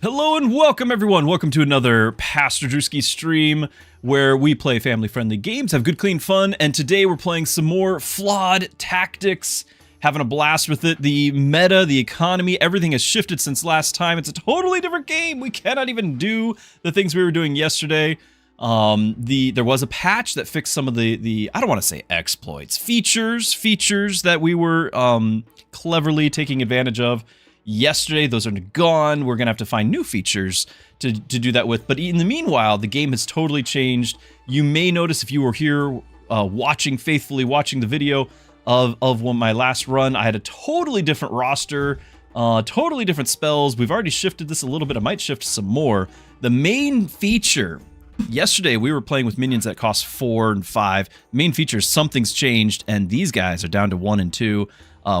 Hello and welcome everyone. Welcome to another Pastor Druski stream where we play family-friendly games, have good clean fun, and today we're playing some more Flawed Tactics, having a blast with it. The meta, the economy, everything has shifted since last time. It's a totally different game. We cannot even do the things we were doing yesterday. There was a patch that fixed some of the I don't want to say exploits, features that we were cleverly taking advantage of yesterday. Those are gone. We're gonna have to find new features to do that with. But in the meanwhile, the game has totally changed. You may notice if you were here faithfully watching the video of my last run, I had a totally different roster, totally different spells. We've already shifted this a little bit. I might shift some more. The main feature, yesterday we were playing with minions that cost 4 and 5. Main feature, something's changed, and these guys are down to 1 and 2.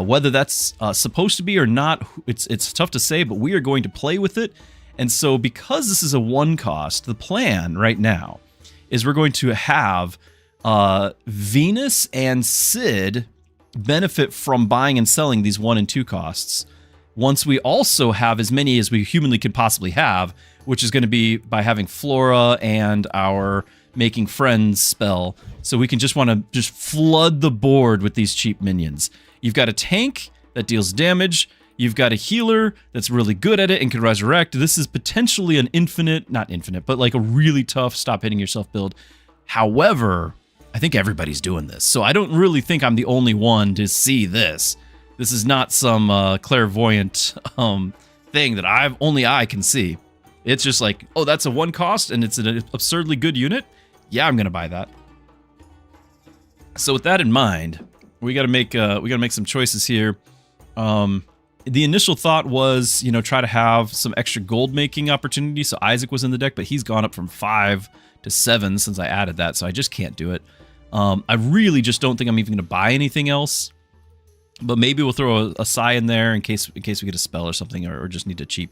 Whether that's supposed to be or not, it's tough to say, but we are going to play with it. And so because this is a 1 cost, the plan right now is we're going to have Venus and Sid benefit from buying and selling these 1 and 2 costs. Once we also have as many as we humanly could possibly have, which is going to be by having Flora and our Making Friends spell. So we can just want to flood the board with these cheap minions. You've got a tank that deals damage. You've got a healer that's really good at it and can resurrect. This is potentially an not infinite, but like a really tough stop hitting yourself build. However, I think everybody's doing this. So I don't really think I'm the only one to see this. This is not some clairvoyant thing that only I can see. It's just like, oh, that's a 1 cost and it's an absurdly good unit. Yeah, I'm gonna buy that. So with that in mind, we gotta make some choices here. The initial thought was, try to have some extra gold making opportunity. So Isaac was in the deck, but he's gone up from 5 to 7 since I added that. So I just can't do it. I really just don't think I'm even gonna buy anything else. But maybe we'll throw a Psy in there in case we get a spell or something, or just need a cheap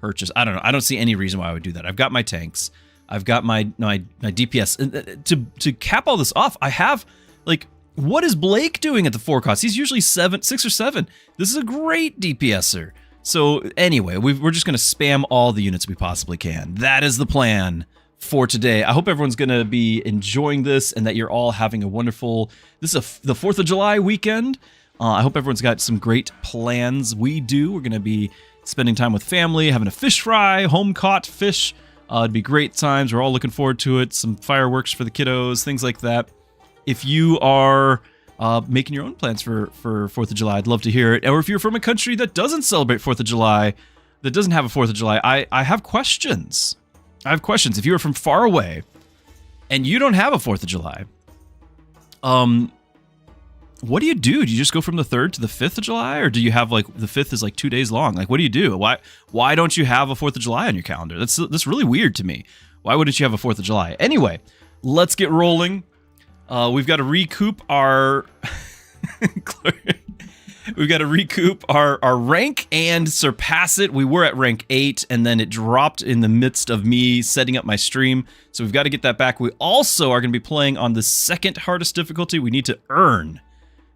purchase. I don't know. I don't see any reason why I would do that. I've got my tanks. I've got my DPS. And to cap all this off, I have, like, what is Blake doing at the 4 cost? He's usually 6 or 7. This is a great DPSer. So anyway, we're just going to spam all the units we possibly can. That is the plan for today. I hope everyone's going to be enjoying this and that you're all having a wonderful... This is the 4th of July weekend. I hope everyone's got some great plans. We do. We're going to be spending time with family, having a fish fry, home-caught fish. It'd be great times. We're all looking forward to it. Some fireworks for the kiddos, things like that. If you are making your own plans for 4th of July, I'd love to hear it. Or if you're from a country that doesn't celebrate 4th of July, that doesn't have a 4th of July, I have questions. If you are from far away and you don't have a 4th of July, what do you do? Do you just go from the 3rd to the 5th of July? Or do you have, like, the 5th is like 2 days long? Like, what do you do? Why don't you have a 4th of July on your calendar? That's really weird to me. Why wouldn't you have a 4th of July? Anyway, let's get rolling. We've got to recoup our our rank and surpass it. We were at rank 8 and then it dropped in the midst of me setting up my stream. So we've got to get that back. We also are going to be playing on the 2nd hardest difficulty. We need to earn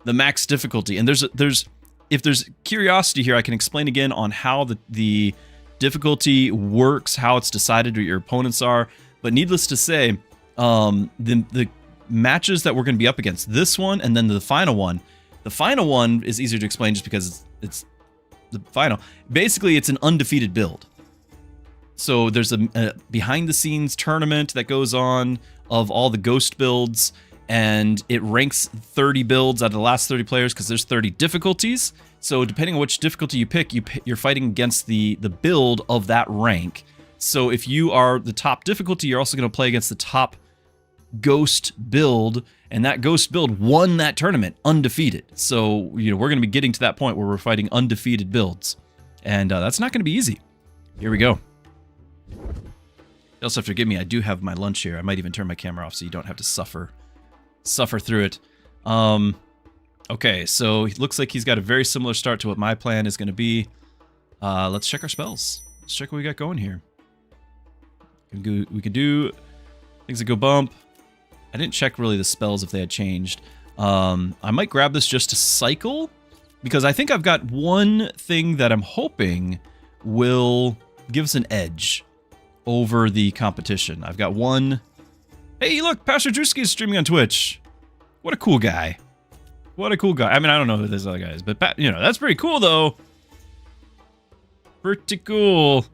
the max difficulty. And if there's curiosity here, I can explain again on how the difficulty works, how it's decided what your opponents are. But needless to say, the matches that we're going to be up against, this one and then the final one is easier to explain just because it's the final. Basically, it's an undefeated build. So there's a behind the scenes tournament that goes on of all the ghost builds, and it ranks 30 builds out of the last 30 players because there's 30 difficulties. So depending on which difficulty you pick, you're fighting against the build of that rank. So if you are the top difficulty, you're also going to play against the top ghost build, and that ghost build won that tournament undefeated. So we're going to be getting to that point where we're fighting undefeated builds, and that's not going to be easy. Here we go. You also have to forgive me, I do have my lunch here. I might even turn my camera off so you don't have to suffer through it. Okay, so it looks like he's got a very similar start to what my plan is going to be. Let's check our spells. Let's check what we got going here. We can do things that go bump. I didn't check really the spells if they had changed. I might grab this just to cycle, because I think I've got one thing that I'm hoping will give us an edge over the competition. I've got one. Hey, look, Pastor Druski is streaming on Twitch. What a cool guy. What a cool guy. I mean, I don't know who this other guy is, but, you know, that's pretty cool, though. Pretty cool.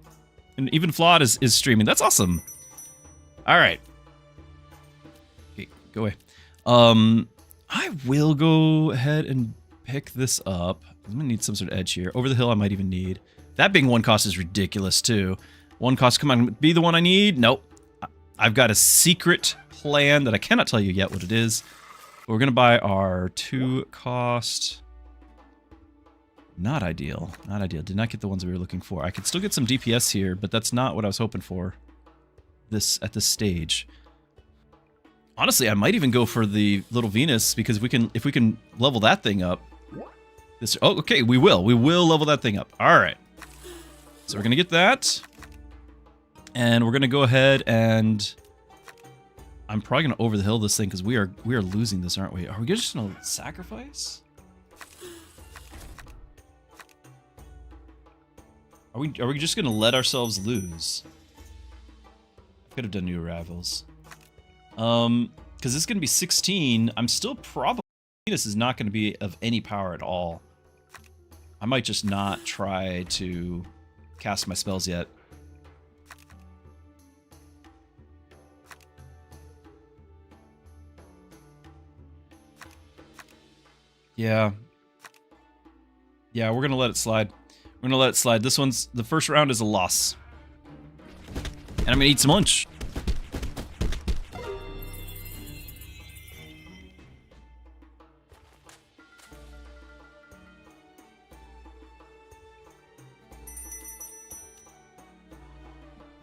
And even Flawed is streaming. That's awesome. All right. Okay, go away. I will go ahead and pick this up. I'm going to need some sort of edge here. Over the hill, I might even need. That being one cost is ridiculous, too. One cost, come on, be the one I need? Nope. I've got a secret plan that I cannot tell you yet what it is. We're going to buy our 2 cost. Not ideal. Not ideal. Did not get the ones we were looking for. I could still get some DPS here, but that's not what I was hoping for at this stage. Honestly, I might even go for the little Venus, because if we can level that thing up. Oh, okay, we will. We will level that thing up. All right. So we're going to get that. And we're going to go ahead and I'm probably going to over the hill this thing, because we are losing this, aren't we? Are we just going to sacrifice? Are we just going to let ourselves lose? I could have done new arrivals. Because this is going to be 16. I'm still probably... This is not going to be of any power at all. I might just not try to cast my spells yet. Yeah. Yeah, we're going to let it slide. We're going to let it slide. This one's... The first round is a loss. And I'm going to eat some lunch.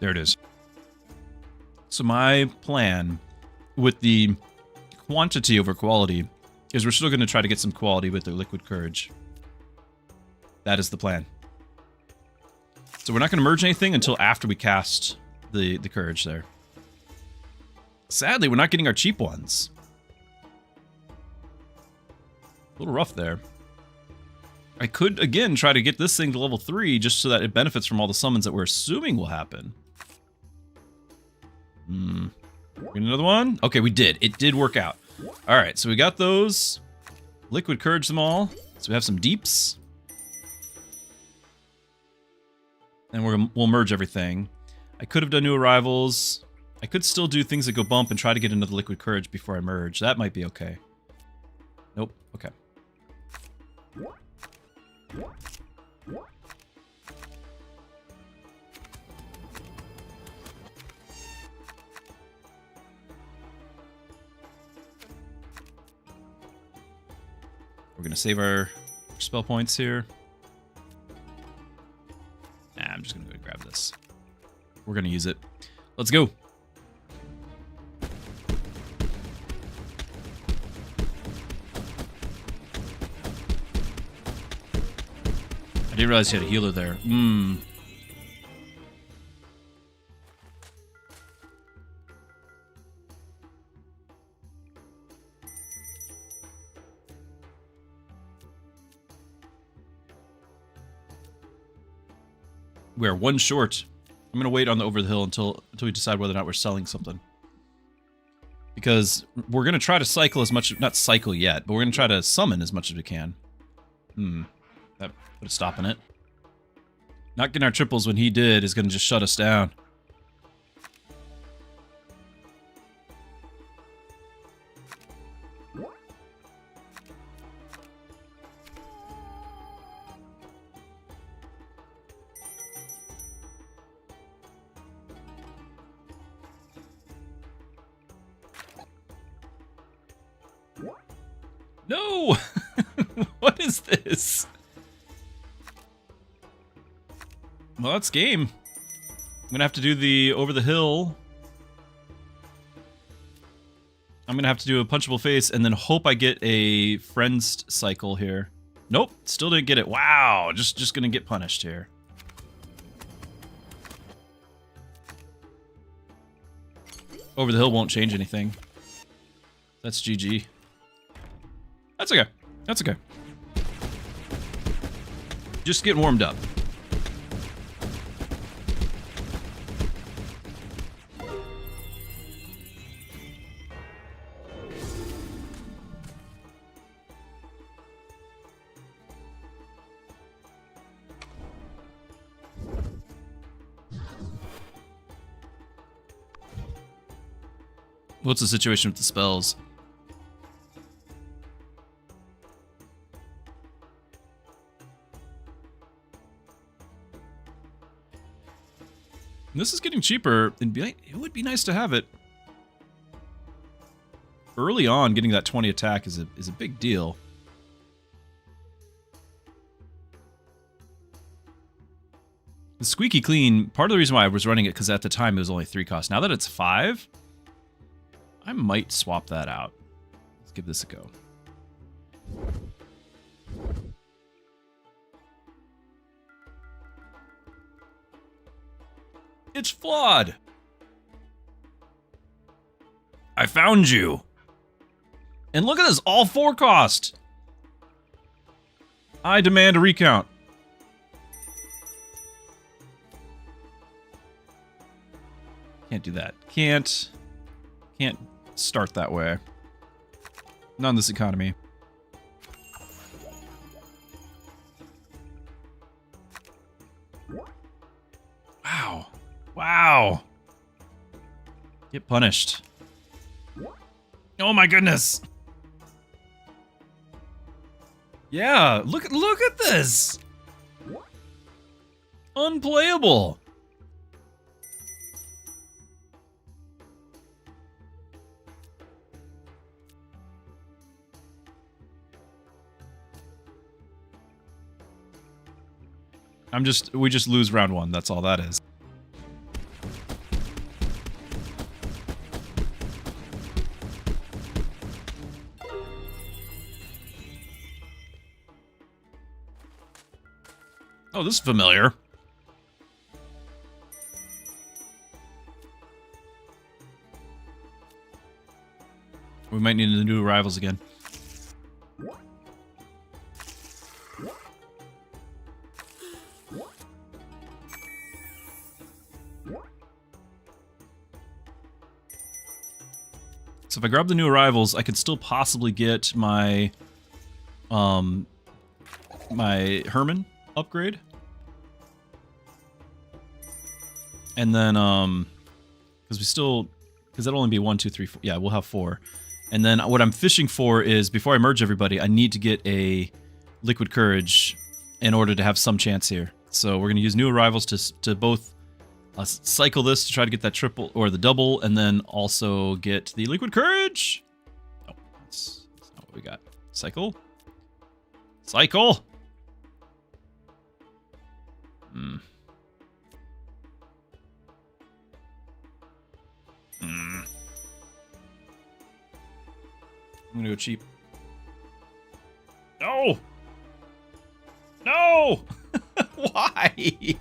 There it is. So my plan with the quantity over quality is we're still going to try to get some quality with the Liquid Courage. That is the plan. So we're not going to merge anything until after we cast the Courage there. Sadly, we're not getting our cheap ones. A little rough there. I could, again, try to get this thing to level 3 just so that it benefits from all the summons that we're assuming will happen. Get another one? Okay, we did. It did work out. Alright, so we got those. Liquid Courage them all. So we have some deeps. And we'll merge everything. I could have done new arrivals. I could still do things that go bump and try to get another Liquid Courage before I merge. That might be okay. Nope. Okay. We're going to save our spell points here. Nah, I'm just going to go grab this. We're going to use it. Let's go. I didn't realize you had a healer there. We're one short. I'm going to wait on the over the hill until we decide whether or not we're selling something. Because we're going to try to cycle as much, not cycle yet, but we're going to try to summon as much as we can. That put a stop in it. Not getting our triples when he did is going to just shut us down. No! What is this? Well, that's game. I'm gonna have to do the over the hill. I'm gonna have to do a punchable face and then hope I get a friends cycle here. Nope, still didn't get it. Wow, just gonna get punished here. Over the hill won't change anything. That's GG. That's okay. That's okay. Just getting warmed up. What's the situation with the spells? This is getting cheaper. It would be nice to have it. Early on, getting that 20 attack is a big deal. The squeaky clean, part of the reason why I was running it, because at the time it was only 3 costs. Now that it's 5, I might swap that out. Let's give this a go. It's flawed! I found you! And look at this, all 4 cost! I demand a recount. Can't do that. Can't start that way. Not in this economy. Wow. Wow. Get punished. Oh my goodness. Yeah, look at this. Unplayable. We just lose round 1, that's all that is. Oh, this is familiar. We might need the new arrivals again. So if I grab the new arrivals, I could still possibly get my my Herman upgrade. And then because that'll only be 1, 2, 3, 4. Yeah, we'll have 4. And then what I'm fishing for is, before I merge everybody, I need to get a Liquid Courage in order to have some chance here. So we're gonna use new arrivals to both cycle this to try to get that triple or the double, and then also get the Liquid Courage. Oh, that's not what we got. Cycle. Cycle. I'm gonna go cheap. No! No! Why?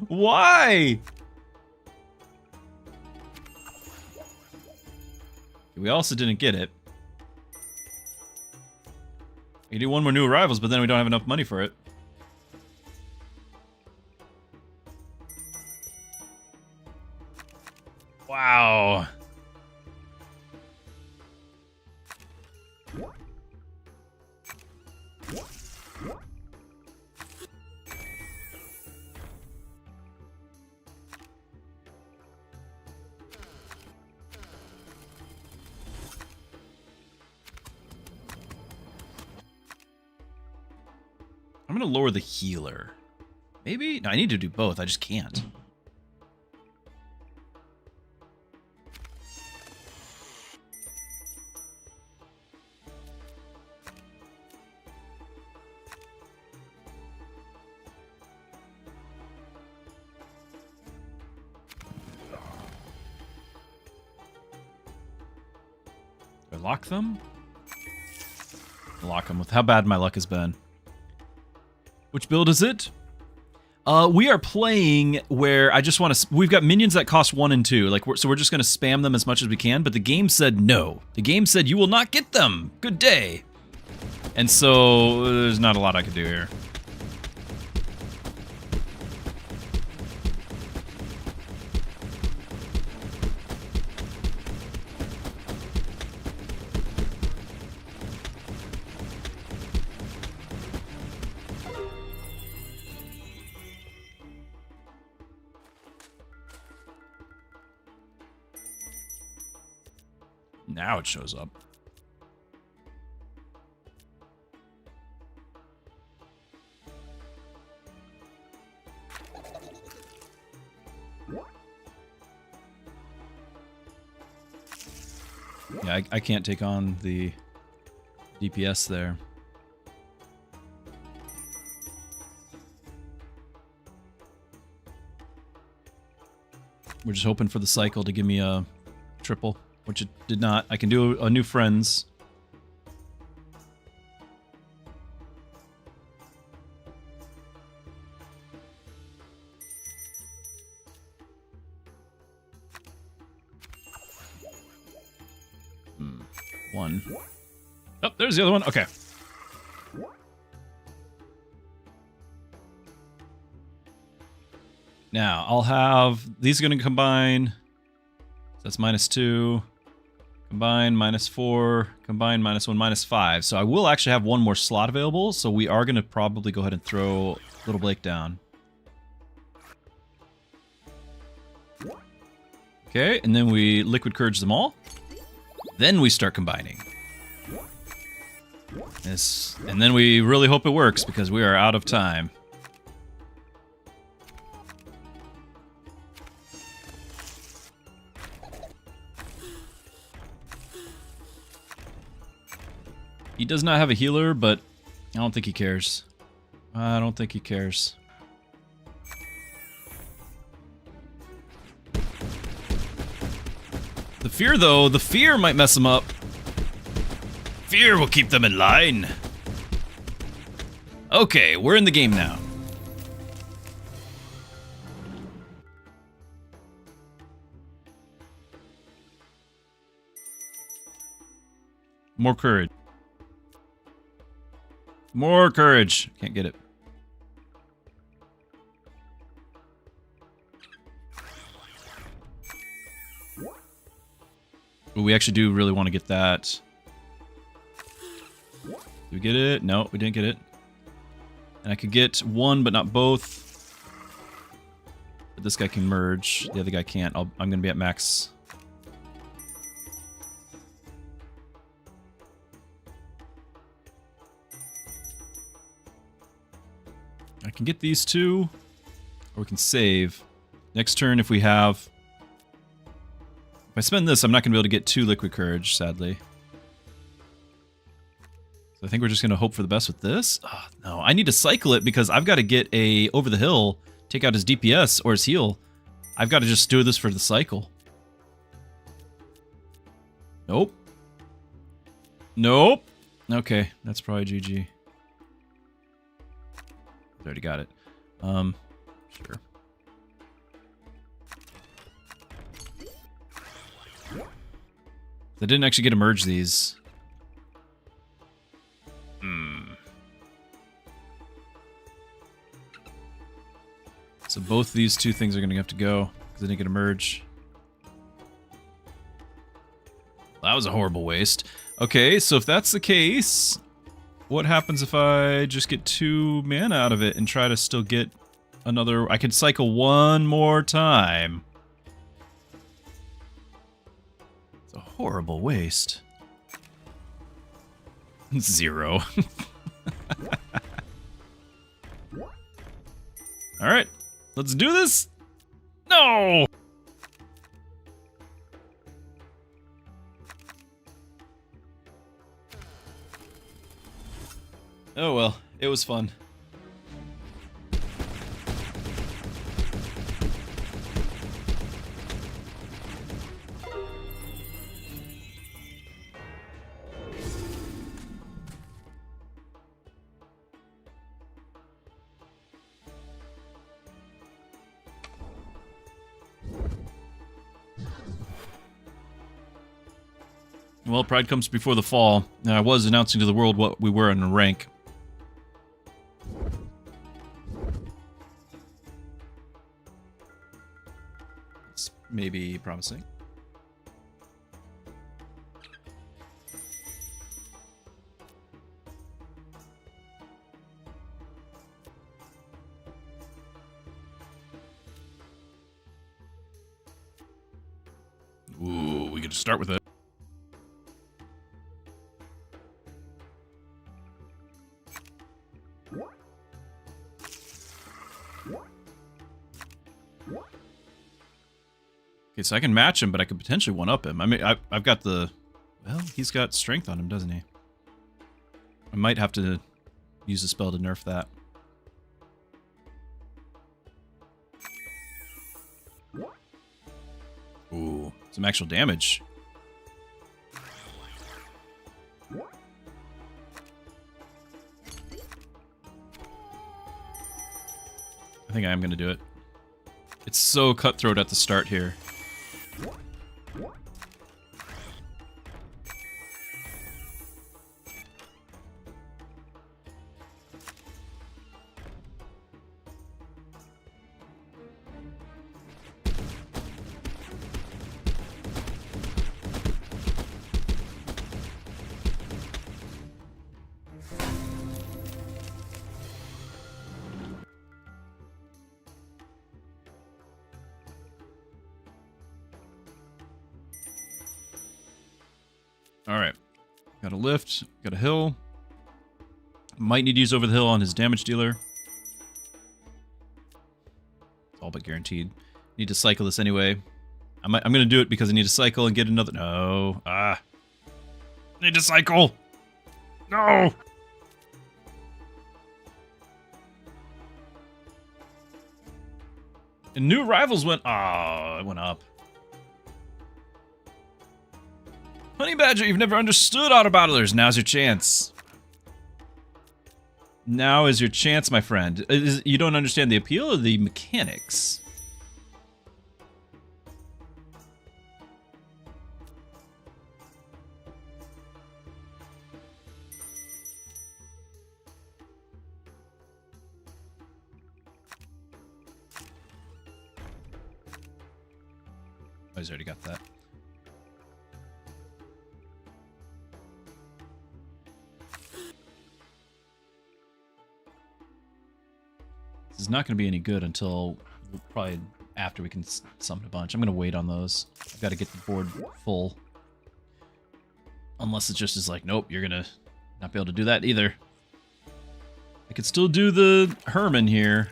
Why? We also didn't get it. We do 1 more new arrivals, but then we don't have enough money for it. Wow. I'm gonna lower the healer. Maybe? No, I need to do both. I just can't. Do I lock them? Lock them with how bad my luck has been. Which build is it? We are playing where I just want to... We've got minions that cost 1 and 2. So we're just going to spam them as much as we can, but the game said no. The game said you will not get them. Good day. And so there's not a lot I can do here. Now it shows up. Yeah, I can't take on the DPS there. We're just hoping for the cycle to give me a triple, which it did not. I can do a new friends. One. Oh, there's the other one. Okay. Now, I'll have... These are going to combine. That's -2. Combine, -4. Combine, -1, -5. So I will actually have one more slot available, so we are going to probably go ahead and throw Little Blake down. Okay, and then we Liquid Courage them all. Then we start combining. And then we really hope it works, because we are out of time. He does not have a healer, but I don't think he cares. I don't think he cares. The fear, though, the fear might mess them up. Fear will keep them in line. Okay, we're in the game now. More courage. More courage. Can't get it. Ooh, we actually do really want to get that. Did we get it? No, we didn't get it. And I could get one, but not both. But this guy can merge. The other guy can't. I'm going to be at max. I can get these two, or we can save. Next turn, if we have... If I spend this, I'm not going to be able to get 2 Liquid Courage, sadly. So I think we're just going to hope for the best with this. Oh, no, I need to cycle it because I've got to get a over the hill, take out his DPS or his heal. I've got to just do this for the cycle. Nope. Nope. Okay, that's probably GG. Already got it. Sure. I didn't actually get to merge these. So both these two things are going to have to go because I didn't get to merge. That was a horrible waste. Okay, so if that's the case, what happens if I just get 2 mana out of it and try to still get another... I could cycle one more time. It's a horrible waste. 0. Alright, let's do this! No! Oh well, it was fun. Well, pride comes before the fall. Now, I was announcing to the world what we were in rank. It's maybe promising. Ooh, we get to start with it. Okay, so I can match him, but I could potentially one-up him. I mean, I've got the... Well, he's got strength on him, doesn't he? I might have to use a spell to nerf that. Ooh, some actual damage. I think I am going to do it. It's so cutthroat at the start here. Alright. Got a lift, got a hill. Might need to use over the hill on his damage dealer. It's all but guaranteed. Need to cycle this anyway. I'm gonna do it because I need to cycle and get another... No. Ah. Need to cycle! No! And new rivals went... Oh, it went up. Honey Badger, you've never understood Autobattlers. Now's your chance. Now is your chance, my friend. You don't understand the appeal of the mechanics. Oh, he's already got that. This is not going to be any good until probably after we can summon a bunch. I'm going to wait on those. I've got to get the board full. Unless it just is like, nope, you're going to not be able to do that either. I could still do the Herman here.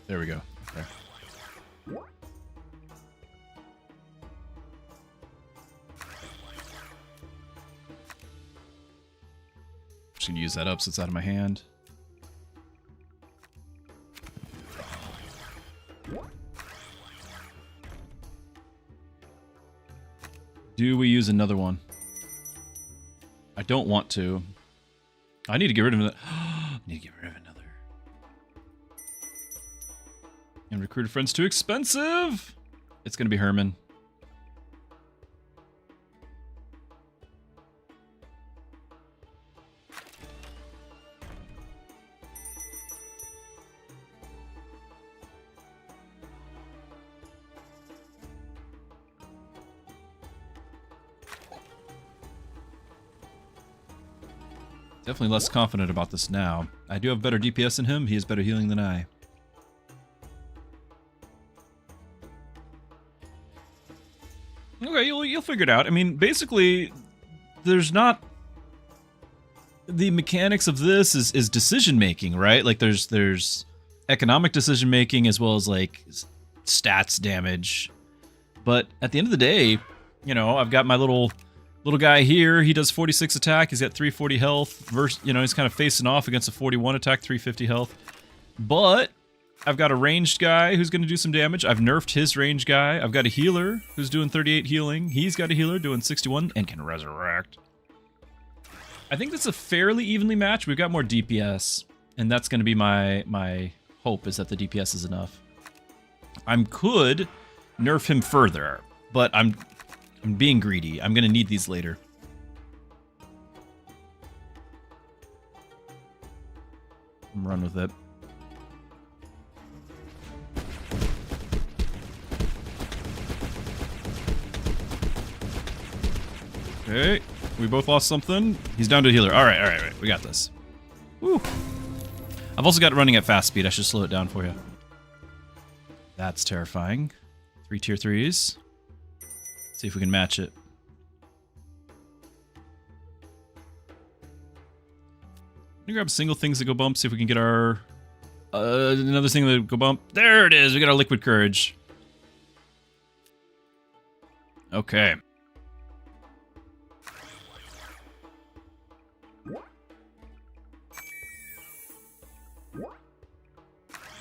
There we go. Okay. Just gonna use that up so it's out of my hand. Do we use another one? I don't want to. I need to get rid of it. I need to get rid of another. And recruited friends too expensive. It's gonna be Herman. Definitely less confident about this now. I do have better DPS than him. He has better healing than I. Okay, you'll figure it out. I mean, basically, there's not... The mechanics of this is decision making, right? Like there's economic decision making as well as like stats damage. But at the end of the day, you know, I've got my little guy here. He does 46 attack. He's got 340 health. You know, he's kind of facing off against a 41 attack, 350 health. But I've got a ranged guy who's going to do some damage. I've nerfed his ranged guy. I've got a healer who's doing 38 healing. He's got a healer doing 61 and can resurrect. I think that's a fairly evenly matched. We've got more DPS, and that's going to be my hope, is that the DPS is enough. I could nerf him further, but I'm being greedy. I'm going to need these later. Run with it. Okay, we both lost something. He's down to a healer. All right, we got this. Woo. I've also got it running at fast speed. I should slow it down for you. That's terrifying. 3 tier 3s. See if we can match it. Let me grab single things that go bump, see if we can get our... another thing that go bump. There it is! We got our liquid courage. Okay.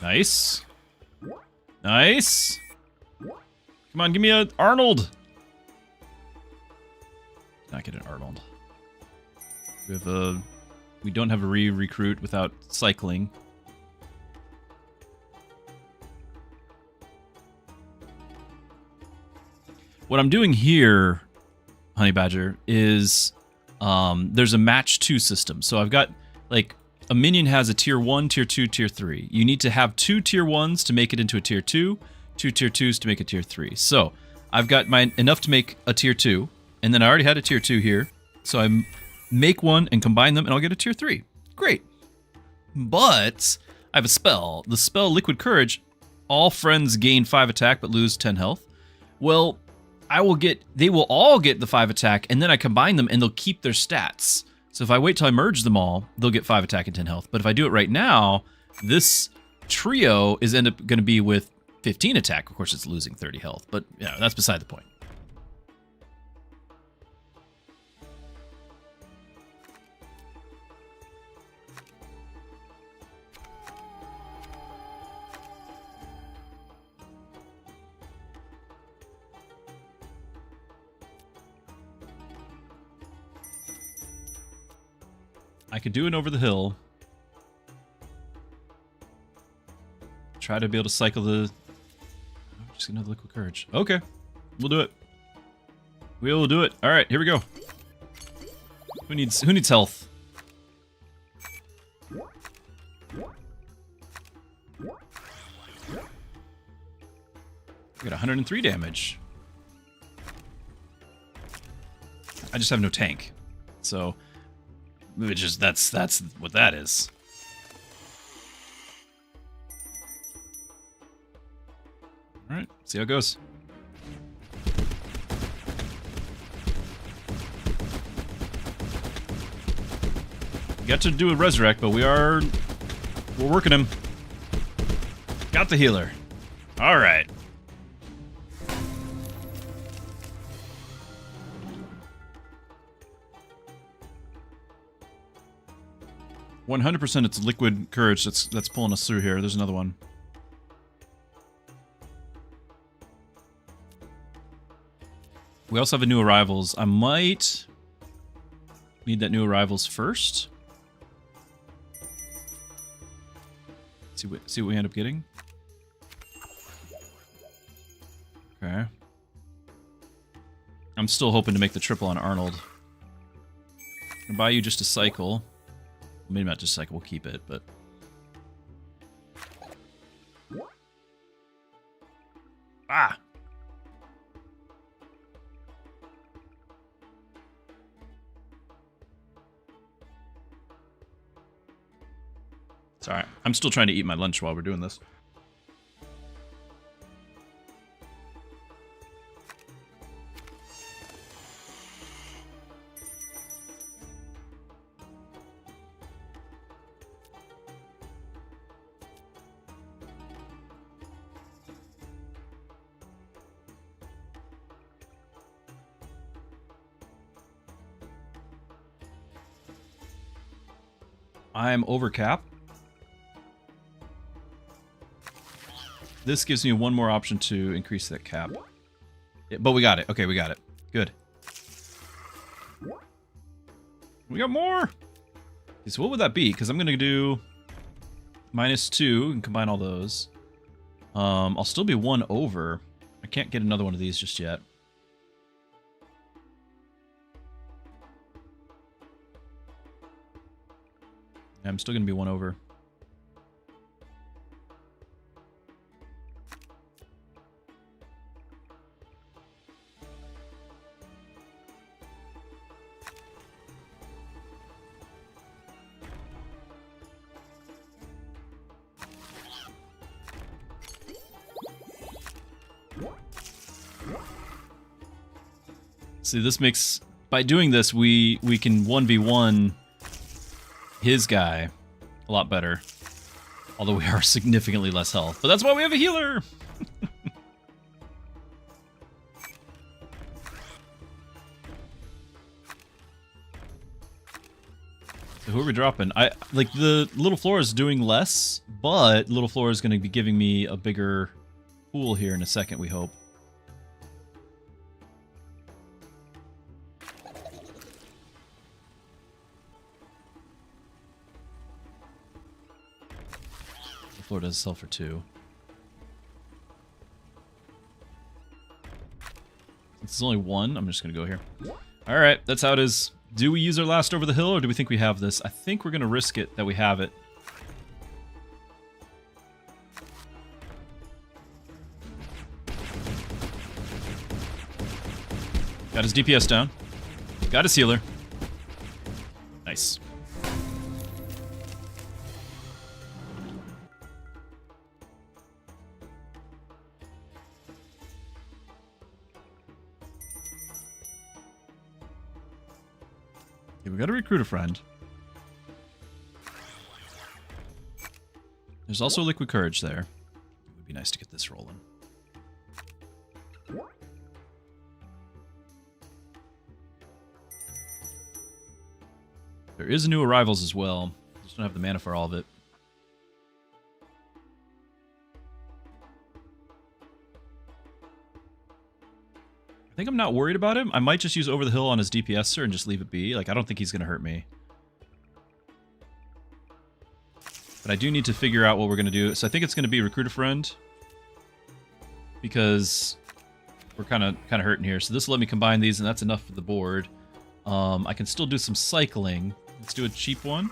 Nice. Nice. Come on, give me a Arnold. Not get an Arnold. We have a... We don't have a recruit without cycling. What I'm doing here, Honey Badger, is there's a match 2 system. So I've got, like, a minion has a tier 1, tier 2, tier 3. You need to have 2 tier 1s to make it into a tier 2, 2 tier 2s to make a tier 3. So I've got enough to make a tier 2, and then I already had a tier 2 here. So I make one and combine them, and I'll get a tier 3. Great. But I have a spell. The spell Liquid Courage, all friends gain 5 attack but lose 10 health. Well, they will all get the 5 attack, and then I combine them, and they'll keep their stats. So if I wait till I merge them all, they'll get 5 attack and 10 health. But if I do it right now, this trio is going to be with 15 attack. Of course, it's losing 30 health, but yeah, that's beside the point. I could do it over the hill. Try to be able to cycle the... Oh, just another liquid courage. Okay, we'll do it. We'll do it. All right, here we go. Who needs health? We got 103 damage. I just have no tank, so... Which is, that's what that is. Alright, see how it goes. We got to do a resurrect, but we're working him. Got the healer. Alright. 100% it's liquid courage that's pulling us through here. There's another one. We also have a new arrivals. I might need that new arrivals first. See what we end up getting. Okay. I'm still hoping to make the triple on Arnold. I'll buy you just a cycle. Maybe not just a cycle, we'll keep it, but... Ah! Sorry, I'm still trying to eat my lunch while we're doing this. I'm over cap. This gives me one more option to increase that cap. Yeah, but we got it. Okay, we got it. Good. We got more! Okay, so what would that be? Because I'm going to do -2 and combine all those. I'll still be 1 over. I can't get another one of these just yet. I'm still going to be 1 over. See, this makes... By doing this, we can 1v1 his guy a lot better. Although we are significantly less health. But that's why we have a healer! So who are we dropping? Like, the Little Flora is doing less, but Little Flora is going to be giving me a bigger pool here in a second, we hope. Little Flora does sell for 2. Since it's only 1, I'm just going to go here. Alright, that's how it is. Do we use our last over the hill, or do we think we have this? I think we're going to risk it that we have it. Got his DPS down. Got his healer. Nice. Okay, we gotta recruit a friend. There's also Liquid Courage there. It would be nice to get this rolling. There is new arrivals as well. Just don't have the mana for all of it. I think I'm not worried about him. I might just use Over the Hill on his DPSer and just leave it be. Like, I don't think he's going to hurt me. But I do need to figure out what we're going to do. So I think it's going to be Recruit a Friend. Because we're kind of hurting here. So this will let me combine these, and that's enough for the board. I can still do some cycling. Let's do a cheap one.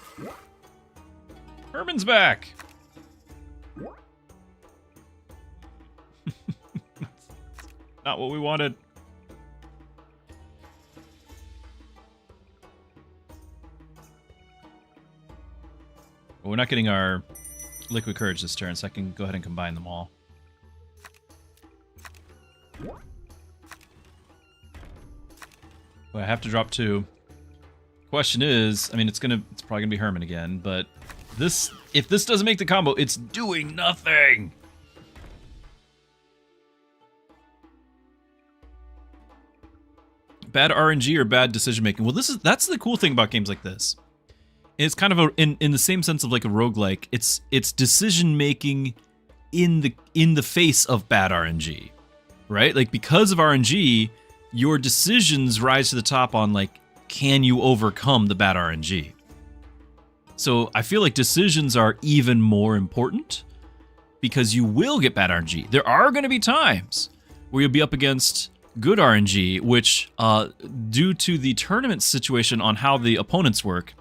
Herman's back! Not what we wanted. Well, we're not getting our Liquid Courage this turn, so I can go ahead and combine them all. Well, I have to drop 2. Question is, I mean, it's probably gonna be Herman again, but if this doesn't make the combo, it's doing nothing. Bad RNG or bad decision making? Well, that's the cool thing about games like this. It's kind of in the same sense of like a roguelike. It's decision making in the face of bad RNG, right? Like, because of RNG, your decisions rise to the top on, like, can you overcome the bad RNG? So I feel like decisions are even more important because you will get bad RNG. There are going to be times where you'll be up against good RNG, which, due to the tournament situation on how the opponents work,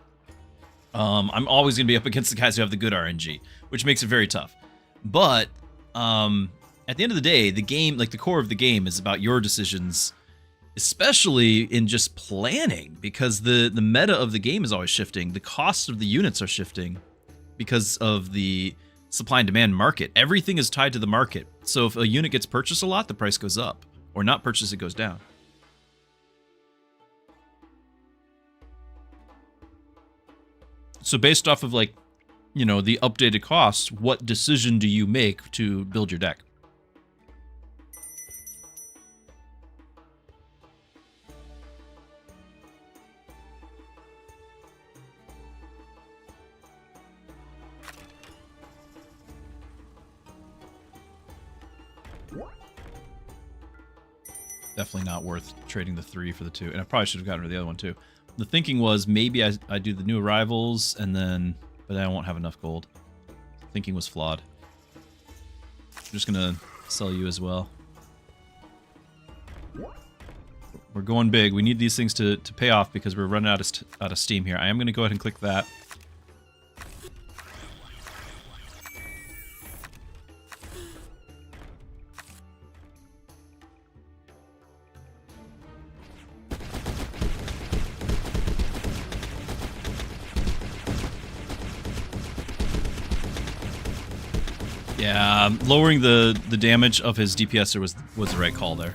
I'm always going to be up against the guys who have the good RNG, which makes it very tough. But at the end of the day, the game, like the core of the game, is about your decisions, especially in just planning, because the meta of the game is always shifting. The cost of the units are shifting because of the supply and demand market. Everything is tied to the market. So if a unit gets purchased a lot, the price goes up. Or not purchased, it goes down. So based off of, like, you know, the updated costs, what decision do you make to build your deck? Definitely not worth trading the 3 for the 2. And I probably should have gotten rid of the other one too. The thinking was maybe I do the new arrivals and then, but then I won't have enough gold. Thinking was flawed. I'm just gonna sell you as well. We're going big. We need these things to pay off because we're running out of steam here. I am gonna go ahead and click that. Yeah, lowering the damage of his DPSer was the right call there.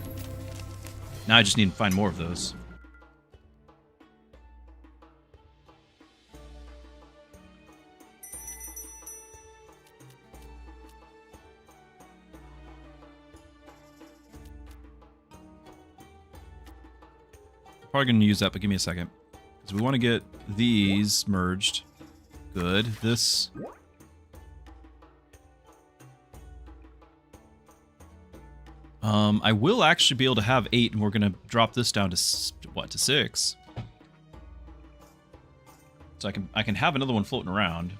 Now I just need to find more of those. Probably going to use that, but give me a second. Because we want to get these merged. Good. This... I will actually be able to have 8, and we're going to drop this down to, what, to 6. So I can have another one floating around.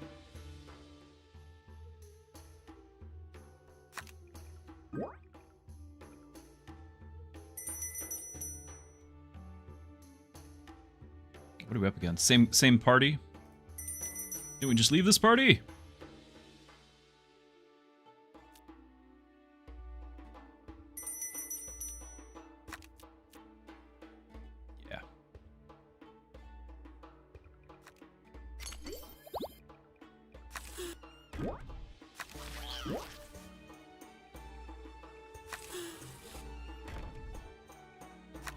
What are we up against? Same party? Did we just leave this party? Yeah.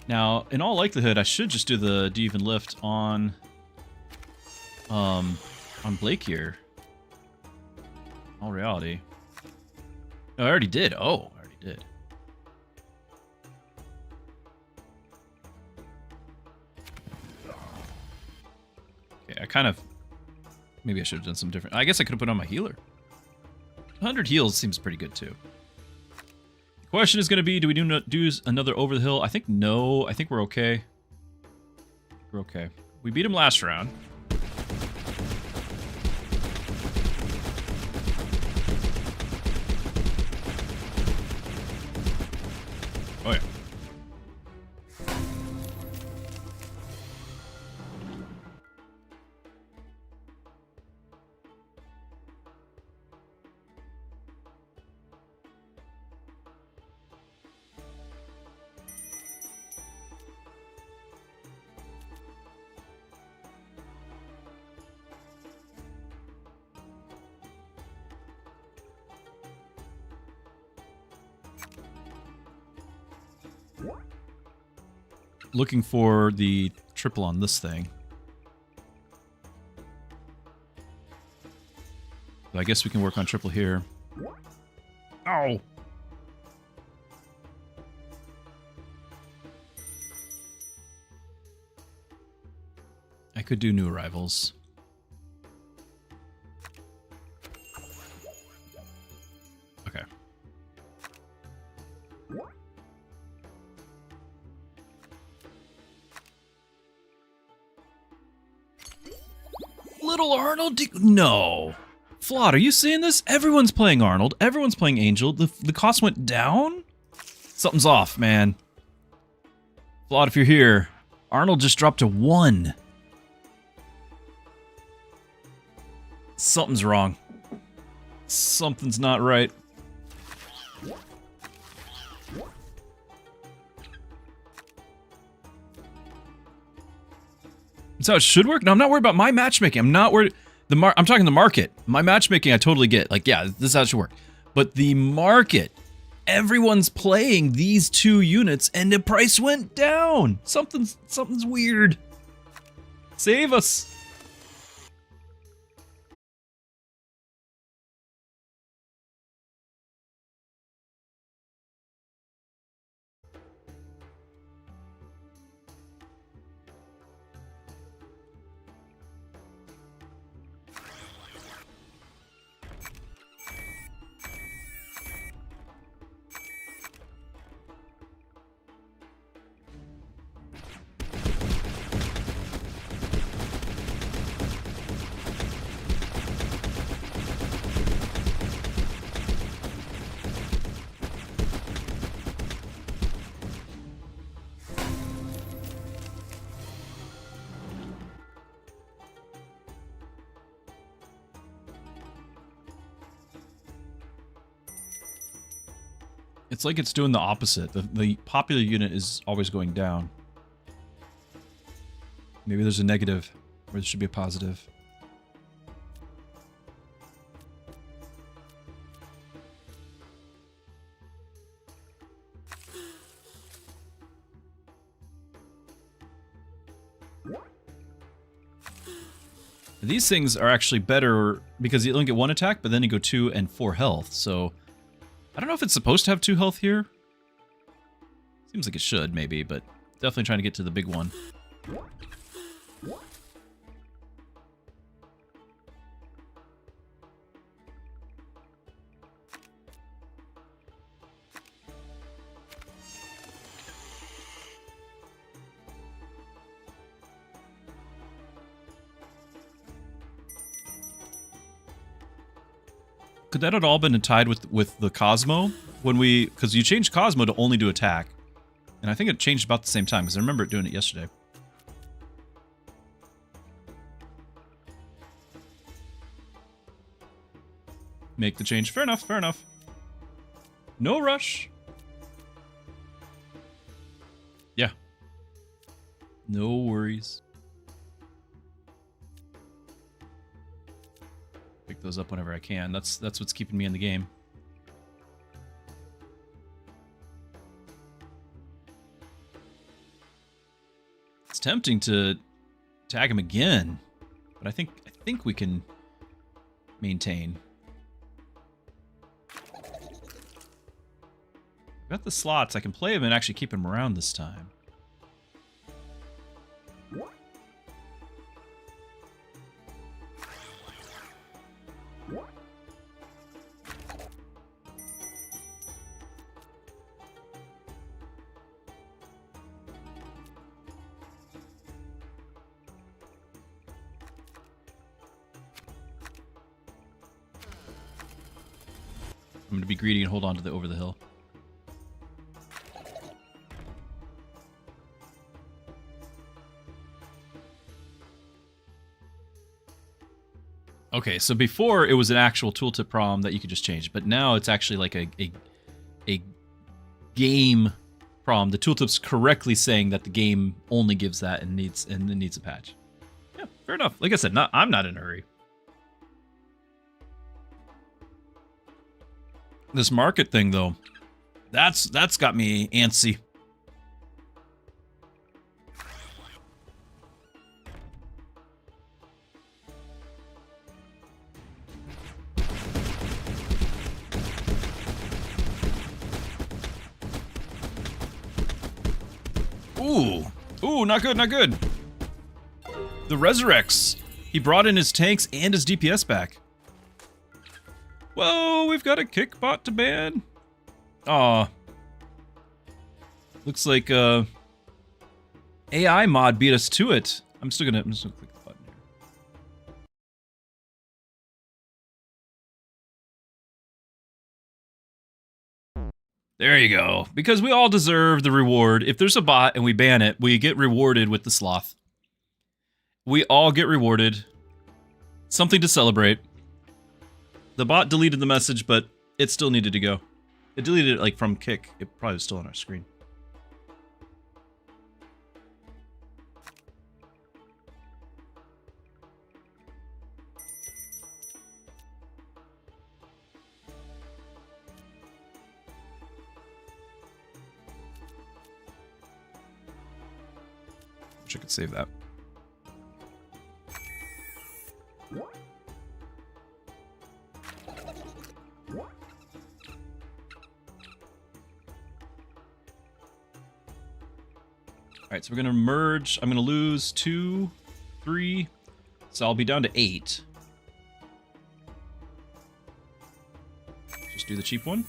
Now, in all likelihood, I should just do the even lift on Blake here. In all reality. Oh, I already did. Oh, I already did. Okay, I kind of... Maybe I should have done some different... I guess I could have put on my healer. 100 heals seems pretty good, too. The question is going to be, do we do another over the hill? I think no. I think we're okay. We're okay. We beat him last round. Oh, yeah. Looking for the triple on this thing. So I guess we can work on triple here. Ow! I could do new arrivals. Okay. Little Arnold? No. Flawed, are you seeing this? Everyone's playing Arnold. Everyone's playing Angel. The cost went down? Something's off, man. Flawed, if you're here. Arnold just dropped to 1. Something's wrong. Something's not right. That's how it should work? No, I'm not worried about my matchmaking. I'm not worried. I'm talking the market. My matchmaking, I totally get. Like, yeah, this is how it should work. But the market, everyone's playing these 2 units, and the price went down. Something's weird. Save us. It's like it's doing the opposite. The popular unit is always going down. Maybe there's a negative, or there should be a positive. These things are actually better because you only get 1 attack, but then you go 2 and 4 health, so... I don't know if it's supposed to have 2 health here. Seems like it should, maybe, but Definitely trying to get to the big one. Could that have all been tied with the Cosmo when we, because you changed Cosmo to only do attack, and I think it changed about the same time because I remember it doing it yesterday. Make the change. Fair enough. Fair enough. No rush. Yeah. No worries. Pick those up whenever I can. That's what's keeping me in the game. It's tempting to tag him again, but I think we can maintain. I've got the slots. I can play him and actually keep him around this time. I'm going to be greedy and hold on to the over the hill. Okay, so before it was an actual tooltip problem that you could just change, but now it's actually like a game problem. The tooltip's correctly saying that the game only gives that and it needs a patch. Yeah, fair enough. Like I said, I'm not in a hurry. This market thing though, that's got me antsy. Ooh, not good, not good. The Resurrects. He brought in his tanks and his DPS back. Whoa, we've got a kick bot to ban. Aw. Looks like AI mod beat us to it. I'm just gonna click the button here. There you go. Because we all deserve the reward. If there's a bot and we ban it, we get rewarded with the sloth. We all get rewarded. Something to celebrate. The bot deleted the message, but it still needed to go. It deleted it like from kick. It probably was still on our screen. Wish I could save that. Alright, so we're gonna merge. I'm gonna lose 2, 3, so I'll be down to 8. Just do the cheap one.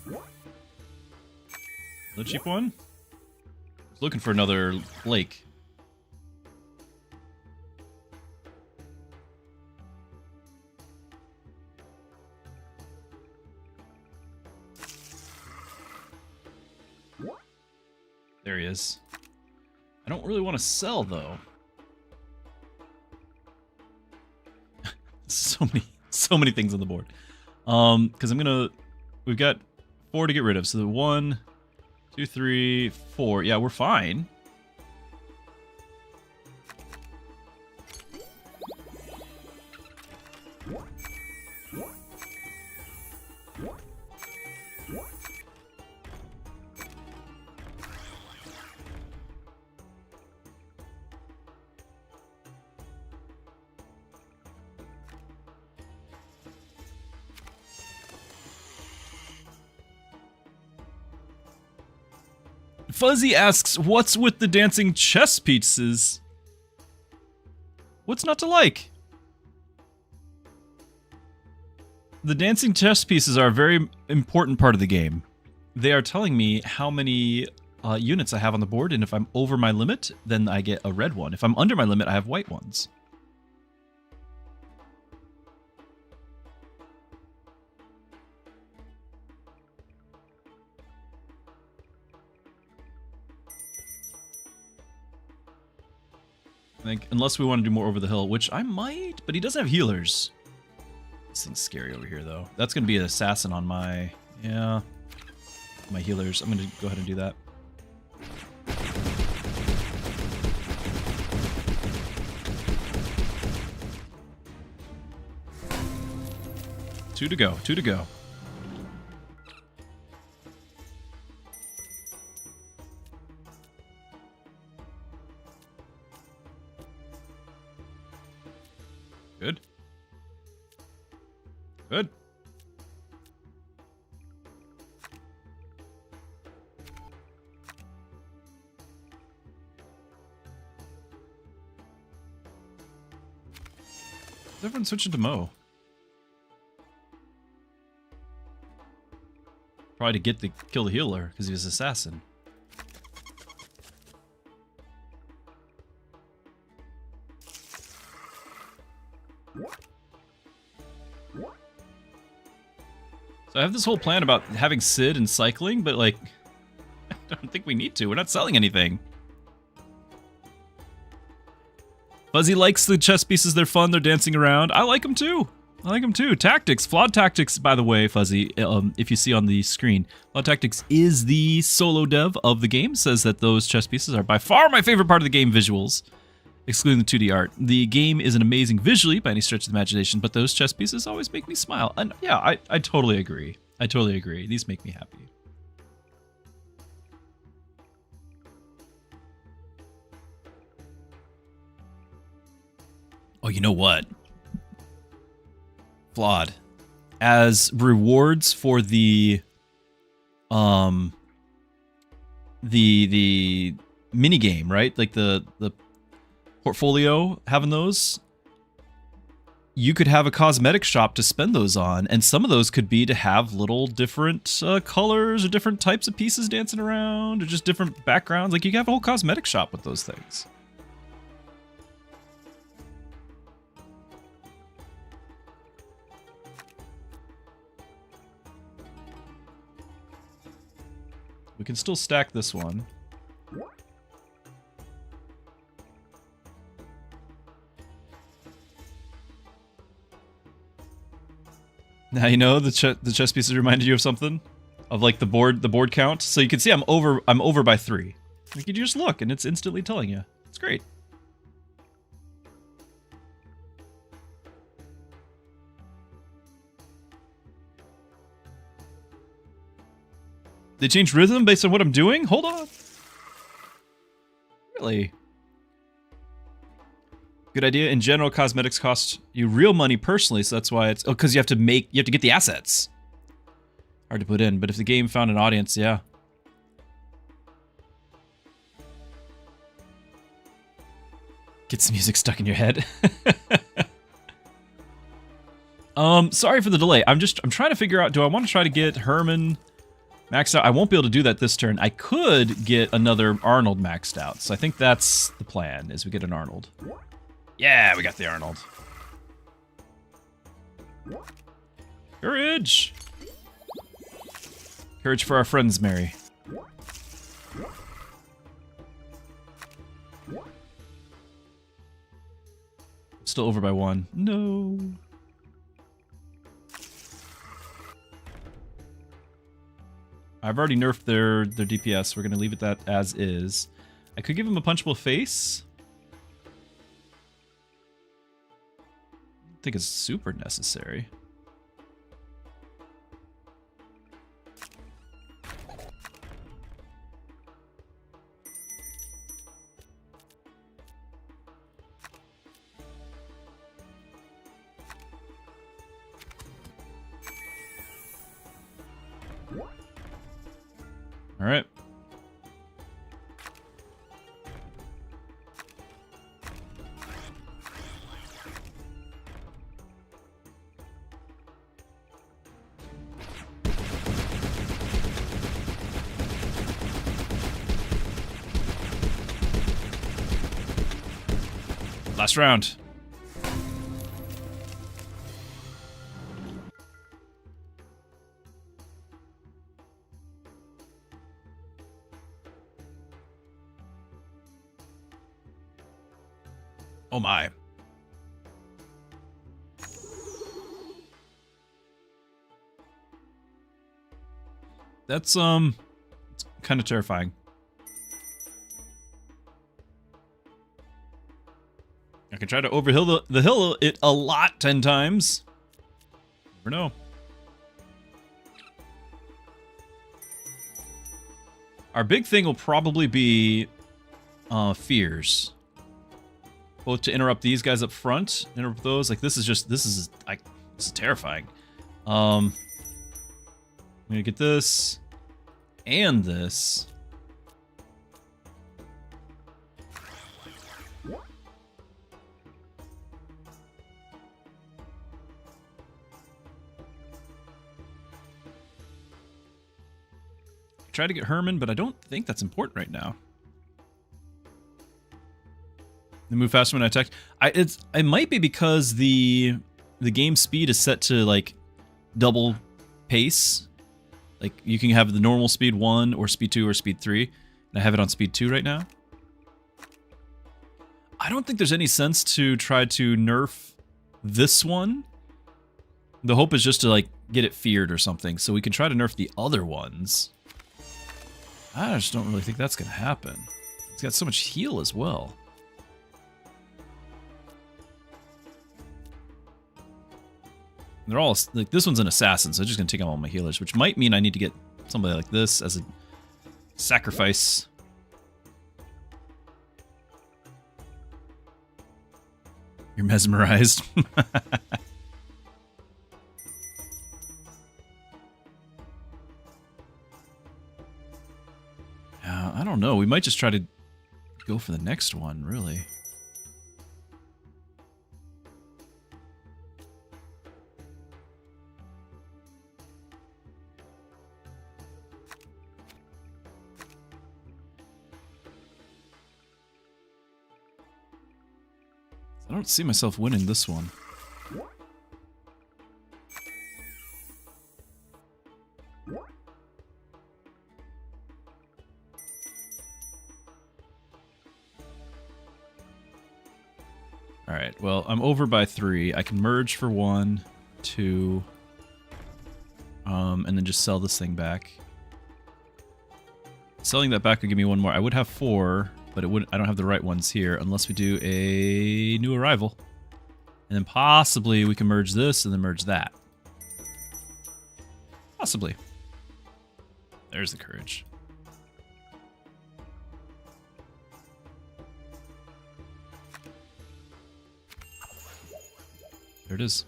The cheap one. I was looking for another lake. There he is. I don't really want to sell, though. So many things on the board. Because we've got 4 to get rid of. So the 1, 2, 3, 4. Yeah, we're fine. Fuzzy asks, what's with the dancing chess pieces? What's not to like? The dancing chess pieces are a very important part of the game. They are telling me how many units I have on the board, and if I'm over my limit, then I get a red one. If I'm under my limit, I have white ones. I think, unless we want to do more over the hill, which I might, but he doesn't have healers. This thing's scary over here, though. That's going to be an assassin on my... Yeah. My healers. I'm going to go ahead and do that. Two to go. Two to go. Good. Good. Everyone switching to Mo. Probably to get the kill the healer because he was assassin. So I have this whole plan about having Sid and cycling, but like, I don't think we need to. We're not selling anything. Fuzzy likes the chess pieces. They're fun. They're dancing around. I like them too. I like them too. Tactics. Flawed Tactics, by the way, Fuzzy, if you see on the screen. Flawed Tactics is the solo dev of the game. Says that those chess pieces are by far my favorite part of the game visuals, excluding the 2D art. The game isn't amazing visually by any stretch of the imagination, but those chess pieces always make me smile. And yeah, I totally agree. I totally agree. These make me happy. Oh, you know what? Flawed. As rewards for the mini game, right? Like the portfolio, having those, you could have a cosmetic shop to spend those on, and some of those could be to have little different colors or different types of pieces dancing around, or just different backgrounds. Like you could have a whole cosmetic shop with those things. We can still stack this one. Now you know the chess pieces reminded you of something, of like the board count. So you can see I'm over by 3. Like you just look and it's instantly telling you. It's great. They changed rhythm based on what I'm doing? Hold on. Really? Good idea. In general, cosmetics cost you real money personally, so that's why it's... Oh, because you have to get the assets. Hard to put in, but if the game found an audience, yeah. Get some music stuck in your head. Sorry for the delay. I'm trying to figure out, do I want to try to get Herman maxed out? I won't be able to do that this turn. I could get another Arnold maxed out. So I think that's the plan, is we get an Arnold. Yeah, we got the Arnold. Courage! Courage for our friends, Mary. Still over by 1. No. I've already nerfed their DPS. We're going to leave it that as is. I could give him a punchable face. I don't think it's super necessary. All right. Last round. Oh my. That's it's kind of terrifying. I can try to overhill the hill it a lot 10 times. Never know. Our big thing will probably be fears. Both to interrupt these guys up front, interrupt those. Like this is terrifying. I'm gonna get this and this. Try to get Herman, but I don't think that's important right now. They move faster when I attack. It might be because the game speed is set to like double pace. Like you can have the normal speed 1 or speed 2 or speed 3. And I have it on speed 2 right now. I don't think there's any sense to try to nerf this one. The hope is just to like get it feared or something, so we can try to nerf the other ones. I just don't really think that's gonna happen. It's got so much heal as well. They're all, like, this one's an assassin, so it's just gonna take out all my healers, which might mean I need to get somebody like this as a sacrifice. You're mesmerized. I don't know. We might just try to go for the next one, really. I don't see myself winning this one. Alright, well, I'm over by 3. I can merge for 1, 2, and then just sell this thing back. Selling that back would give me 1 more. I would have 4, but it would. I don't have the right ones here unless we do a new arrival. And then possibly we can merge this and then merge that. Possibly. There's the courage. There it is.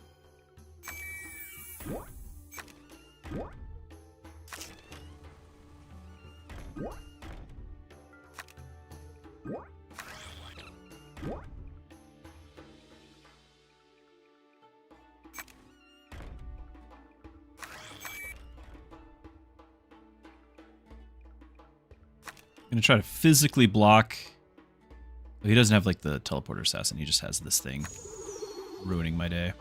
I'm gonna try to physically block. He doesn't have like the teleporter assassin, he just has this thing ruining my day.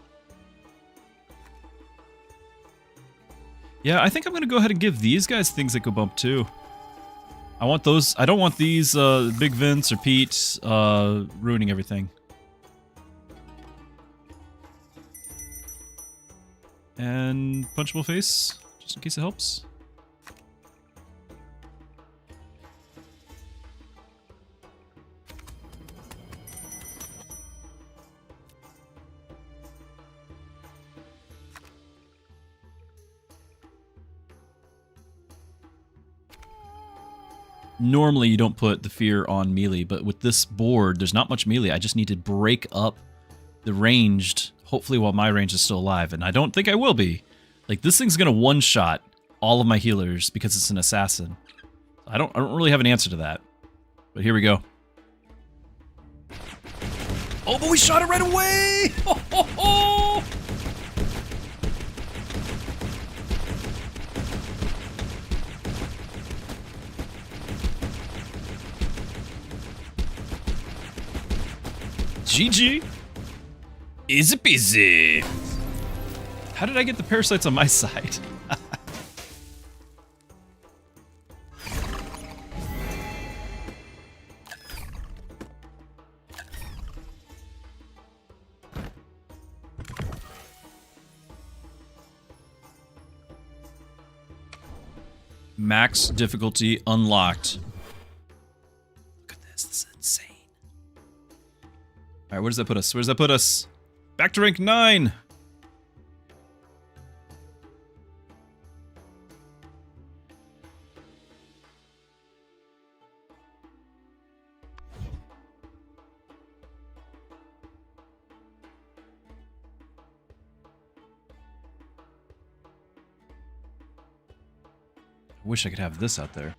Yeah, I think I'm gonna go ahead and give these guys things that go bump too. I want those. I don't want these Big Vince or Pete ruining everything. And punchable face, just in case it helps. Normally you don't put the fear on melee, but with this board, there's not much melee. I just need to break up the ranged, hopefully while my range is still alive, and I don't think I will be. Like, this thing's gonna one-shot all of my healers because it's an assassin. I don't really have an answer to that. But here we go. Oh, but we shot it right away! Ho, ho, ho! GG. Easy peasy. How did I get the parasites on my side? Max difficulty unlocked. Look at this. This is insane. All right, where does that put us? Where does that put us? Back to rank 9. I wish I could have this out there.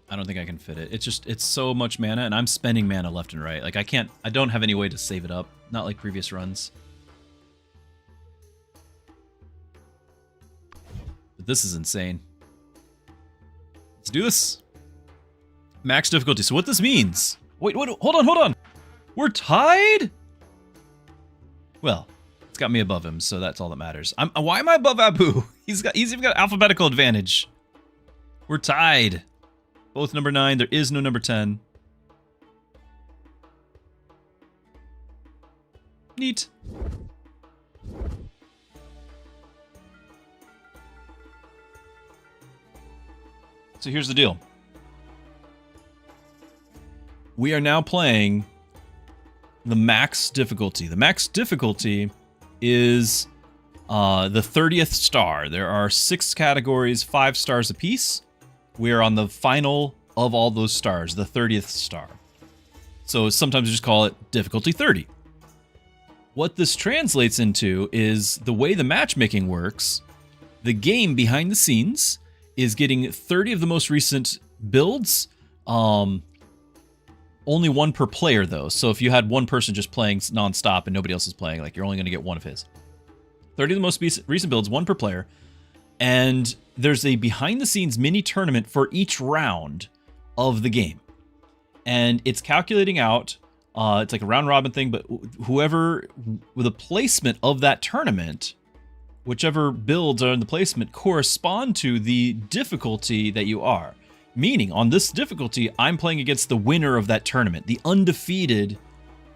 I don't think I can fit it. It's so much mana, and I'm spending mana left and right. Like, I don't have any way to save it up. Not like previous runs. But this is insane. Let's do this. Max difficulty. So what this means... Wait, hold on. We're tied? Well, it's got me above him, so that's all that matters. Why am I above Abu? He's even got alphabetical advantage. We're tied. Both number 9. There is no number 10. Neat. So here's the deal. We are now playing the max difficulty. The max difficulty is the 30th star. There are 6 categories, 5 stars apiece. We are on the final of all those stars, the 30th star. So sometimes we just call it difficulty 30. What this translates into is the way the matchmaking works. The game behind the scenes is getting 30 of the most recent builds. Only one per player, though. So if you had one person just playing nonstop and nobody else is playing, like, you're only going to get one of his. 30 of the most recent builds, one per player. And there's a behind-the-scenes mini tournament for each round of the game. And it's calculating out, it's like a round-robin thing, but whoever, with the placement of that tournament, whichever builds are in the placement, correspond to the difficulty that you are. Meaning, on this difficulty, I'm playing against the winner of that tournament, the undefeated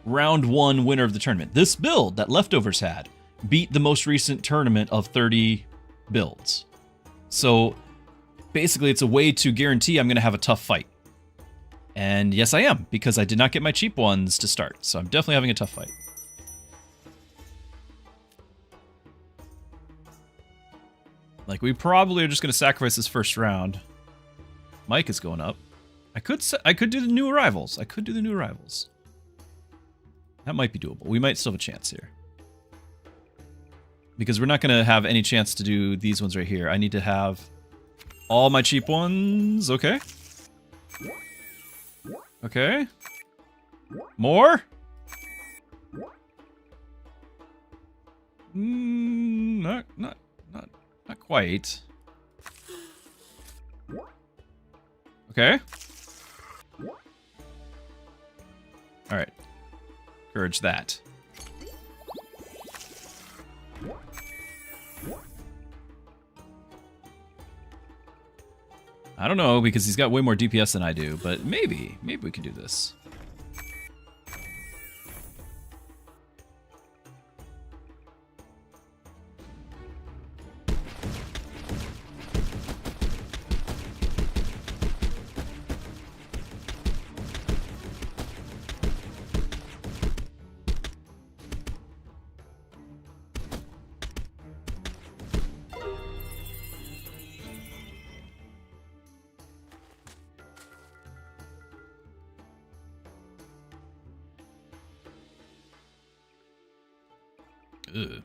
round 1 winner of the tournament. This build that Leftovers had beat the most recent tournament of 30 builds. So basically it's a way to guarantee I'm going to have a tough fight. And yes, I am, because I did not get my cheap ones to start. So I'm definitely having a tough fight. Like, we probably are just going to sacrifice this first round. Mike is going up. I could do the new arrivals. That might be doable. We might still have a chance here. Because we're not going to have any chance to do these ones right here. I need to have all my cheap ones. Okay. Okay. More? Not quite. Okay. All right. Encourage that. I don't know, because he's got way more DPS than I do, but maybe we can do this. Ugh.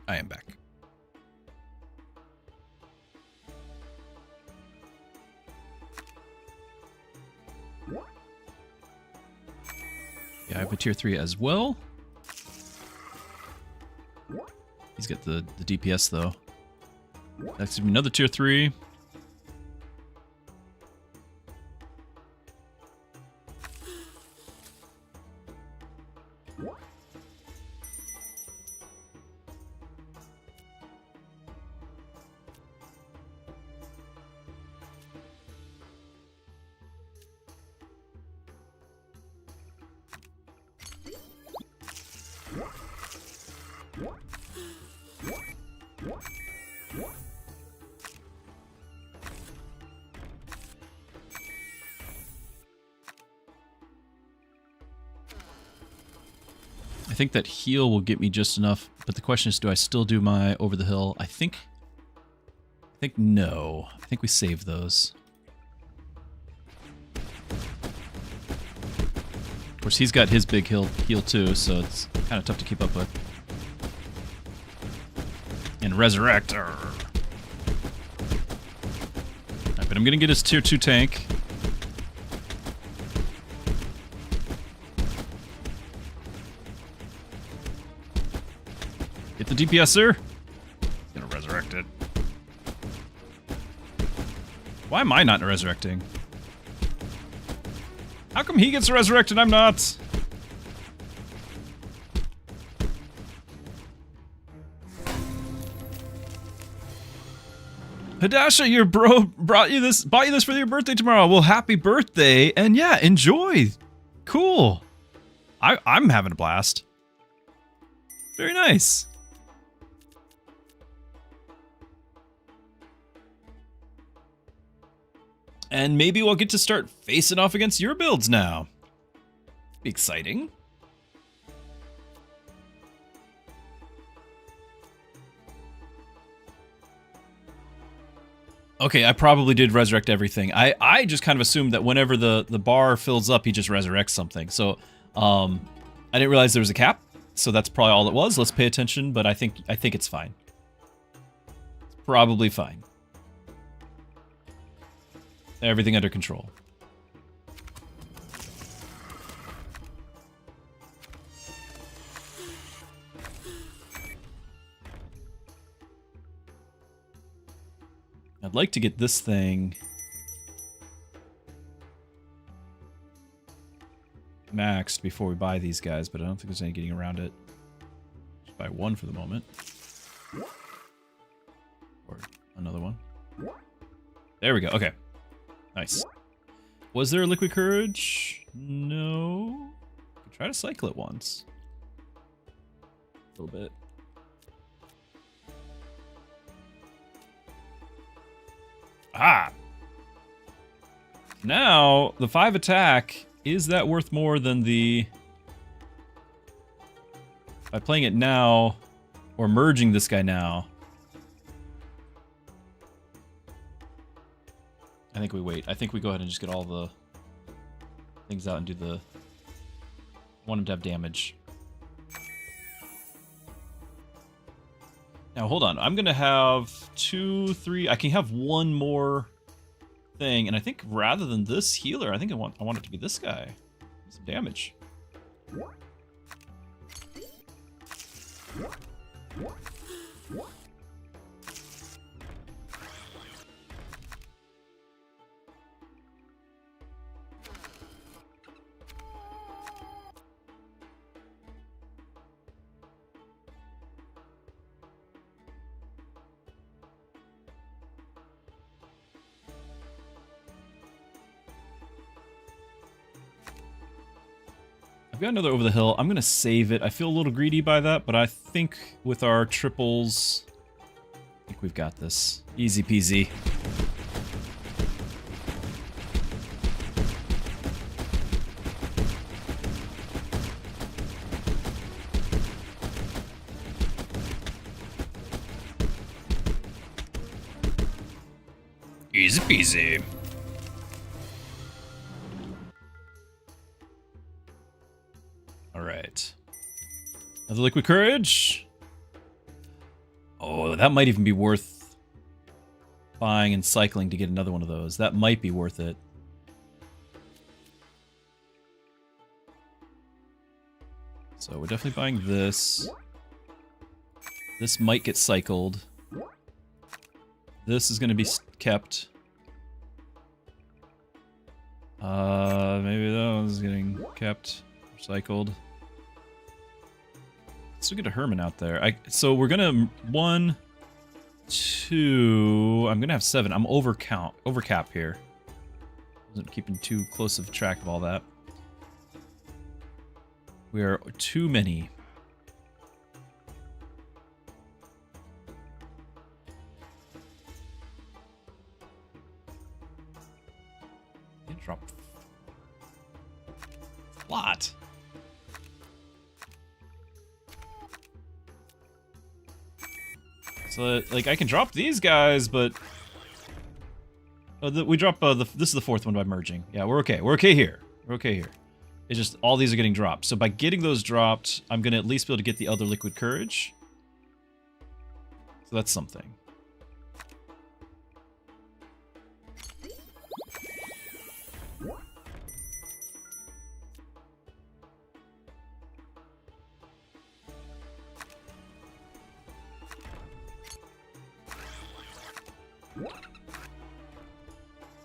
I am back. Yeah, I have a tier 3 as well. He's got the DPS though. That's another tier 3. I think that heal will get me just enough, but the question is, do I still do my over the hill? I think no. I think we save those. Of course, he's got his big heal too, so it's kind of tough to keep up with. And resurrect. Right, but I'm gonna get his tier 2 tank. Get the DPSer. Gonna resurrect it. Why am I not resurrecting? How come he gets resurrected and I'm not? Hadasha, your bro bought you this for your birthday tomorrow. Well, happy birthday, and yeah, enjoy. Cool. I'm having a blast. Very nice. And maybe we'll get to start facing off against your builds now. Be exciting. Okay, I probably did resurrect everything. I just kind of assumed that whenever the bar fills up, he just resurrects something. So, I didn't realize there was a cap. So that's probably all it was. Let's pay attention, but I think it's fine. It's probably fine. Everything under control. I'd like to get this thing maxed before we buy these guys, but I don't think there's any getting around it. Just buy one for the moment. Or another one. There we go. Okay. Nice. Was there a liquid courage? No. Could try to cycle it once. A little bit. Ah! Now, the 5 attack, is that worth more than the... By playing it now, or merging this guy now... I think we wait. I think we go ahead and just get all the things out and do the... I want him to have damage. Now, hold on. I'm going to have 2, 3... I can have one more thing. And I think rather than this healer, I think I want it to be this guy. Some damage. I've got another over the hill. I'm going to save it. I feel a little greedy by that, but I think with our triples, I think we've got this. Easy peasy. Easy peasy. Alright. Another liquid courage. Oh, that might even be worth buying and cycling to get another one of those. That might be worth it. So we're definitely buying this. This might get cycled. This is going to be kept. Maybe that one's getting kept, recycled. Let's get a Herman out there. So we're gonna 1, 2. I'm gonna have 7. I'm over cap here. Wasn't keeping too close of track of all that. We are too many. Drop a lot. So, like, I can drop these guys, but we drop this is the 4th one by merging. Yeah, we're okay. We're okay here. We're okay here. It's just all these are getting dropped. So by getting those dropped, I'm gonna at least be able to get the other liquid courage. So that's something.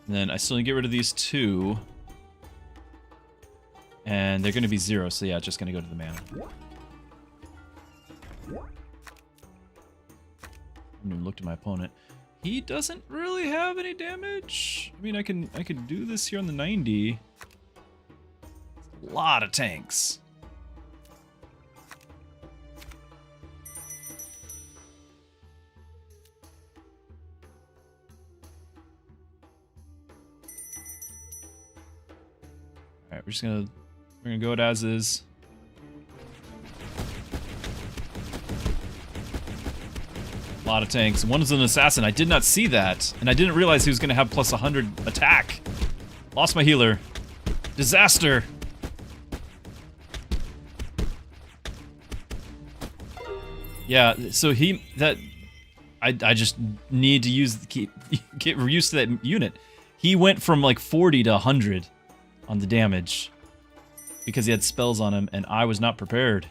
And then I still need to get rid of these 2. And they're going to be 0, so yeah, it's just going to go to the man. I haven't even looked at my opponent. He doesn't really have any damage. I mean, I could do this here on the 90. A lot of tanks. Alright, we're gonna go it as is. A lot of tanks. One is an assassin. I did not see that, and I didn't realize he was gonna have plus 100 attack. Lost my healer. Disaster. Yeah, so I just need to get used to that unit. He went from like 40 to 100 on the damage because he had spells on him, and I was not prepared.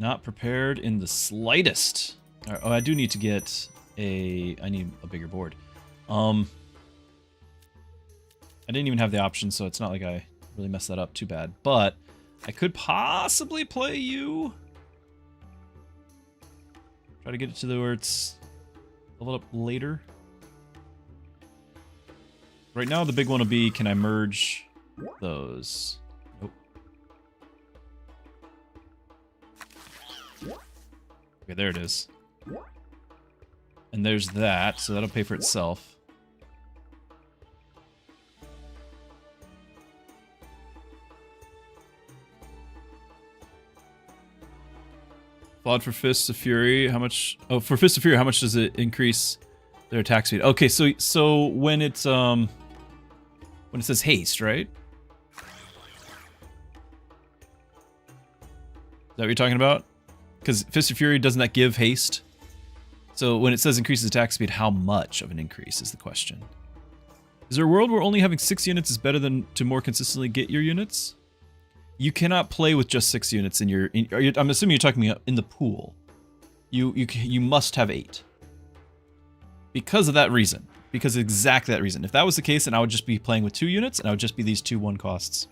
Not prepared in the slightest. All right, oh, I do need to get I need a bigger board. I didn't even have the option, so it's not like I really messed that up too bad. But I could possibly play you. Try to get it to where it's leveled up later. Right now, the big one will be, can I merge those? Nope. Okay, there it is. And there's that, so that'll pay for itself. Flawed for Fists of Fury, how much? Oh, for Fists of Fury, how much does it increase their attack speed? Okay, so when it's when it says haste, right? Is that what you're talking about? Because Fist of Fury, doesn't that give haste? So when it says increases attack speed, how much of an increase is the question? Is there a world where only having 6 units is better than to more consistently get your units? You cannot play with just 6 units in your. I'm assuming you're talking in the pool. You must have 8. Because of that reason. Because of exactly that reason. If that was the case, then I would just be playing with 2 units, and I would just be these 2 1 costs.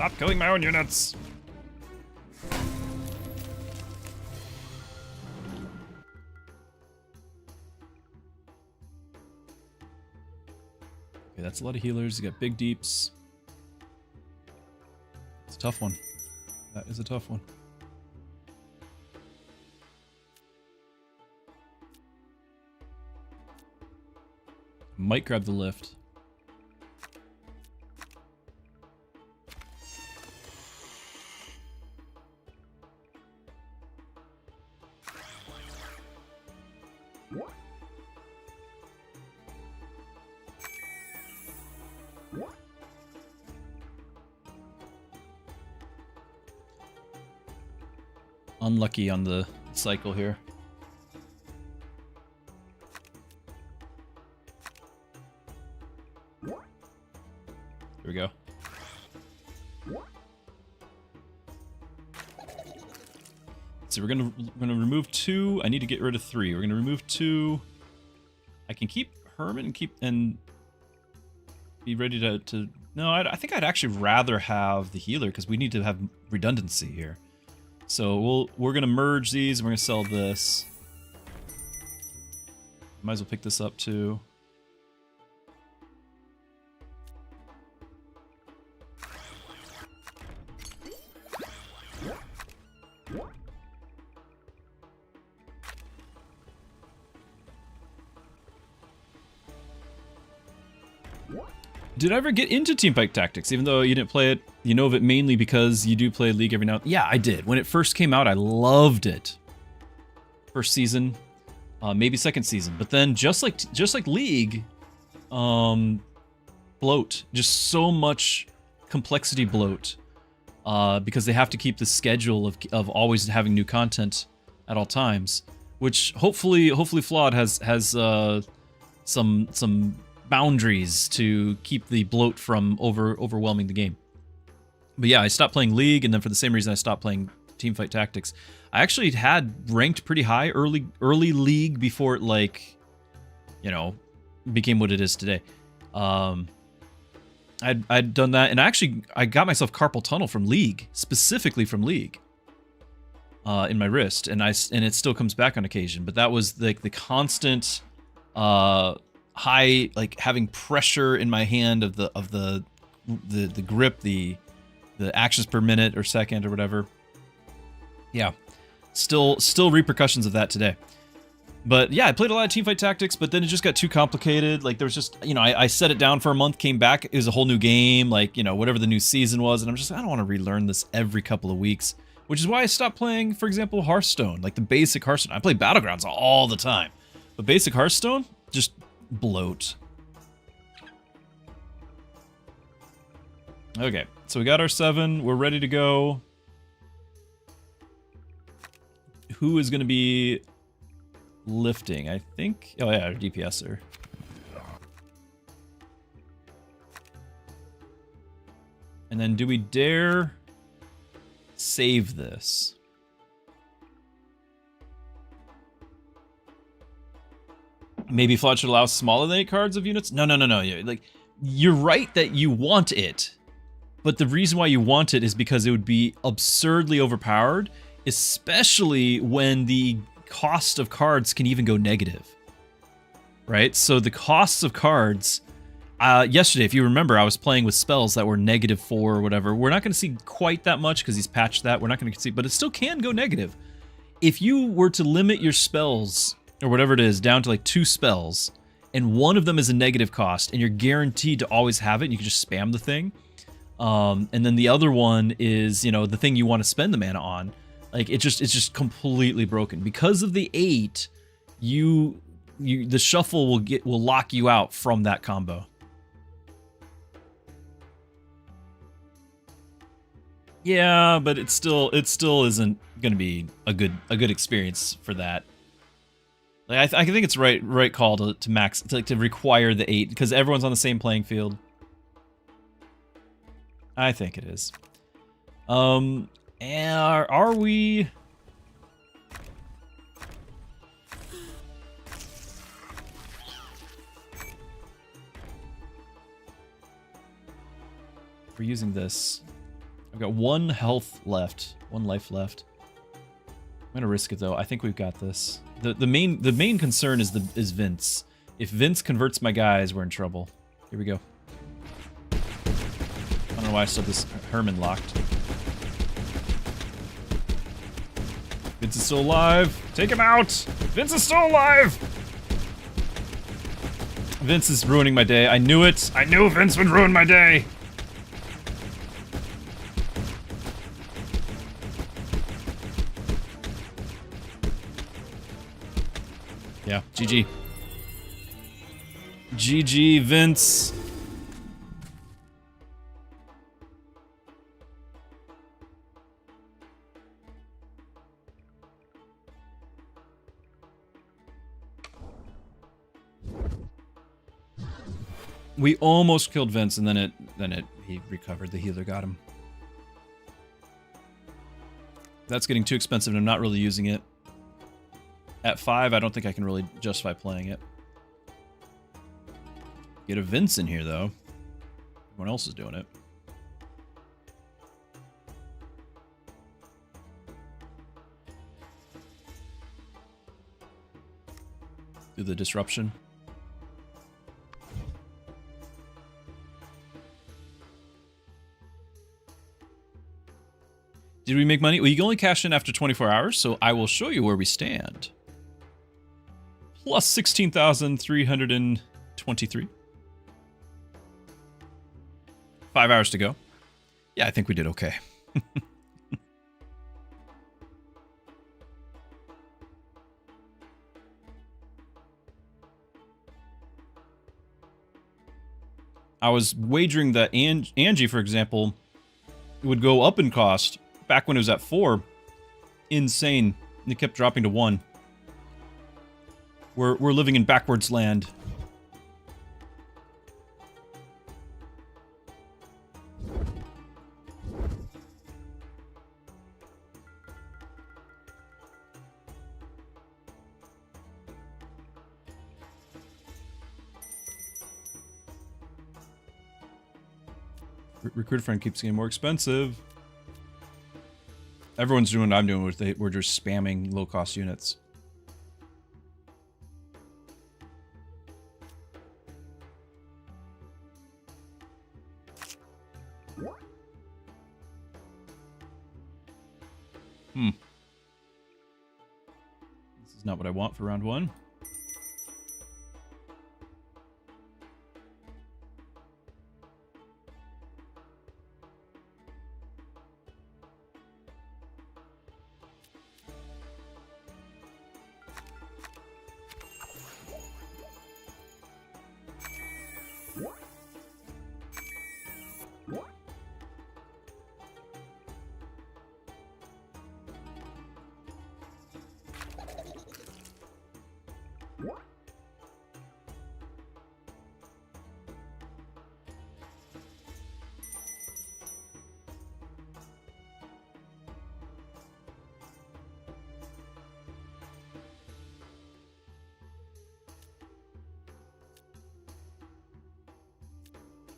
Stop killing my own units. Okay, that's a lot of healers. You got big deeps. It's a tough one. That is a tough one. Might grab the lift. Unlucky on the cycle here. Here we go. So we're gonna remove 2. I need to get rid of 3. We're gonna remove 2. I can keep Hermit and be ready to. No, I think I'd actually rather have the healer because we need to have redundancy here. So we're gonna merge these. And we're gonna sell this. Might as well pick this up too. Did I ever get into Teamfighttactics? Even though you didn't play it, you know of it mainly because you do play League every now and then. Yeah, I did. When it first came out, I loved it. First season, maybe second season. But then just like League, bloat. Just so much complexity bloat. Because they have to keep the schedule of always having new content at all times. Which hopefully Flawed has some boundaries to keep the bloat from overwhelming the game. But yeah, I stopped playing League, and then for the same reason I stopped playing Teamfighttactics. I actually had ranked pretty high early League before it, like, you know, became what it is today. I'd done that, and I got myself carpal tunnel from League, specifically from League, in my wrist, and it still comes back on occasion. But that was like the constant high, like having pressure in my hand of the grip, the actions per minute or second or whatever. Yeah, still repercussions of that today. But yeah, I played a lot of Teamfighttactics, but then it just got too complicated. Like there was just, you know, I set it down for a month, came back, it was a whole new game, like, you know, whatever the new season was, and I'm just, I don't want to relearn this every couple of weeks, which is why I stopped playing, for example, Hearthstone, like the basic Hearthstone. I play Battlegrounds all the time, but basic Hearthstone, just bloat. Okay, so we got our 7. We're ready to go. Who is going to be lifting? I think. Oh yeah, our DPSer. And then, do we dare save this? Maybe Flawed should allow smaller than 8 cards of units? No. Like, you're right that you want it. But the reason why you want it is because it would be absurdly overpowered, especially when the cost of cards can even go negative. Right? So the costs of cards... yesterday, if you remember, I was playing with spells that were -4 or whatever. We're not going to see quite that much because he's patched that. We're not going to see... But it still can go negative. If you were to limit your spells... or whatever it is, down to like 2 spells, and one of them is a negative cost, and you're guaranteed to always have it, and you can just spam the thing. And then the other one is, you know, the thing you want to spend the mana on. Like, it's just completely broken. Because of the 8, the shuffle will lock you out from that combo. Yeah, but it still isn't going to be a good experience for that. Like, I think it's right call to max to require the 8 because everyone's on the same playing field. I think it is. And are we? We're using this. I've got 1 health left. 1 life left. I'm gonna risk it though. I think we've got this. The main concern is Vince. If Vince converts my guys, we're in trouble. Here we go. I don't know why I still have this Herman locked. Vince is still alive. Take him out. Vince is still alive. Vince is ruining my day. I knew it. I knew Vince would ruin my day. Yeah, GG. GG, Vince. We almost killed Vince, and then he recovered. The healer got him. That's getting too expensive, and I'm not really using it. At 5, I don't think I can really justify playing it. Get a Vince in here, though. Everyone else is doing it. Do the disruption. Did we make money? Well, you can only cash in after 24 hours, so I will show you where we stand. Plus 16,323. 5 hours to go. Yeah, I think we did okay. I was wagering that Angie, for example, would go up in cost back when it was at 4. Insane. It kept dropping to 1. We're living in backwards land. Recruit friend keeps getting more expensive. Everyone's doing what I'm doing. We're just spamming low-cost units. This is not what I want for round 1.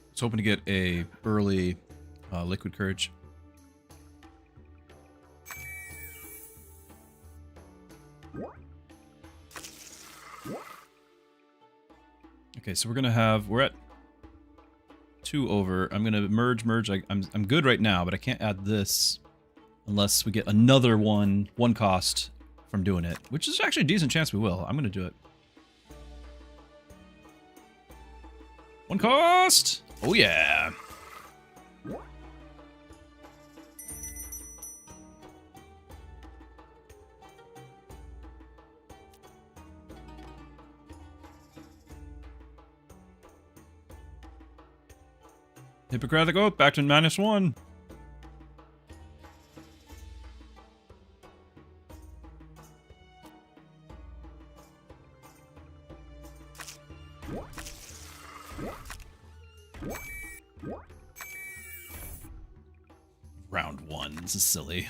I was hoping to get a early liquid courage. Okay, so we're at 2 over. I'm gonna merge. I'm good right now, but I can't add this unless we get another one cost from doing it, which is actually a decent chance we will. I'm gonna do it. 1 cost! Oh yeah! Hippocratic Oath, back to -1. Round 1, this is silly.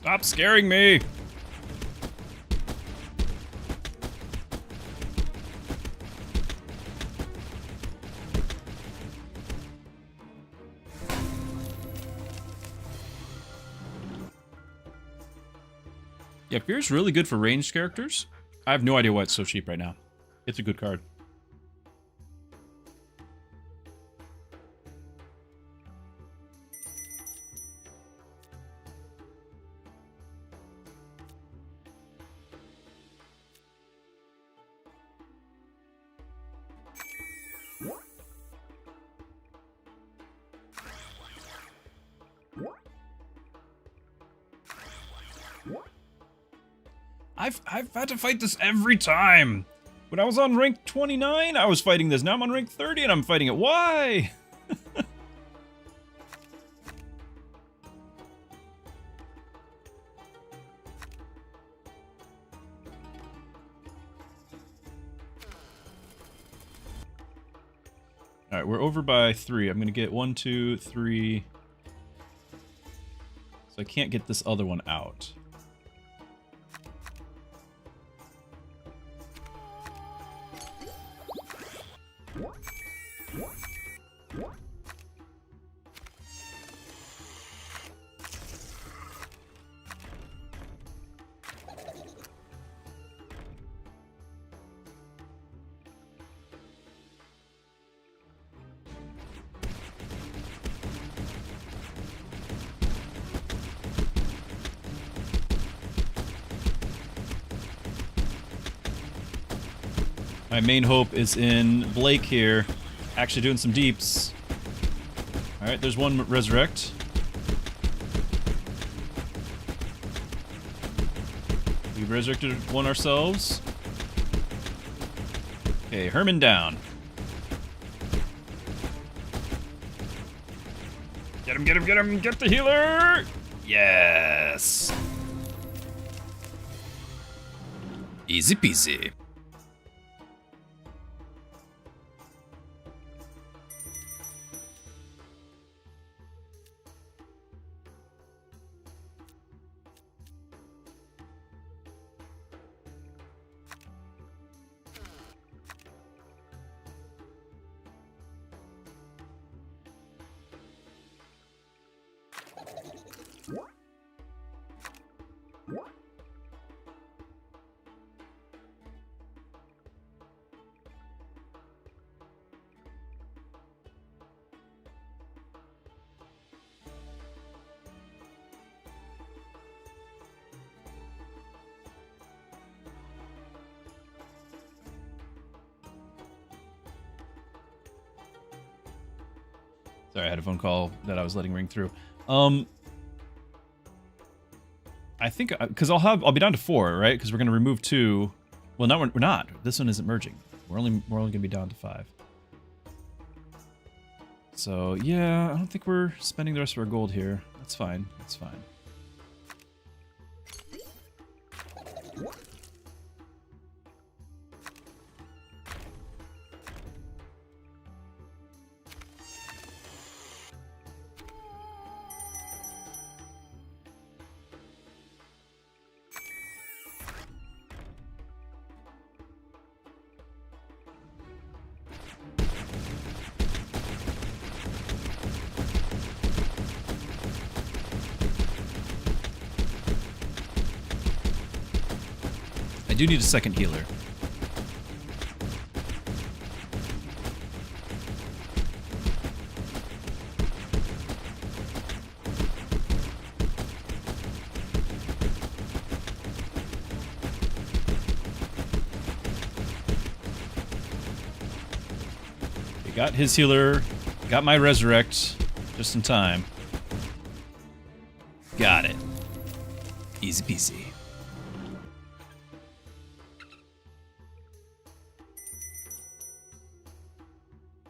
Stop scaring me! Yeah, Fear's really good for ranged characters. I have no idea why it's so cheap right now. It's a good card. I've had to fight this every time. When I was on rank 29, I was fighting this. Now I'm on rank 30 and I'm fighting it. Why? All right, we're over by 3. I'm gonna get 1, 2, 3. So I can't get this other one out. My main hope is in Blake here, actually doing some deeps. Alright, there's one resurrect. We resurrected one ourselves. Okay, Herman down. Get him, get him, get him, get the healer! Yes! Easy peasy. Sorry, I had a phone call that I was letting ring through. I think because I'll be down to 4, right? Because we're gonna remove 2. Well, no, we're not. This one isn't merging. We're only gonna be down to 5. So yeah, I don't think we're spending the rest of our gold here. That's fine. That's fine. I do need a second healer. We got his healer, got my resurrect just in time. Got it. Easy peasy.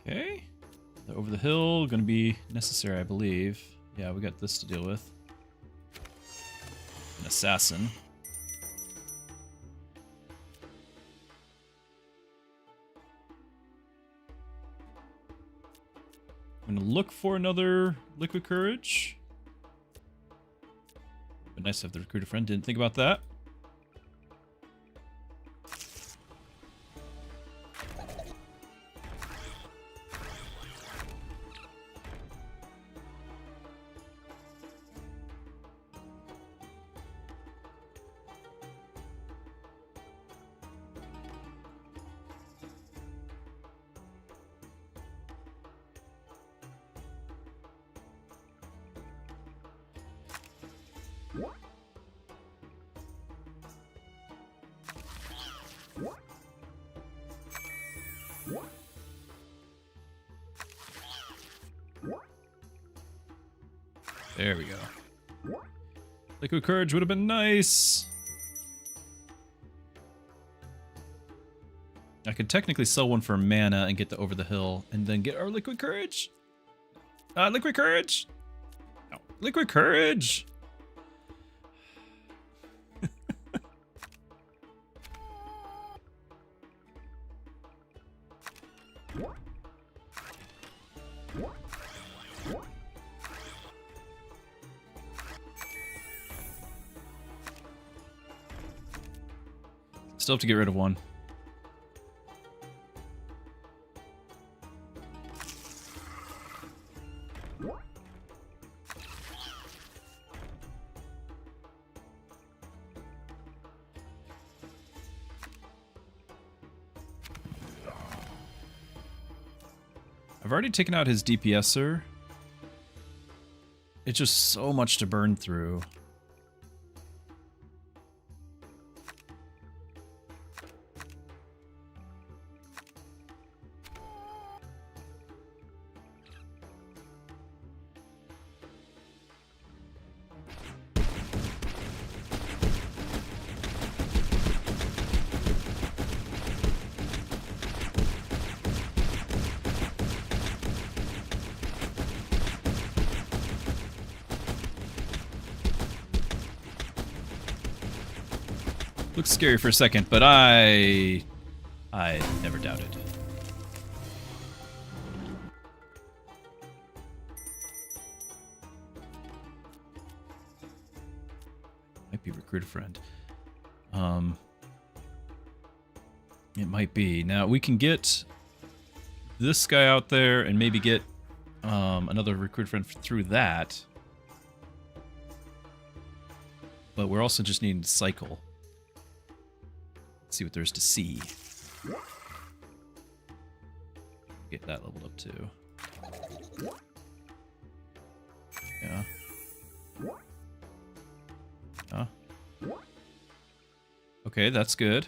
Okay, the over the hill gonna be necessary, I believe. Yeah, we got this to deal with. An assassin. I'm gonna look for another liquid courage. But nice to have the recruiter friend. Didn't think about that. There we go. Liquid Courage would have been nice. I could technically sell one for mana and get the Over the Hill and then get our Liquid Courage. Liquid Courage! No. Liquid Courage! Still have to get rid of one. I've already taken out his DPSer. It's just so much to burn through. Looks scary for a second, but I never doubted. Might be recruiter friend. It might be. Now we can get this guy out there and maybe get another recruiter friend through that. But we're also just needing to cycle. See what there's to see. Get that leveled up too. Yeah. Huh? Okay, that's good.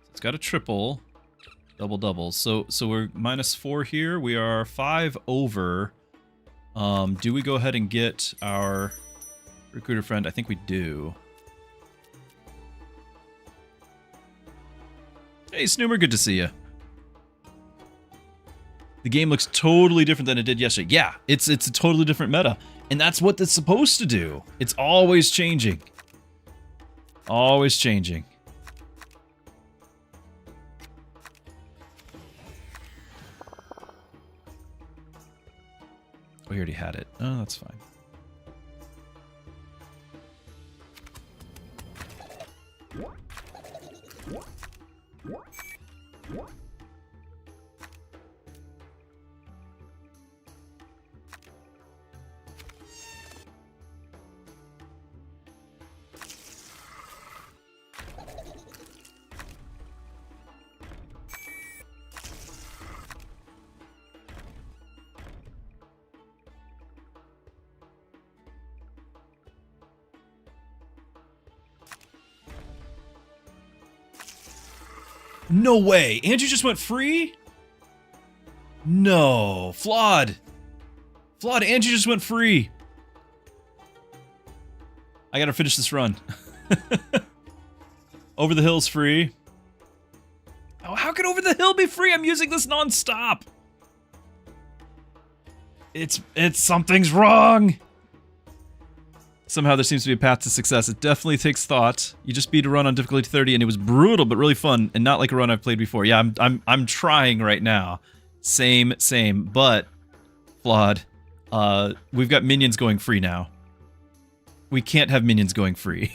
It's got a triple. Double. So we're -4 here. We are 5 over. Do we go ahead and get our recruiter friend? I think we do. Hey, Snoomer, good to see you. The game looks totally different than it did yesterday. Yeah, it's a totally different meta, and that's what it's supposed to do. It's always changing. Always changing. Oh, he already had it. Oh, that's fine. No way! Andrew just went free? No. Flawed. Flawed, Andrew just went free. I gotta finish this run. Over the Hill's free. Oh, how can Over the Hill be free? I'm using this non-stop. It's something's wrong. Somehow there seems to be a path to success. It definitely takes thought. You just beat a run on difficulty 30 and it was brutal but really fun and not like a run I've played before. Yeah, I'm trying right now. Same, but Flawed. We've got minions going free now. We can't have minions going free.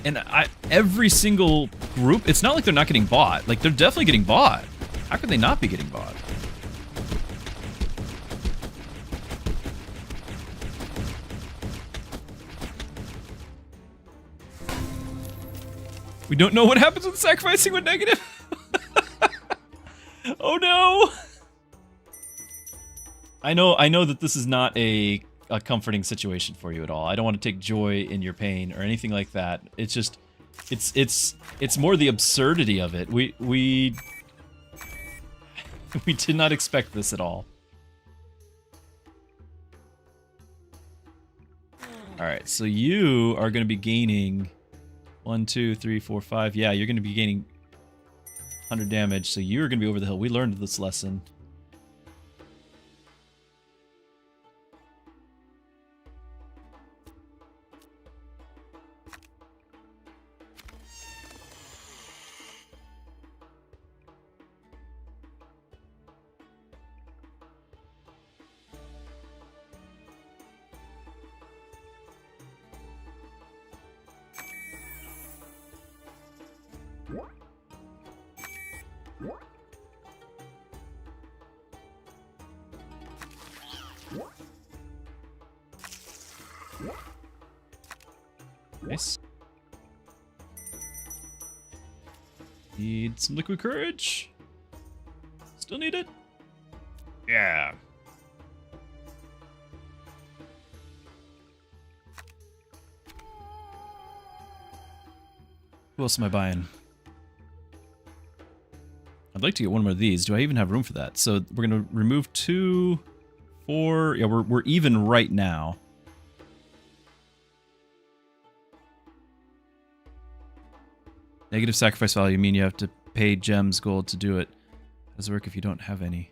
And every single group, it's not like they're not getting bought. Like, they're definitely getting bought. How could they not be getting bought? We don't know what happens with sacrificing with negative. Oh no! I know that this is not a comforting situation for you at all. I don't want to take joy in your pain or anything like that. It's just, it's more the absurdity of it. We did not expect this at all. All right, so you are going to be gaining 1, 2, 3, 4, 5. Yeah, you're going to be gaining 100 damage. So you're going to be over the hill. We learned this lesson. Nice. Need some liquid courage. Still need it? Yeah. Who else am I buying? I'd like to get one more of these. Do I even have room for that? So we're going to remove 2, 4. Yeah, we're even right now. Negative sacrifice value mean you have to pay gems gold to do it. How does it work if you don't have any?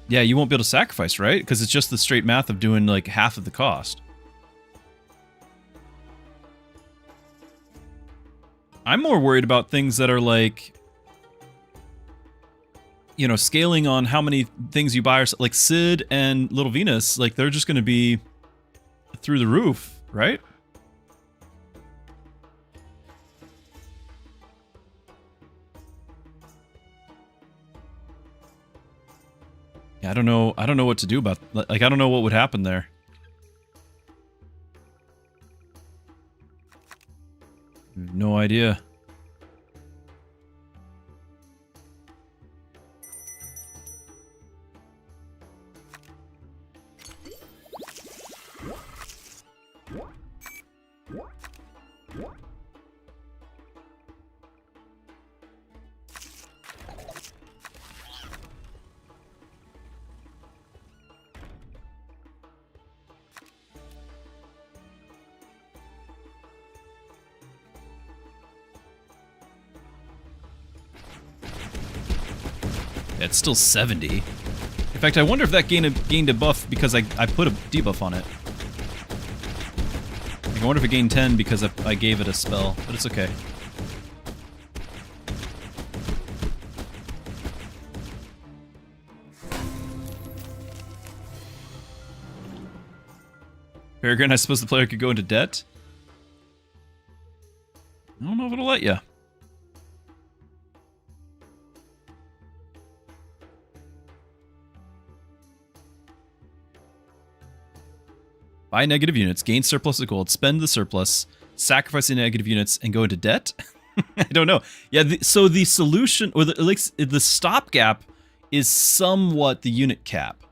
Yeah, you won't be able to sacrifice, right? Because it's just the straight math of doing like half of the cost. I'm more worried about things that are like, you know, scaling on how many things you buy, or like Sid and Little Venus, like they're just going to be through the roof, right? Yeah, I don't know what to do about, like, I don't know what would happen there. No idea. It's still 70. In fact, I wonder if that gained a buff because I put a debuff on it. I wonder if it gained 10 because I gave it a spell, but it's okay. Peregrine, I suppose the player could go into debt? I don't know if it'll let you. Buy negative units, gain surplus of gold, spend the surplus, sacrifice the negative units, and go into debt? I don't know. Yeah, so the solution, or the stopgap is somewhat the unit cap.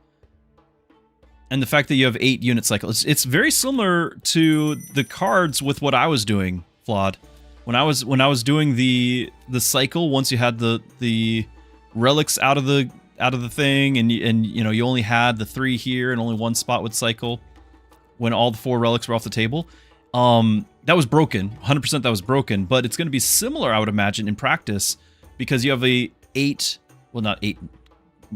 And the fact that you have 8 unit cycles, it's very similar to the cards with what I was doing, Flawed. When I was doing the cycle, once you had the relics out of the thing, and you know, you only had the 3 here and only 1 spot would cycle. When all the 4 relics were off the table, that was broken. 100% that was broken, but it's going to be similar, I would imagine, in practice, because you have a 8, well, not 8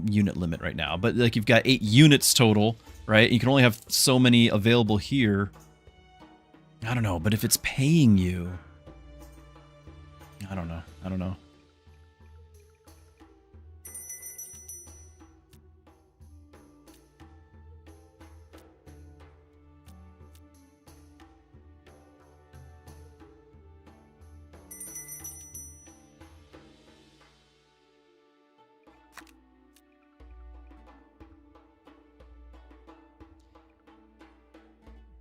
unit limit right now, but like you've got 8 units total, right? You can only have so many available here. I don't know, but if it's paying you, I don't know. I don't know.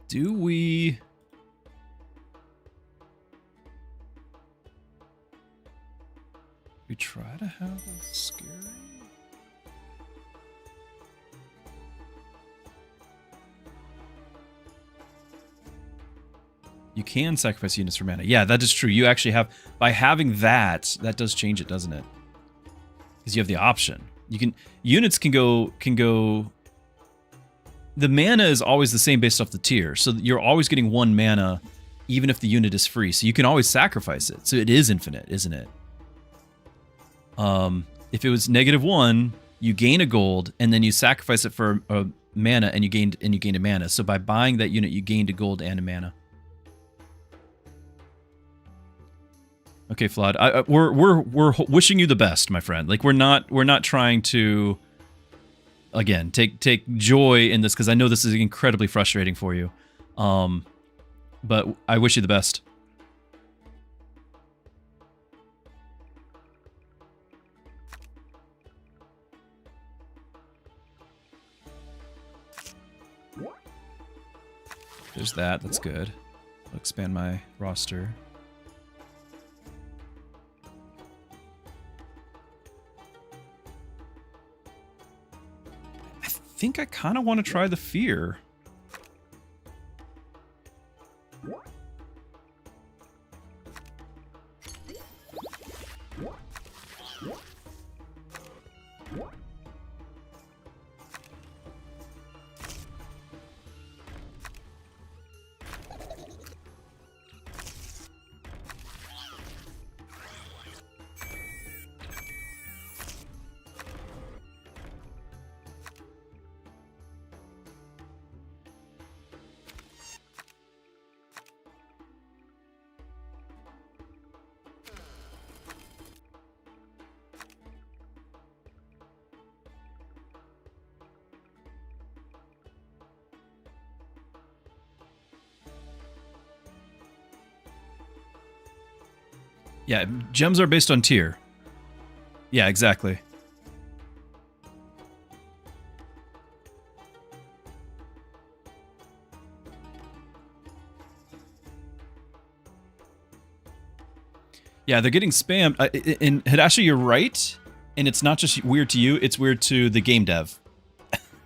Do we try to have a scary? You can sacrifice units for mana. Yeah, that is true. You actually have, by having that, that does change it, doesn't it? Because you have the option. You can, units can go, the mana is always the same based off the tier. So you're always getting 1 mana, even if the unit is free. So you can always sacrifice it. So it is infinite, isn't it? If it was -1, you gain a gold, and then you sacrifice it for a mana, and you gained a mana. So by buying that unit, you gained a gold and a mana. Okay, Flawed. We're wishing you the best, my friend. Like we're not trying to, again, take joy in this, because I know this is incredibly frustrating for you. But I wish you the best. There's that. That's good. I'll expand my roster. I think I kind of want to try the fear. Yeah, gems are based on tier. Yeah, exactly. Yeah, they're getting spammed. And Hadashi, you're right. And it's not just weird to you, it's weird to the game dev.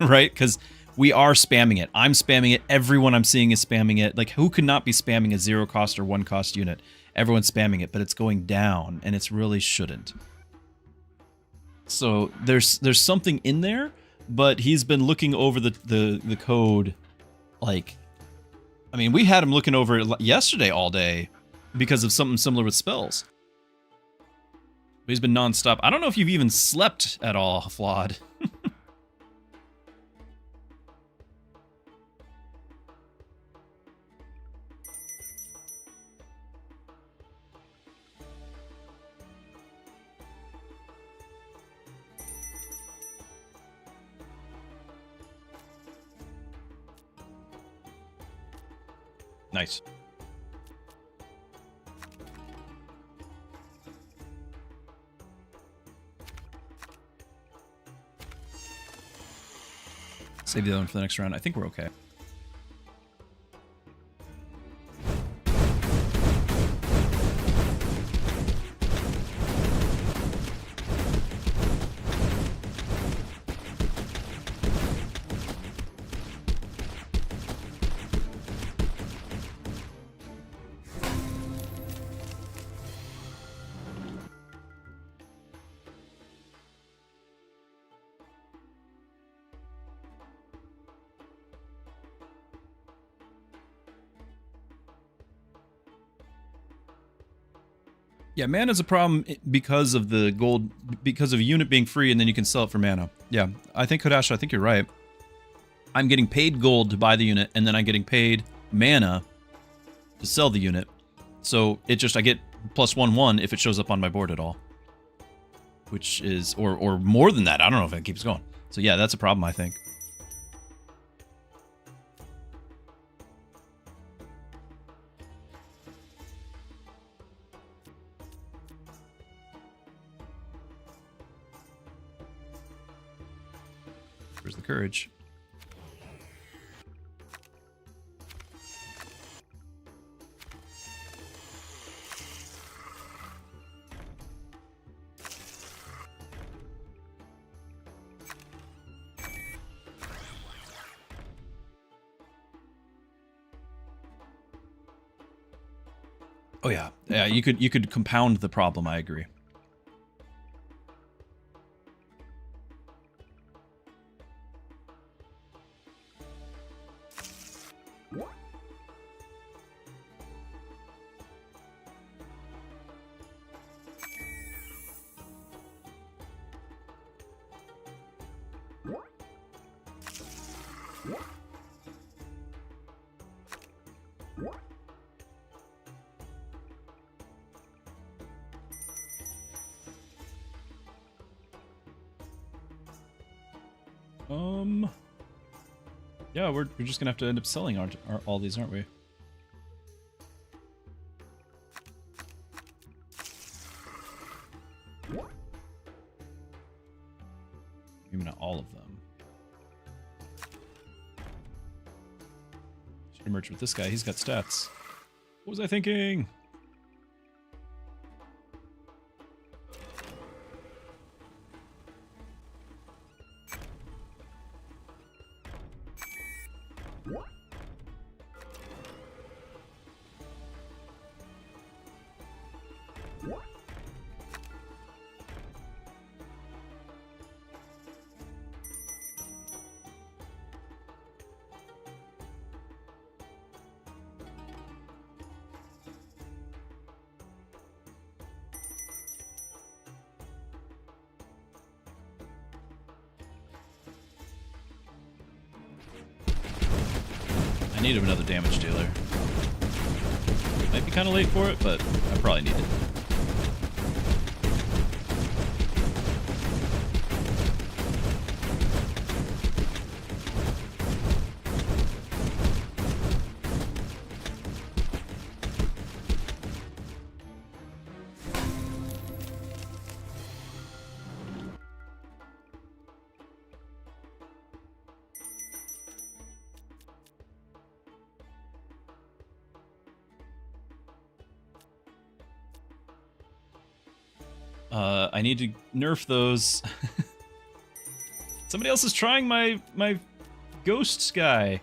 Right? Because we are spamming it. I'm spamming it. Everyone I'm seeing is spamming it. Like, who could not be spamming a 0 cost or 1 cost unit? Everyone's spamming it, but it's going down, and it's really shouldn't. So there's something in there, but he's been looking over the code, like, I mean, we had him looking over it yesterday all day because of something similar with spells. But he's been nonstop. I don't know if you've even slept at all, Flawed. Nice. Save the other one for the next round. I think we're okay. Yeah, mana's a problem because of the gold, because of a unit being free, and then you can sell it for mana. Yeah, I think, Kodasha, I think you're right. I'm getting paid gold to buy the unit, and then I'm getting paid mana to sell the unit. So it just, I get +1/1 if it shows up on my board at all. Which is, or more than that. I don't know if it keeps going. So yeah, that's a problem, I think. Where's the courage? Oh yeah, yeah. You could compound the problem. I agree. Yeah, we're just gonna have to end up selling all these, aren't we? Maybe not all of them. Should have merged with this guy. He's got stats. What was I thinking? I need another damage dealer. Might be kind of late for it, but I probably need it. I need to nerf those. Somebody else is trying my ghost guy.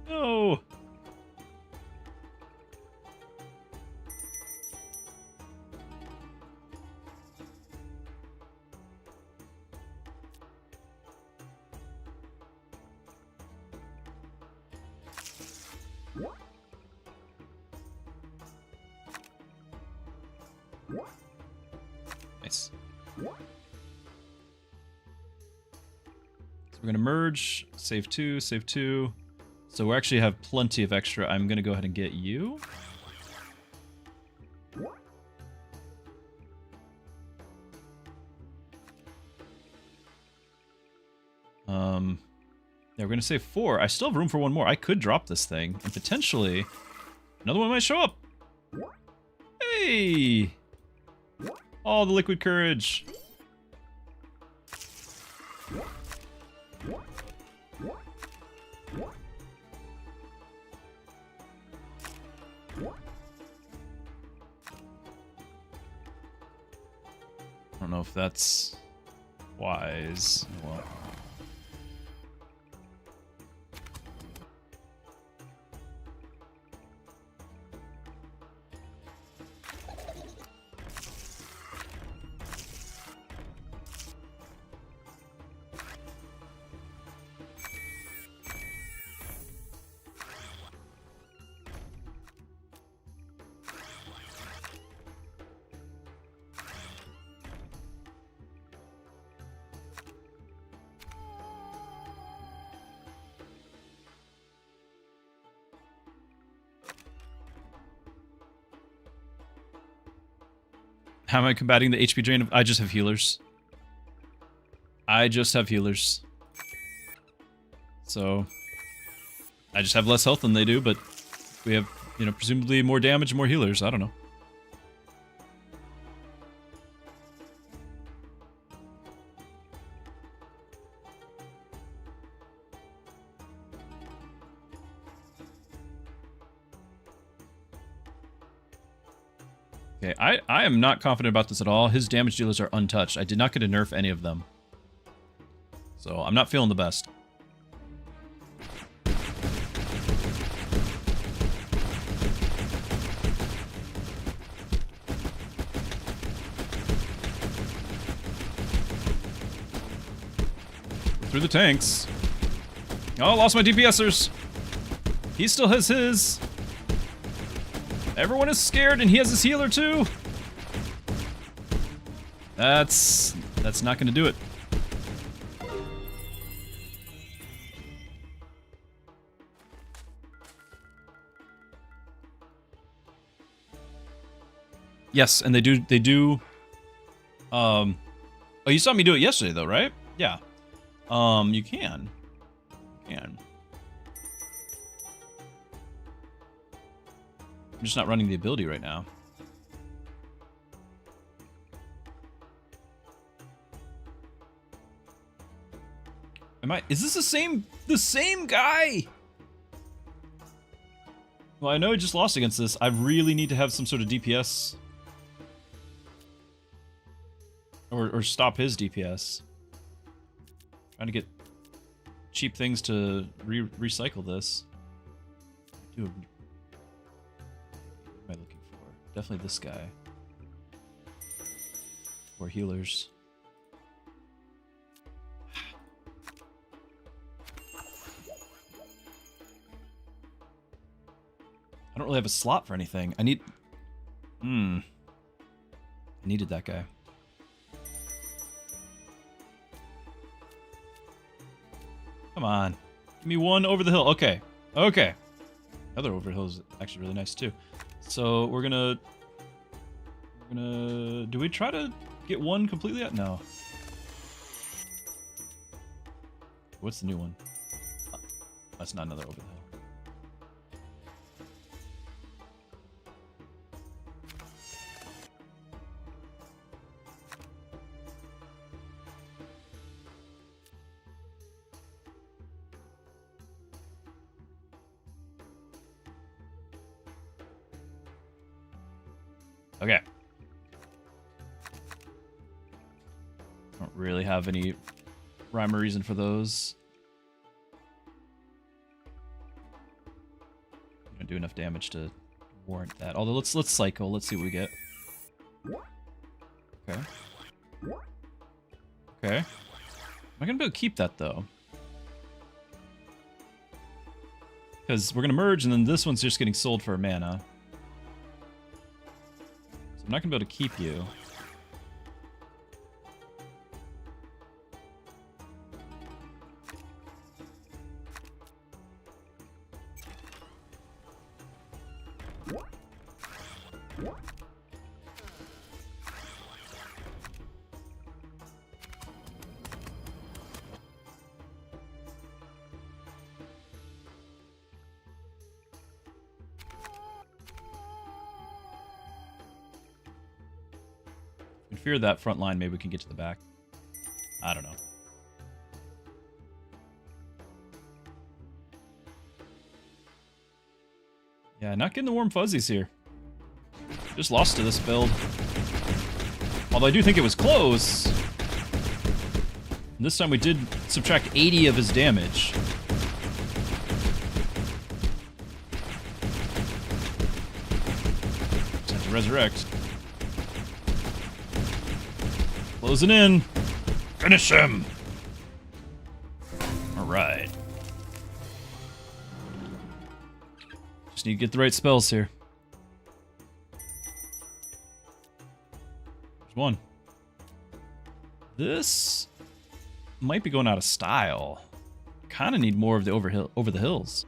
No. Nice. So we're gonna merge, save two, save two. So we actually have plenty of extra. I'm gonna go ahead and get you. Yeah, we're gonna save 4. I still have room for one more. I could drop this thing, and potentially another one might show up. Hey! Oh, the liquid courage. I don't know if that's wise. Well. How am I combating the HP drain? I just have healers. I just have healers. So I just have less health than they do, but we have, you know, presumably more damage and more healers. I don't know. Okay, I am not confident about this at all. His damage dealers are untouched. I did not get to nerf any of them. So I'm not feeling the best. Through the tanks. Oh, lost my DPSers. He still has his. Everyone is scared, and he has his healer too. That's not gonna do it. Yes, and they do. Oh, you saw me do it yesterday, though, right? Yeah. You can. I'm just not running the ability right now. Is this the same guy? Well, I know he just lost against this. I really need to have some sort of DPS. Or stop his DPS. Trying to get cheap things to recycle this. Dude. What am I looking for? Definitely this guy. Or healers. I don't really have a slot for anything. I need... I needed that guy. Come on. Give me one over the hill. Okay. Okay. Another over the hill is actually really nice, too. So, we're gonna... Do we try to get one completely out? No. What's the new one? Oh, that's not another over the hill. Okay. Don't really have any rhyme or reason for those. Don't do enough damage to warrant that. Although let's cycle. Let's see what we get. Okay. Okay. Am I gonna be able to keep that though? Because we're gonna merge, and then this one's just getting sold for a mana. I'm not gonna be able to keep you. Fear that front line, maybe we can get to the back. I don't know. Yeah, not getting the warm fuzzies here. Just lost to this build. Although I do think it was close. And this time we did subtract 80 of his damage. Just have to resurrect. Closing in. Finish him. All right. Just need to get the right spells here. There's one. This might be going out of style. Kind of need more of the over the hills.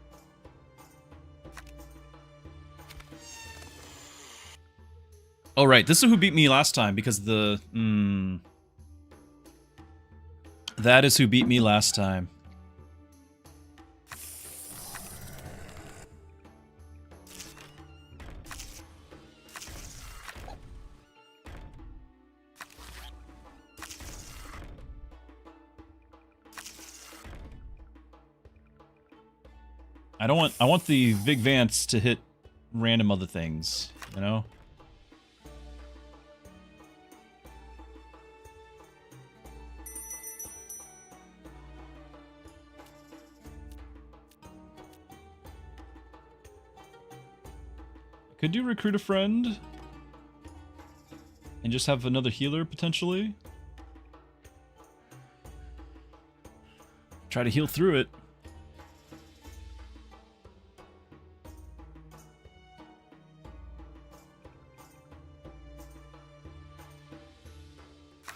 Oh, right. This is who beat me last time because the... That is who beat me last time. I want the Vig Vance to hit random other things, you know? Could you recruit a friend? And just have another healer, potentially? Try to heal through it.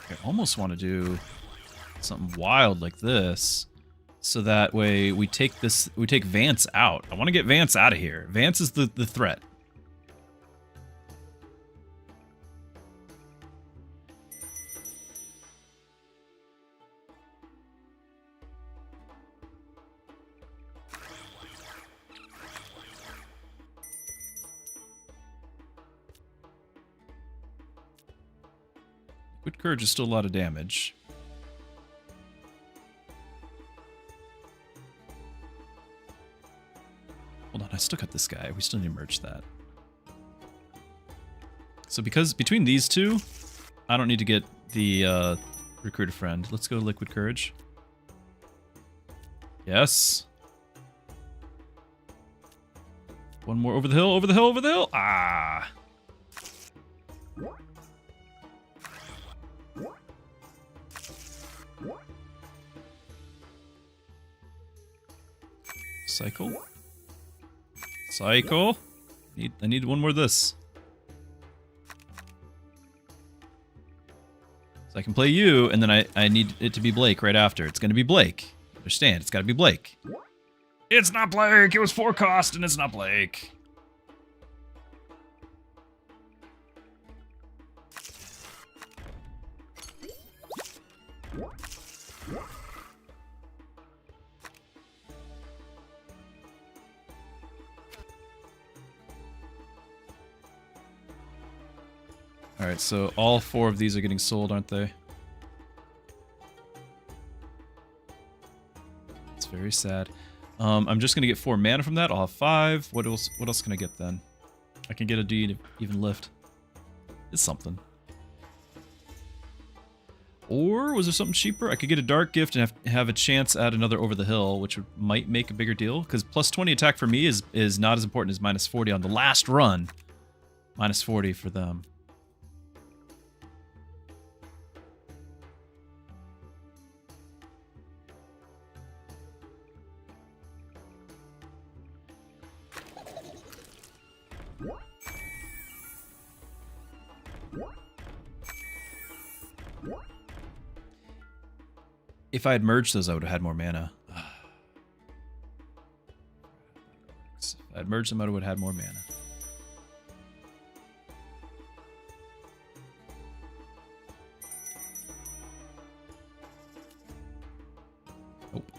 I almost want to do something wild like this. So that way we take Vance out. I want to get Vance out of here. Vance is the threat. Good Courage is still a lot of damage. Hold on, I still got this guy. We still need to merge that. So because between these two, I don't need to get the recruit a friend. Let's go Liquid Courage. Yes. One more over the hill, over the hill, over the hill. Ah. Cycle. Cycle. I need one more of this. So I can play you, and then I need it to be Blake right after. It's going to be Blake. Understand? It's got to be Blake. It's not Blake! It was 4 cost, and it's not Blake. Alright, so all 4 of these are getting sold, aren't they? It's very sad. I'm just gonna get 4 mana from that. I'll have 5. What else can I get then? I can get a D to even lift. It's something. Or was there something cheaper? I could get a Dark Gift and have a chance at another Over the Hill, which might make a bigger deal. Because plus 20 attack for me is not as important as minus 40 on the last run. Minus 40 for them. If I had merged those, I would have had more mana. If I had merged them, I would have had more mana. Nope.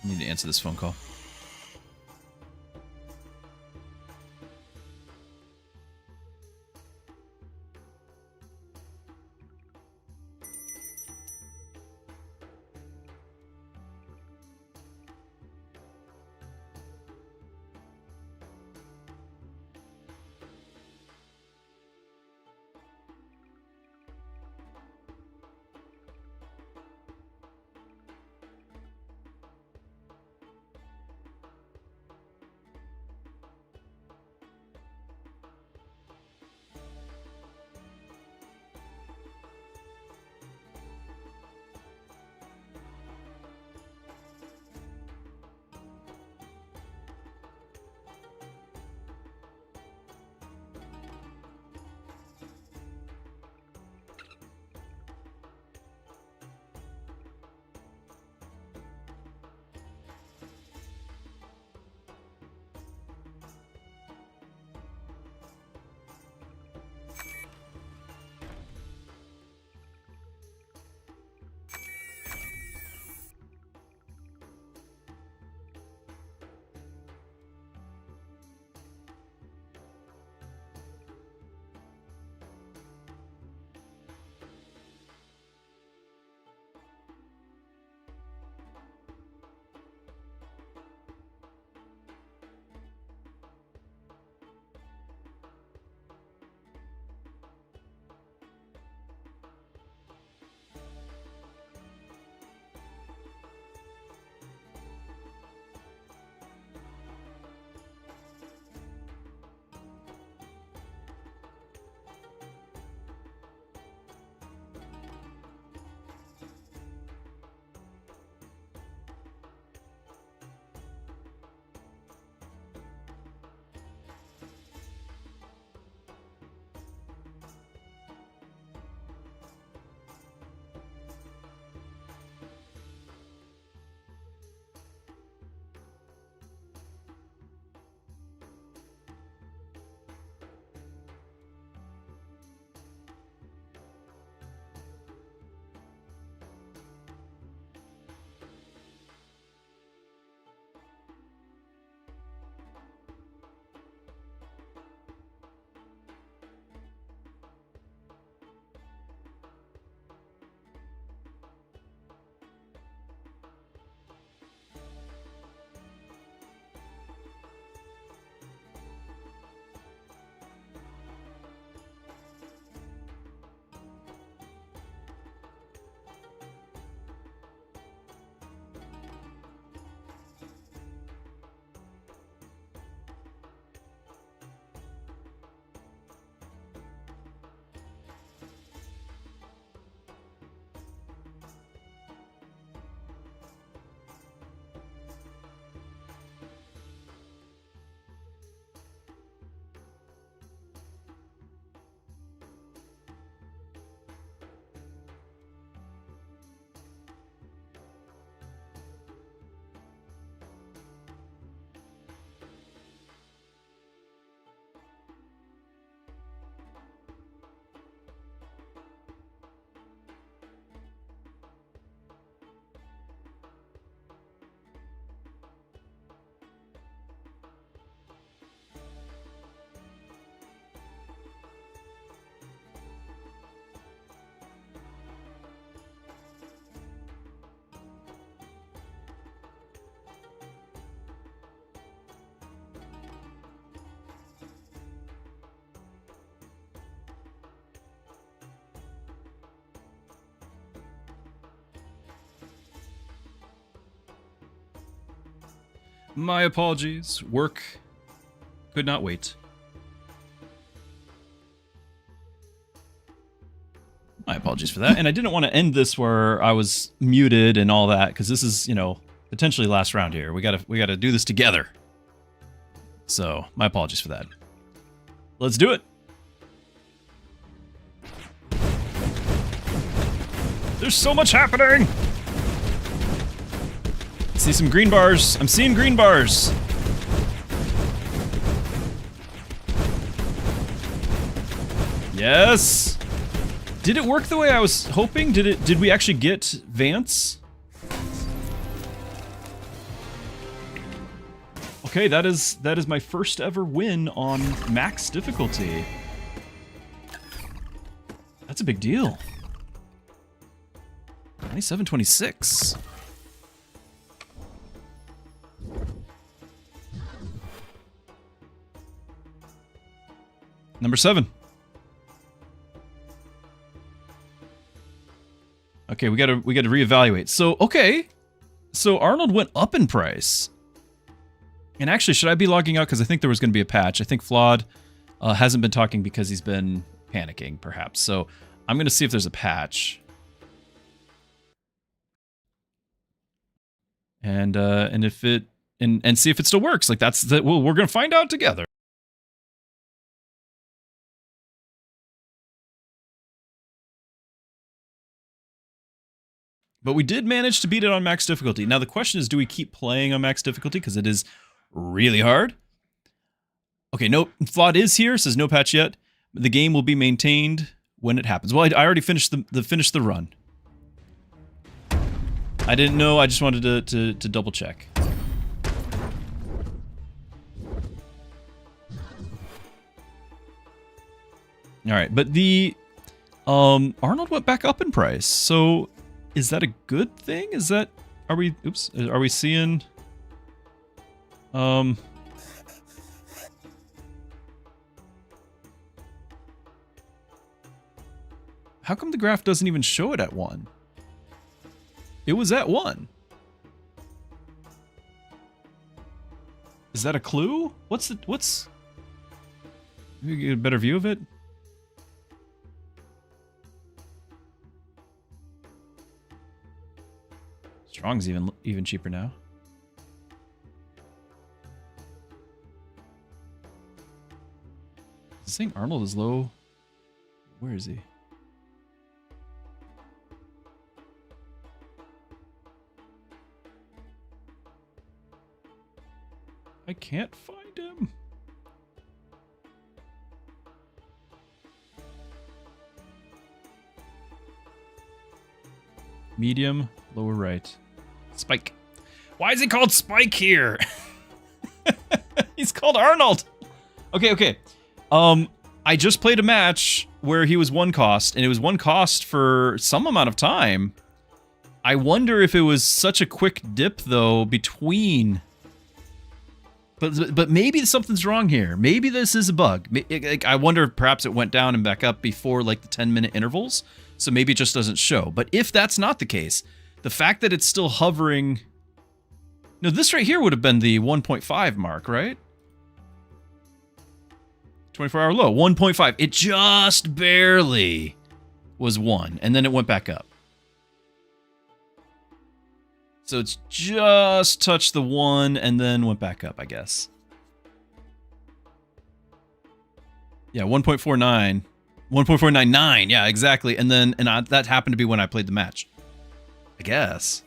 I need to answer this phone call. My apologies. Work could not wait. My apologies for that. And I didn't want to end this where I was muted and all that, because this is, you know, potentially last round here. We gotta do this together. So, my apologies for that. Let's do it. There's so much happening! I see some green bars. I'm seeing green bars. Yes! Did it work the way I was hoping? Did we actually get Vance? Okay, that is my first ever win on max difficulty. That's a big deal. 27-26. Number 7. Okay, we gotta reevaluate. So, okay. So Arnold went up in price. And actually, should I be logging out? Because I think there was going to be a patch. I think Flawed hasn't been talking because he's been panicking, perhaps. So I'm going to see if there's a patch. And if it and see if it still works. Like that's the well, we're going to find out together. But we did manage to beat it on max difficulty. Now the question is, do we keep playing on max difficulty? Because it is really hard. Okay, nope. Flawed is here. Says no patch yet. The game will be maintained when it happens. Well, I already finished the run. I didn't know. I just wanted to double check. All right, but the Arnold went back up in price. So is that a good thing? Is that are we seeing how come the graph doesn't even show it at 1? It was at 1. Is that a clue? What's maybe get a better view of it? Strong's even cheaper now. Is it saying Arnold is low? Where is he? I can't find him. Medium, lower right. Spike. Why is he called Spike here? He's called Arnold. Okay. I just played a match where he was 1 cost, and it was 1 cost for some amount of time. I wonder if it was such a quick dip, though, between... But maybe something's wrong here. Maybe this is a bug. I wonder if perhaps it went down and back up before like the 10-minute intervals, so maybe it just doesn't show. But if that's not the case, the fact that it's still hovering... No, this right here would have been the 1.5 mark, right? 24-hour low, 1.5. It just barely was 1, and then it went back up. So it's just touched the 1 and then went back up, I guess. Yeah, 1.49. 1.499, yeah, exactly. And then that happened to be when I played the match. I guess.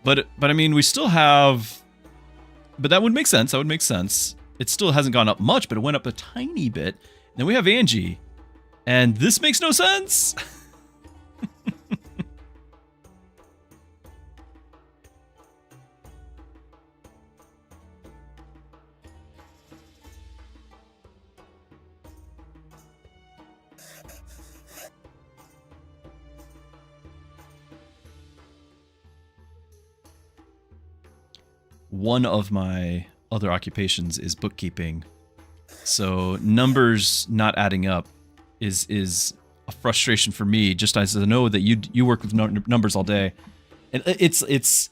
But I mean, we still have... But that would make sense. That would make sense. It still hasn't gone up much, but it went up a tiny bit. And then we have Angie. And this makes no sense. One of my other occupations is bookkeeping, so numbers not adding up is a frustration for me. Just as I know that you work with numbers all day, and it's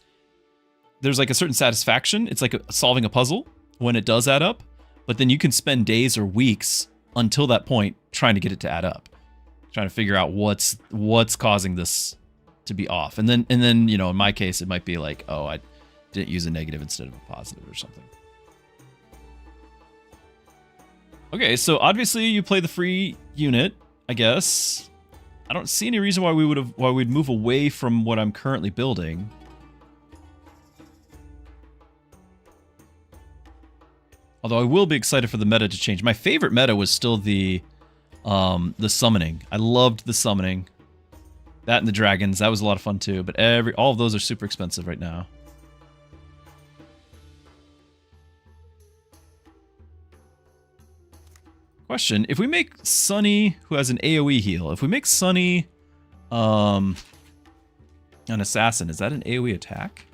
there's like a certain satisfaction. It's like solving a puzzle when it does add up, but then you can spend days or weeks until that point trying to get it to add up, trying to figure out what's causing this to be off. And then, you know, in my case, it might be like, oh, I didn't use a negative instead of a positive or something. Okay, so obviously you play the free unit, I guess. I don't see any reason why we'd move away from what I'm currently building. Although I will be excited for the meta to change. My favorite meta was still the summoning. I loved the summoning. That and the dragons, that was a lot of fun too. But all of those are super expensive right now. Question, if we make Sunny, who has an AoE heal, if we make Sunny an assassin, is that an AoE attack?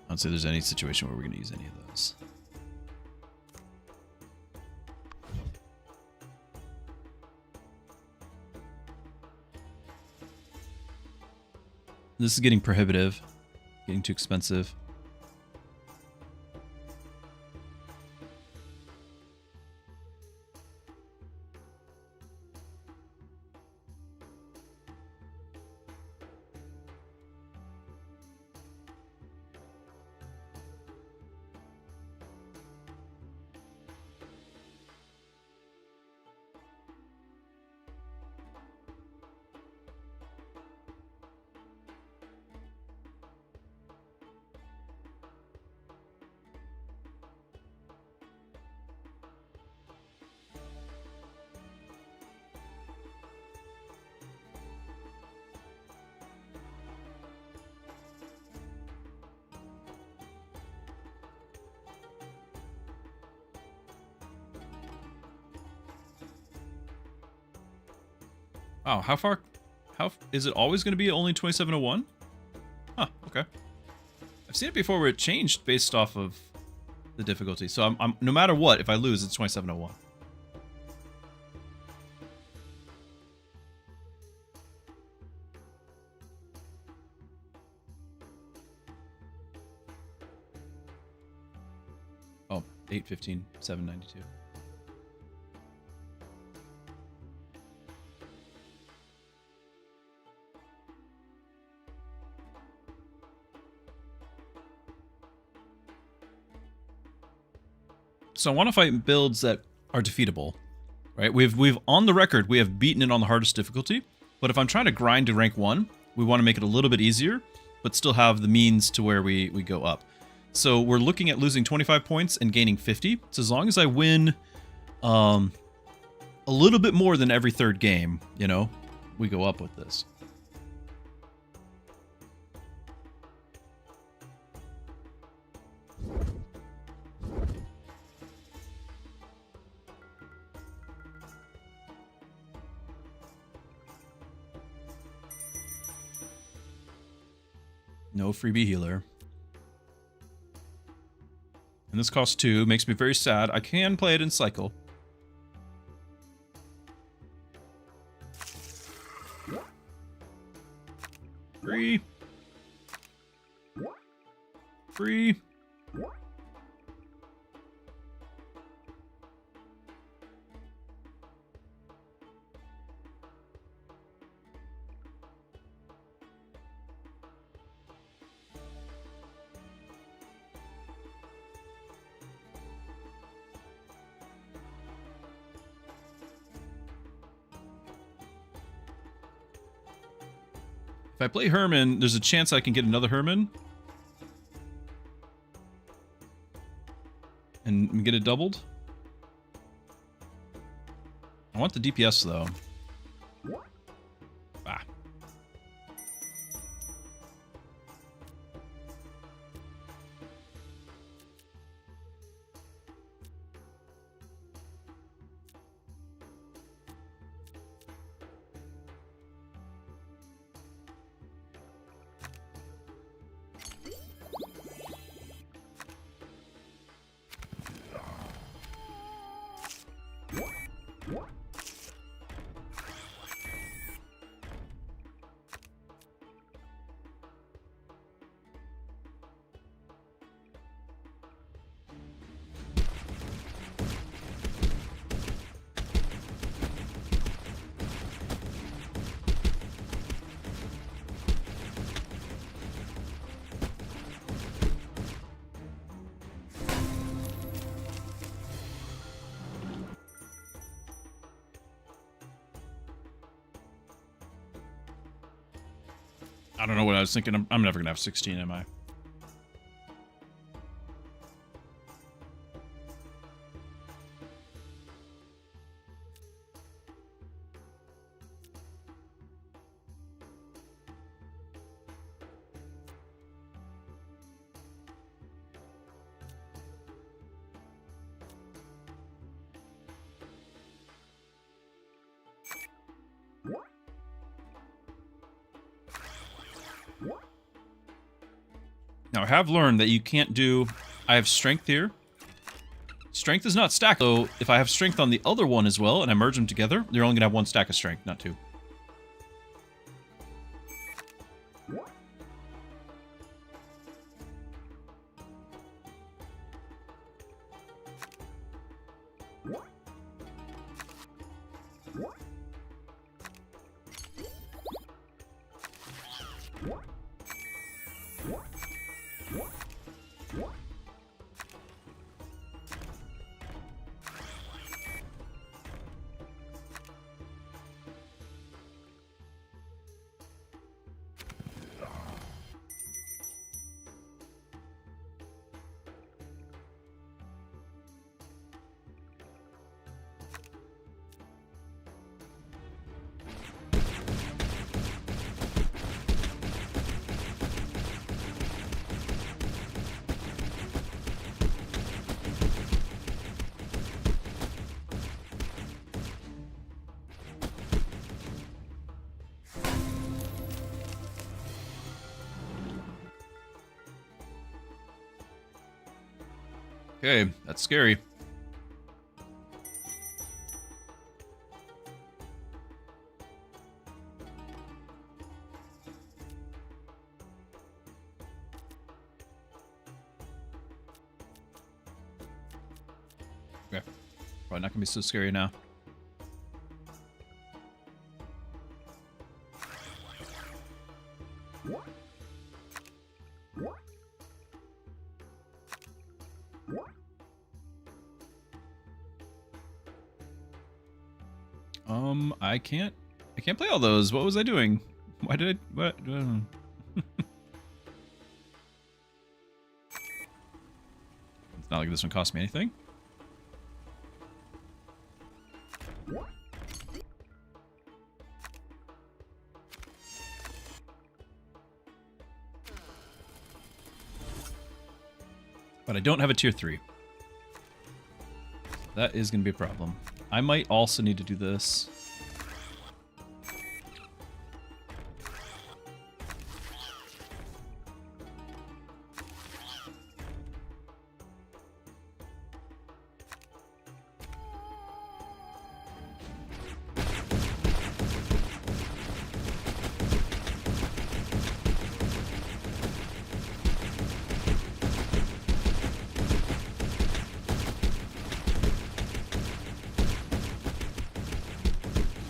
I don't say there's any situation where we're going to use any of those. This is getting prohibitive, getting too expensive. Wow, how is it always going to be only 2701? Huh, okay. I've seen it before where it changed based off of the difficulty. So I'm no matter what, if I lose, it's 2701. Oh, 815, 792. So I want to fight builds that are defeatable, right? We've on the record, we have beaten it on the hardest difficulty, but if I'm trying to grind to rank 1, we want to make it a little bit easier, but still have the means to where we go up. So we're looking at losing 25 points and gaining 50. So as long as I win a little bit more than every third game, you know, we go up with this. No freebie healer. And this costs 2, makes me very sad. I can play it in cycle. Free. Free. If I play Herman, there's a chance I can get another Herman. And get it doubled. I want the DPS though. Ah. I don't know what I was thinking. I'm never gonna have 16, am I? Now, I have learned that you can't do... I have strength here. Strength is not stacked, so if I have strength on the other one as well, and I merge them together, you're only going to have one stack of strength, not two. Okay, that's scary. Okay, probably not gonna be so scary now. I can't play all those. What was I doing? Why did I, what? It's not like this one cost me anything. But I don't have a tier 3. That is going to be a problem. I might also need to do this.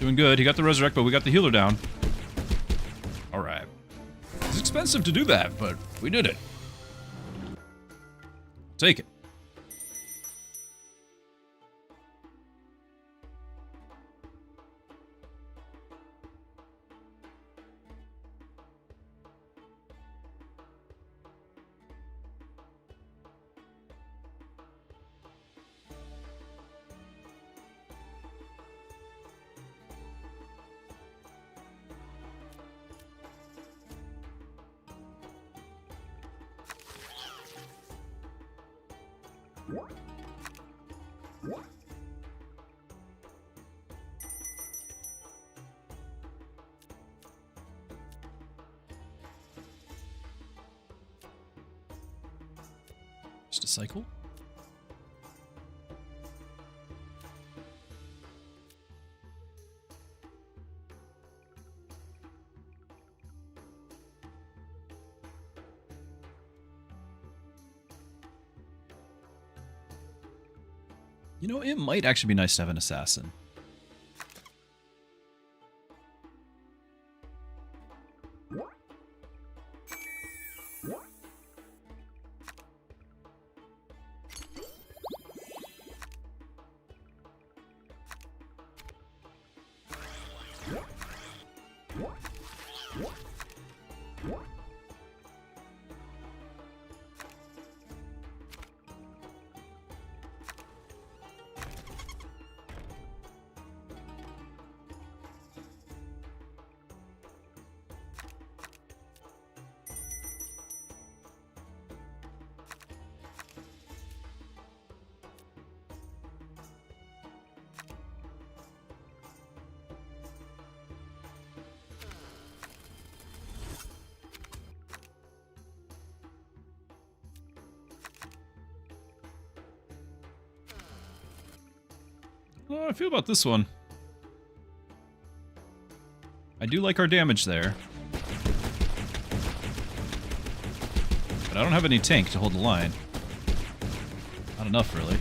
Doing good. He got the resurrect, but we got the healer down. All right. It's expensive to do that, but we did it. Take it. Just a cycle. You know, it might actually be nice to have an assassin. How do I feel about this one? I do like our damage there. But I don't have any tank to hold the line. Not enough, really.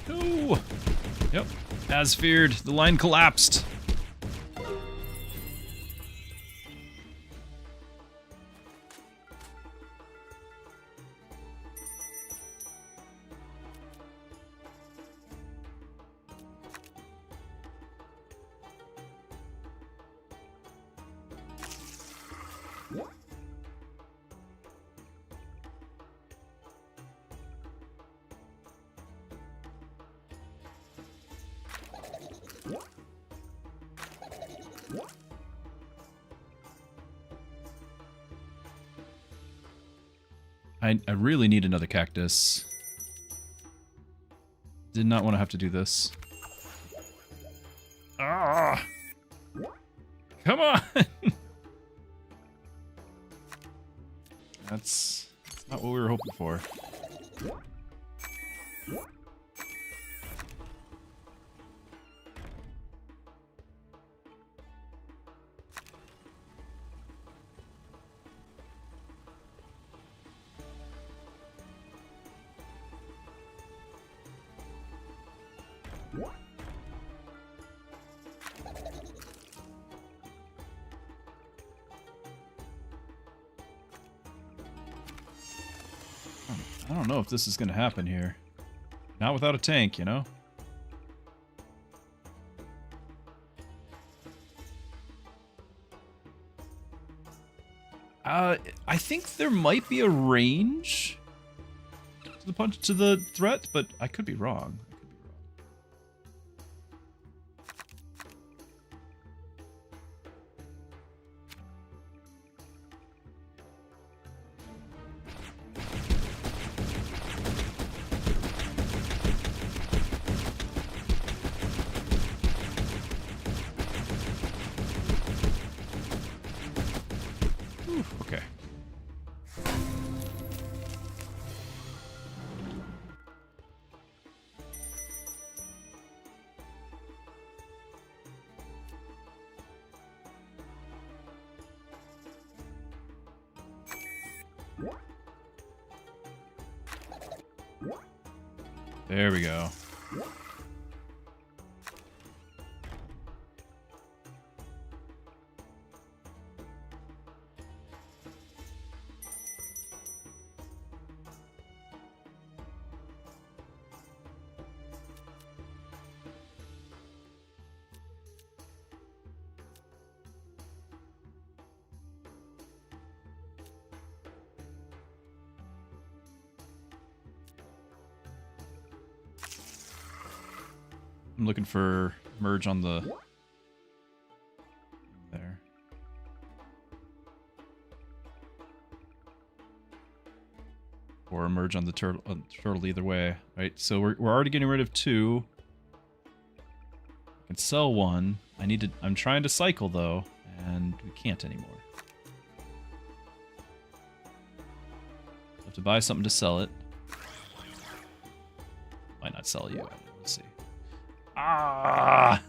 No! Yep. As feared, the line collapsed. I really need another cactus. Did not want to have to do this. Ah! Come on! That's not what we were hoping for. I don't know if this is going to happen here. Not without a tank, you know? I think there might be a range to the punch, to the threat, but I could be wrong. Okay. There we go. I'm looking for merge on the there. Or a merge on the turtle, either way, right? So we're already getting rid of 2. I can sell 1. I'm trying to cycle though, and we can't anymore. Have to buy something to sell it. Might not sell you. Let's see. Ah!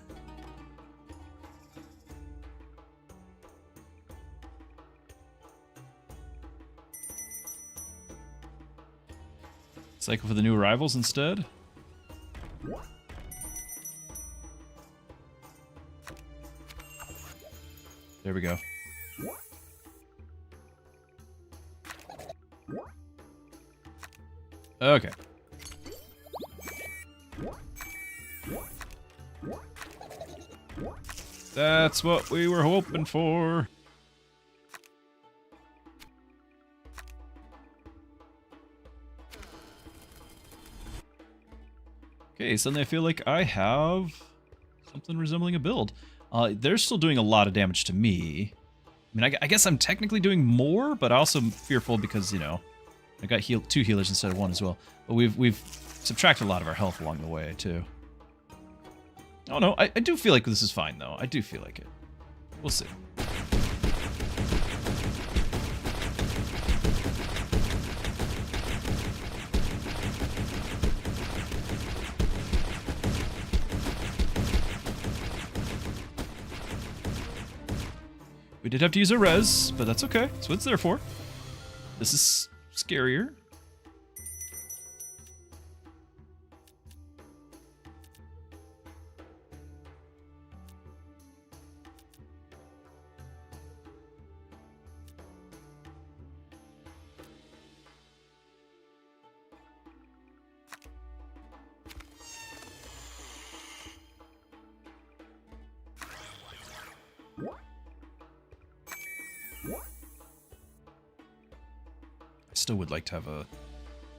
Cycle for the new arrivals instead. There we go. Okay. That's what we were hoping for. Okay, suddenly I feel like I have something resembling a build. They're still doing a lot of damage to me. I mean, I guess I'm technically doing more, but I also am fearful because, you know, I got 2 healers instead of 1 as well. But we've subtracted a lot of our health along the way, too. Oh no, I do feel like this is fine, though. I do feel like it. We'll see. We did have to use a res, but that's okay. That's what it's there for. This is scarier. I still would like to have a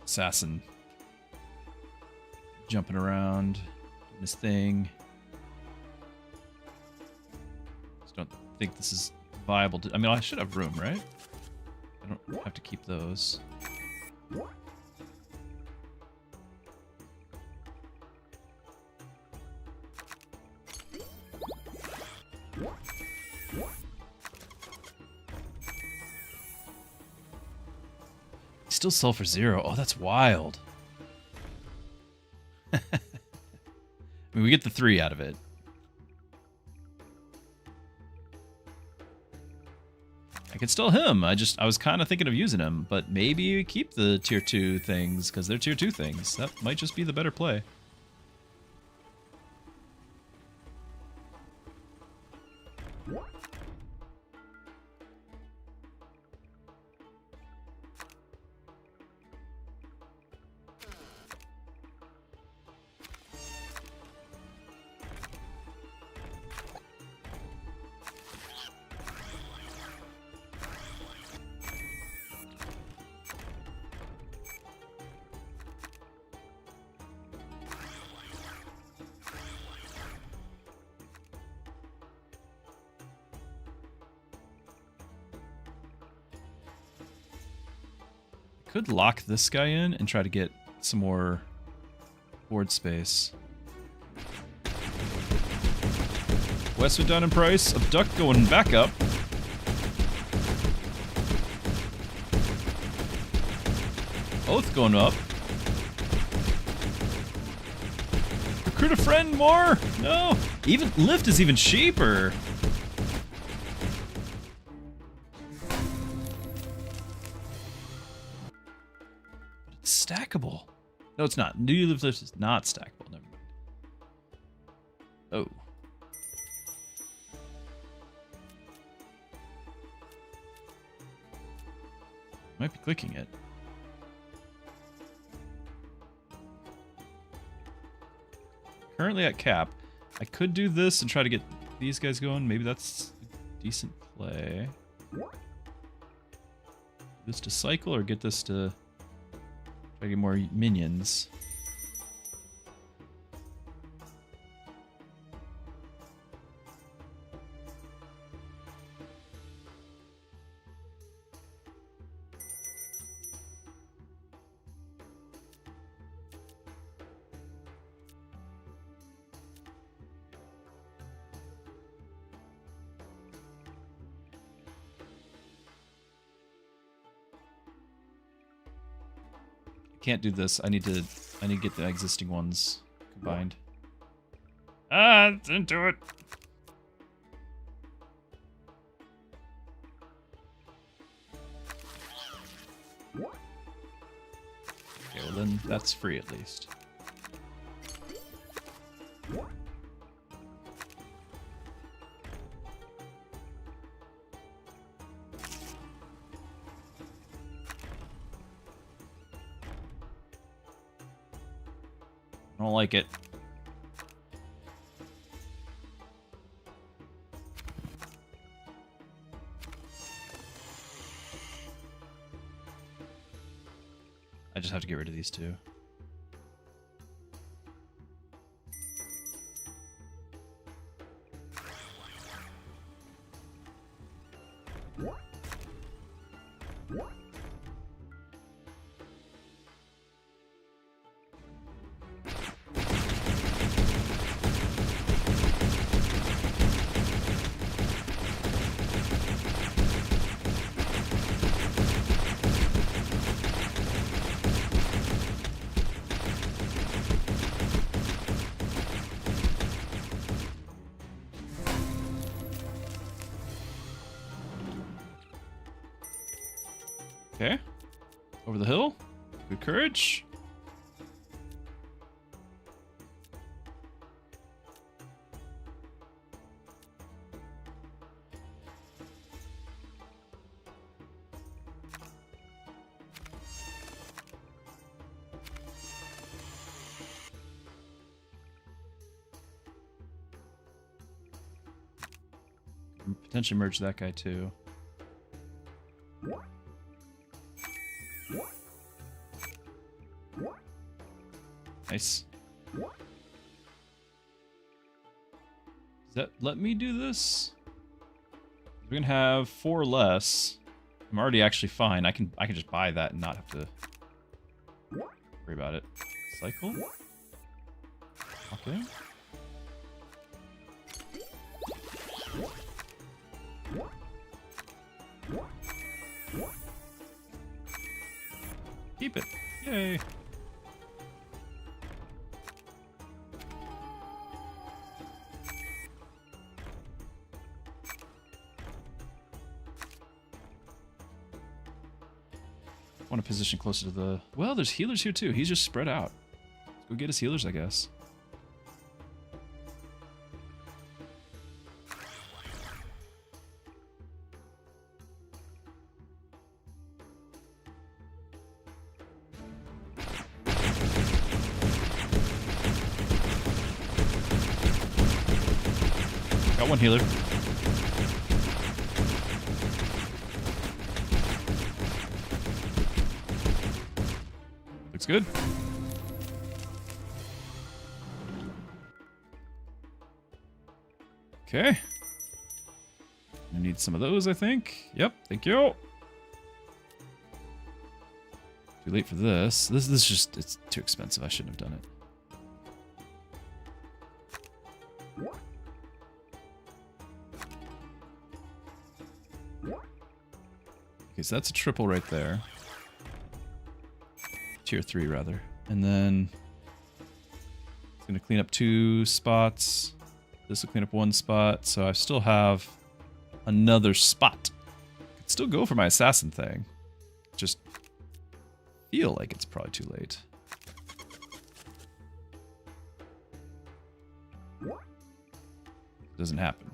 assassin jumping around, doing his thing. Just don't think this is viable. I mean, I should have room, right? I don't have to keep those. Still sell for 0. Oh, that's wild. I mean, we get the 3 out of it. I could still him. I was kind of thinking of using him, but maybe keep the tier 2 things because they're tier 2 things. That might just be the better play. Could lock this guy in and try to get some more board space. West went down in price. Abduct going back up. Oath going up. Recruit a friend more? No. Even lift is even cheaper. Stackable. No, it's not. New lift is not stackable. Never mind. Oh. Might be clicking it. Currently at cap. I could do this and try to get these guys going. Maybe that's a decent play. This to cycle or get this to try to get more minions. Can't do this. I need to get the existing ones combined. Ah, didn't do it. Okay, well then that's free at least. I don't like it. I just have to get rid of these two. Okay. Over the hill. Good courage. Potentially merge that guy too. Nice. Does that let me do this? We're gonna have 4 less. I'm already actually fine. I can just buy that and not have to worry about it. Cycle. Okay. Keep it. Yay. I want to position closer to the... Well, there's healers here too. He's just spread out. Let's go get his healers, I guess. Got one healer. Looks good. Okay. I need some of those, I think. Yep, thank you. Too late for this. This is just, it's too expensive. I shouldn't have done it. Okay, so that's a triple right there. Tier 3, rather. And then it's going to clean up 2 spots. This will clean up 1 spot. So I still have another spot. Could still go for my assassin thing. Just feel like it's probably too late. It doesn't happen.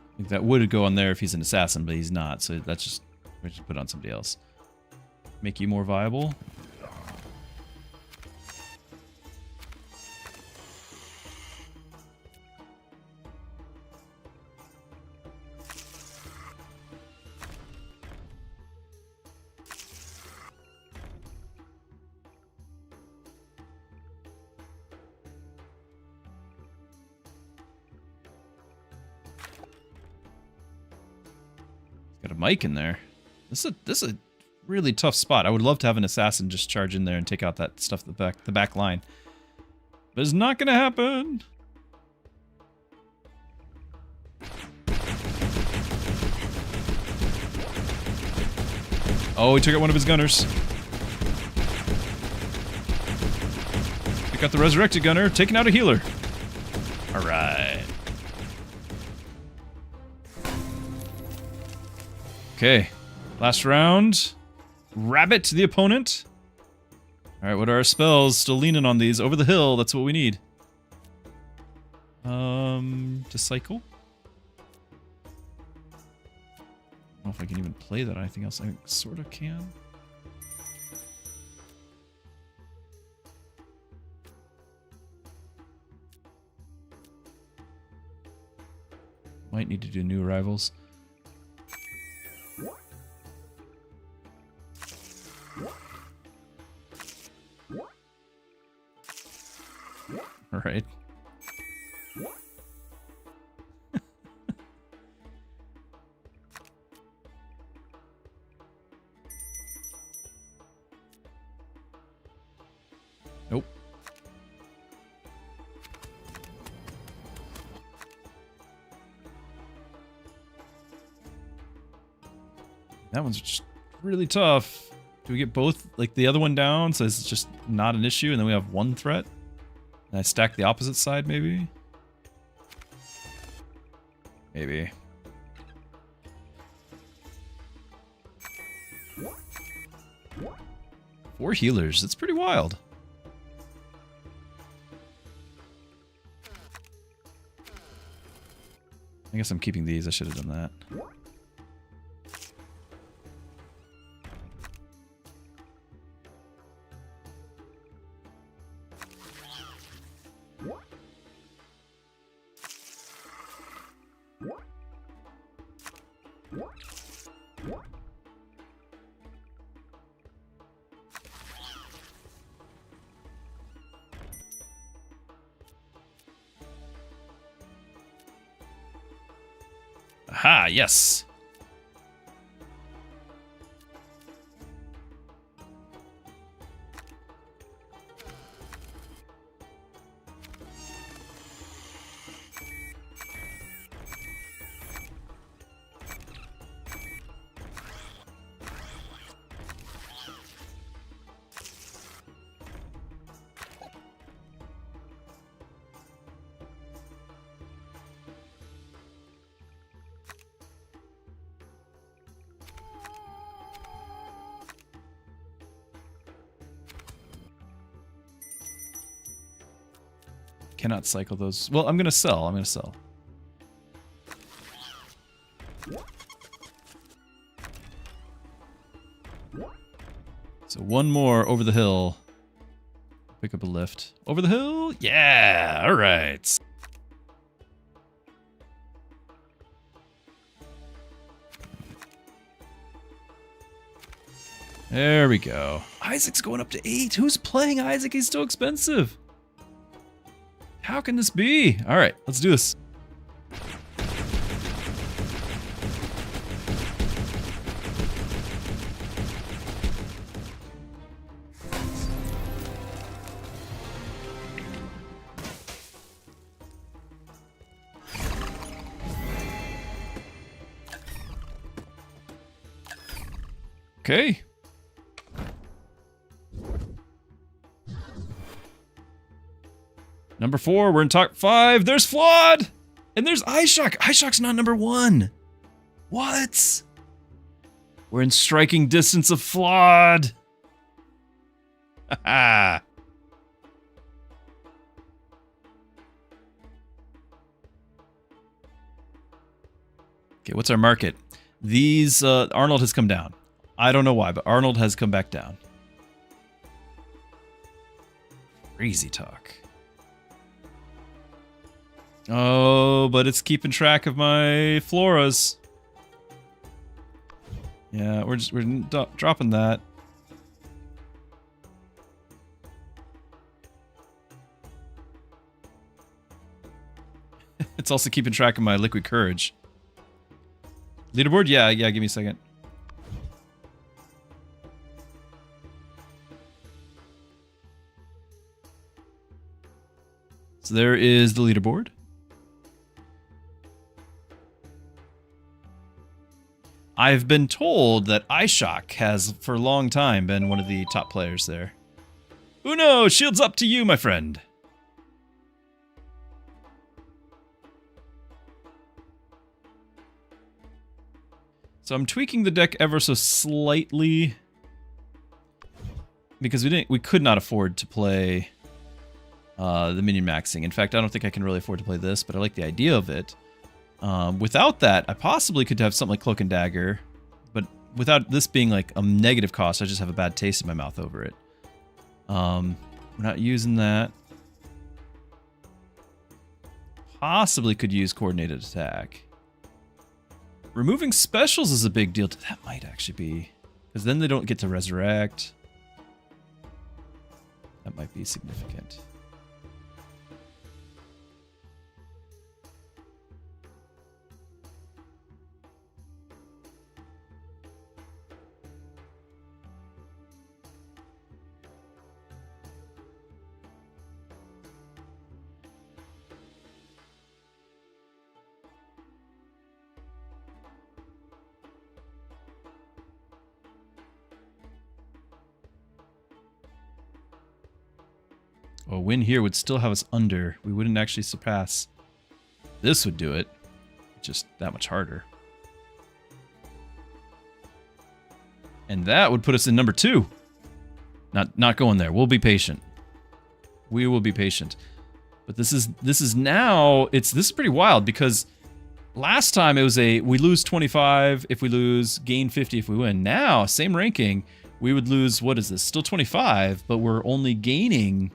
I think that would go on there if he's an assassin, but he's not, so that's just, we just put it on somebody else. Make you more viable. Got a mic in there. This is a really tough spot. I would love to have an assassin just charge in there and take out that stuff at the back line. But it's not gonna happen. Oh, he took out one of his gunners. Pick out the resurrected gunner, taking out a healer. Alright. Okay, last round. Rabbit the opponent. Alright, what are our spells? Still leaning on these. Over the hill, that's what we need. To cycle. I don't know if I can even play that. Anything else I sort of can. Might need to do new arrivals. All right. That one's just really tough. Do we get both, like the other one down, so it's just not an issue, and then we have one threat? And I stack the opposite side, maybe? Maybe. Four healers, that's pretty wild. I guess I'm keeping these, I should have done that. Aha, yes. Cannot cycle those. Well, I'm gonna sell. So one more over the hill. Pick up a lift. Over the hill? Yeah! Alright. There we go. Isaac's going up to 8. Who's playing Isaac? He's so expensive. How can this be? All right, let's do this. Okay. Number 4, we're in top 5. There's Flawed! And there's iShock. iShock's not number 1. What? We're in striking distance of Flawed. Haha. Okay, what's our market? These, Arnold has come down. I don't know why, but Arnold has come back down. Crazy talk. Oh, but it's keeping track of my floras. Yeah, we're dropping that. It's also keeping track of my liquid courage. Leaderboard? Yeah, give me a second. So there is the leaderboard. I've been told that iShock has, for a long time, been one of the top players there. Uno, shield's up to you, my friend. So I'm tweaking the deck ever so slightly because we could not afford to play the minion maxing. In fact, I don't think I can really afford to play this, but I like the idea of it. Without that, I possibly could have something like Cloak and Dagger, but without this being like a negative cost, I just have a bad taste in my mouth over it. We're not using that. Possibly could use coordinated attack. Removing specials is a big deal. That might actually be, because then they don't get to resurrect. That might be significant. A win here would still have us under. We wouldn't actually surpass. This would do it. Just that much harder. And that would put us in number 2. Not going there. We'll be patient. We will be patient. But this is now, this is pretty wild because last time it was we lose 25 if we lose, gain 50 if we win. Now, same ranking, we would lose, what is this? Still 25, but we're only gaining,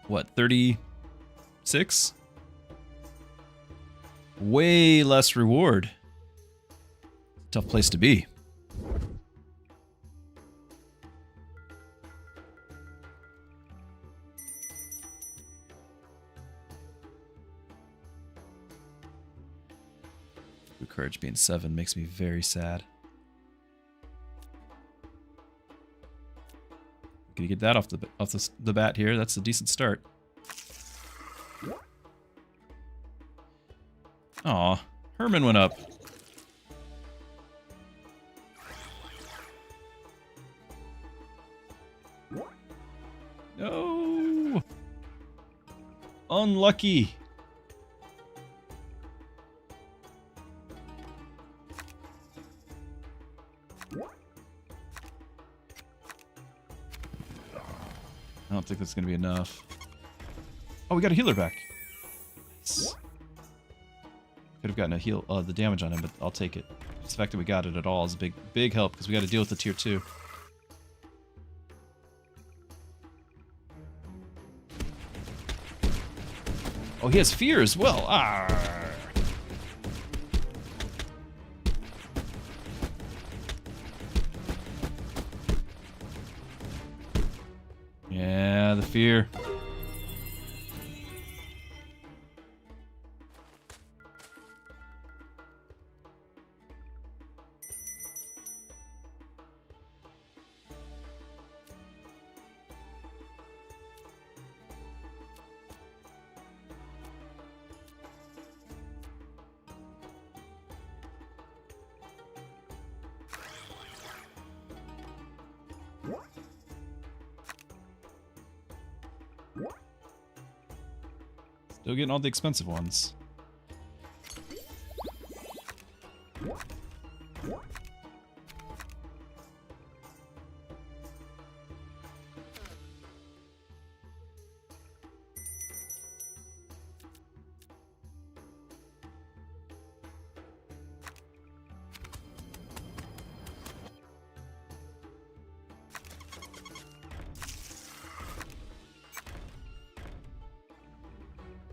what, 36? Way less reward. Tough place to be. Courage being 7 makes me very sad. Can you get that off the bat here? That's a decent start. Aw, Herman went up. No! Unlucky. I don't think that's going to be enough. Oh, we got a healer back. Nice. Could have gotten a heal, the damage on him, but I'll take it. Just the fact that we got it at all is a big help because we got to deal with the tier 2. Oh, he has fear as well. Ah. Yeah, the fear. Still getting all the expensive ones.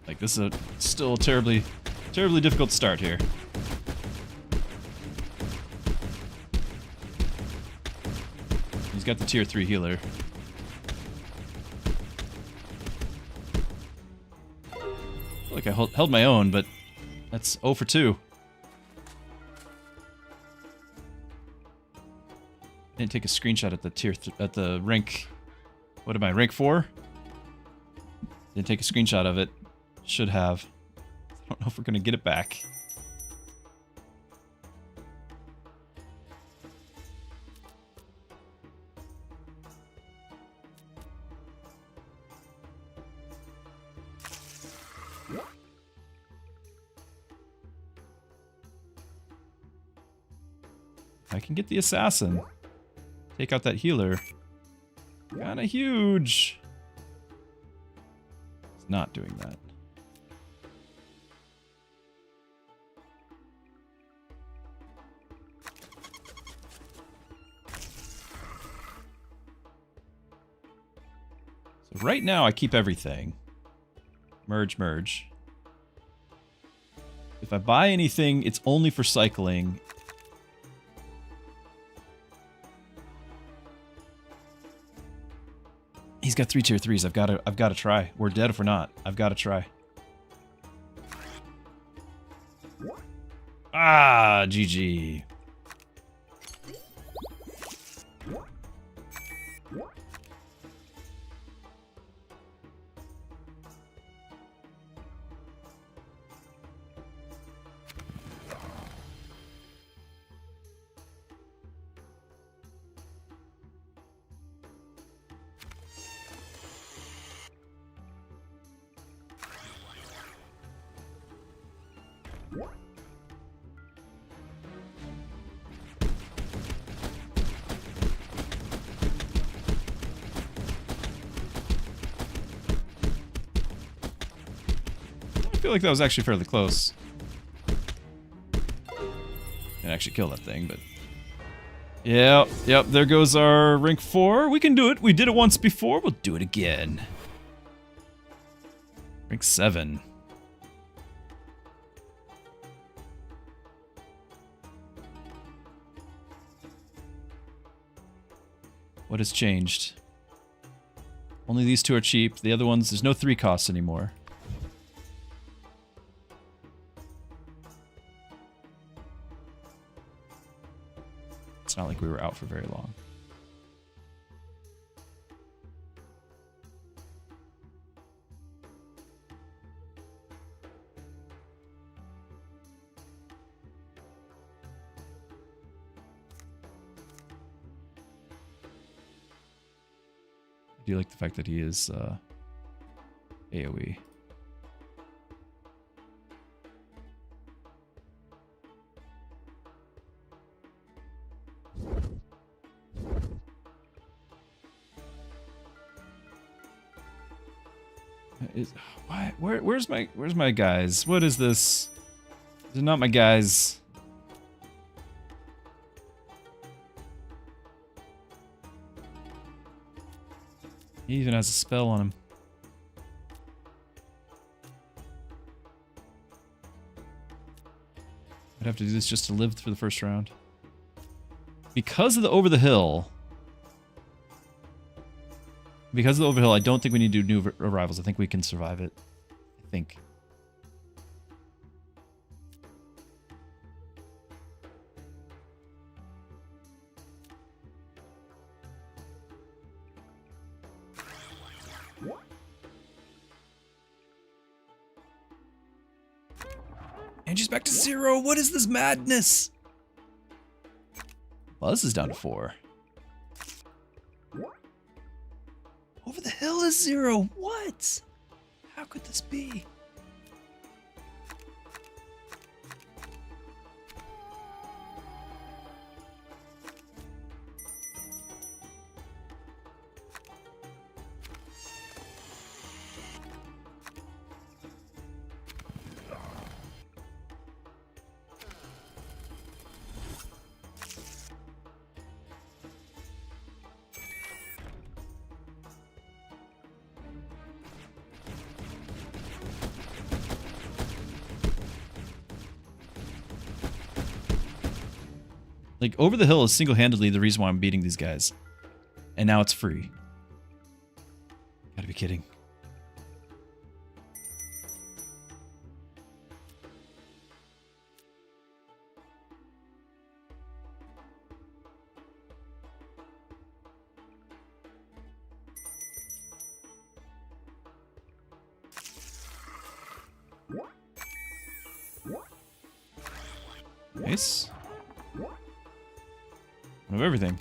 Like, this is still a terribly difficult start here. He's got the tier 3 healer. I feel like I held my own, but that's 0 for 2. I didn't take a screenshot at the at the rank. What am I, rank 4? Didn't take a screenshot of it. Should have. I don't know if we're gonna get it back. I can get the assassin. Take out that healer. Kinda huge. It's not doing that. So right now I keep everything. Merge, merge. If I buy anything, it's only for cycling. He's got 3 tier 3s. I've got to try. We're dead if we're not. I've got to try. Ah, GG. feel like that was actually fairly close. Didn't actually kill that thing, but... Yep, there goes our rank 4. We can do it. We did it once before. We'll do it again. Rank 7. What has changed? Only these two are cheap. The other ones, there's no 3 costs anymore. It's not like we were out for very long. I do like the fact that he is AoE. Where's my guys? What is this? They're not my guys. He even has a spell on him. I'd have to do this just to live through the first round. Because of the over the hill. Because of the overhill, I don't think we need to do new arrivals. I think we can survive it. I think. Angie's back to 0. What is this madness? Buzz is down to 4. Over the hill is 0. What? How could this be? Like, over the hill is single-handedly the reason why I'm beating these guys. And now it's free. Gotta be kidding. Nice. Of everything.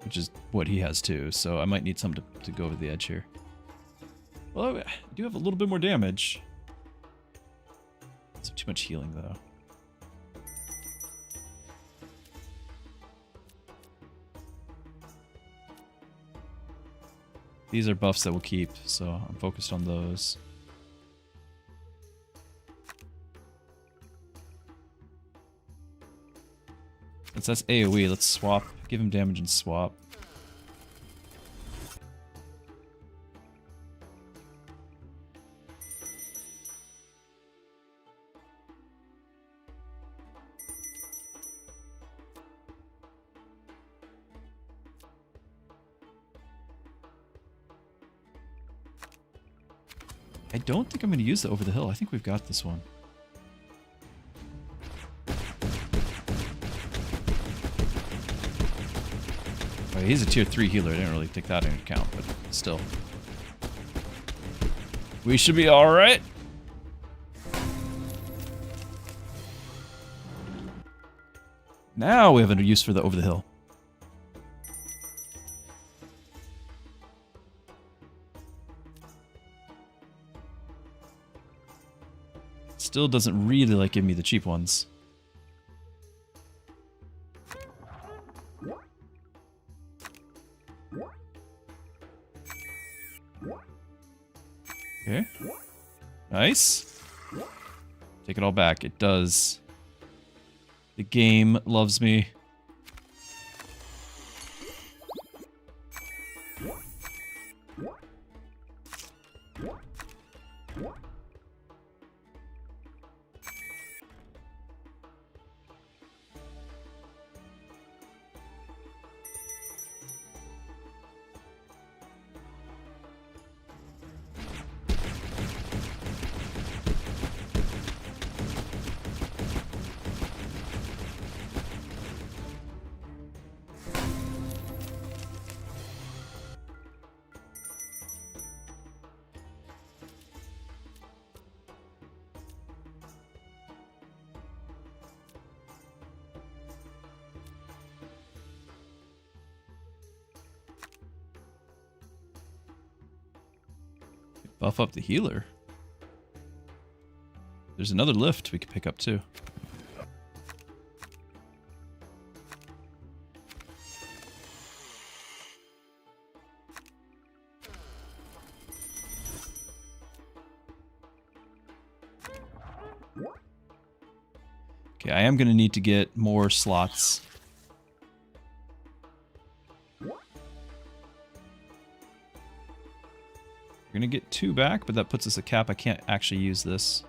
Which is what he has too, so I might need some to go over the edge here. Well, I do have a little bit more damage. It's too much healing though. These are buffs that we'll keep, so I'm focused on those. Since that's AoE, let's swap. Give him damage and swap. I don't think I'm going to use the over the hill. I think we've got this one. Oh, he's a tier 3 healer. I didn't really take that into account, but still. We should be alright. Now we have a use for the over the hill. Still doesn't really like give me the cheap ones. Nice. Take it all back. It does. The game loves me. Buff up the healer. There's another lift we could pick up too. Okay, I am going to need to get more slots. We're going to get 2 back, but that puts us a cap. I can't actually use this.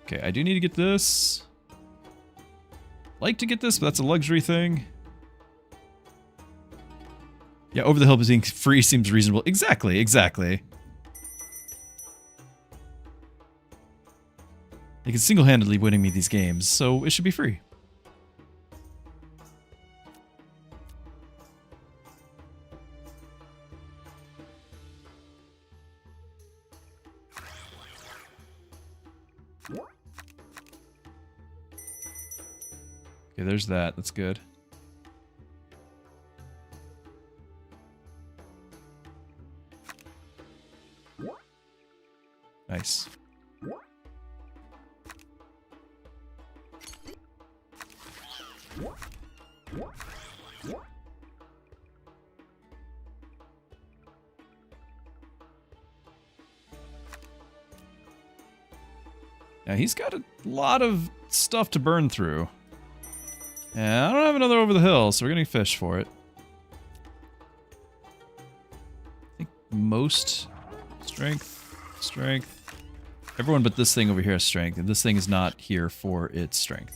Okay, I do need to get this. Like to get this, but that's a luxury thing. Yeah, over the hill being free seems reasonable. Exactly, exactly. They can single-handedly winning me these games, so it should be free. Okay, there's that. That's good. Nice. Now he's got a lot of stuff to burn through. Yeah, I don't have another over the hill, so we're getting fish for it. I think most strength. Everyone but this thing over here has strength, and this thing is not here for its strength.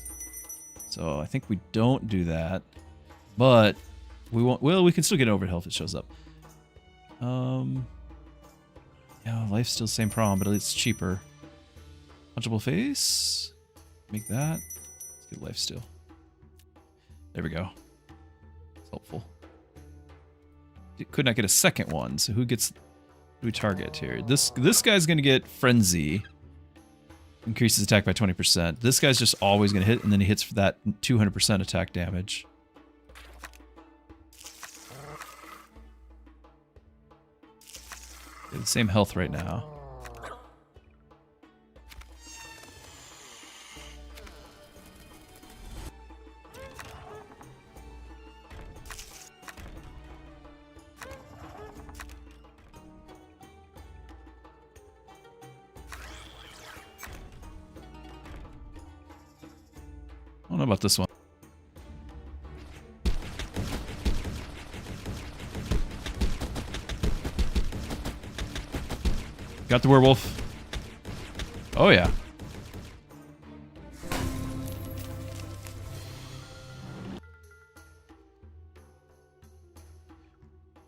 So I think we don't do that, but we won't. Well, we can still get over the hill if it shows up. Yeah, life's still the same problem, but at least it's cheaper. Punchable face. Make that. Let's get life steal. There we go. It's helpful. Could not get a second one, so who gets... Who do we target here? This guy's going to get Frenzy. Increases attack by 20%. This guy's just always going to hit, and then he hits for that 200% attack damage. The same health right now. I don't know about this one. Got the werewolf. Oh, yeah.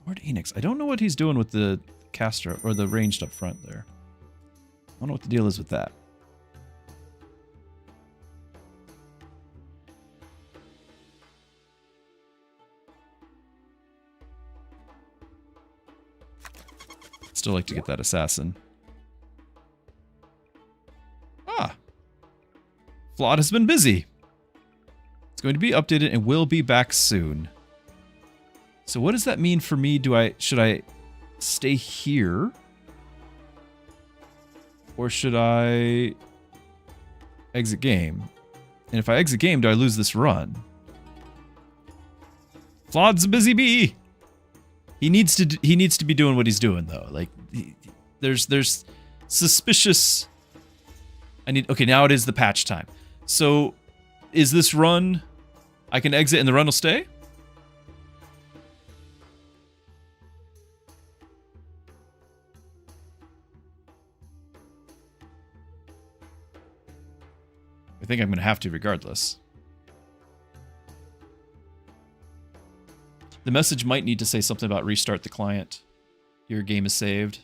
Lord Enix. I don't know what he's doing with the caster, or the ranged up front there. I don't know what the deal is with that. Still like to get that assassin. Ah. Flawed has been busy. It's going to be updated and will be back soon. So what does that mean for me? Should I stay here? Or should I exit game? And if I exit game, do I lose this run? Flawed's a busy bee. He needs to be doing what he's doing though. Like there's suspicious. Okay, now it is the patch time. So is this run I can exit and the run will stay? I think I'm going to have to regardless. The message might need to say something about restart the client. Your game is saved.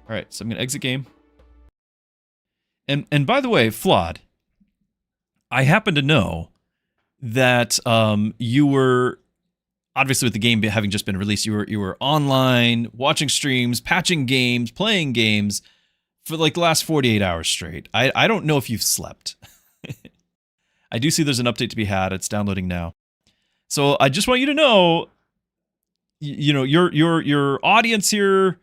All right, so I'm going to exit game. And by the way, Flawed, I happen to know that you were, obviously with the game having just been released, you were online, watching streams, patching games, playing games for like the last 48 hours straight. I don't know if you've slept. I do see there's an update to be had. It's downloading now. So I just want you to know, you know, your audience here,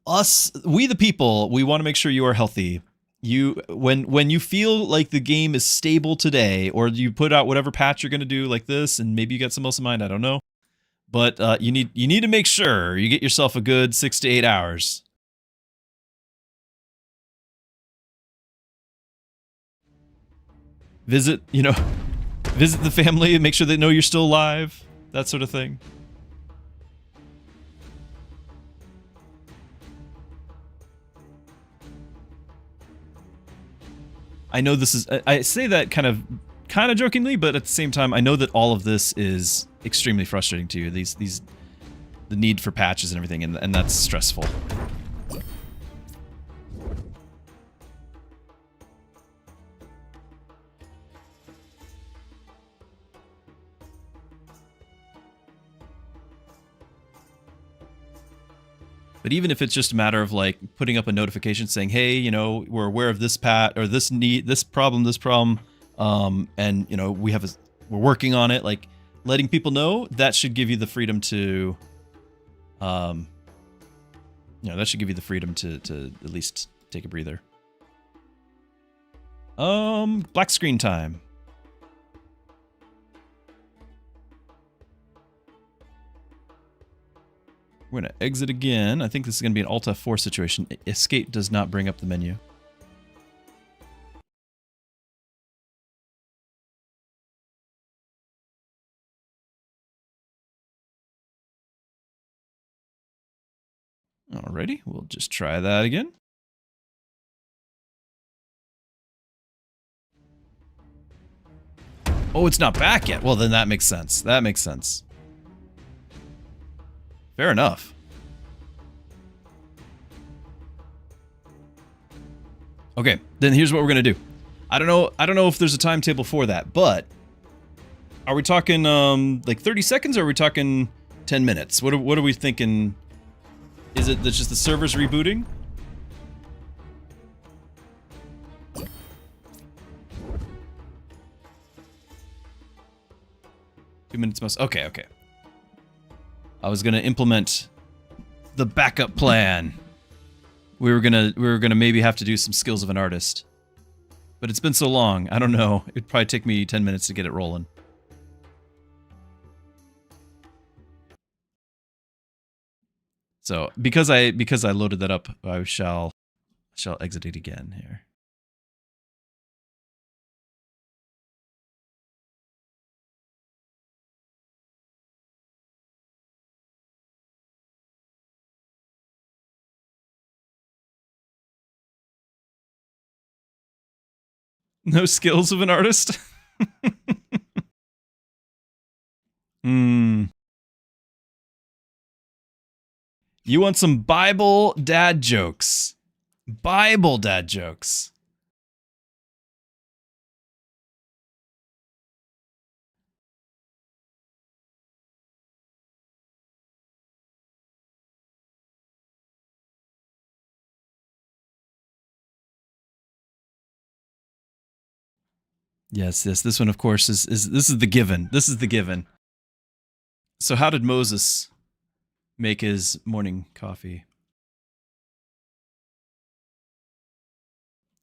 us, we the people, we want to make sure you are healthy. When you feel like the game is stable today, or you put out whatever patch you're going to do like this, and maybe you got something else in mind, I don't know. But you need to make sure you get yourself a good 6 to 8 hours. Visit the family and make sure they know you're still alive, that sort of thing. I know this is, I say that kind of jokingly, but at the same time, I know that all of this is extremely frustrating to you. The need for patches and everything, and that's stressful. But even if it's just a matter of like putting up a notification saying, hey, you know, we're aware of this or this problem, and you know, we're working on it, like letting people know, that should give you the freedom to, that should give you the freedom to at least take a breather. Black screen time. We're going to exit again. I think this is going to be an Alt F4 situation. Escape does not bring up the menu. Alrighty, we'll just try that again. Oh, it's not back yet. Well, then that makes sense. That makes sense. Fair enough. Okay, then here's what we're gonna do. I don't know if there's a timetable for that, but are we talking like 30 seconds, or are we talking 10 minutes? What are we thinking? Is it just the server's rebooting? Two minutes most. Okay. I was gonna implement the backup plan. We were gonna maybe have to do some skills of an artist, but it's been so long. I don't know. It'd probably take me 10 minutes to get it rolling. So because I loaded that up, I shall exit it again here. No skills of an artist? Hmm. You want some Bible dad jokes. Bible dad jokes. Yes, this one of course is this is the given. This is the given. So how did Moses make his morning coffee?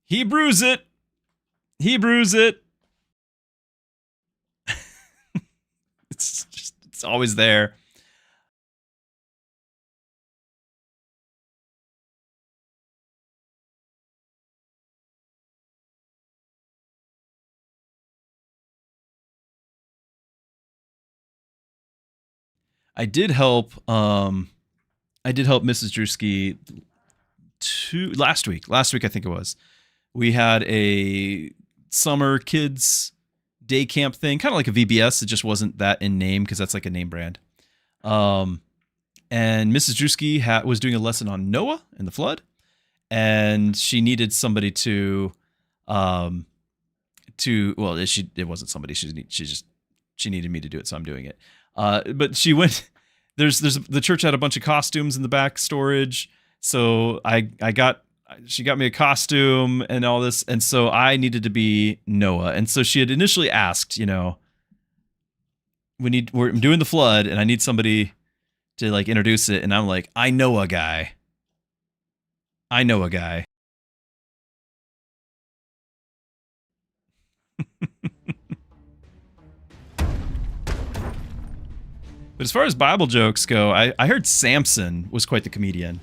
He brews it. He brews it. It's always there. I did help Mrs. Druski last week. Last week I think it was. We had a summer kids day camp thing, kind of like a VBS. It just wasn't that in name because that's like a name brand. And Mrs. Druski was doing a lesson on Noah and the flood, and she needed somebody to well, it wasn't somebody. She needed me to do it, so I'm doing it. But she went. There's the church had a bunch of costumes in the back storage, so she got me a costume and all this, and so I needed to be Noah. And so she had initially asked, we're doing the flood, and I need somebody to like introduce it, and I'm like, I know a guy. But as far as Bible jokes go, I heard Samson was quite the comedian.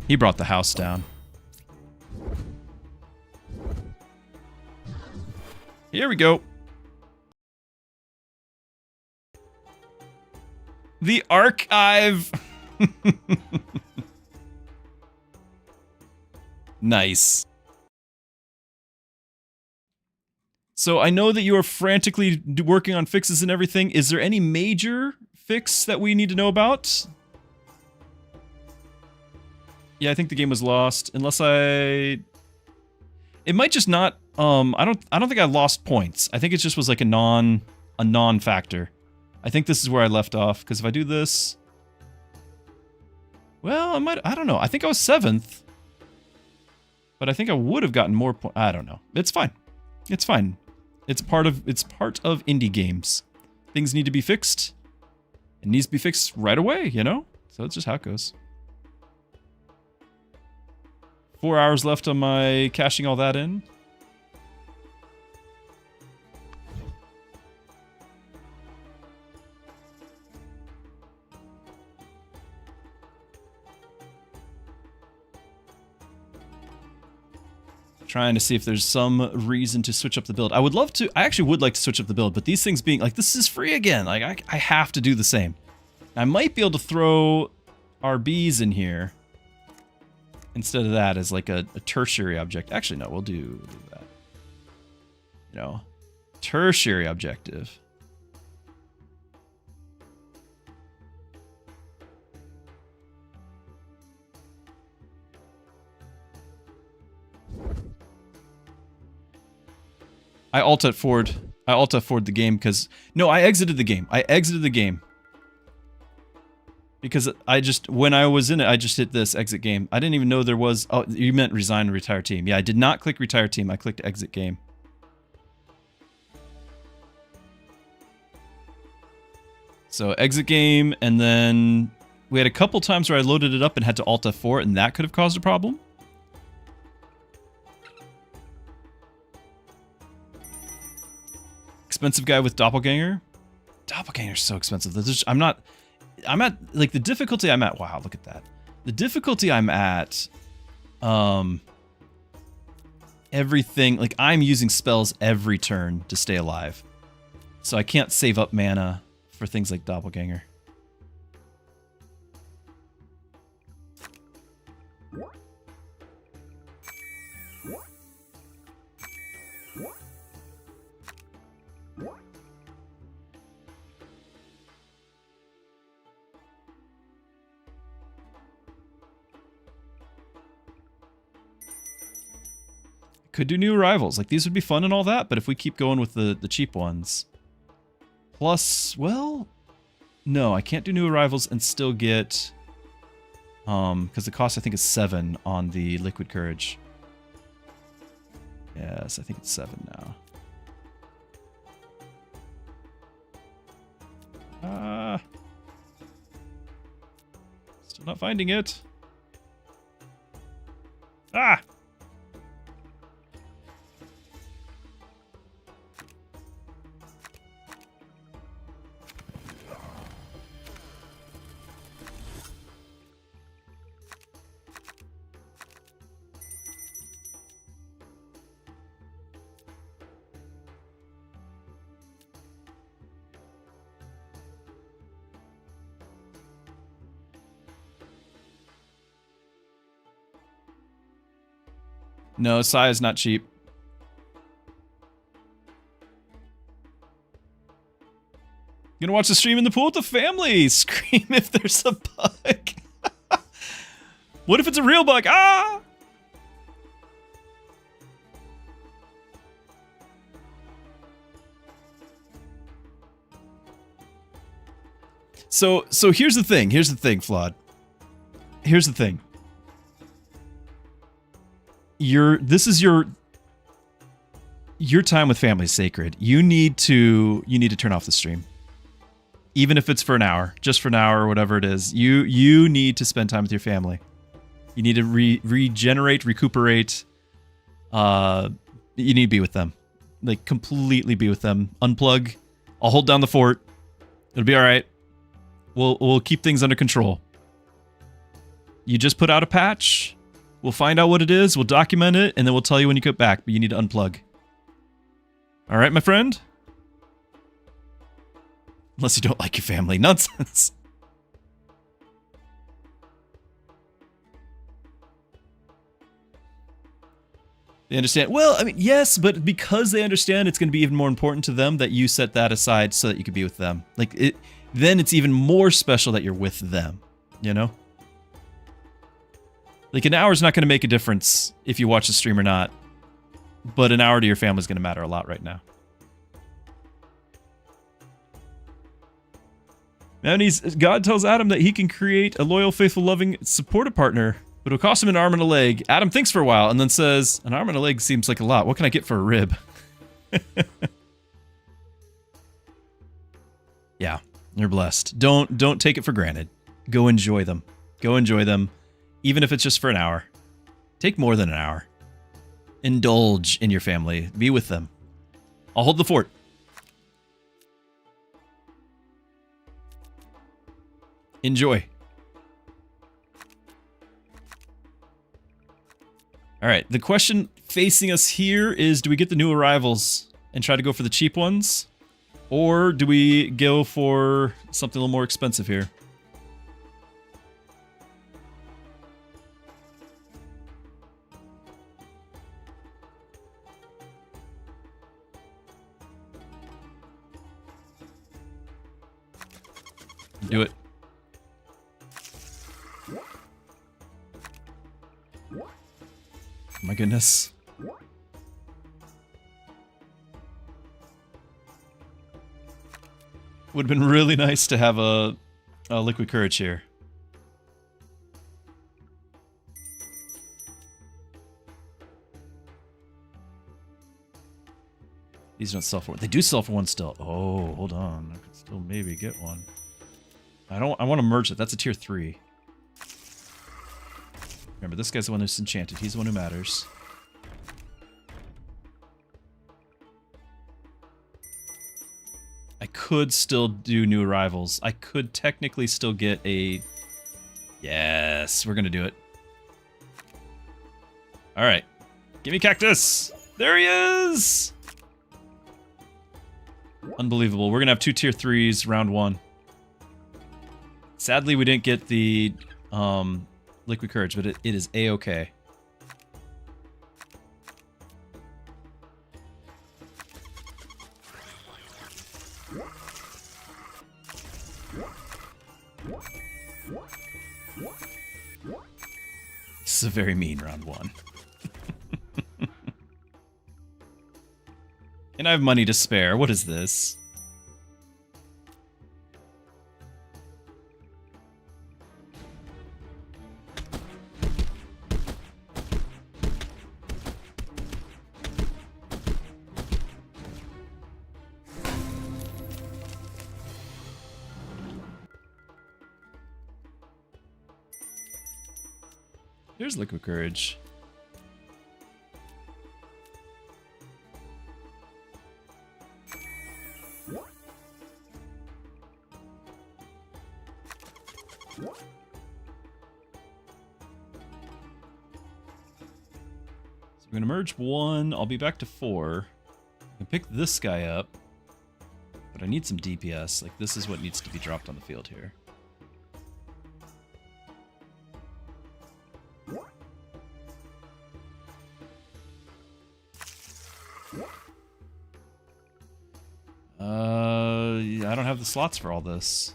He brought the house down. Here we go. The archive. Nice. So I know that you are frantically working on fixes and everything. Is there any major fix that we need to know about? Yeah, I think the game was lost. Unless it might just not. I don't think I lost points. I think it just was like a non-factor. I think this is where I left off, because if I do this, well, I don't know. I think I was 7th, but I think I would have gotten more points. I don't know. It's fine. It's fine. It's part of indie games. Things need to be fixed. It needs to be fixed right away, So that's just how it goes. 4 hours left on my cashing all that in. Trying to see if there's some reason to switch up the build. I actually would like to switch up the build, but these things being like, this is free again. Like I have to do the same. I might be able to throw RBs in here instead of that as like a tertiary object. Actually, no, we'll do that. Tertiary objective. I alt forward the game because I exited the game. Because when I was in it, I just hit this exit game. I didn't even know there was. Oh, you meant resign and retire team. Yeah, I did not click retire team. I clicked exit game. So exit game, and then we had a couple times where I loaded it up and had to alt F4, and that could have caused a problem. Expensive guy with doppelganger. Doppelganger's so expensive. I'm at like the difficulty I'm at. Wow, look at that. The difficulty I'm at. Everything, like I'm using spells every turn to stay alive, so I can't save up mana for things like doppelganger. could do new arrivals. Like, these would be fun and all that, but if we keep going with the cheap ones. Plus, well, no, I can't do new arrivals and still get... because the cost, I think, is 7 on the Liquid Courage. Yes, I think it's 7 now. Still not finding it. Ah! No, Sai is not cheap. You gonna watch the stream in the pool with the family? Scream if there's a bug. What if it's a real bug? Ah! So here's the thing. Here's the thing, Flawed. Here's the thing. This is your time with family is sacred. You need to turn off the stream. Even if it's for an hour, just for an hour or whatever it is. You need to spend time with your family. You need to regenerate, recuperate. You need to be with them. Like, completely be with them. Unplug. I'll hold down the fort. It'll be all right. We'll keep things under control. You just put out a patch. We'll find out what it is, we'll document it, and then we'll tell you when you get back, but you need to unplug. Alright, my friend? Unless you don't like your family. Nonsense. They understand. Well, I mean, yes, but because they understand, it's going to be even more important to them that you set that aside so that you can be with them. Like, then it's even more special that you're with them, you know? Like, an hour's not going to make a difference if you watch the stream or not. But an hour to your family is going to matter a lot right now. And God tells Adam that he can create a loyal, faithful, loving, supportive partner, but it'll cost him an arm and a leg. Adam thinks for a while and then says, an arm and a leg seems like a lot. What can I get for a rib? Yeah, you're blessed. Don't take it for granted. Go enjoy them. Go enjoy them. Even if it's just for an hour. Take more than an hour. Indulge in your family. Be with them. I'll hold the fort. Enjoy. Alright, the question facing us here is, do we get the new arrivals and try to go for the cheap ones? Or do we go for something a little more expensive here? Do it. My goodness. Would have been really nice to have a Liquid Courage here. These don't sell for one. They do sell for one still. Oh, hold on. I could still maybe get one. I want to merge it. That's a tier 3. Remember, this guy's the one who's enchanted. He's the one who matters. I could still do new arrivals. I could technically still get a... Yes, we're going to do it. All right. Give me Cactus. There he is. Unbelievable. We're going to have 2 tier 3s round 1. Sadly, we didn't get the Liquid Courage, but it is A-okay. This is a very mean round 1. And I have money to spare. What is this? There's Liquid Courage. I'm going to merge 1. I'll be back to 4. I can pick this guy up. But I need some DPS. Like, this is what needs to be dropped on the field here. I don't have the slots for all this.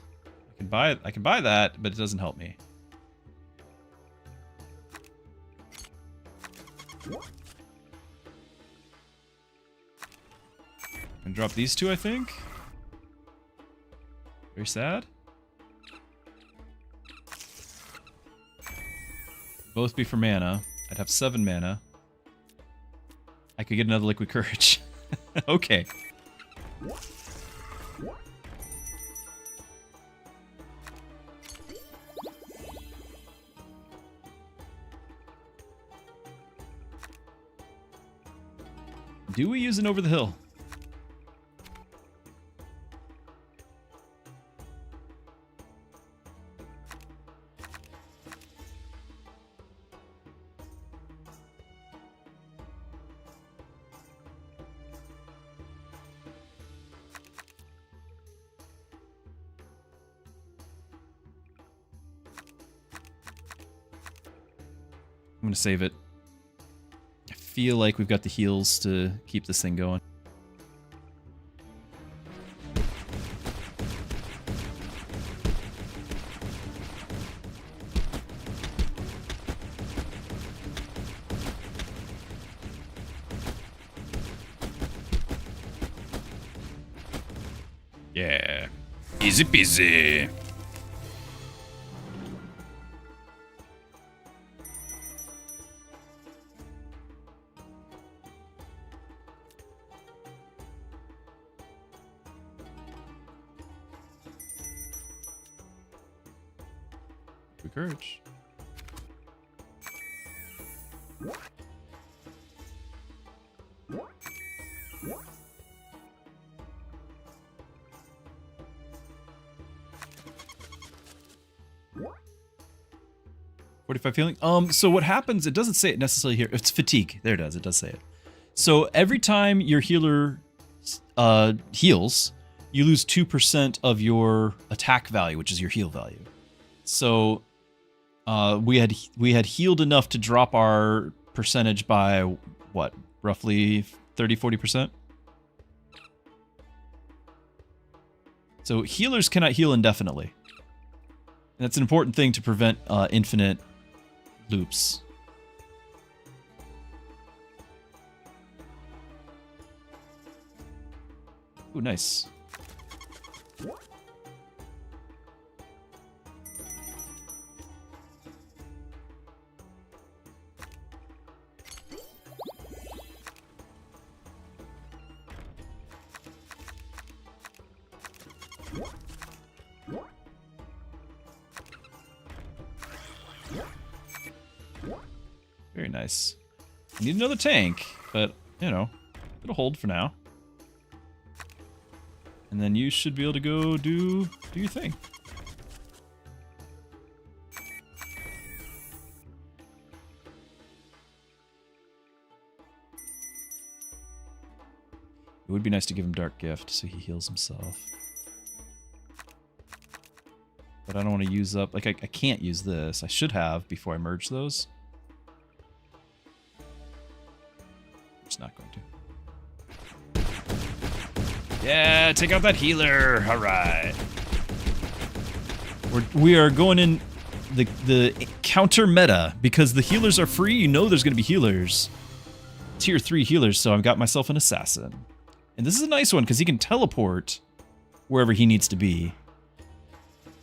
I can buy that, but it doesn't help me. And drop these 2, I think. Very sad. Both be for mana. I'd have 7 mana. I could get another Liquid Courage. Okay. Do we use an over the hill? I'm gonna save it. I feel like we've got the heals to keep this thing going. Yeah. Easy peasy. Courage. Feeling. So what happens, it doesn't say it necessarily here. It's fatigue. There it is. It does say it. So every time your healer heals, you lose 2% of your attack value, which is your heal value. So we had healed enough to drop our percentage by what, roughly 30-40%. So healers cannot heal indefinitely. And that's an important thing to prevent infinite loops. Ooh, nice. Very nice. I need another tank, but, you know, it'll hold for now. And then you should be able to go do your thing. It would be nice to give him Dark Gift so he heals himself. But I don't want to use up... Like, I can't use this. I should have before I merge those. I'm just not going to. Yeah, take out that healer. All right. We are going in the counter meta because the healers are free. You know there's going to be healers. Tier 3 healers, so I've got myself an assassin. And this is a nice one because he can teleport wherever he needs to be.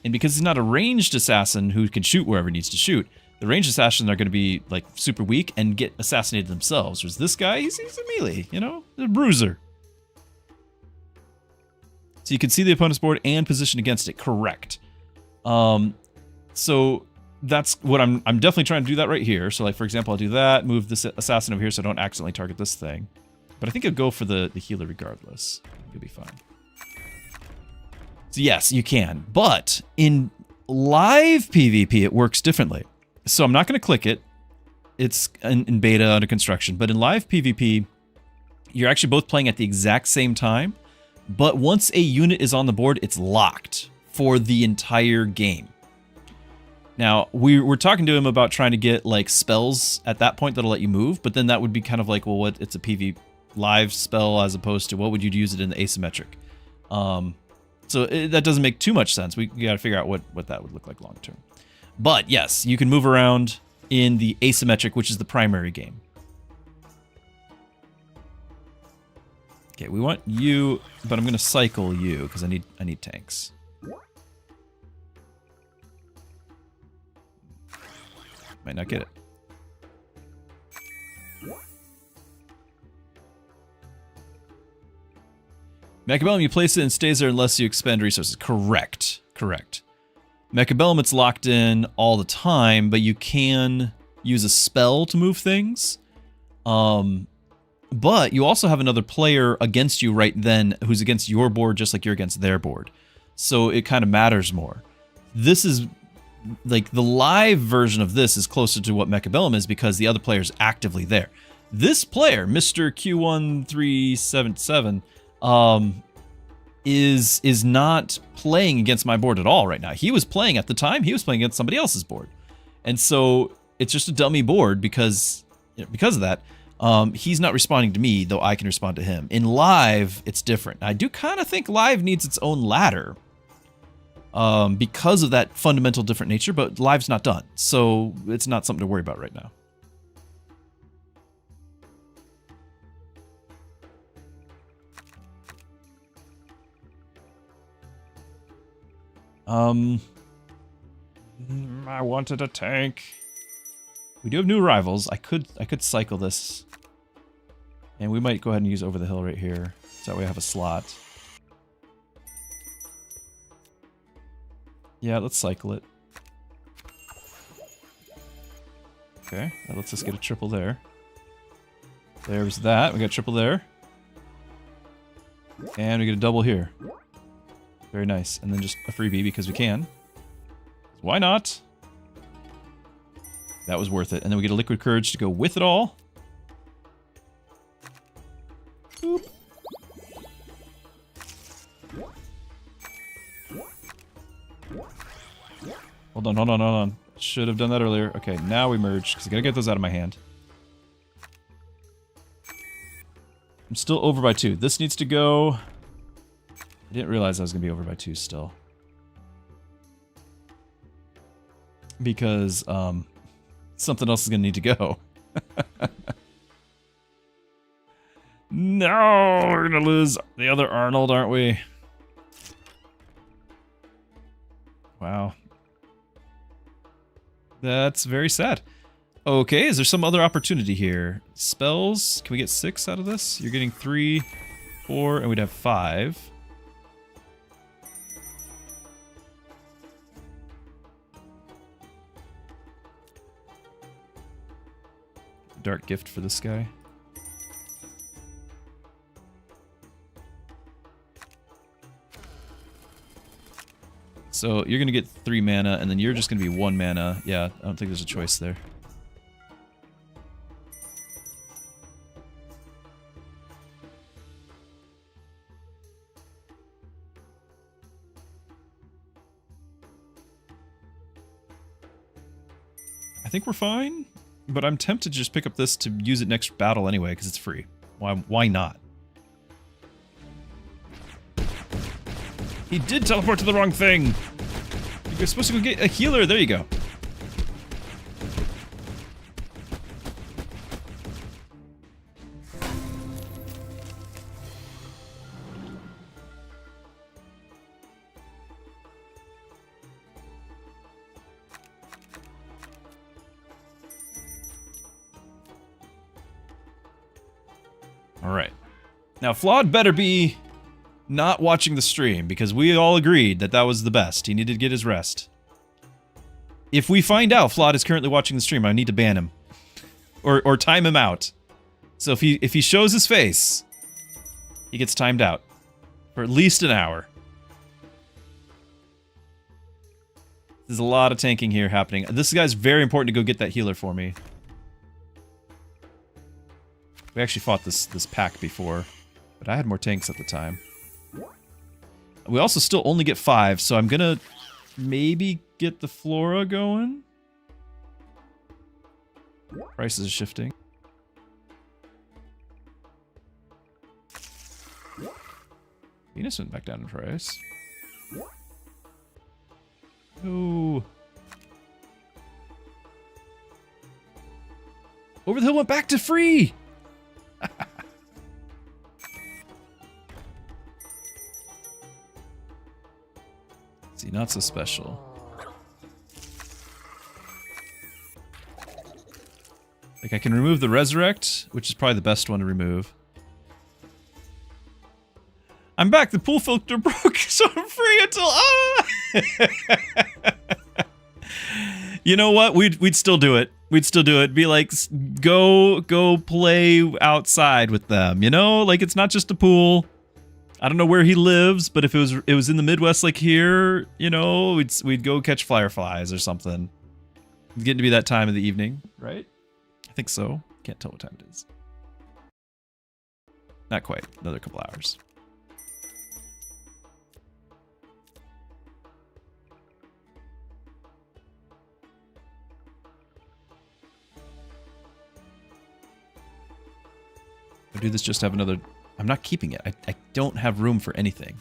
And because he's not a ranged assassin who can shoot wherever he needs to shoot, the ranged assassins are going to be like super weak and get assassinated themselves. Whereas this guy, he's a melee, you know, a bruiser. So you can see the opponent's board and position against it. Correct. So that's what I'm definitely trying to do that right here. So like, for example, I'll do that, move this assassin over here so I don't accidentally target this thing. But I think I'll go for the healer regardless. It'll be fine. So yes, you can. But in live PvP, it works differently. So I'm not going to click it. It's in beta under construction. But in live PvP, you're actually both playing at the exact same time. But once a unit is on the board, it's locked for the entire game. Now, we're talking to him about trying to get like spells at that point that'll let you move, but then that would be kind of like, well, what? It's a PvP live spell as opposed to what would you use it in the asymmetric? So that doesn't make too much sense. We got to figure out what that would look like long term. But yes, you can move around in the asymmetric, which is the primary game. Okay, we want you, but I'm going to cycle you because I need tanks. Might not get it. Mechabellum, you place it and stays there unless you expend resources. Correct. Correct. Mechabellum, it's locked in all the time, but you can use a spell to move things. But you also have another player against you right then who's against your board just like you're against their board. So it kind of matters more. This is like the live version of this is closer to what Mechabellum is because the other player is actively there. This player, Mr. Q1377, is not playing against my board at all right now. He was playing at the time, he was playing against somebody else's board. And so it's just a dummy board because of that. He's not responding to me, though I can respond to him. In live, it's different. I do kind of think live needs its own ladder because of that fundamental different nature, but live's not done. So it's not something to worry about right now. I wanted a tank. We do have new arrivals. I could cycle this. And we might go ahead and use over the hill right here. So that way I have a slot. Yeah, let's cycle it. Okay, that lets us get a triple there. There's that. We got a triple there. And we get a double here. Very nice. And then just a freebie because we can. Why not? That was worth it. And then we get a liquid courage to go with it all. Boop. Hold on. Should have done that earlier. Okay, now we merge, because I gotta get those out of my hand. I'm still over by 2. This needs to go... I didn't realize I was gonna be over by 2 still. Because, something else is gonna need to go. No, we're gonna lose the other Arnold, aren't we? Wow. That's very sad. Okay, is there some other opportunity here? Spells? Can we get 6 out of this? You're getting 3, 4, and we'd have 5. Dark gift for this guy. So you're gonna get 3 mana, and then you're just gonna be 1 mana. Yeah, I don't think there's a choice there. I think we're fine, but I'm tempted to just pick up this to use it next battle anyway, because it's free. Why not? He did teleport to the wrong thing! You're supposed to go get a healer, there you go. Alright. Now, Flawed better be not watching the stream, because we all agreed that that was the best. He needed to get his rest. If we find out Flawed is currently watching the stream, I need to ban him. Or time him out. So if he shows his face, he gets timed out. For at least an hour. There's a lot of tanking here happening. This guy's very important to go get that healer for me. We actually fought this pack before, but I had more tanks at the time. We also still only get 5, so I'm gonna maybe get the Flora going. Prices are shifting. Venus went back down in price. No. Over the Hill went back to free! See, not so special. Like, I can remove the Resurrect, which is probably the best one to remove. I'm back! The pool filter broke, so I'm free until... Ah! You know what? We'd still do it. We'd still do it. Be like, go play outside with them, you know? Like, it's not just a pool. I don't know where he lives, but if it was in the Midwest like here, you know, we'd go catch fireflies or something. It's getting to be that time of the evening, right? I think so. Can't tell what time it is. Not quite. Another couple hours. Or do this just have another... I'm not keeping it. I don't have room for anything.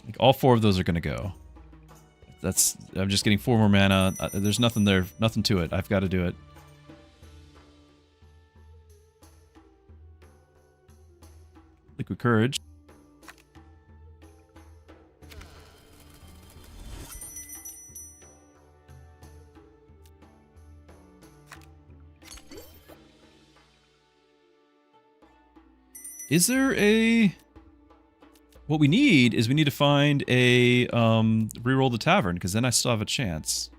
Like, all 4 of those are going to go. I'm just getting 4 more mana. There's nothing there. Nothing to it. I've got to do it. Liquid Courage. Is there a... What we need is we need to find a, reroll the tavern, because then I still have a chance.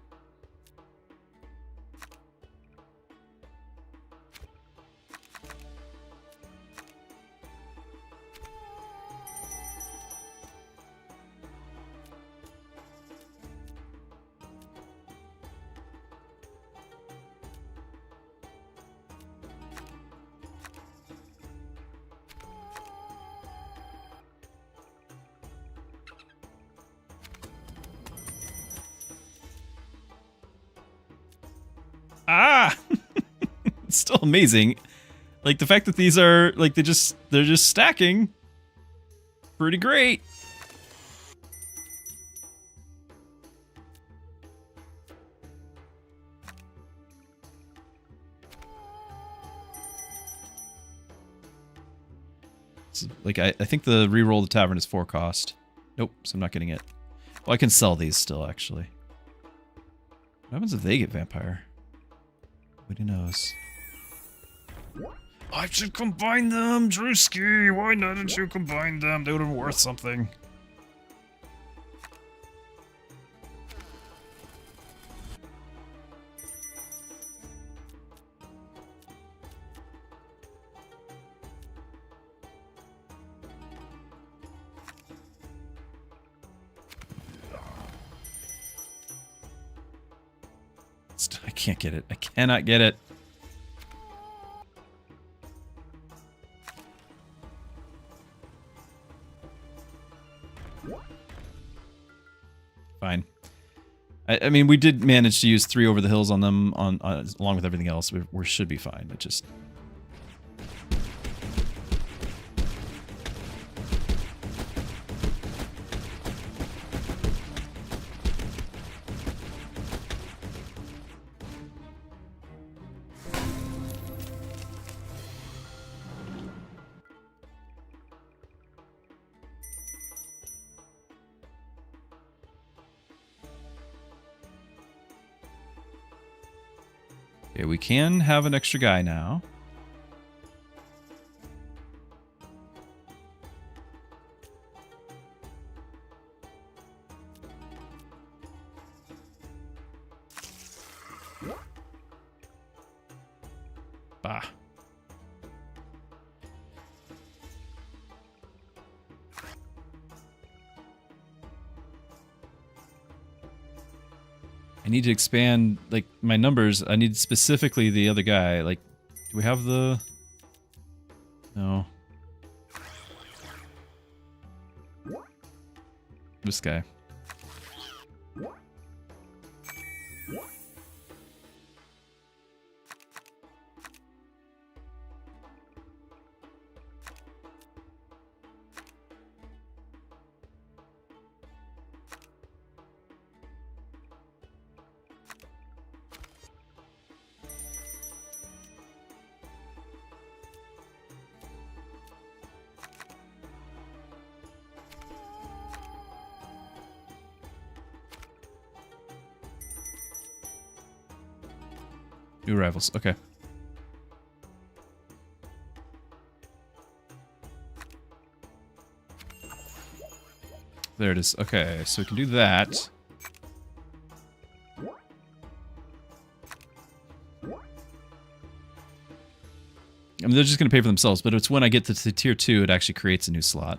Ah! It's still amazing. Like, the fact that these are, like, they're just stacking. Pretty great. So, like, I think the reroll the tavern is 4 cost. Nope, so I'm not getting it. Well, I can sell these still, actually. What happens if they get vampire? Nobody knows. I should combine them, Druski! Why didn't you combine them? They would have been worth something. I can't get it. I cannot get it. Fine. I mean, we did manage to use 3 over the hills on them, along with everything else. We should be fine. It just... Okay, we can have an extra guy now. Bah. I need to expand, like, my numbers. I need specifically the other guy. Like, do we have the... No. This guy. New rivals, okay. There it is. Okay, so we can do that. I mean, they're just going to pay for themselves, but it's when I get to tier 2, it actually creates a new slot.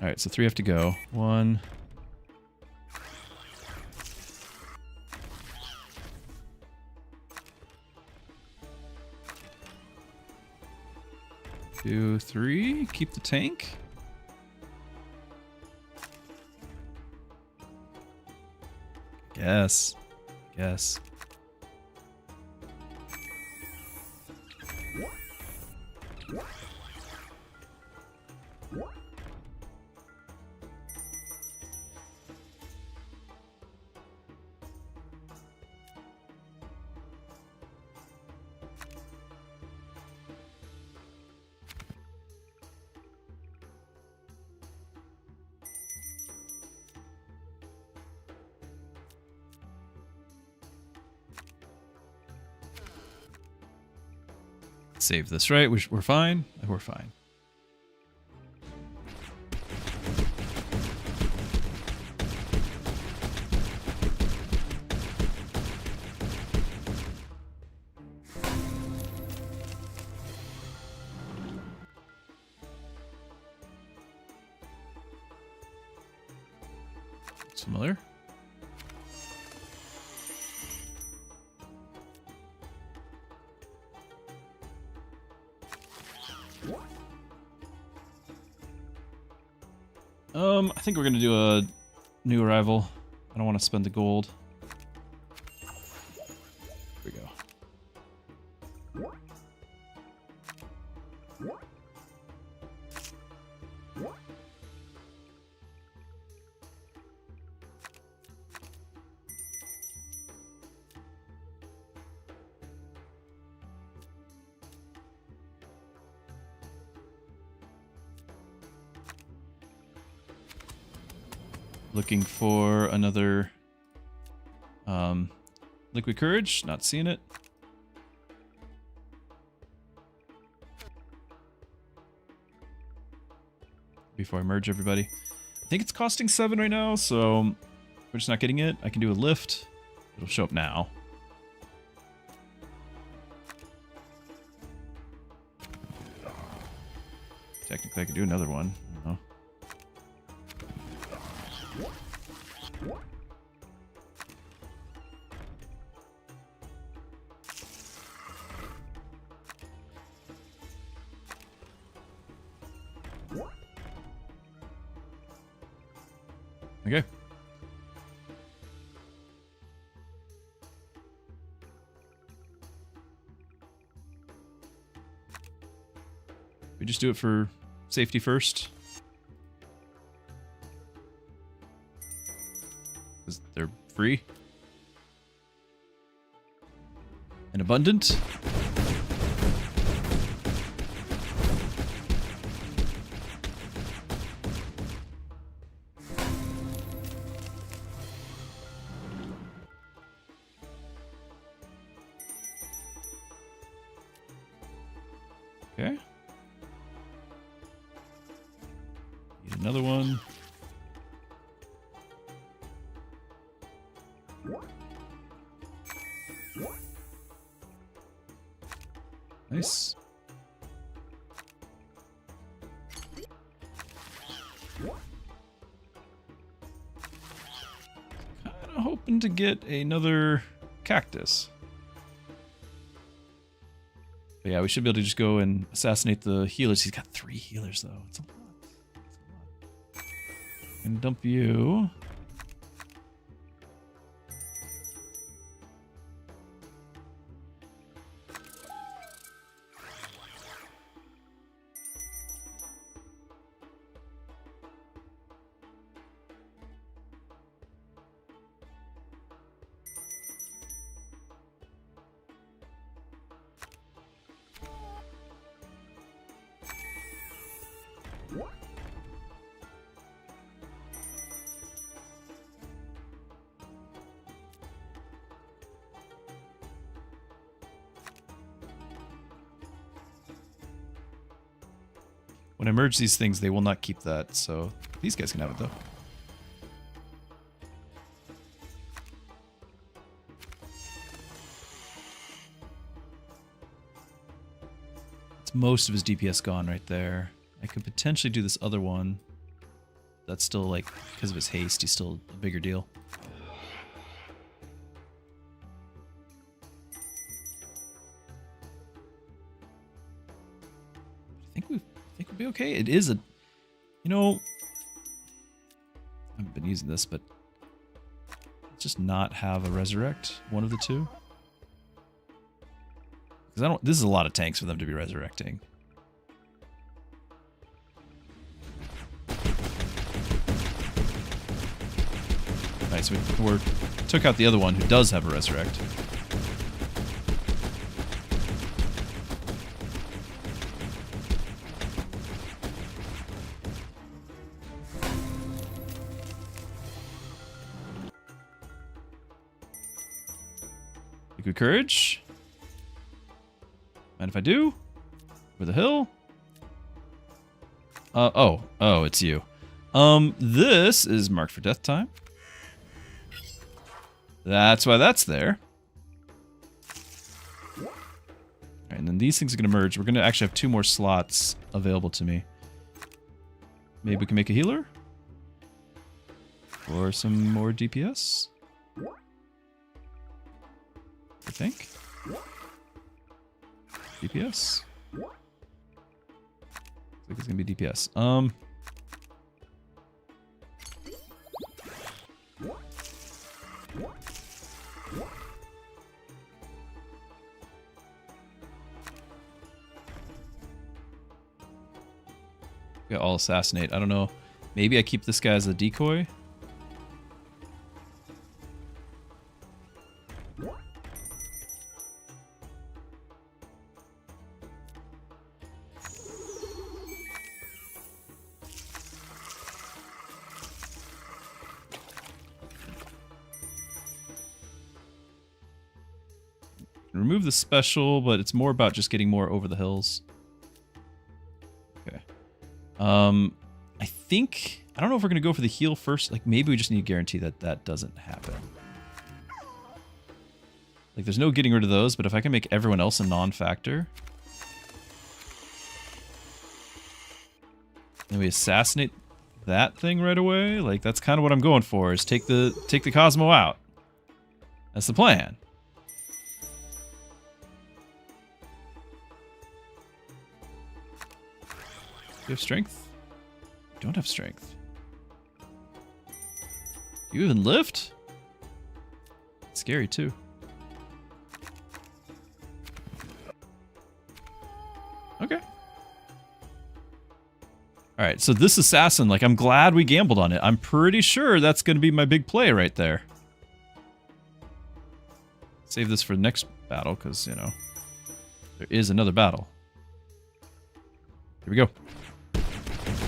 Alright, so 3 have to go. 1. Two, 3. Keep the tank. Yes. Yes. Save this, right? We're fine? We're fine. Familiar? I think we're gonna do a new arrival. I don't want to spend the gold. Here we go. Looking for another Liquid Courage, not seeing it. Before I merge everybody. I think it's costing 7 right now, so we're just not getting it. I can do a lift. It'll show up now. Technically I could do another one. I don't know. Okay. We just do it for safety first. Because they're free. and abundant. Okay. Need another one. Nice. Kinda hoping to get another cactus. But yeah, we should be able to just go and assassinate the healers. He's got 3 healers though. It's a lot. And dump you. When I merge these things, they will not keep that, so these guys can have it, though. It's most of his DPS gone right there. I could potentially do this other one. That's still, like, because of his haste, he's still a bigger deal. I think we'll be okay. It is a, you know, I haven't been using this, but let's just not have a resurrect, one of the two. Because this is a lot of tanks for them to be resurrecting. Nice, we took out the other one who does have a resurrect. Liquid Courage. Mind if I do? Over the hill? Oh, it's you. This is marked for death time. That's why that's there. Alright, and then these things are going to merge. We're going to actually have 2 more slots available to me. Maybe we can make a healer? Or some more DPS? I think. DPS? Looks like it's gonna be DPS. Yeah, I'll assassinate. I don't know. Maybe I keep this guy as a decoy. Remove the special, but it's more about just getting more over the hills. Okay. I think... I don't know if we're going to go for the heal first. Like, maybe we just need to guarantee that that doesn't happen. Like, there's no getting rid of those, but if I can make everyone else a non-factor... Then we assassinate that thing right away. Like, that's kind of what I'm going for, is take the Cosmo out. That's the plan. You have strength? You don't have strength. You even lift? It's scary too. Okay. Alright, so this assassin, like, I'm glad we gambled on it. I'm pretty sure that's going to be my big play right there. Save this for next battle, because, you know, there is another battle. Here we go.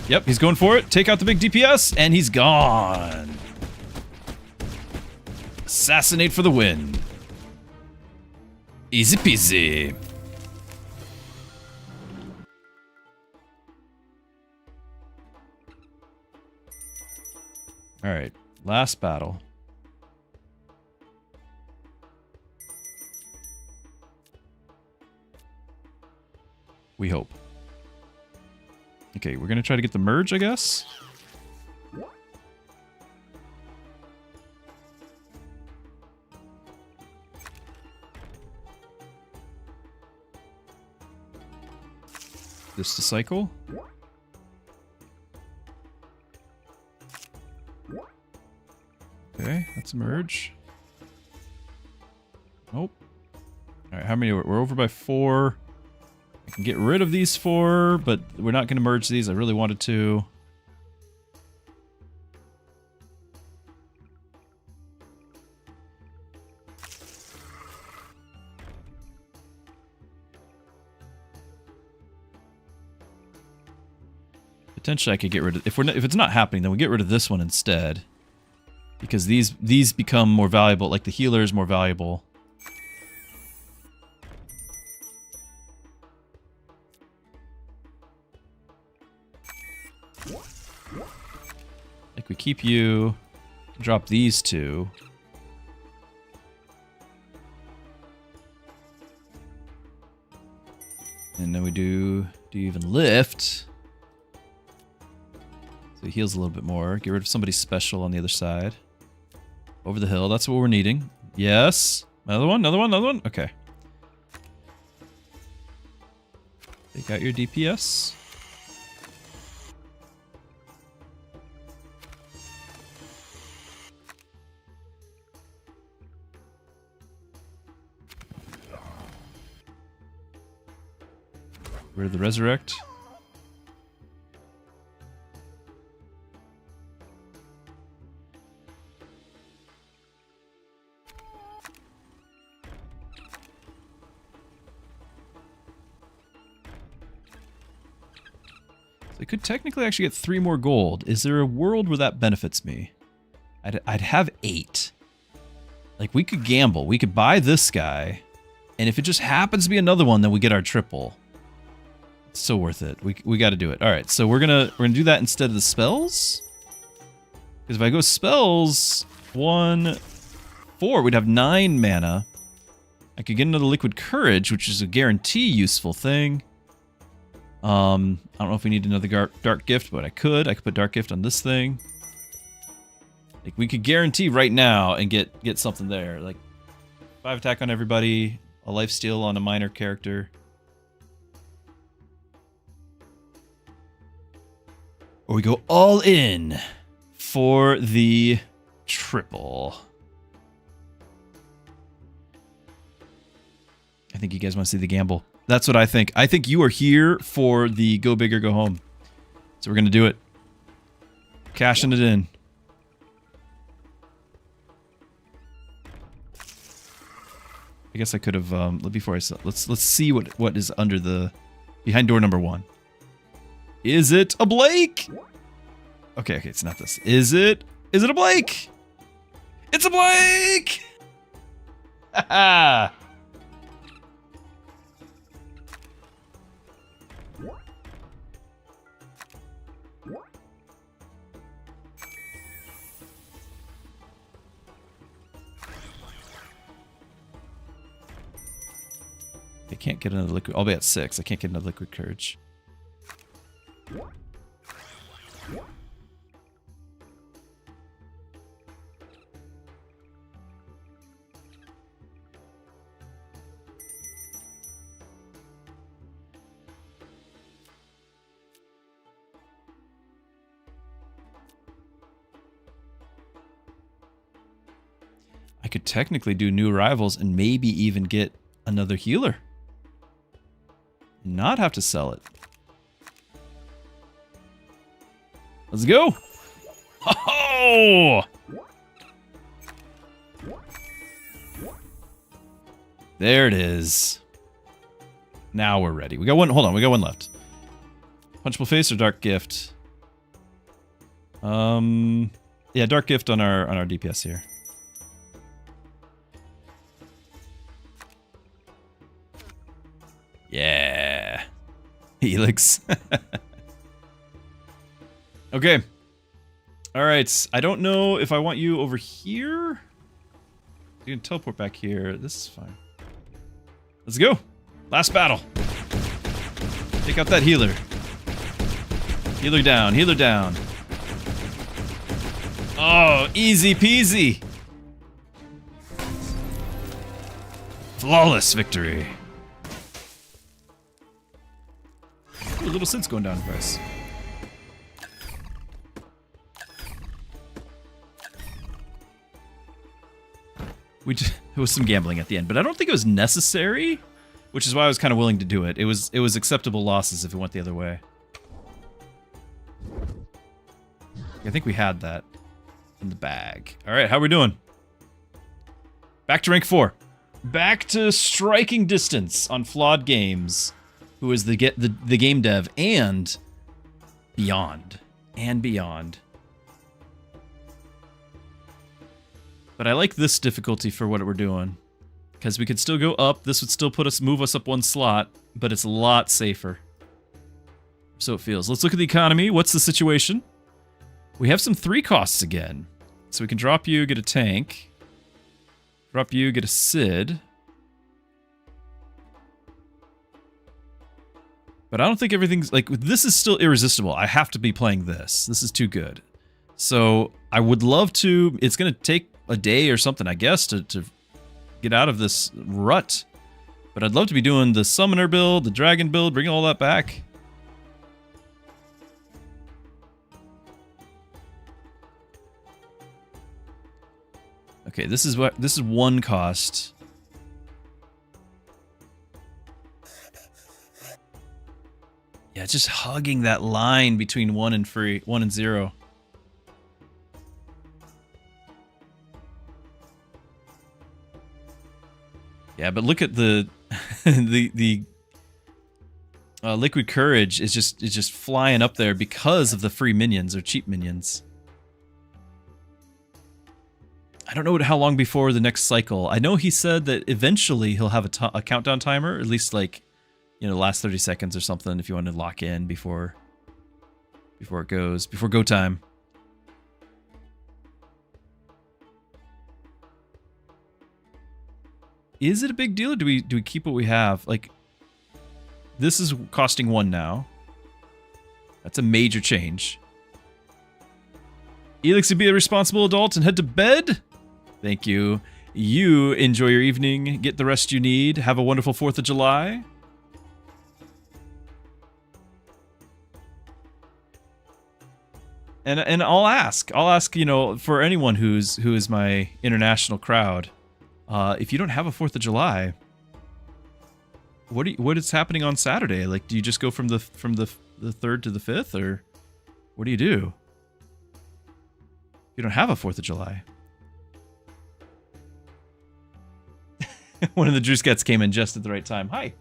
Yep, he's going for it. Take out the big DPS, and he's gone. Assassinate for the win. Easy peasy. All right, last battle. We hope. Okay, we're gonna try to get the merge, I guess. This to cycle. Okay, that's a merge. Nope. Alright, how many? We're over by 4. I can get rid of these 4, but we're not going to merge these. I really wanted to. Potentially I could get rid of... If it's not happening, then we get rid of this one instead. Because these become more valuable, like the healer is more valuable. Like we keep you, drop these 2. And then we do even lift. So he heals a little bit more. Get rid of somebody special on the other side. Over the hill, that's what we're needing. Yes. Another one, another one, another one. Okay. Take out your DPS. Rid of the resurrect. I could technically actually get 3 more gold. Is there a world where that benefits me? I'd have 8. Like, we could gamble. We could buy this guy. And if it just happens to be another one, then we get our triple. It's so worth it. We got to do it. All right, so we're gonna do that instead of the spells. Because if I go spells, 1, 4, we'd have 9 mana. I could get another liquid courage, which is a guarantee useful thing. I don't know if we need another dark gift, but I could put dark gift on this thing. Like, we could guarantee right now and get something there. Like 5 attack on everybody, a lifesteal on a minor character. Or we go all in for the triple. I think you guys want to see the gamble. That's what I think. I think you are here for the go big or go home. So we're going to do it. Cashing it in. I guess I could have, before I sell, let's see what is under the, behind door number 1. Is it a Blake? Okay, it's not this. Is it a Blake? It's a Blake! Haha! I can't get another liquid. I'll be at 6. I can't get another liquid courage. I could technically do new arrivals and maybe even get another healer. Not have to sell it. Let's go. Oh! There it is. Now we're ready. We got one. Hold on, we got one left. Punchable face or dark gift? Yeah, dark gift on our DPS here. Yeah. Helix. Okay. All right. I don't know if I want you over here. You can teleport back here. This is fine. Let's go. Last battle. Take out that healer. Healer down. Healer down. Oh, easy peasy. Flawless victory. Ooh, a little Sid's going down in price. It was some gambling at the end, but I don't think it was necessary, which is why I was kind of willing to do it. It was acceptable losses if it went the other way. I think we had that in the bag. All right, how are we doing? Back to rank 4. Back to striking distance on Flawed Games, who is the game dev and beyond. And beyond. But I like this difficulty for what we're doing. Because we could still go up. This would still move us up one slot, but it's a lot safer. So it feels. Let's look at the economy. What's the situation? We have some 3 costs again. So we can drop you, get a tank. Drop you, get a Sid. But I don't think everything's... Like, this is still irresistible. I have to be playing this. This is too good. So I would love to... It's going to take a day or something, I guess, to get out of this rut. But I'd love to be doing the Summoner build, the Dragon build, bringing all that back. Okay, this is one cost. Yeah, just hugging that line between 1 and 0. Yeah, but look at the the Liquid Courage is just flying up there because of the free minions or cheap minions. I don't know how long before the next cycle. I know he said that eventually he'll have a countdown timer, at least like, you know, the last 30 seconds or something if you want to lock in before go time. Is it a big deal or do we keep what we have? Like, this is costing 1 now. That's a major change. Elix, be a responsible adult and head to bed. Thank you. You enjoy your evening. Get the rest you need. Have a wonderful 4th of July. And I'll ask, you know, for anyone who is my international crowd, if you don't have a 4th of July, what is happening on Saturday? Like, do you just go from the 3rd to the 5th, or what do you do? You don't have a 4th of July. One of the Druskets came in just at the right time. Hi.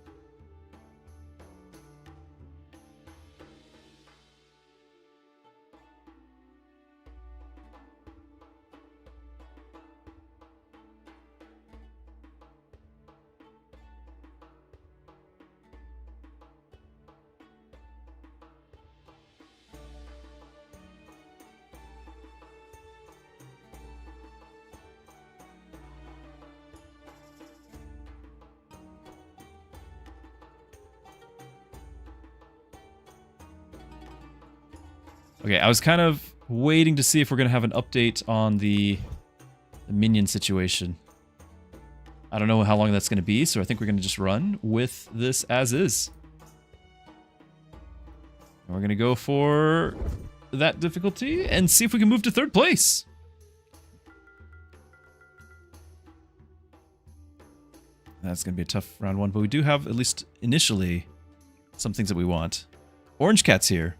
Okay, I was kind of waiting to see if we're going to have an update on the minion situation. I don't know how long that's going to be, so I think we're going to just run with this as is. And we're going to go for that difficulty and see if we can move to 3rd place. That's going to be a tough round 1, but we do have, at least initially, some things that we want. Orange Cat's here.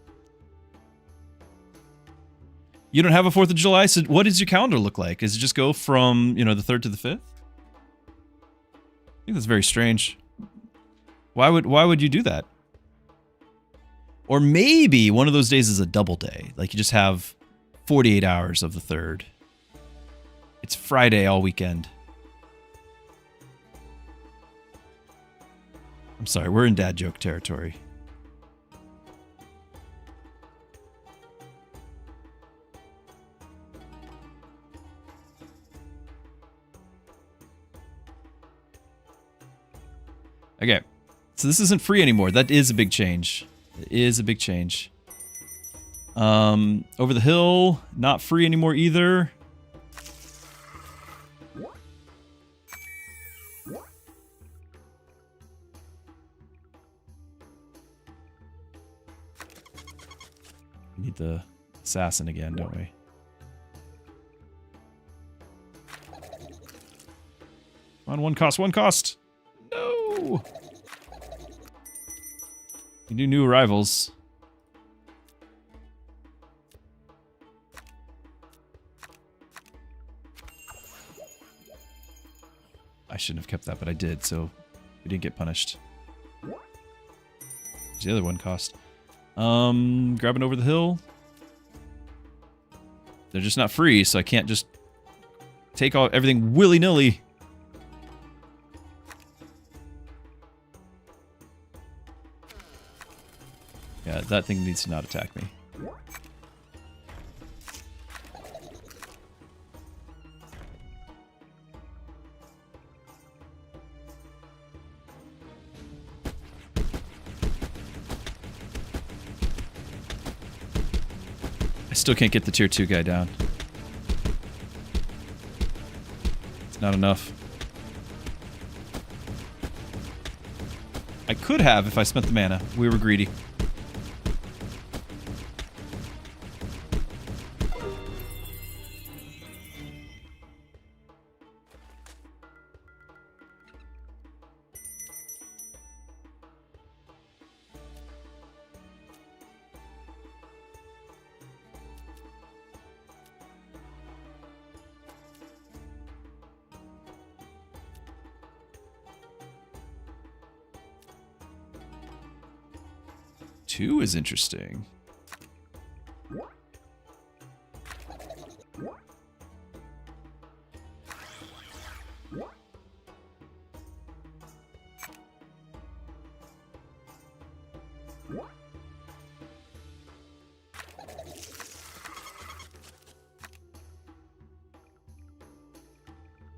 You don't have a 4th of July, so what does your calendar look like? Does it just go from, you know, the 3rd to the 5th? think that's very strange. Why would you do that? Or maybe one of those days is a double day. Like you just have 48 hours of the 3rd. It's Friday all weekend. I'm sorry, we're in dad joke territory. Okay, so this isn't free anymore. That is a big change. It is a big change. Over the hill, not free anymore either. We need the assassin again, don't we? Come on, one cost. No! You do new arrivals. I shouldn't have kept that, but I did, so we didn't get punished. What's the other one cost? Grabbing over the hill. They're just not free, so I can't just take all everything willy-nilly. Yeah, that thing needs to not attack me. I still can't get the tier 2 guy down. It's not enough. I could have if I spent the mana. We were greedy. Two is interesting.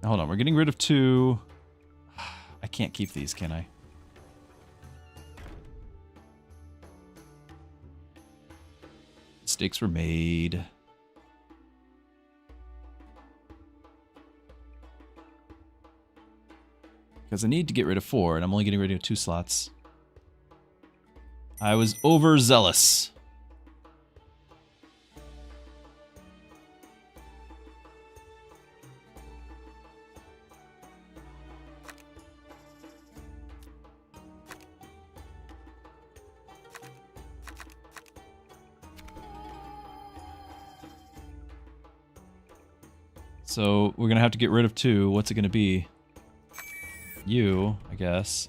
Hold on, we're getting rid of 2. I can't keep these, can I? Mistakes were made. Because I need to get rid of 4, and I'm only getting rid of 2 slots. I was overzealous. So we're gonna have to get rid of 2. What's it gonna be? You, I guess.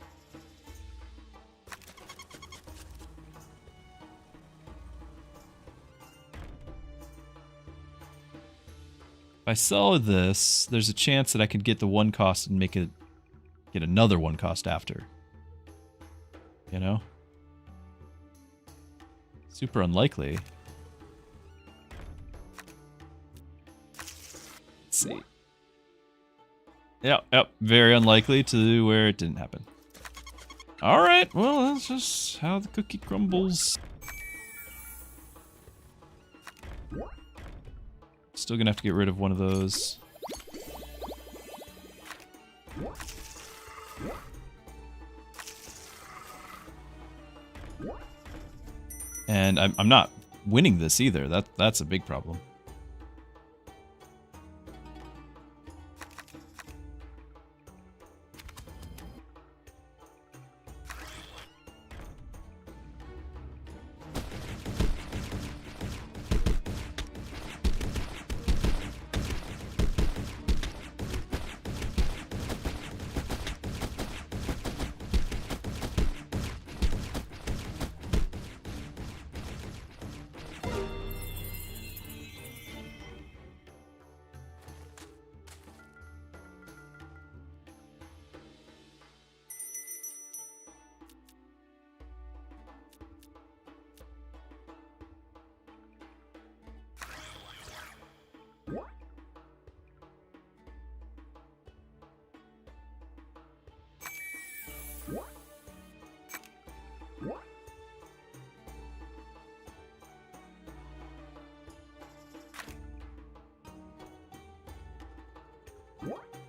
If I sell this, there's a chance that I could get the 1 cost and make it get another 1 cost after. You know? Super unlikely. See. Yep, very unlikely to where it didn't happen. Alright, well, that's just how the cookie crumbles. Still gonna have to get rid of one of those. And I'm not winning this either. That's a big problem.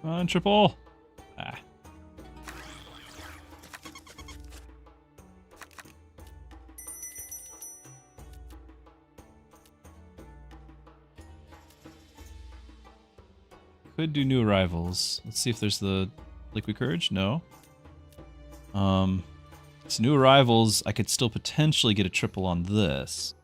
Come on, triple. Ah. Could do new arrivals. Let's see if there's the liquid courage. No. It's new arrivals. I could still potentially get a triple on this.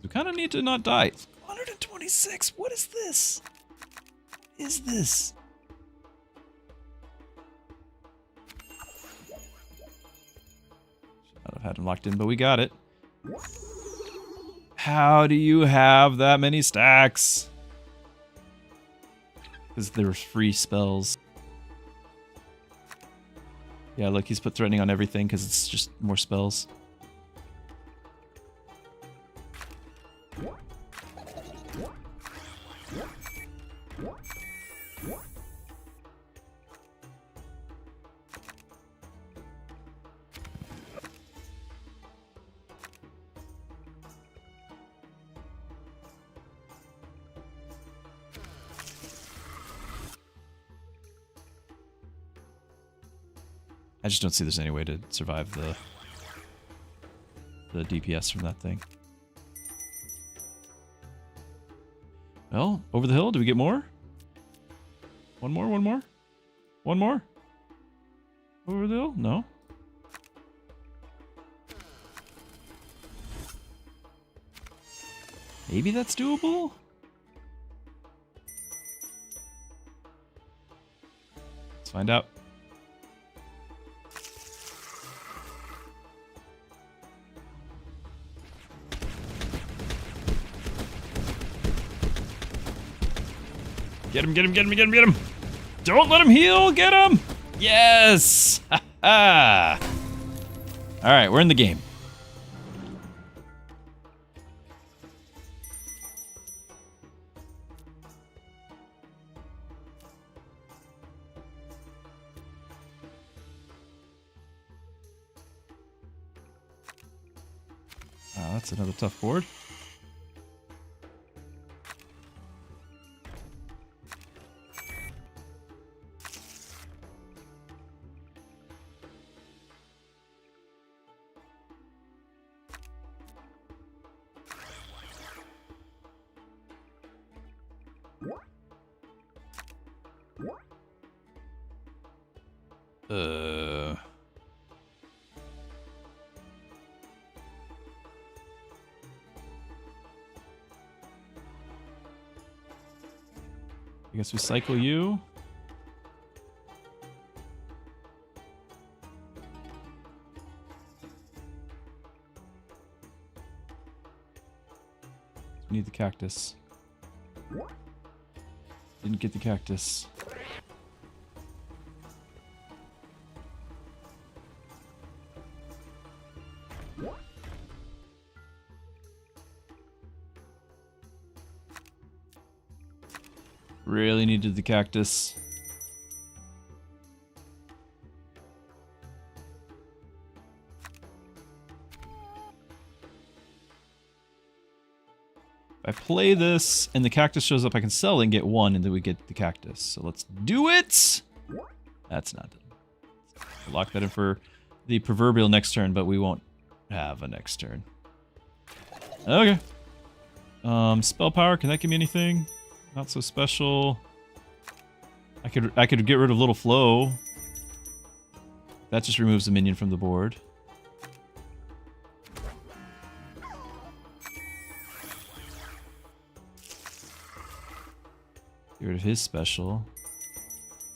We kind of need to not die. 126. What is this? What is this? Should not have had him locked in, but we got it. How do you have that many stacks? Because there's free spells. Yeah, look, he's put threatening on everything because it's just more spells. I just don't see there's any way to survive the DPS from that thing. Well, over the hill, do we get more? One more, one more? One more? Over the hill? No. Maybe that's doable? Let's find out. Get him, get him, get him, get him, get him! Don't let him heal! Get him! Yes! Ha ha! Alright, we're in the game. Oh, that's another tough board. I guess we cycle you. We need the cactus. Didn't get the cactus. Really needed the cactus. If I play this and the cactus shows up, I can sell and get one, and then we get the cactus. So let's do it! That's not done. We'll lock that in for the proverbial next turn, but we won't have a next turn. Okay. Spell power, can that give me anything? Not so special. I could get rid of Little Flow. That just removes a minion from the board. Get rid of his special.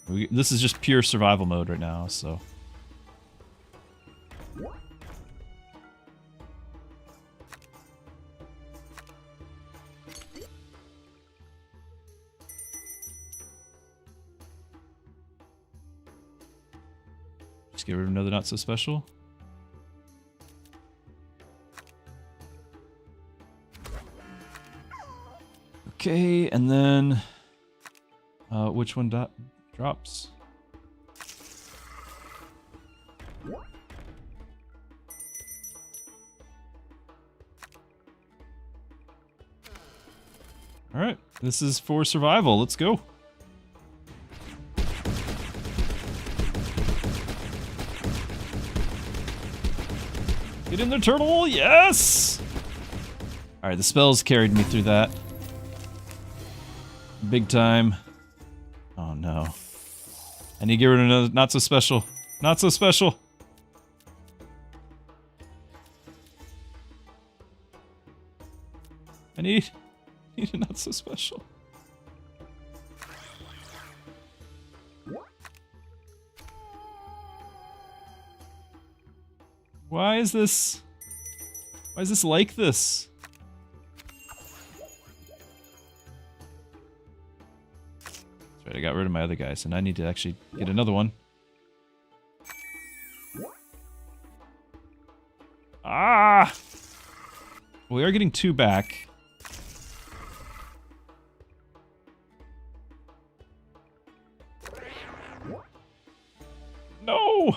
This is just pure survival mode right now, so. Get rid of another not so special. Okay, and then which one drops? Alright, this is for survival. Let's go. Get in there, turtle! Yes! Alright, the spells carried me through that. Big time. Oh no. I need to get rid of another not so special. Not so special. I need a not so special. Why is this like this? That's right, I got rid of my other guys, and I need to actually get another one. Ah! We are getting 2 back. No!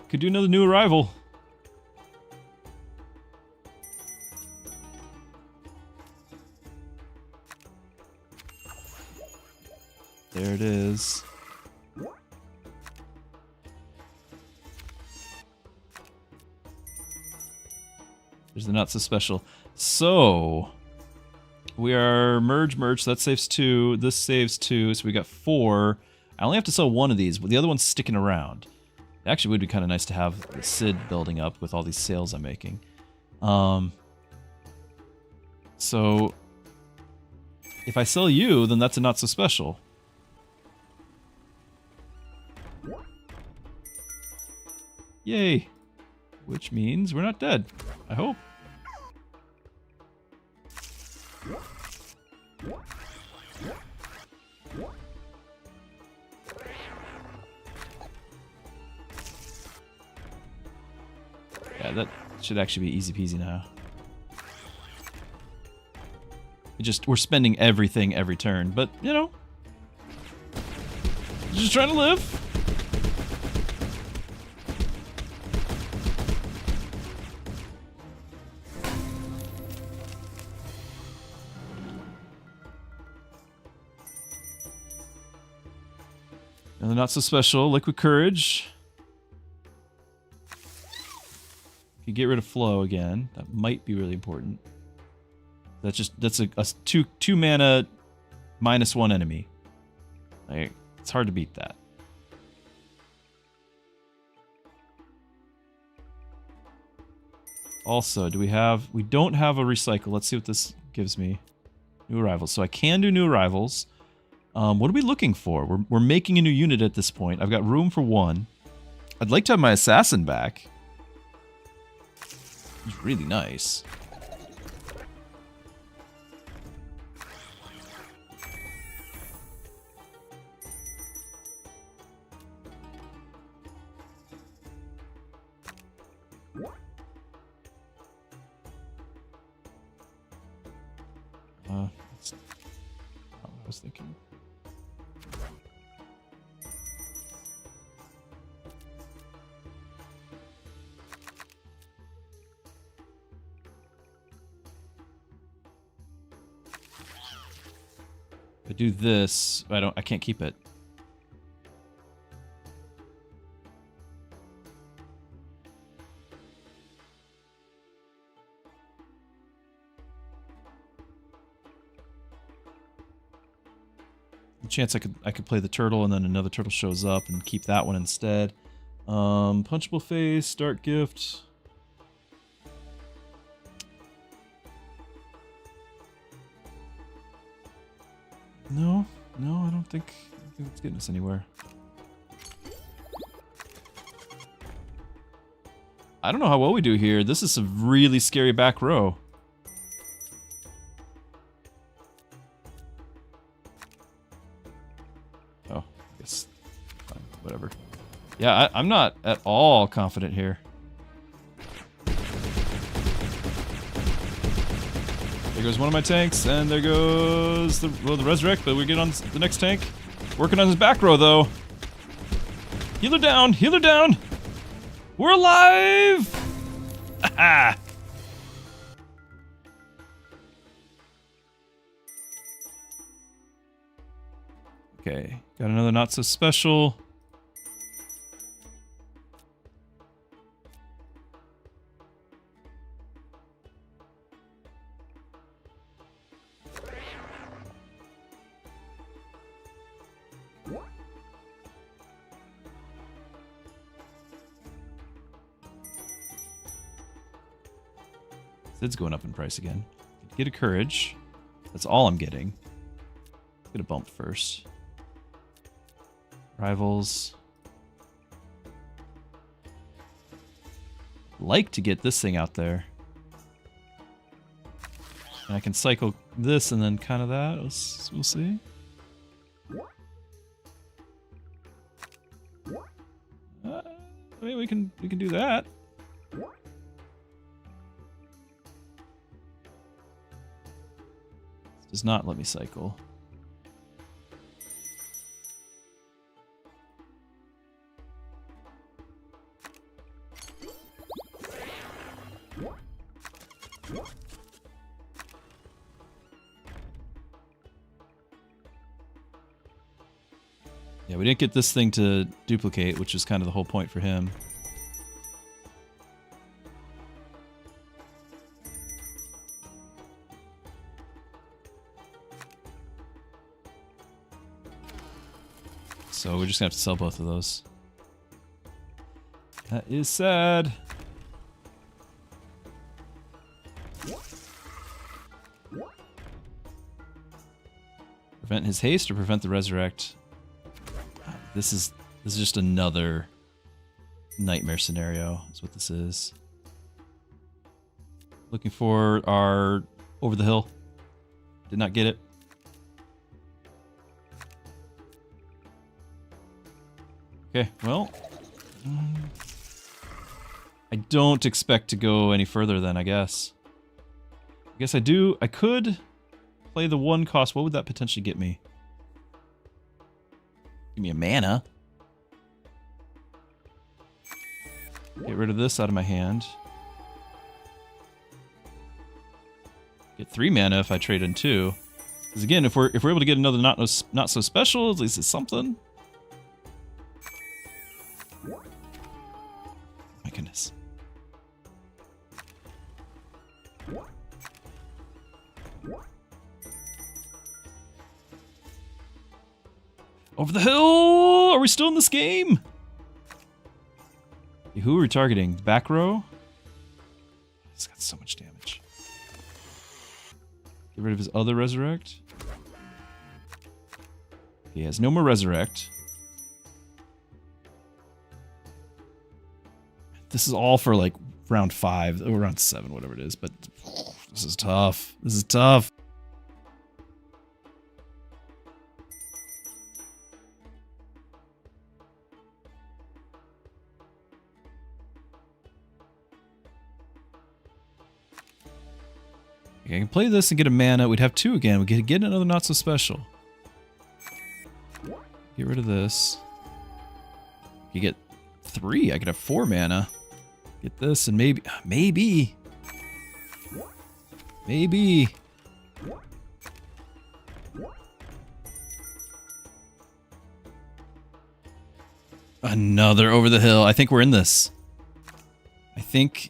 Could do another new arrival. There it is. There's the not so special. So we are merge. So that saves 2. This saves 2. So we got 4. I only have to sell 1 of these, but the other one's sticking around. It actually would be kind of nice to have the SID building up with all these sales I'm making. So if I sell you, then that's a not so special. Yay! Which means we're not dead. I hope. Yeah, that should actually be easy peasy now. We're spending everything every turn, but you know, just trying to live. And not so special, Liquid Courage. You get rid of flow again. That might be really important. That's a 2 mana -1 enemy. Like, it's hard to beat that. Also, we don't have a recycle. Let's see what this gives me. New arrivals. So I can do new arrivals. What are we looking for? We're making a new unit at this point. I've got room for 1. I'd like to have my assassin back. He's really nice. That's not what I was thinking. If I do this, I can't keep it. Chance I could play the turtle and then another turtle shows up and keep that one instead. Punchable face, Dark Gift. No, I don't think it's getting us anywhere. I don't know how well we do here. This is a really scary back row. Oh, I guess fine, whatever. Yeah, I'm not at all confident here. There goes one of my tanks, and there goes the resurrect, but we get on the next tank. Working on his back row, though. Healer down! Healer down! We're alive! Ah! Okay, got another not so special. Sid's going up in price again. Get a courage. That's all I'm getting. Let's get a bump first. Rivals. Like to get this thing out there. And I can cycle this and then kind of that. We'll see. I mean, we can do that. Does not let me cycle. Yeah, we didn't get this thing to duplicate, which is kind of the whole point for him. So we're just gonna have to sell both of those. That is sad. Prevent his haste or prevent the resurrect. This is just another nightmare scenario, is what this is. Looking for our over the hill. Did not get it. Okay, well, I don't expect to go any further then, I guess. I guess I could play the one cost. What would that potentially get me? Give me a mana. Get rid of this out of my hand. Get 3 mana if I trade in 2. Because again, if we're able to get another not so special, at least it's something. My goodness. Over the hill! Are we still in this game? Who are we targeting? The back row? He's got so much damage. Get rid of his other resurrect. He has no more resurrect. This is all for like round 5 or round 7, whatever it is, but this is tough. This is tough. Okay, I can play this and get a mana. We'd have 2 again. We could get another not so special. Get rid of this. You get 3. I could have 4 mana. Get this and maybe. Another over the hill. I think we're in this. I think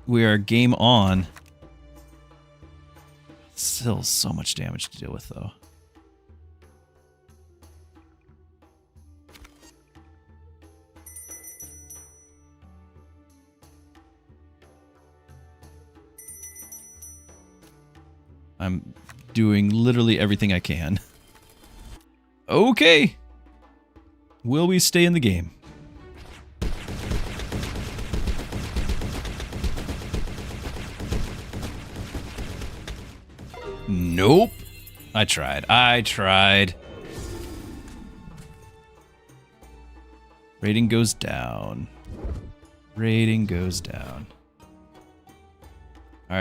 we are game on. Still so much damage to deal with, though. I'm doing literally everything I can. Okay. Will we stay in the game? Nope. I tried. Rating goes down. Alright,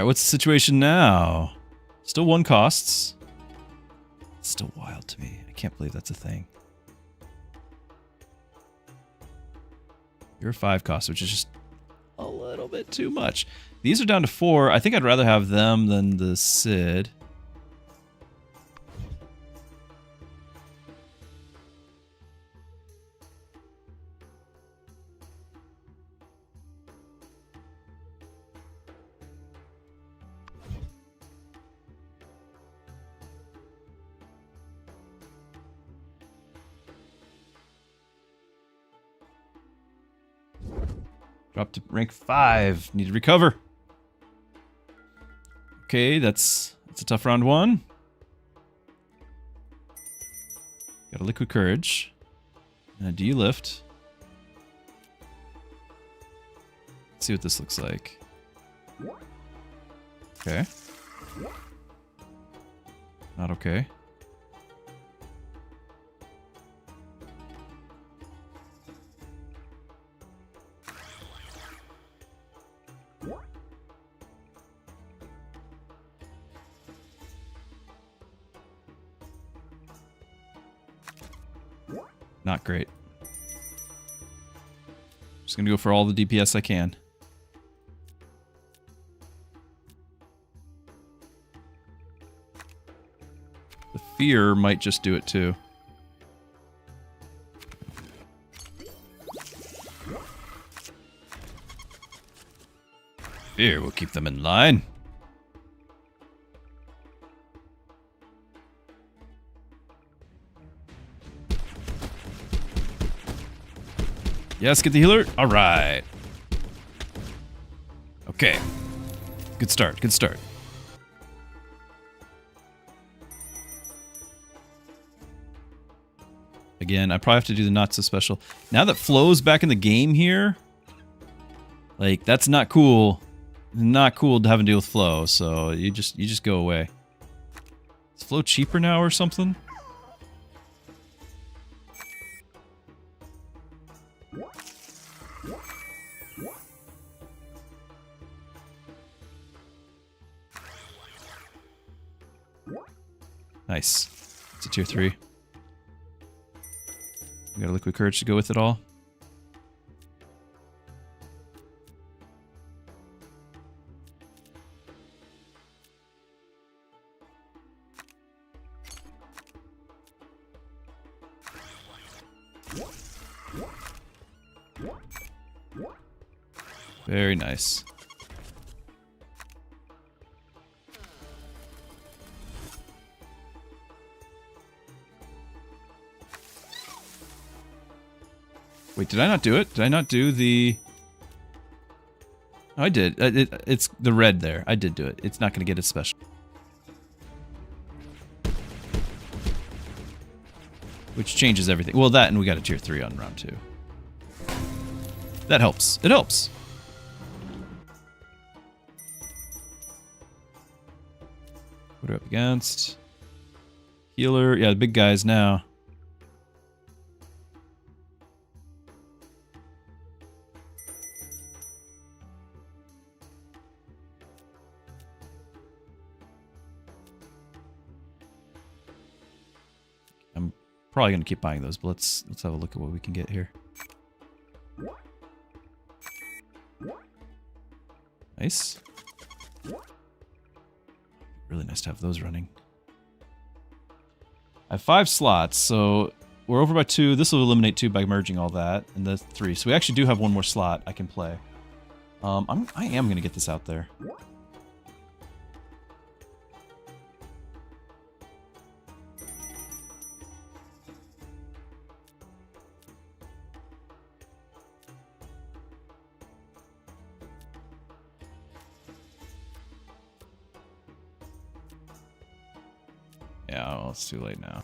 what's the situation now? Still 1 costs. It's still wild to me. I can't believe that's a thing. You're a 5 cost, which is just a little bit too much. These are down to 4. I think I'd rather have them than the Cid. Drop to rank 5. Need to recover. Okay, that's a tough round 1. Got a liquid courage. And a D-lift. Let's see what this looks like. Okay. Not okay. Not great. Just gonna go for all the DPS I can. The fear might just do it too. Fear will keep them in line. Yes, get the healer. All right. Okay. Good start. Good start. Again, I probably have to do the not so special. Now that Flo's back in the game here, like that's not cool. Not cool to have to deal with Flo. So you just go away. Is Flo cheaper now or something? Nice. It's a tier 3. We got a liquid courage to go with it all. Very nice. Wait, did I not do it? Did I not do the... Oh, I did. It's the red there. I did do it. It's not going to get a special. Which changes everything. Well, that and we got a tier 3 on round 2. That helps. It helps. What are we up against? Healer. Yeah, the big guys now. I'm probably going to keep buying those, but let's have a look at what we can get here. Nice. Really nice to have those running. I have 5 slots, so we're over by 2. This will eliminate 2 by merging all that, and the 3. So we actually do have 1 more slot I can play. I am going to get this out there. Yeah, well, it's too late now.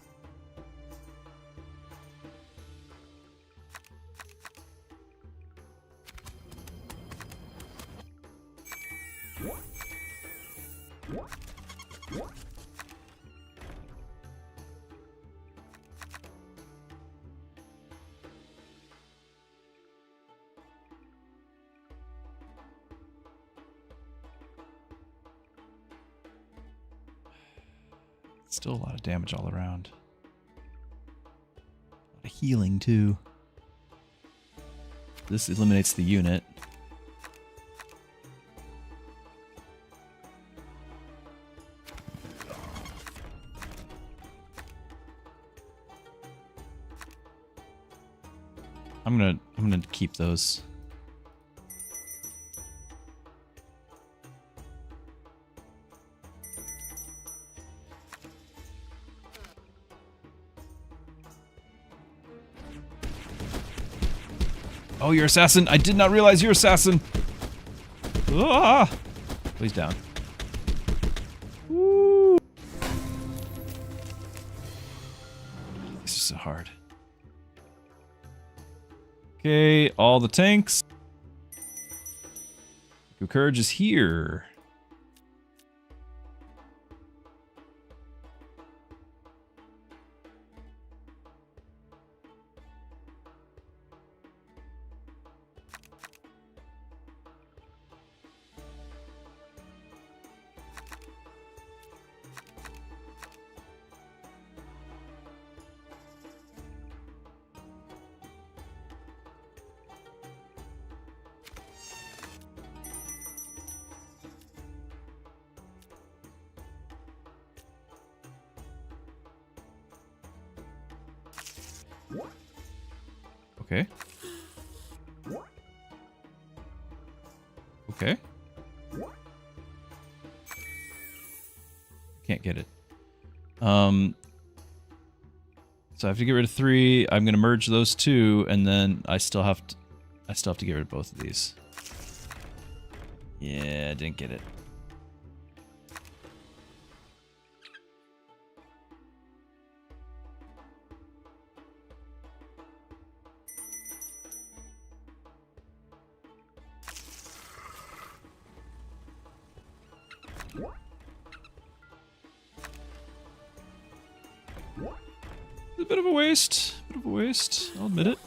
Still a lot of damage all around. A lot of healing, too. This eliminates the unit. I'm gonna keep those. Oh, you're assassin! I did not realize you're assassin! Ah! Please down. Woo! This is so hard. Okay, all the tanks. Your courage is here. Okay. Okay. Can't get it. So I have to get rid of 3. I'm gonna merge those 2, and then I still have to get rid of both of these. Yeah, I didn't get it. A bit of a waste. Bit of a waste. I'll admit it.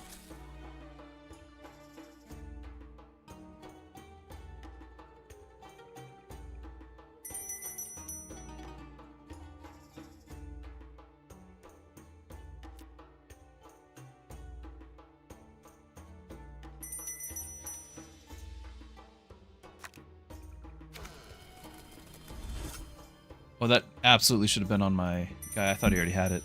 Oh, that absolutely should have been on my guy. I thought he already had it.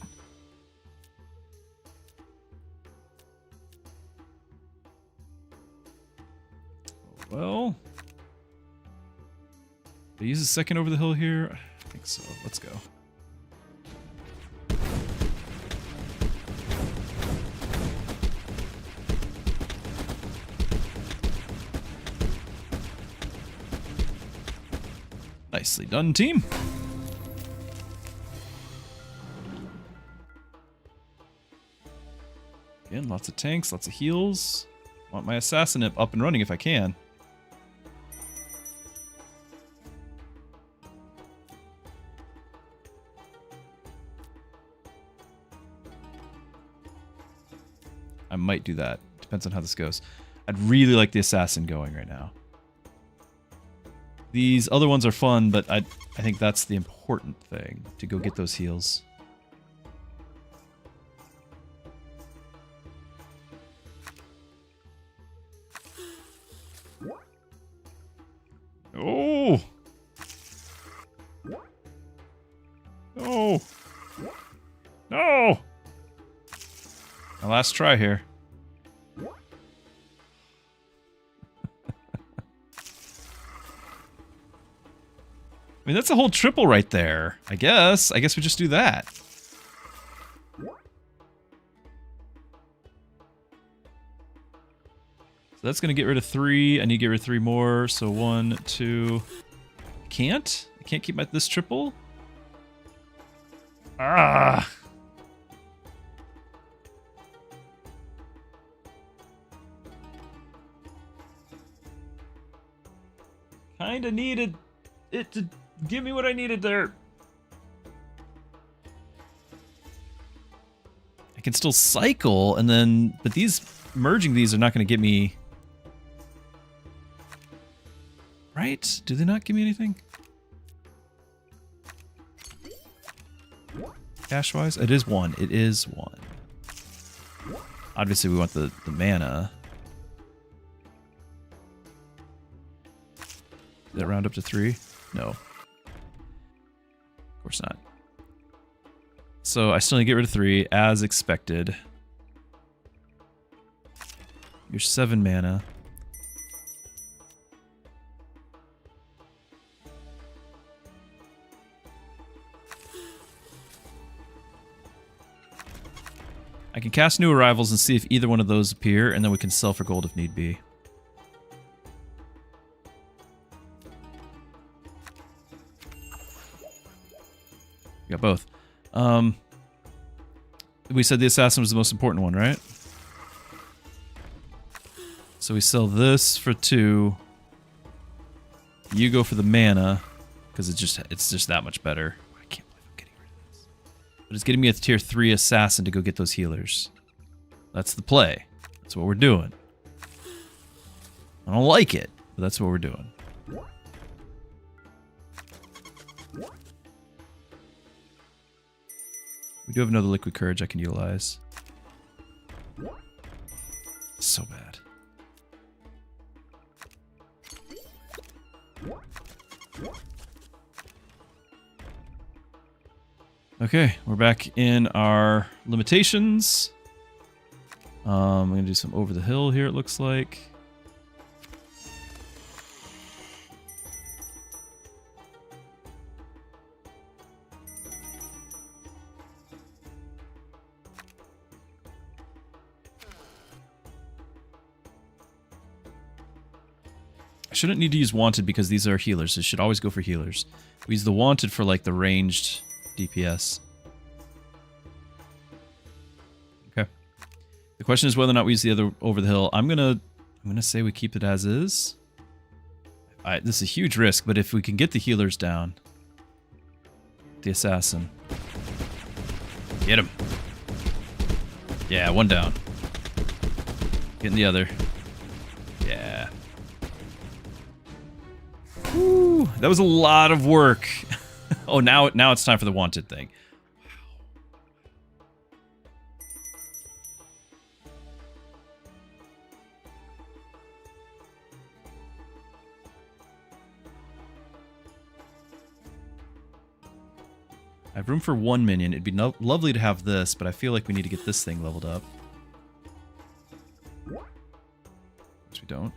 Well, they use a second over the hill here. I think so. Let's go. Nicely done, team. Again, lots of tanks, lots of heals. Want my assassin up and running if I can. I might do that. Depends on how this goes. I'd really like the assassin going right now. These other ones are fun, but I think that's the important thing, to go get those heals. Oh! No! No! My last try here. I mean, that's a whole triple right there. I guess we just do that. So that's gonna get rid of 3. I need to get rid of 3 more. So 1, 2. I can't keep this triple. Ah. Kinda needed it to give me what I needed there. I can still cycle, and then, but merging these are not going to get me. Right? Do they not give me anything? Cash-wise? It is 1. It is 1. Obviously, we want the mana. Did that round up to 3? No. Of course not. So I still need to get rid of 3, as expected. You're 7 mana. I can cast New Arrivals and see if either one of those appear, and then we can sell for gold if need be. We got both. We said the assassin was the most important one, right? So we sell this for 2. You go for the mana, because it's just that much better. I can't believe I'm getting rid of this. But it's getting me a tier 3 assassin to go get those healers. That's the play. That's what we're doing. I don't like it, but that's what we're doing. We do have another Liquid Courage I can utilize. So bad. Okay, we're back in our limitations. I'm gonna do some over the hill here, it looks like. I shouldn't need to use Wanted because these are healers. So I should always go for healers. We use the Wanted for like the ranged DPS. Okay. The question is whether or not we use the other over the hill. I'm gonna say we keep it as is. This is a huge risk, but if we can get the healers down, the assassin, get him. Yeah, one down. Getting the other. Yeah. Whew, that was a lot of work. Oh, now it's time for the Wanted thing. I have room for 1 minion. It'd be lovely to have this, but I feel like we need to get this thing leveled up. Which we don't.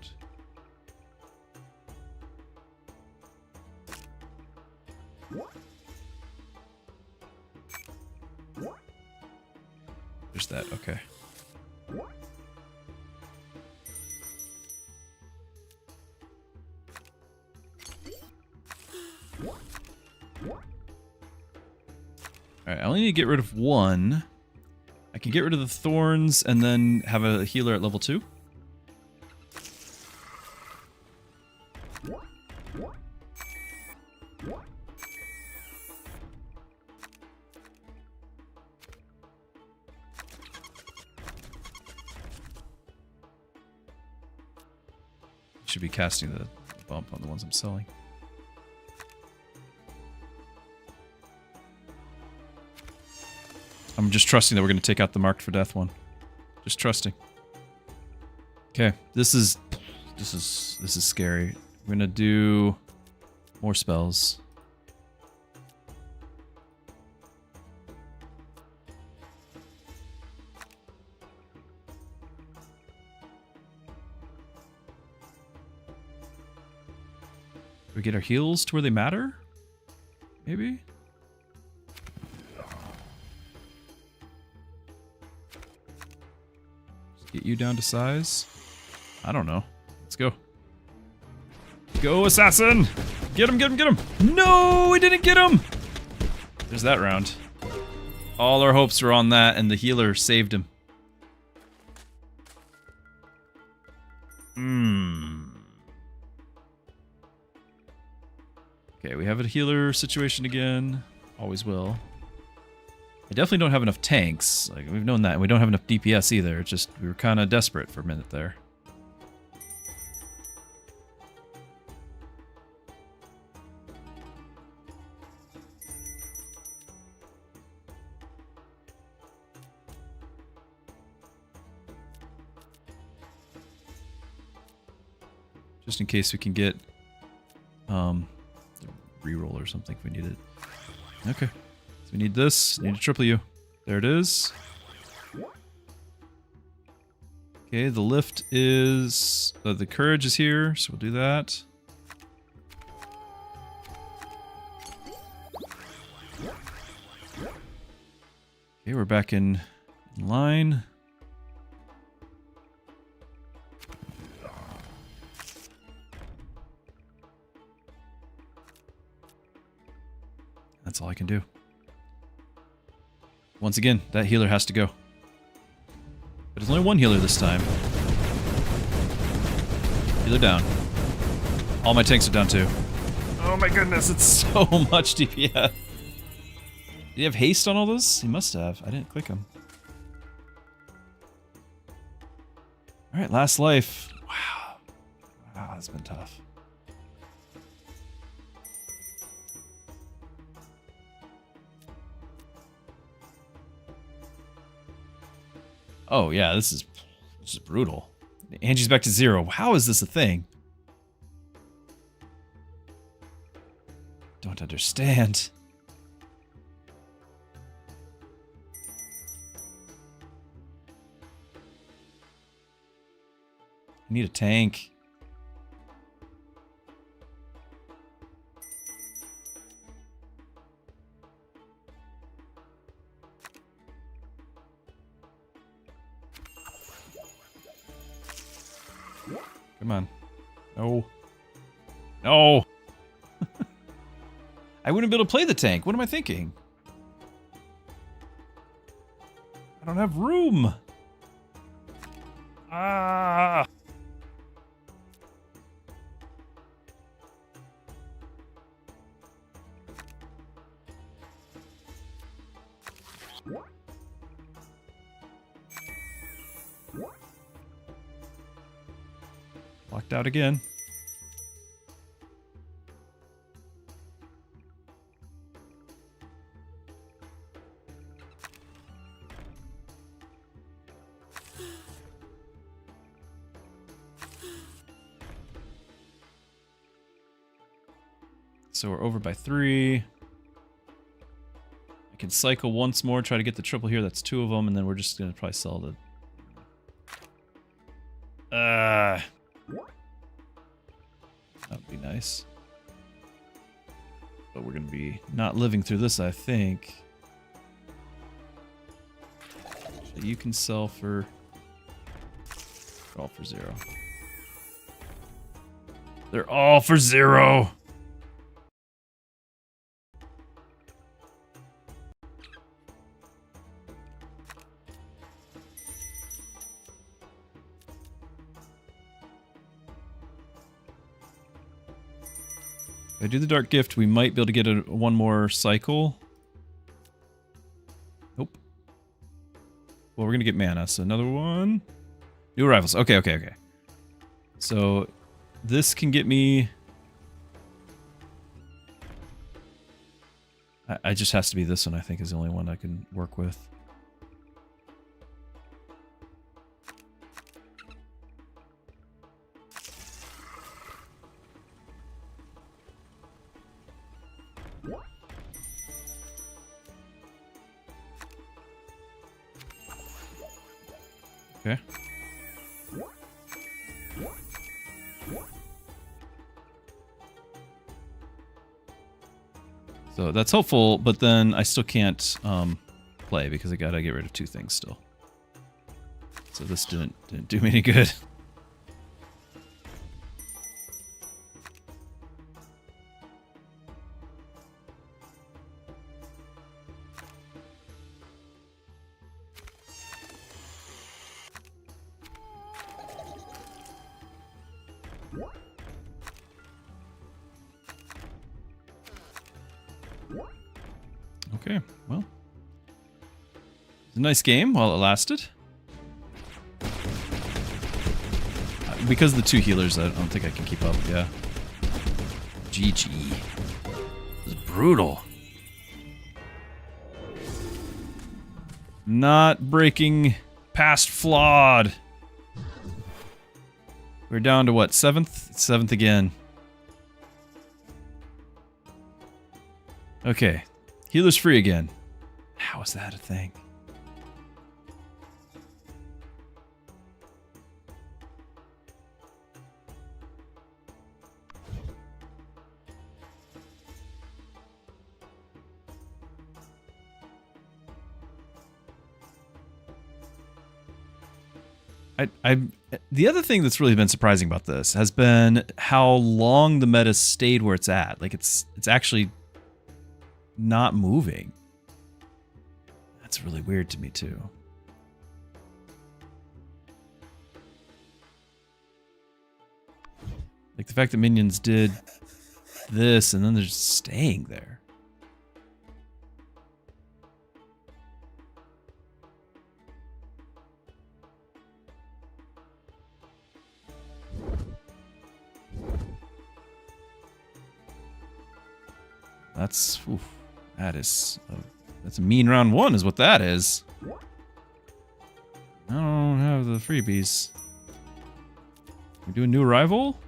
There's that, okay. Alright, I only need to get rid of 1. I can get rid of the thorns and then have a healer at level 2. Should be casting the bump on the ones I'm selling. I'm just trusting that we're going to take out the Marked for Death one. Just trusting. Okay, this is scary. We're going to do more spells. Do we get our heals to where they matter? Maybe? Just get you down to size? I don't know. Let's go. Go, assassin! Get him, get him, get him! No, we didn't get him! There's that round. All our hopes were on that, and the healer saved him. Okay, we have a healer situation again. Always will. I definitely don't have enough tanks. Like, we've known that. And we don't have enough DPS either. It's just, we were kind of desperate for a minute there. Just in case we can get reroll or something if we need it. Okay. So we need this. Need a triple U. There it is. Okay, the lift is... the courage is here, so we'll do that. Okay, we're back in line. That's all I can do. Once again, that healer has to go. But there's only one healer this time. Healer down. All my tanks are down too. Oh my goodness, it's so much DPS. Did he have haste on all those? He must have. I didn't click him. Alright, last life. Wow. Wow, that's been tough. Oh yeah, this is brutal. Angie's back to 0. How is this a thing? Don't understand. I need a tank. Come on. No. No! I wouldn't be able to play the tank. What am I thinking? I don't have room. Ah! Locked out again. So we're over by 3. I can cycle once more, try to get the triple here. That's 2 of them, and then we're just gonna probably sell the... That would be nice. But we're gonna be not living through this, I think. So you can sell for... all for 0. They're all for 0! If I do the Dark Gift, we might be able to get one more cycle. Nope. Well, we're going to get mana, so another one. New arrivals. Okay, okay, okay. So, this can get me... I just has to be this one, I think, is the only one I can work with. Okay. So that's hopeful, but then I still can't play because I gotta get rid of 2 things still. So this didn't do me any good. Okay, well. It's a nice game while it lasted. Because of the 2 healers, I don't think I can keep up, yeah. GG. This is brutal. Not breaking past flawed. We're down to what, 7th? 7th again. Okay. Healer's free again. How is that a thing? the other thing that's really been surprising about this has been how long the meta stayed where it's at. Like it's actually not moving. That's really weird to me too. Like the fact that minions did this and then they're just staying there. That's, oof, that's a mean round one is what that is. I don't have the freebies. We do a new arrival?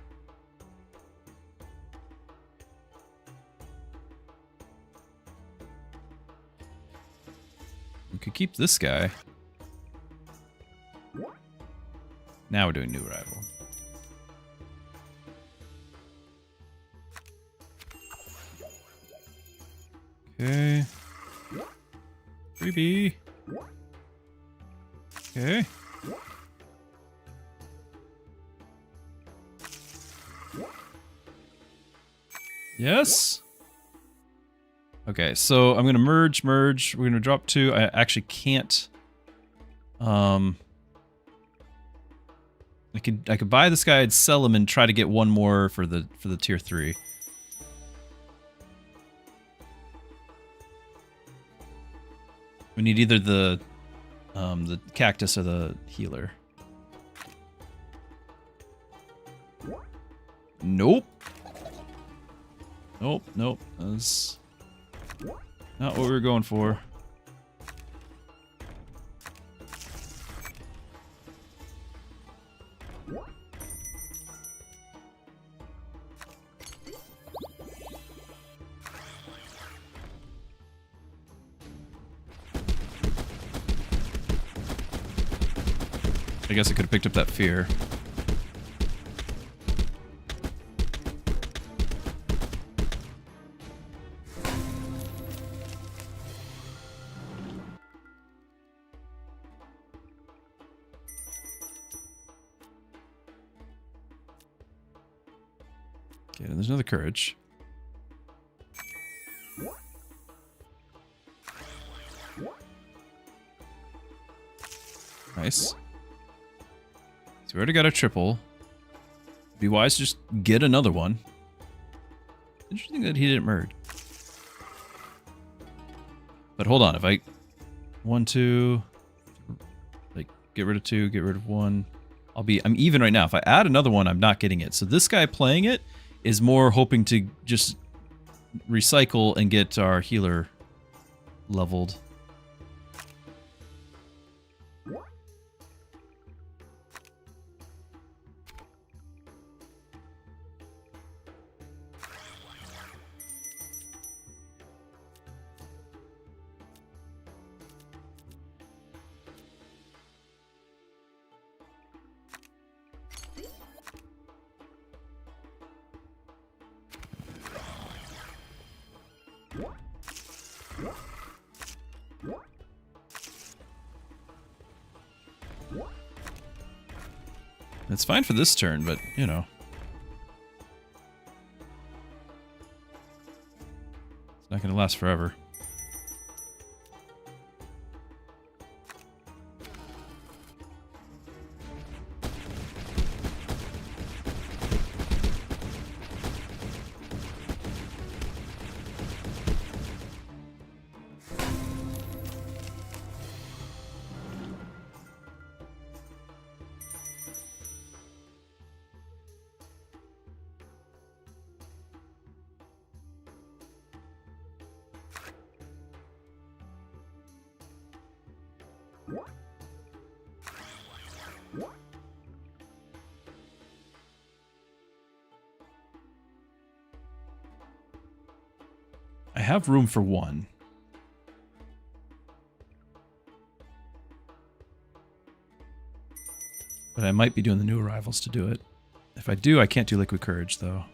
We could keep this guy. Now we're doing new arrival. Okay. Freebie. Okay. Yes. Okay, so I'm gonna merge. We're gonna drop 2. I actually can't. I could buy this guy and sell him and try to get one more for the tier 3. We need either the cactus or the healer. Nope. Nope. That's not what we were going for. I guess I could have picked up that fear. Okay, and there's another courage. Nice. So we already got a triple. Be wise to just get another one. Interesting that he didn't merge. But hold on, if I 1, 2, like get rid of 2, get rid of 1. I'm even right now. If I add another one, I'm not getting it. So this guy playing it is more hoping to just recycle and get our healer leveled. It's fine for this turn, but, you know. It's not going to last forever. I have room for 1. But I might be doing the new arrivals to do it. If I do, I can't do Liquid Courage, though.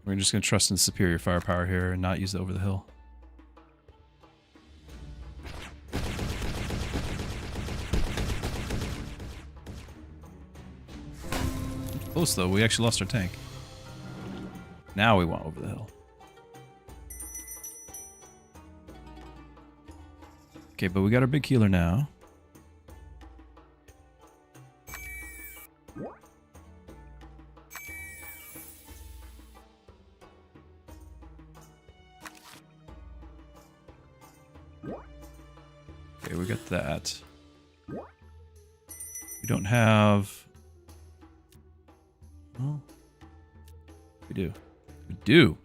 We're just going to trust in superior firepower here and not use the over the hill. Close though, we actually lost our tank. Now we want over the hill. Okay, but we got our big healer now. Okay, we got that. We don't have... Oh. We do. We do.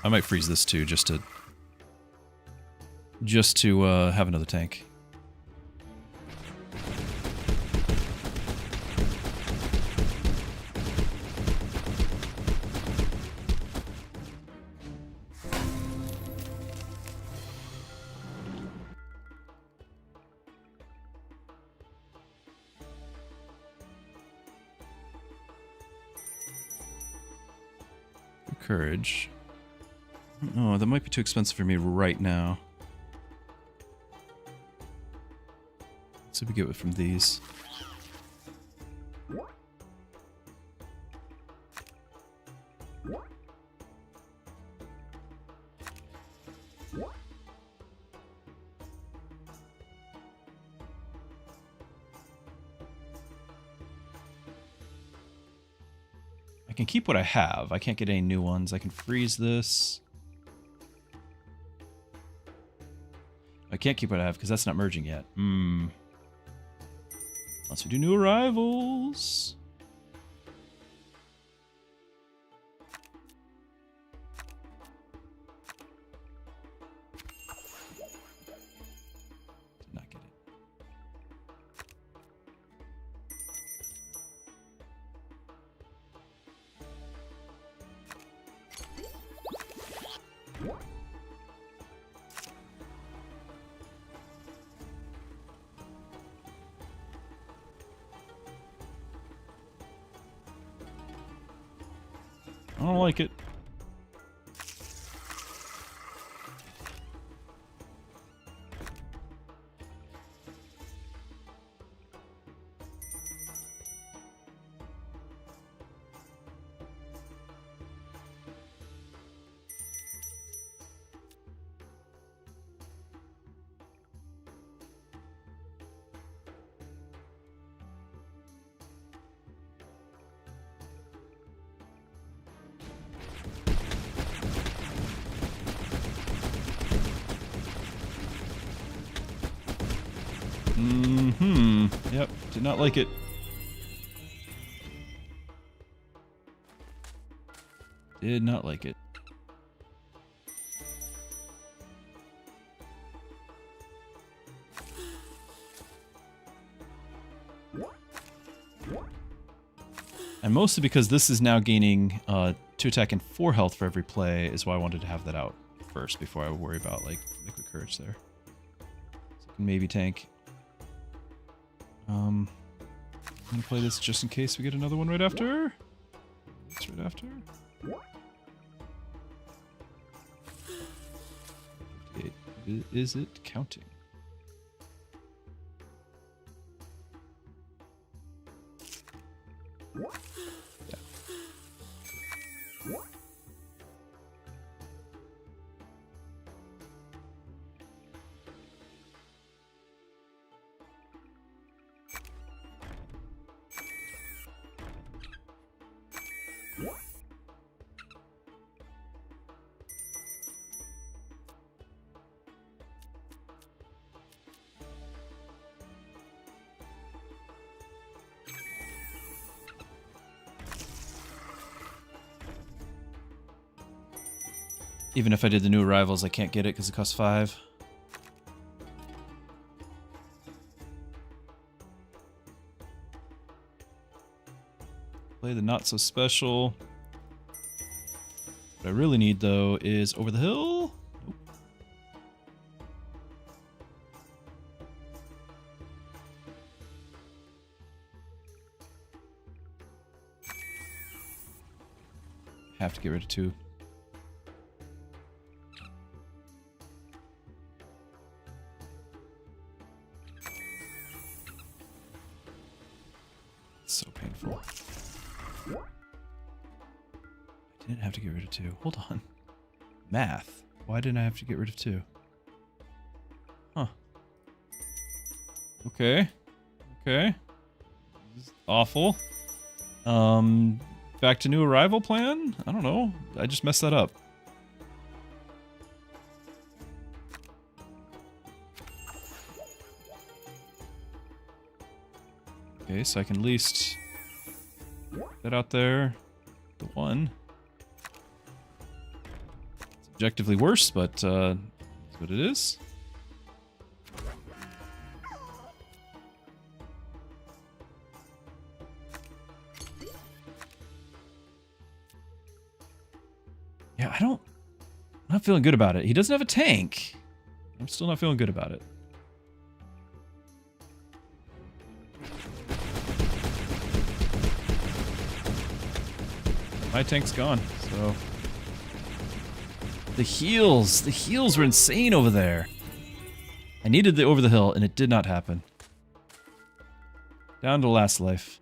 I might freeze this too, just to have another tank. Courage. Oh, that might be too expensive for me right now. Let's see if we get it from these. I can keep what I have. I can't get any new ones. I can freeze this. I can't keep what I have because that's not merging yet. Unless we do new arrivals. Did not get it. I don't like it. Yep, did not like it. Did not like it. And mostly because this is now gaining 2 attack and 4 health for every play is why I wanted to have that out first before I worry about like liquid courage there. So I can maybe tank. I'm gonna play this just in case we get another one right after. It's right after. 58. Is it counting? Yeah. Even if I did the new arrivals, I can't get it because it costs 5. Play the not so special. What I really need though is over the hill. Nope. Have to get rid of 2. So painful. I didn't have to get rid of 2. Hold on. Math. Why didn't I have to get rid of 2? Huh. Okay. Okay. This is awful. Back to new arrival plan? I don't know. I just messed that up. Okay, so I can at least get that out there. The 1. It's objectively worse, but that's what it is. Yeah, I'm not feeling good about it. He doesn't have a tank. I'm still not feeling good about it. My tank's gone, so... The heals were insane over there. I needed the over the hill, and it did not happen. Down to last life.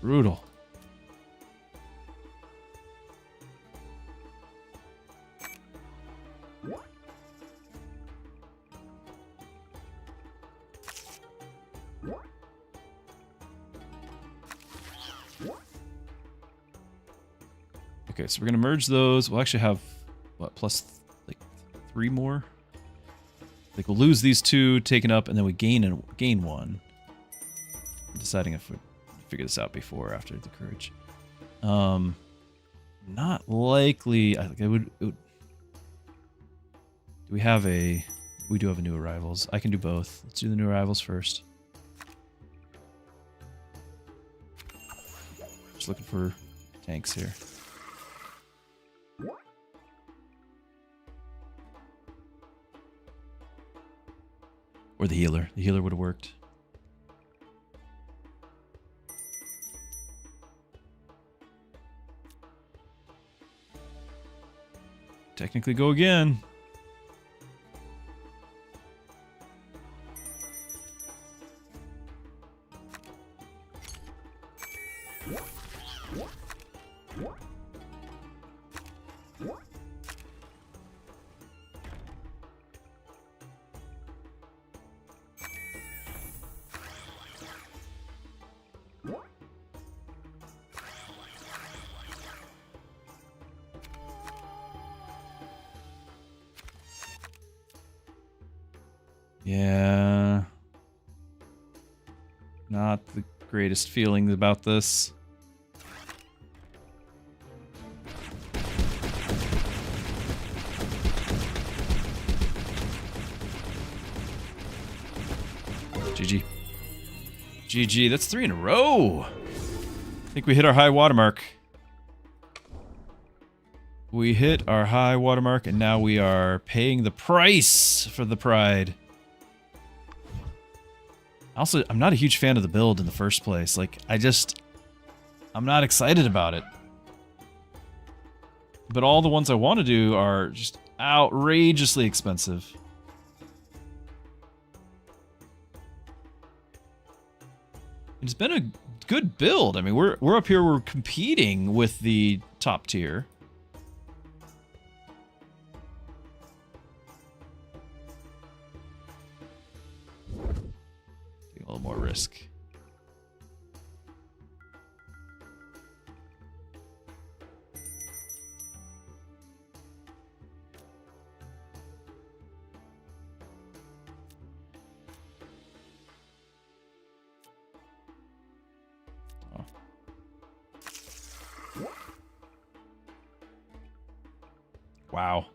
Brutal. Okay, so we're gonna merge those. We'll actually have what, plus like 3 more. Like we'll lose these 2 taken up, and then we gain 1. I'm deciding if we figure this out before or after the courage. Not likely. I think it would. Do we have a? We do have a new arrivals. I can do both. Let's do the new arrivals first. Just looking for tanks here. Or the healer. The healer would have worked. Technically go again. Yeah. Not the greatest feelings about this. GG. GG, that's 3 in a row. I think we hit our high watermark. We hit our high watermark, and now we are paying the price for the pride. Also, I'm not a huge fan of the build in the first place. Like, I'm not excited about it. But all the ones I want to do are just outrageously expensive. It's been a good build. I mean, we're up here, we're competing with the top tier. Take a little more risk. Wow.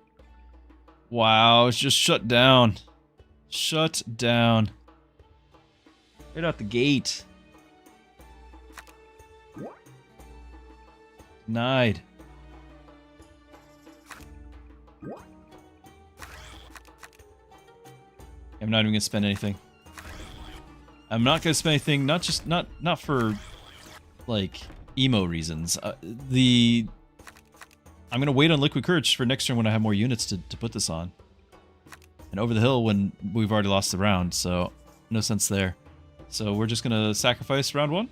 Wow, it's just shut down. Shut down. Right out the gate. Denied. I'm not even gonna spend anything. I'm not gonna spend anything, not for like emo reasons. I'm going to wait on Liquid Courage for next turn when I have more units to put this on. And Over the Hill when we've already lost the round, so no sense there. So we're just going to sacrifice round 1.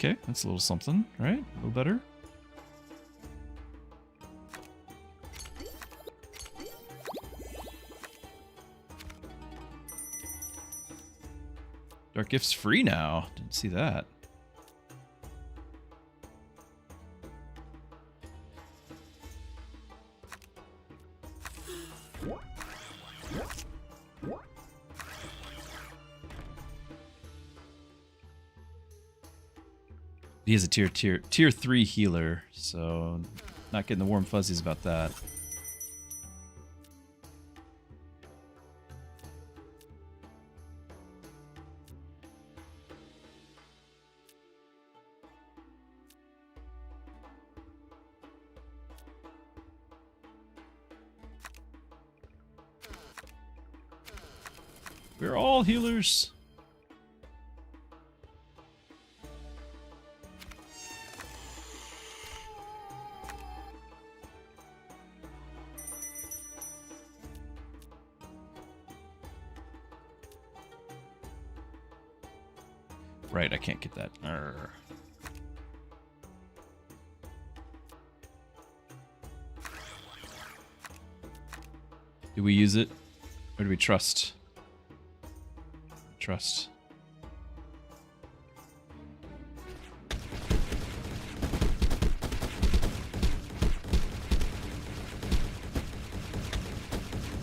Okay, that's a little something, right? A little better. Dark Gift's free now. Didn't see that. He is a tier 3 healer, so not getting the warm fuzzies about that. We're all healers. Right, I can't get that. Arr. Do we use it? Or do we trust? Trust.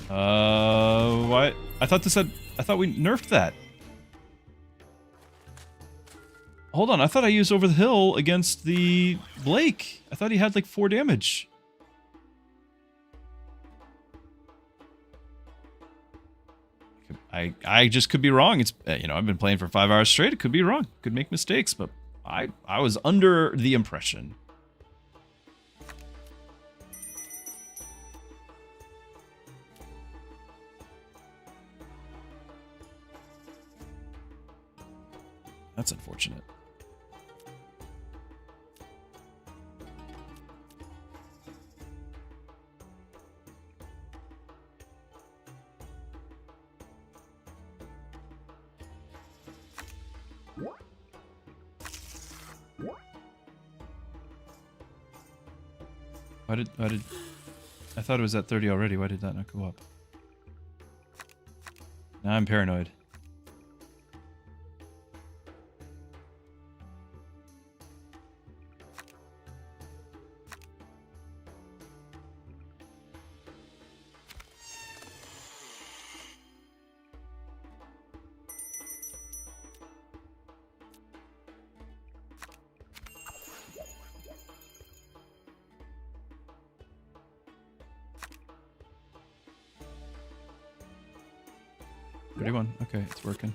Why? I thought we nerfed that. Hold on, I thought I used Over the Hill against the Blake. I thought he had like 4 damage. I just could be wrong. It's, you know, I've been playing for 5 hours straight. It could be wrong. Could make mistakes, but I was under the impression. That's unfortunate. Why did... I thought it was at 30 already. Why did that not go up? Now I'm paranoid. Okay, it's working.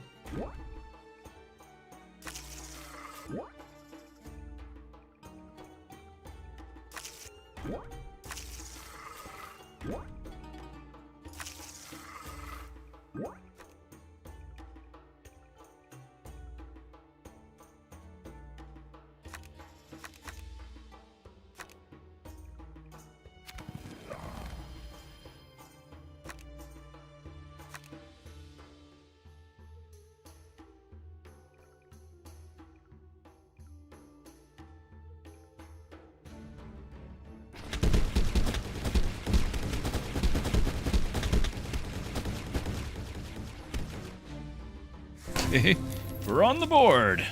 Okay, we're on the board.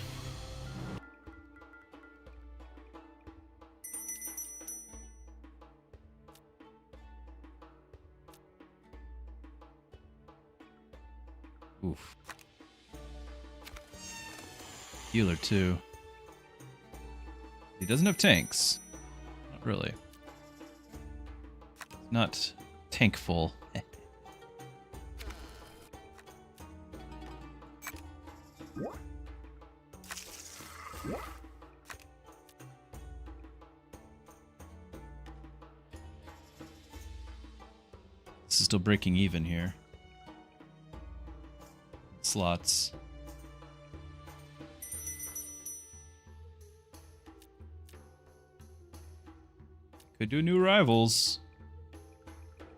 Oof. Healer too. He doesn't have tanks. Not really. Not tankful. This is still breaking even here. Slots. Could do new rivals.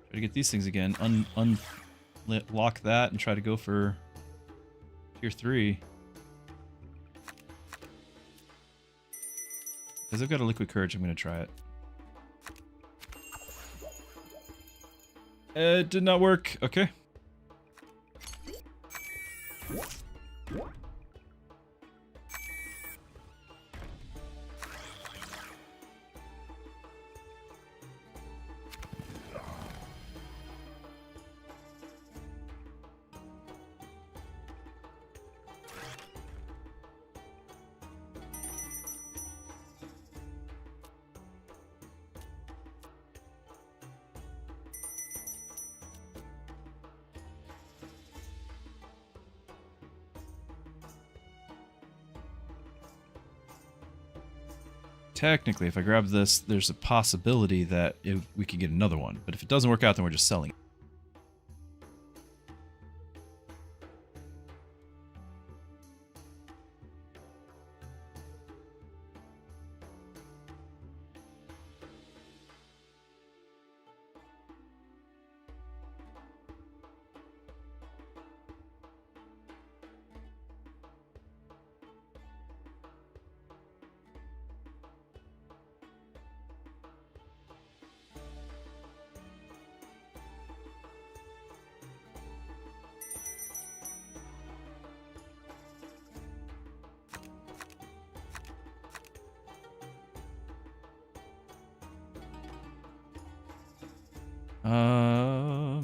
Try to get these things again. Unlock that and try to go for tier 3. Because I've got a liquid courage, I'm going to try it. It did not work. Okay. Technically, if I grab this, there's a possibility that we could get another one. But if it doesn't work out, then we're just selling it.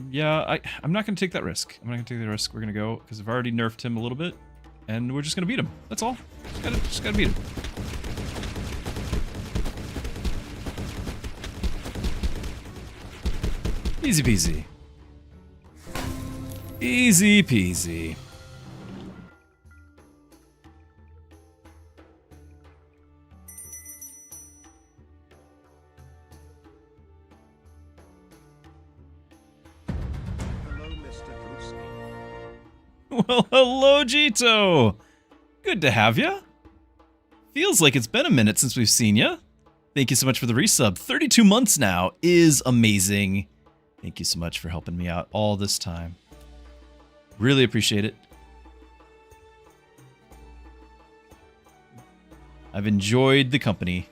Yeah, I'm not going to take that risk. I'm not going to take the risk. We're going to go, because I've already nerfed him a little bit, and we're just going to beat him. That's all. Just gotta beat him. Easy peasy. Easy peasy. Well, hello, Jito! Good to have ya. Feels like it's been a minute since we've seen ya. Thank you so much for the resub. 32 months now is amazing. Thank you so much for helping me out all this time. Really appreciate it. I've enjoyed the company.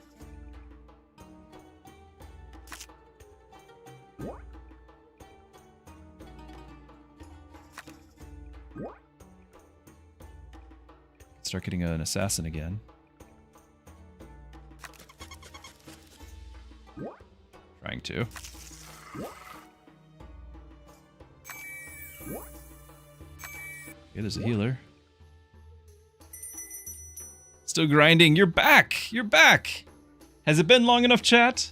start getting an assassin again. Trying to. It is a healer. Still grinding. You're back. You're back. Has it been long enough, chat?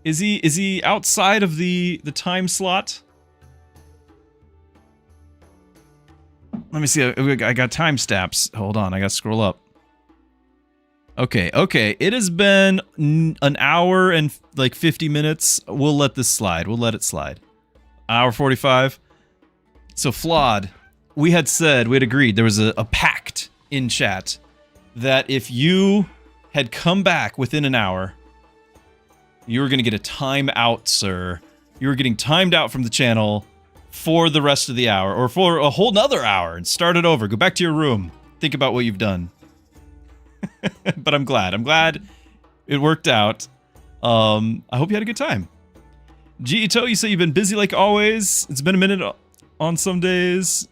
Is he outside of the time slot? Let me see. I got time stamps. Hold on. I got to scroll up. Okay. Okay. It has been an hour and like 50 minutes. We'll let this slide. We'll let it slide. Hour 45. So Flawed. We had agreed, there was a pact in chat that if you had come back within an hour, you were going to get a timeout, sir. You were getting timed out from the channel for the rest of the hour, or for a whole nother hour, and start it over. Go back to your room. Think about what you've done. But I'm glad. I'm glad it worked out. I hope you had a good time. G-Ito, you say you've been busy like always. It's been a minute on some days.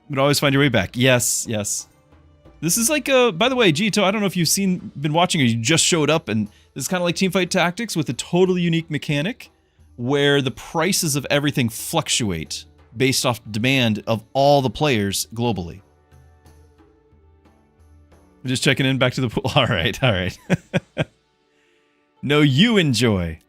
But always find your way back. Yes, yes. This is like a... By the way, Gito, I don't know if you've been watching or you just showed up, and this is kind of like Teamfighttactics with a totally unique mechanic where the prices of everything fluctuate based off demand of all the players globally. We're just checking in back to the pool. All right, all right. No, you enjoy.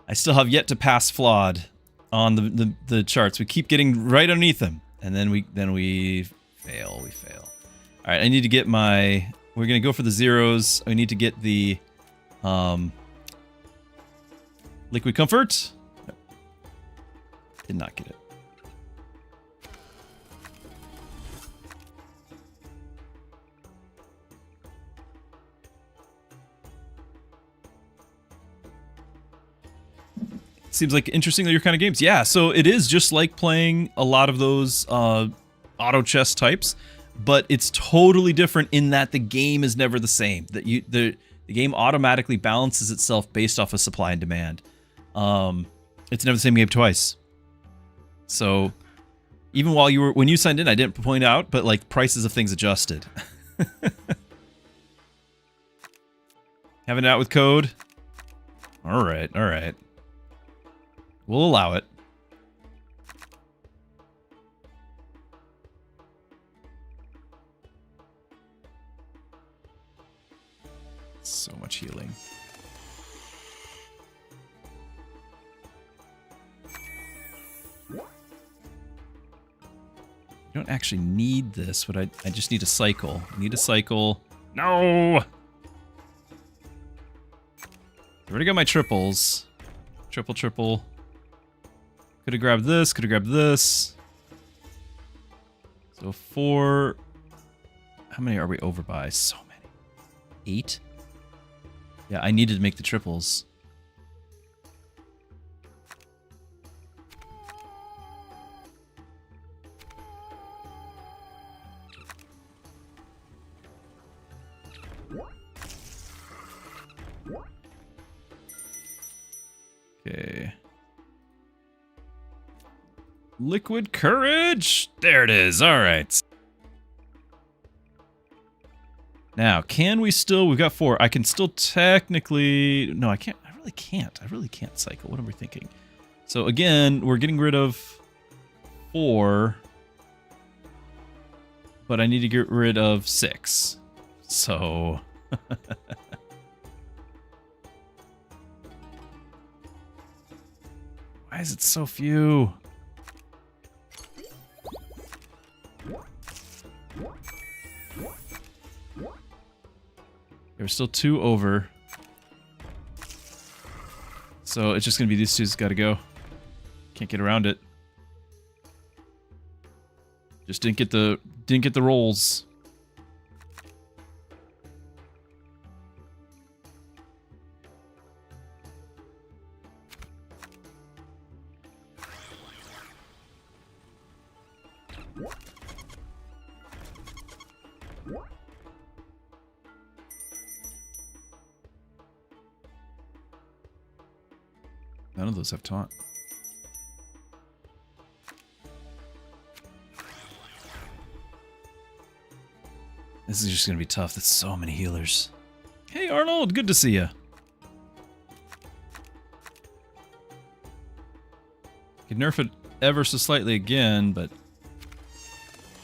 I still have yet to pass Flawed on the charts. We keep getting right underneath them, and then we fail. We fail. All right, I need to get my. We're gonna go for the zeros. I need to get the liquid comfort. Did not get it. Seems like interestingly your kind of games. Yeah, so it is just like playing a lot of those auto chess types, but it's totally different in that the game is never the same. That the game automatically balances itself based off of supply and demand. It's never the same game twice. So even while when you signed in, I didn't point out, but like prices of things adjusted. Having it out with code. All right, all right. We'll allow it. So much healing. You don't actually need this, but I just need a cycle. I need a cycle. No! I already got my triples. Triple, triple. Could have grabbed this, could have grabbed this. So 4. How many are we over by? So many. 8? Yeah, I needed to make the triples. Okay. Liquid courage! There it is, alright. Now, can we still... We've got 4. I can still technically... No, I can't. I really can't. I really can't cycle. What am we thinking? So again, we're getting rid of 4. But I need to get rid of 6. So... Why is it so few? There's still 2 over. So it's just gonna be these two's gotta go. Can't get around it. Just didn't get the rolls. None of those have taunt. This is just gonna be tough. That's so many healers. Hey Arnold, good to see you. Could nerf it ever so slightly again, but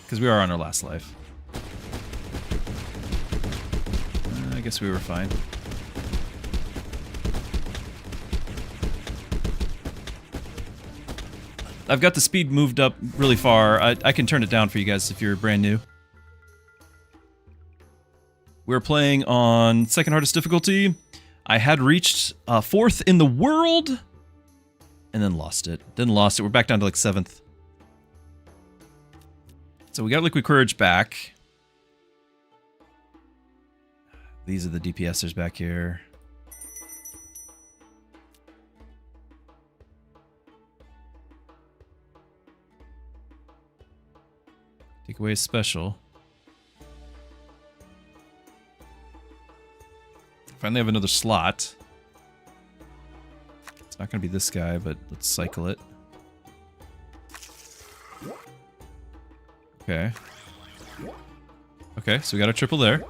because we are on our last life. I guess we were fine. I've got the speed moved up really far. I can turn it down for you guys if you're brand new. We're playing on second hardest difficulty. I had reached 4th in the world, and then lost it. Then lost it. We're back down to like 7th. So we got Liquid Courage back. These are the DPSers back here. Take away a special. Finally have another slot. It's not going to be this guy, but let's cycle it. Okay. Okay, so we got a triple there.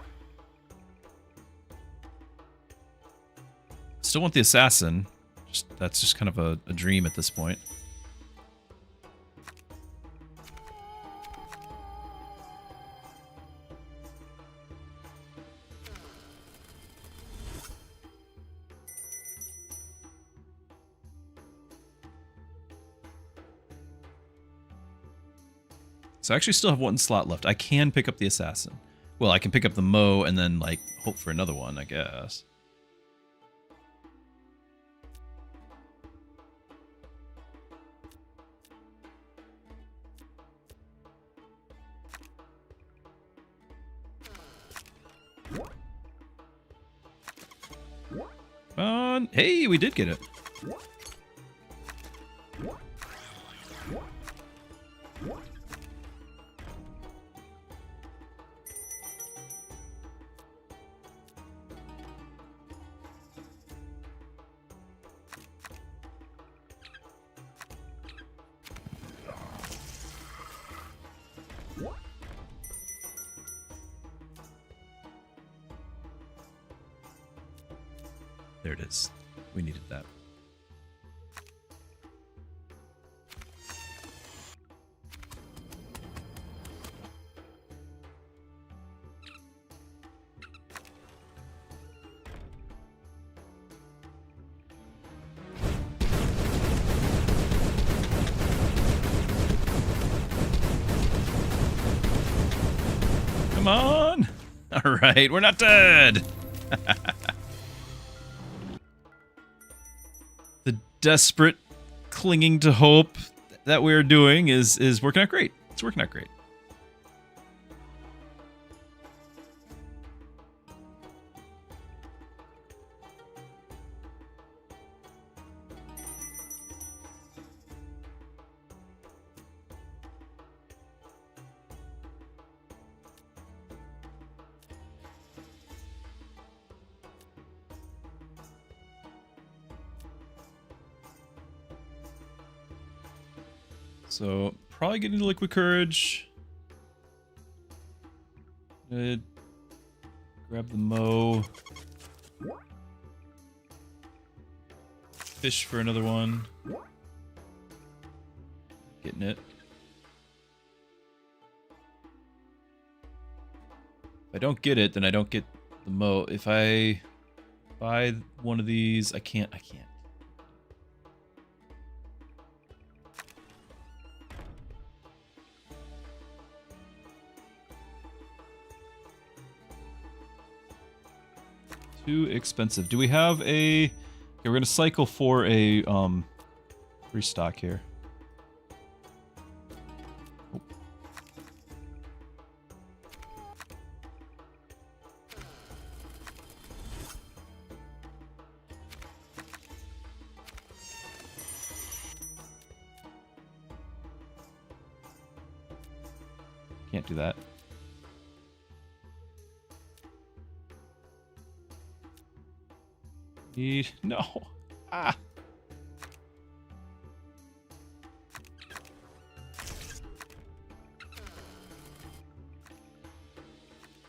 Still want the assassin. That's just kind of a dream at this point. So I actually still have one slot left. I can pick up the assassin. Well, I can pick up the Mo and then, like, hope for another one, I guess. Hey, we did get it. There it is. We needed that. Come on! All right, we're not dead! The desperate clinging to hope that we're doing is working out great. It's working out great. So, probably getting the Liquid Courage. Good. Grab the Mo. Fish for another one. Getting it. If I don't get it, then I don't get the Mo. If I buy one of these, I can't. Too expensive. Do we have a... Okay, we're going to cycle for a restock here. Oh. Can't do that. No. Ah.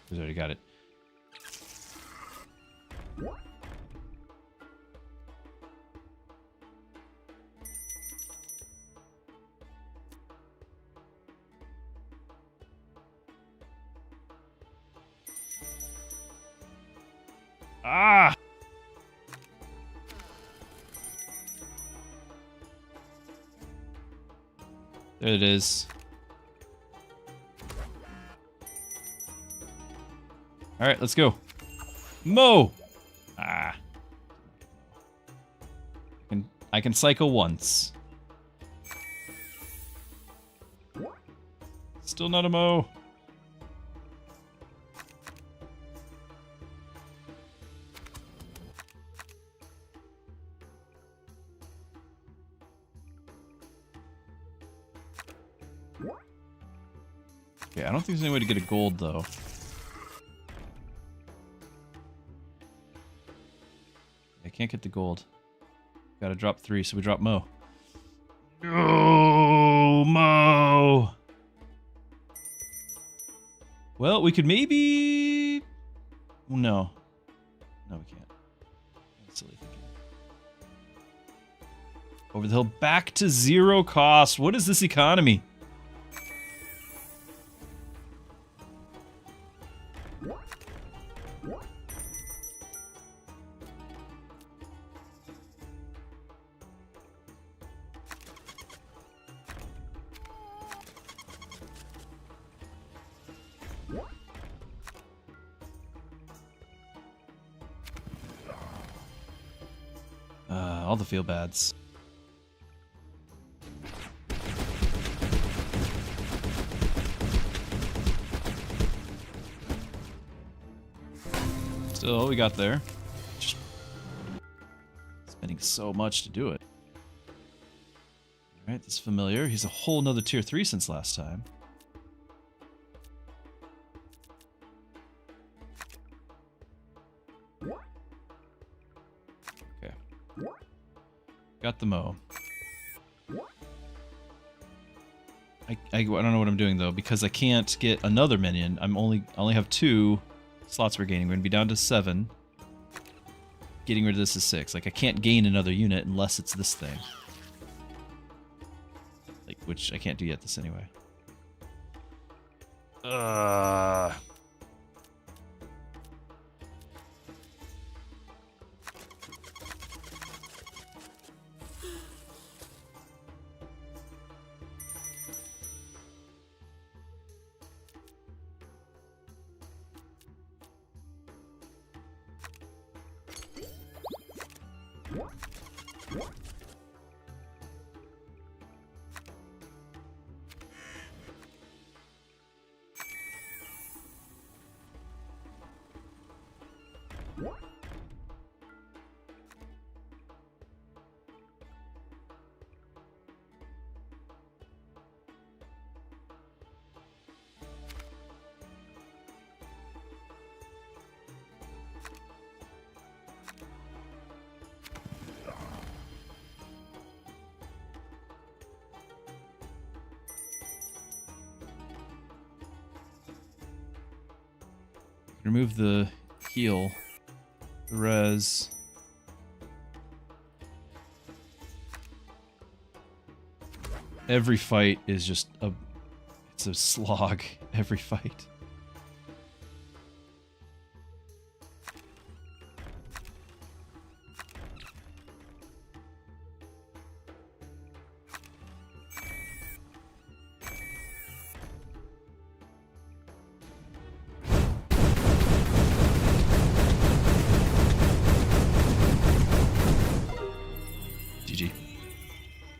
We already got it. Ah! There it is. All right, let's go. Mo! Ah. I can cycle once. Still not a Mo. Okay, I don't think there's any way to get a gold, though. I can't get the gold. Gotta drop 3, so we drop Mo. Oh, Mo! Well, we could maybe... No. No, we can't. That's silly thinking. Over the hill, back to 0 cost. What is this economy? All the feel-bads. Still, we got there. Just spending so much to do it. Alright, that's familiar. He's a whole nother tier 3 since last time. Okay. Got the Mo. I don't know what I'm doing though, because I can't get another minion. I only have 2 slots we're gaining. We're gonna be down to 7. Getting rid of this is 6. Like I can't gain another unit unless it's this thing. Like, which I can't do yet this anyway. Remove the heal, the res. Every fight is just it's a slog. Every fight.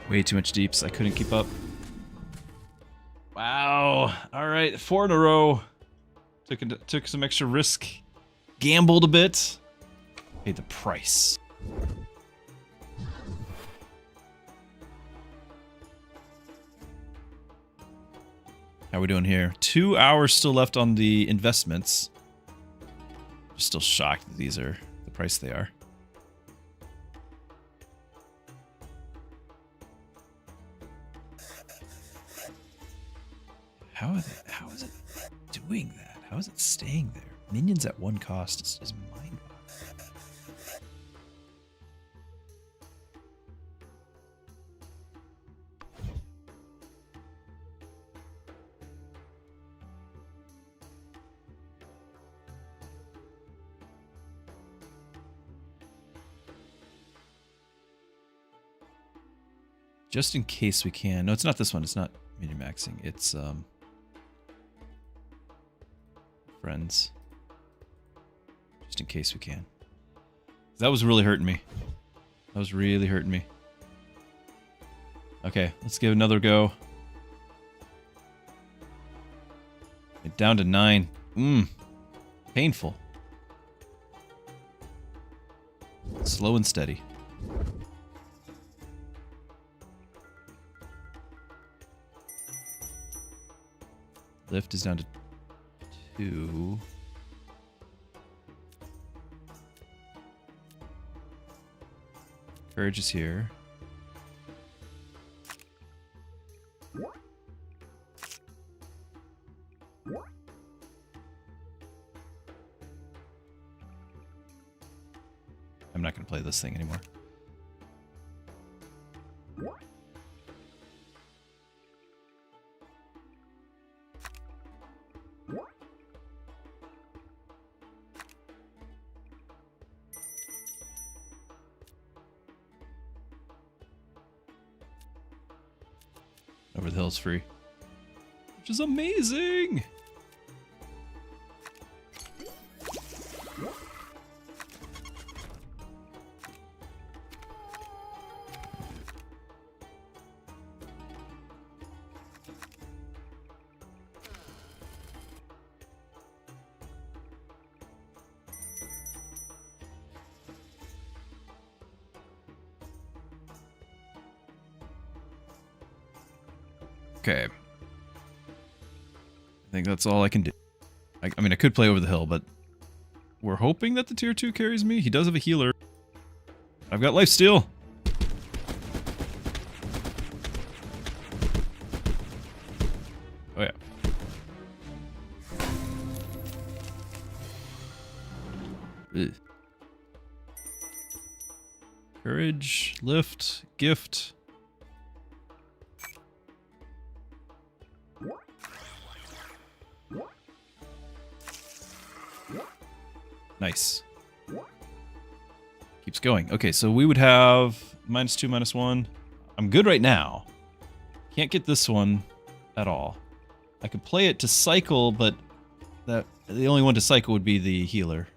Way too much deeps. I couldn't keep up. Wow. All right, 4 in a row. Took some extra risk. Gambled a bit. Paid the price. How are we doing here? 2 hours still left on the investments. I'm still shocked that these are the price they are. How is it doing that? How is it staying there? Minions at 1 cost is mind-boggling. Just in case we can. No, it's not this one. It's not minion maxing. It's friends. Just in case we can. That was really hurting me. That was really hurting me. Okay, let's give it another go. Get down to 9. Painful. Slow and steady. Lift is down to 2. Courage is here. I'm not going to play this thing anymore. Over the hill's free, which is amazing. Okay. I think that's all I can do. I mean, I could play over the hill, but we're hoping that the tier 2 carries me. He does have a healer. I've got lifesteal. Oh, yeah. Ugh. Courage, lift, gift. Nice. Keeps going. Okay, so we would have -2, -1. I'm good right now. Can't get this one at all. I could play it to cycle, but the only one to cycle would be the healer.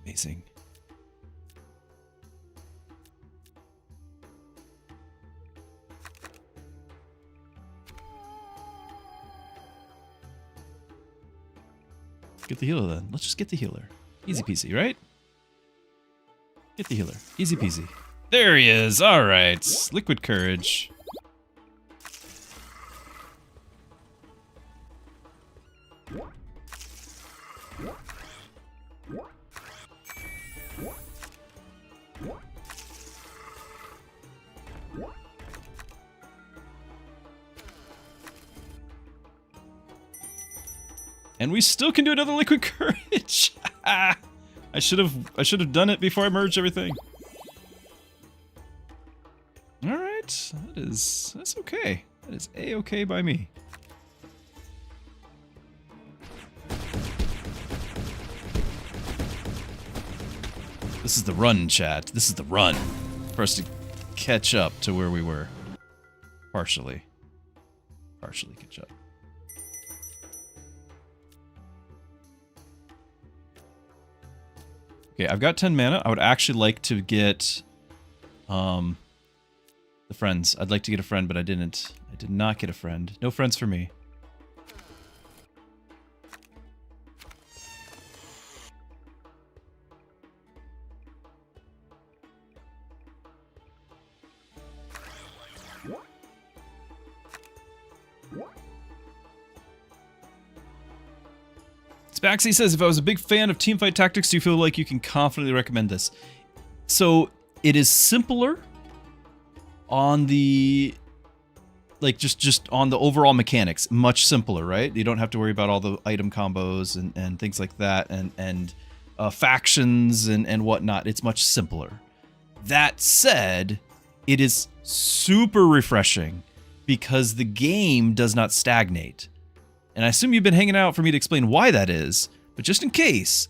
Amazing. Get the healer then. Let's just get the healer. Easy peasy, right? Get the healer. Easy peasy. There he is. All right. Liquid courage. And we still can do another liquid courage. I should have done it before I merged everything. All right, that's okay. That is a-okay by me. This is the run, chat. This is the run for us to catch up to where we were. Partially catch up. Okay, I've got 10 mana. I would actually like to get the friends. I'd like to get a friend, but I didn't. I did not get a friend. No friends for me. Spaxy says, if I was a big fan of Teamfighttactics, do you feel like you can confidently recommend this? So it is simpler on the, like, just on the overall mechanics, much simpler, right? You don't have to worry about all the item combos and things like that, and factions and whatnot. It's much simpler. That said, it is super refreshing because the game does not stagnate. And I assume you've been hanging out for me to explain why that is, but just in case,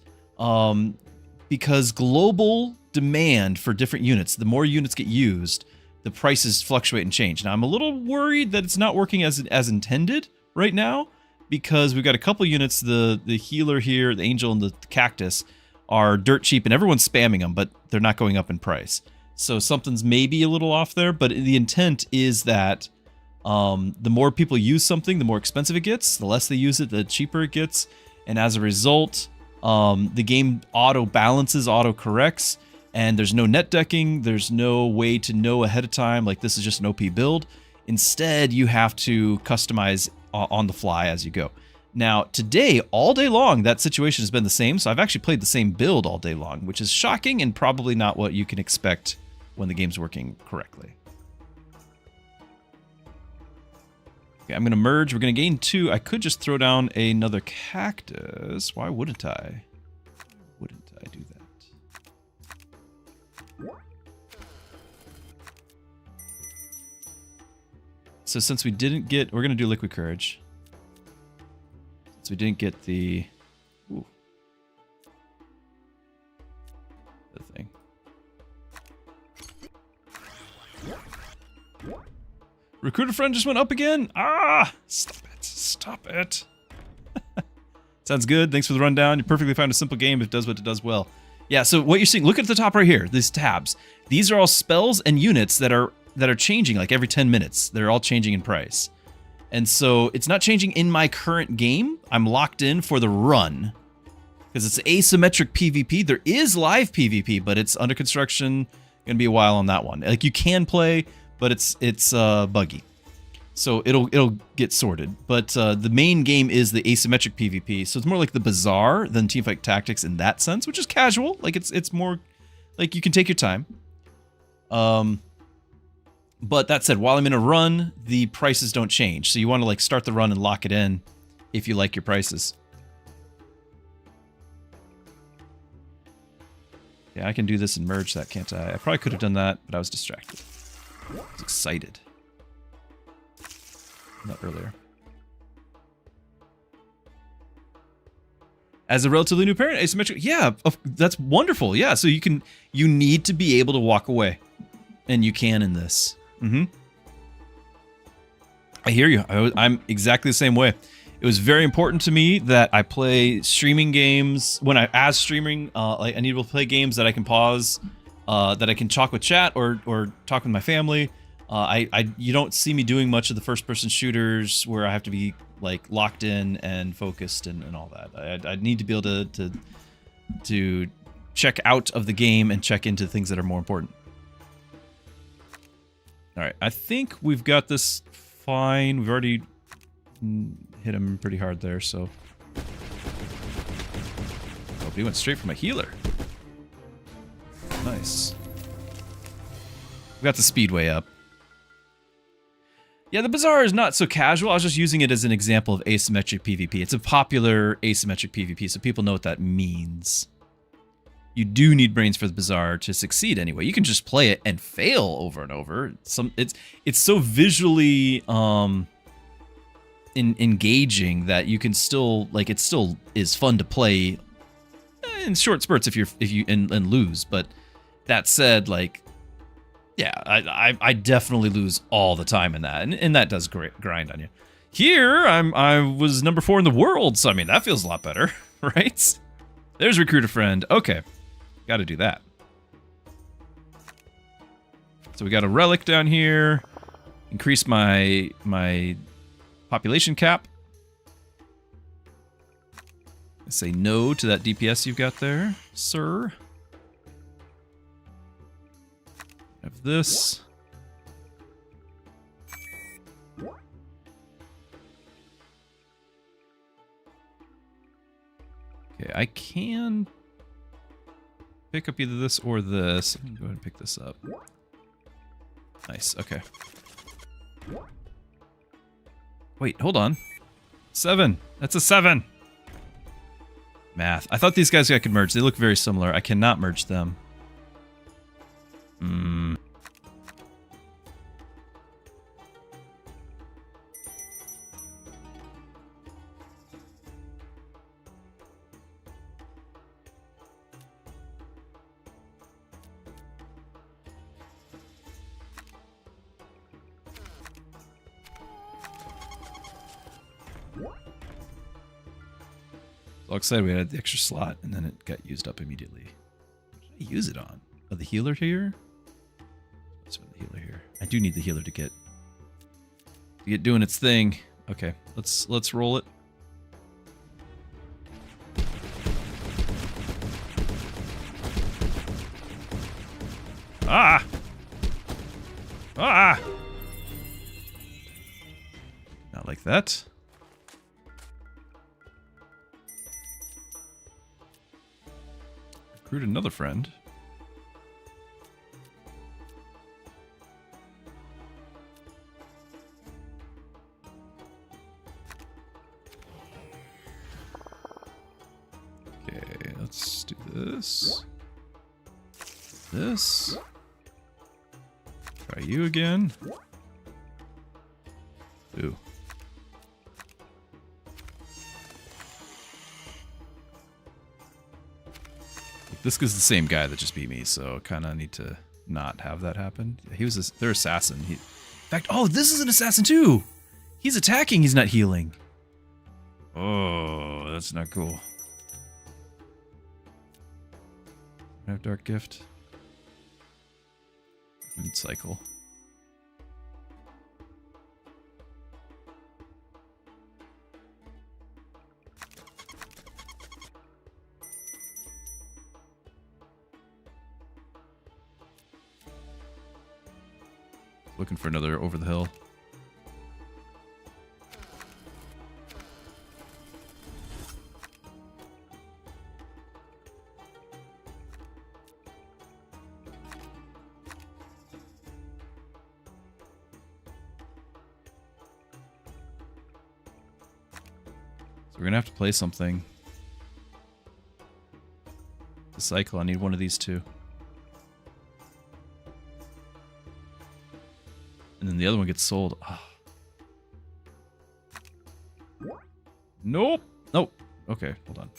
because global demand for different units, the more units get used, the prices fluctuate and change. Now, I'm a little worried that it's not working as intended right now, because we've got a couple units, the healer here, the angel, and the cactus are dirt cheap, and everyone's spamming them, but they're not going up in price. So something's maybe a little off there, but the intent is that the more people use something, the more expensive it gets. The less they use it, the cheaper it gets. And as a result, the game auto-balances, auto-corrects, and there's no net decking. There's no way to know ahead of time, like this is just an OP build. Instead, you have to customize on the fly as you go. Now, today, all day long, that situation has been the same, so I've actually played the same build all day long, which is shocking and probably not what you can expect when the game's working correctly. Okay, I'm going to merge. We're going to gain 2. I could just throw down another cactus. Why wouldn't I? Wouldn't I do that? So since we didn't get... We're going to do Liquid Courage. Since we didn't get the... Ooh. The thing. Recruiter friend just went up again? Ah! Stop it. Stop it. Sounds good. Thanks for the rundown. You're perfectly fine with a simple game. It does what it does well. Yeah, so what you're seeing, look at the top right here, these tabs. These are all spells and units that are changing like every 10 minutes. They're all changing in price. And so it's not changing in my current game. I'm locked in for the run. Because it's asymmetric PvP. There is live PvP, but it's under construction. Gonna be a while on that one. Like, you can play, but it's buggy. So it'll get sorted. But the main game is the asymmetric PvP, so it's more like the Bazaar than Teamfighttactics in that sense, which is casual. Like, it's more like you can take your time. But that said, while I'm in a run, the prices don't change. So you want to like start the run and lock it in if you like your prices. Yeah, I can do this and merge that, can't I? I probably could have done that, but I was distracted. I was excited. Not earlier. As a relatively new parent, asymmetric, yeah, that's wonderful. Yeah, so you need to be able to walk away, and you can in this. I hear you. I'm exactly the same way. It was very important to me that I play streaming games as streaming. Like, I need to play games that I can pause, that I can talk with chat or talk with my family. You don't see me doing much of the first-person shooters where I have to be like locked in and focused and all that. I need to be able to check out of the game and check into things that are more important. All right, I think we've got this fine. We've already hit him pretty hard there, so. Oh, he went straight for my healer. Nice. We got the speedway up. Yeah, the Bazaar is not so casual. I was just using it as an example of asymmetric PvP. It's a popular asymmetric PvP, so people know what that means. You do need brains for the Bazaar to succeed anyway. You can just play it and fail over and over. It's so visually engaging that you can still, like, it still is fun to play in short spurts if you lose. But that said, like, yeah, I definitely lose all the time in that, and that does grind on you. Here, I was number 4 in the world, so I mean that feels a lot better, right? There's Recruiter Friend. Okay, got to do that. So we got a relic down here. Increase my population cap. Say no to that DPS you've got there, sir. Have this. Okay, I can pick up either this or this. I'm gonna go ahead and pick this up. Nice, okay. Wait, hold on. 7. That's a 7. Math. I thought these guys I could merge. They look very similar. I cannot merge them. So excited we had the extra slot, and then it got used up immediately. What did I use it on? Oh, the healer here? What's for the healer here? I do need the healer to get doing its thing. Okay, let's roll it. Ah! Ah! Not like that. Recruit another friend. Okay, let's do this. This. Try you again. Ooh. This is the same guy that just beat me, so kind of need to not have that happen. He was their assassin. In fact, oh, this is an assassin too. He's attacking. He's not healing. Oh, that's not cool. I have Dark Gift. And cycle. Looking for another over the hill. So we're gonna have to play something. The cycle, I need one of these two. And then the other one gets sold. Oh. Nope. Nope. Okay, hold on.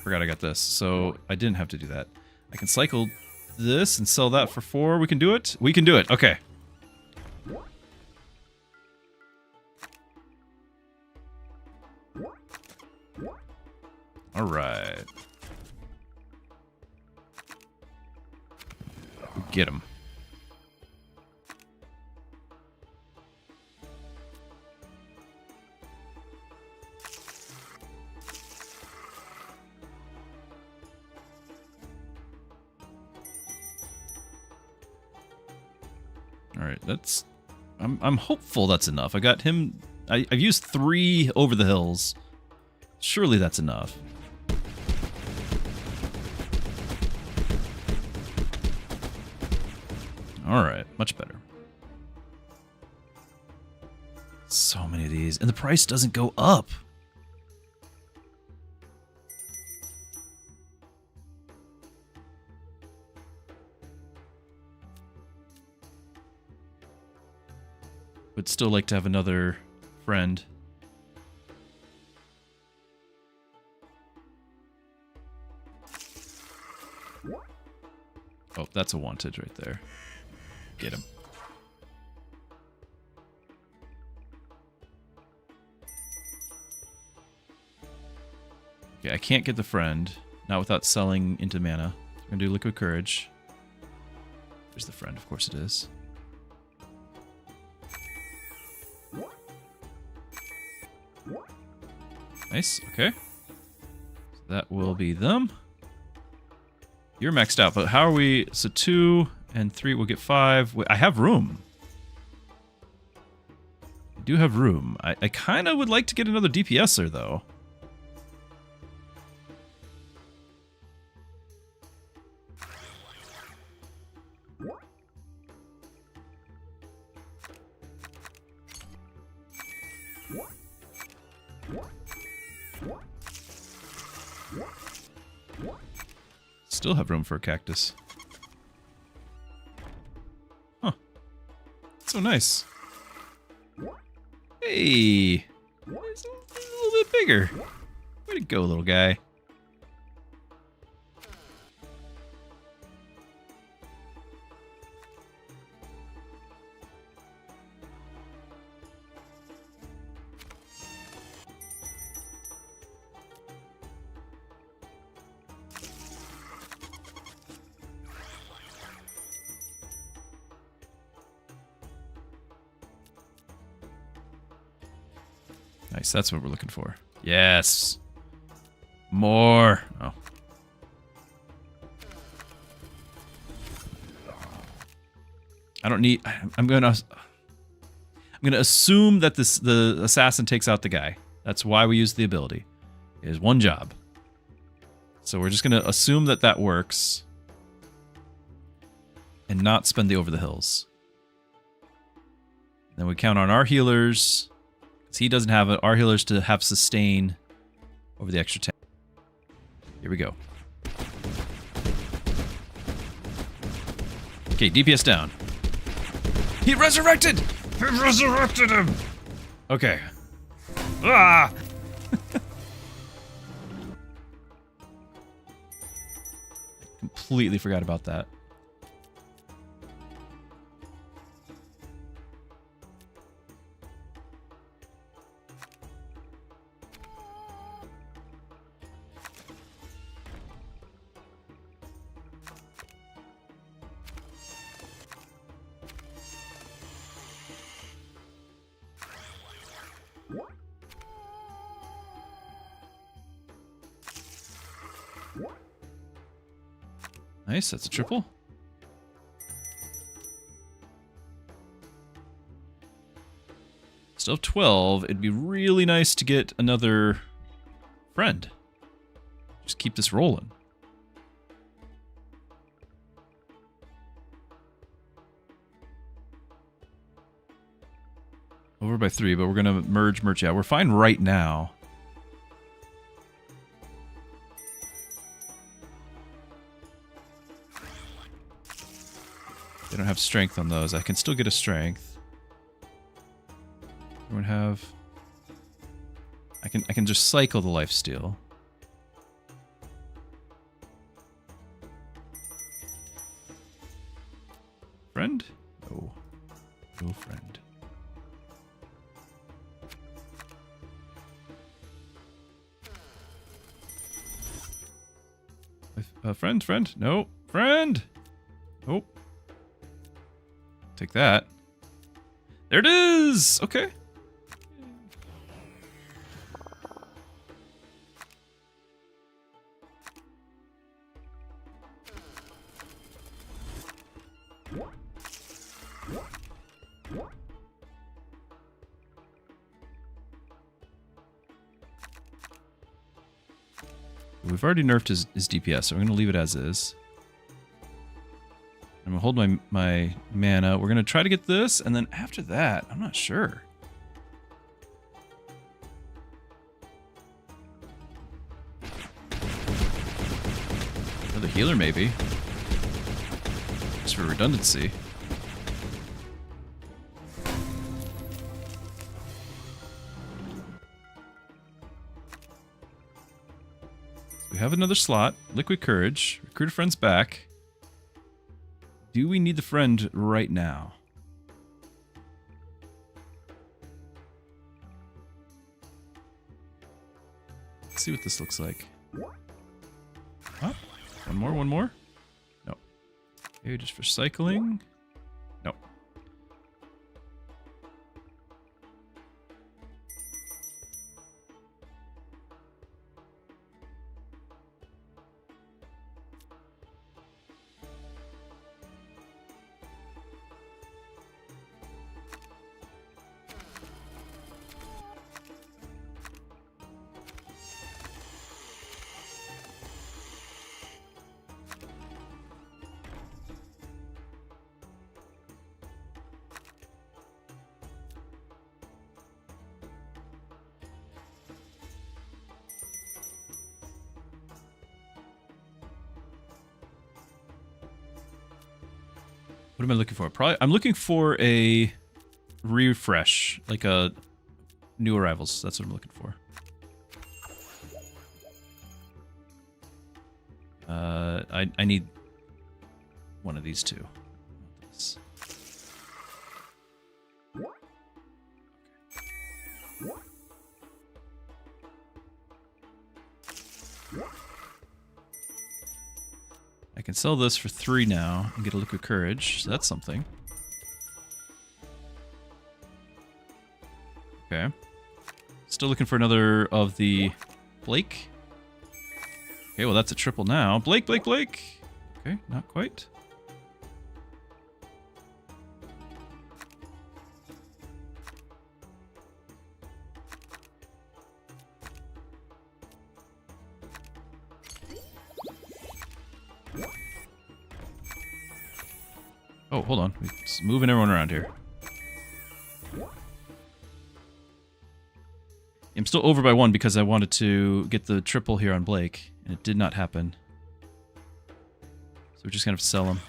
Forgot I got this. So I didn't have to do that. I can cycle this and sell that for 4. We can do it? We can do it. Okay. Alright. Get him. Alright, that's... I'm hopeful that's enough. I got him... I've used 3 over the hills. Surely that's enough. Alright, much better. So many of these. And the price doesn't go up. Would still like to have another friend. Oh, that's a wanted right there. Get him. Okay, I can't get the friend. Not without selling into mana. I'm gonna do Liquid Courage. There's the friend, of course it is. Nice, okay. So that will be them. You're maxed out, but how are we? So 2 and 3 will get 5. Wait, I have room. I do have room. I kind of would like to get another DPSer, though. Still have room for a cactus. Huh. So nice. Hey! It's a little bit bigger. Way to go, little guy. Nice, that's what we're looking for. Yes! More! Oh. I don't need... I'm gonna assume that the assassin takes out the guy. That's why we use the ability. It is one job. So we're just gonna assume that that works. And not spend the over the hills. Then we count on our healers... He doesn't have it. Our healers to have sustain over the extra 10. Here we go. Okay, DPS down. He resurrected! He resurrected him! Okay. Ah! Completely forgot about that. Nice, that's a triple. Still have 12. It'd be really nice to get another friend. Just keep this rolling. Over by 3, but we're gonna merge. Yeah, we're fine right now. They don't have strength on those. I can still get a strength. Everyone have... I can just cycle the lifesteal. Friend? No. No friend. Friend? No. Friend! Nope. Take that. There it is! Okay. We've already nerfed his DPS, so we're going to leave it as is. I'm going to hold my mana. We're going to try to get this, and then after that, I'm not sure. Another healer, maybe. Just for redundancy. We have another slot. Liquid Courage. Recruit a friend's back. Do we need the friend right now? Let's see what this looks like. Huh? One more? No. Okay, just for cycling. No. What am I looking for? Probably, I'm looking for a refresh, like a new arrivals. That's what I'm looking for. I need one of these two. This. I can sell this for 3 now and get a liquid courage, so that's something. Okay. Still looking for another of the Blake. Okay, well that's a triple now. Blake, Blake, Blake! Okay, not quite. Oh, hold on. We're just moving everyone around here. I'm still over by 1 because I wanted to get the triple here on Blake, and it did not happen. So we're just gonna have to sell him.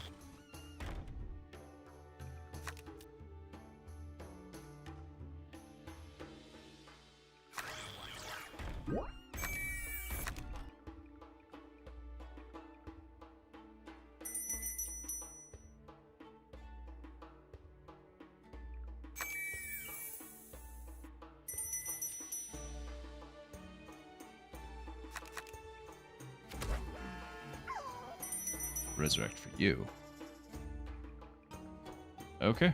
Resurrect for you. Okay.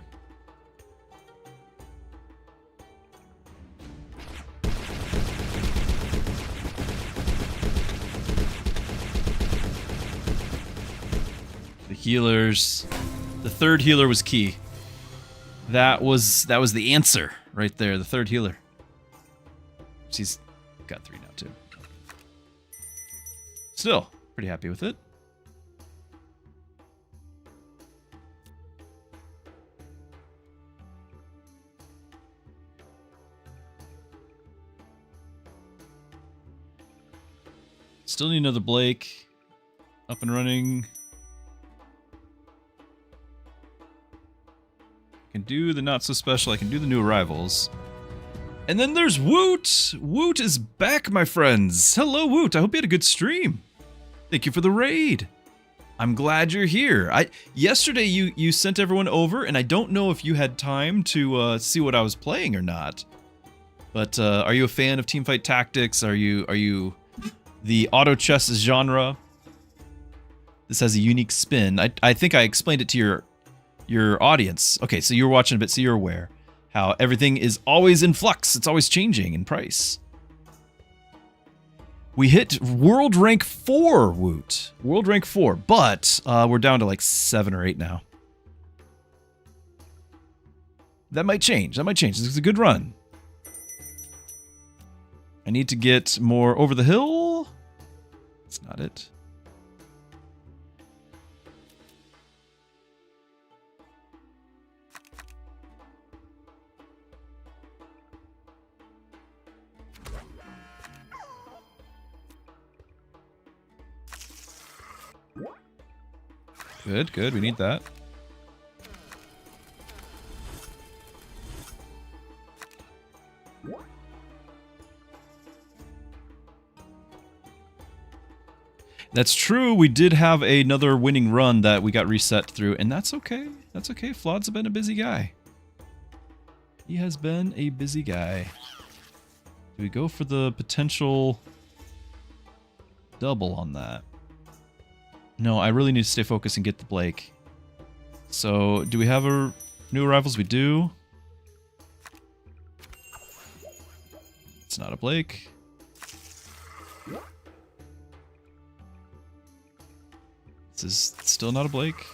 The healers. The third healer was key. That was the answer right there. The third healer. She's got 3 now too. Still pretty happy with it. Still need another Blake. Up and running. I can do the not so special. I can do the new arrivals. And then there's Woot! Woot is back, my friends. Hello, Woot. I hope you had a good stream. Thank you for the raid. I'm glad you're here. Yesterday you sent everyone over, and I don't know if you had time to see what I was playing or not. But are you a fan of Teamfighttactics? Are you the AutoChess genre? This has a unique spin. I think I explained it to your audience. Okay, so you're watching a bit, so you're aware how everything is always in flux. It's always changing in price. We hit World Rank 4, Woot. World Rank 4, but we're down to like 7 or 8 now. That might change. That might change. This is a good run. I need to get more over the hill. That's not it. Good, good. We need that. That's true. We did have another winning run that we got reset through, and that's okay. That's okay. Flawed's been a busy guy. He has been a busy guy. Do we go for the potential double on that? No, I really need to stay focused and get the Blake. So, do we have a new arrivals? We do. It's not a Blake. This is still not a Blake.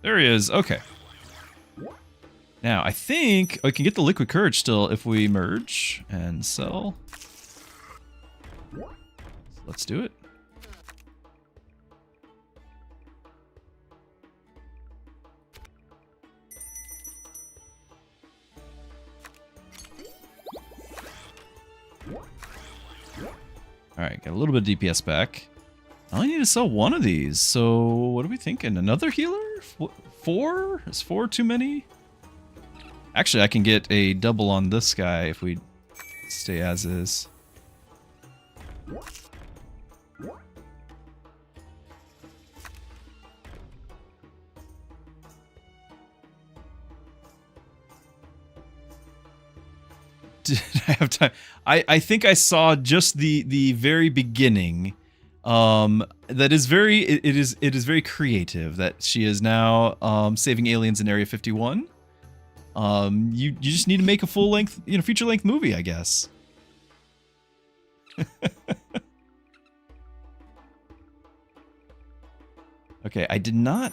There he is. Okay. Now, I think I can get the liquid courage still if we merge and sell. So let's do it. Alright, got a little bit of DPS back. I only need to sell one of these, so what are we thinking? Another healer? Four? Is 4 too many? Actually, I can get a double on this guy if we stay as is. Did I have time? I think I saw just the very beginning. That is very it is very creative that she is now saving aliens in Area 51. You just need to make a full length, feature length movie, I guess. Okay, I did not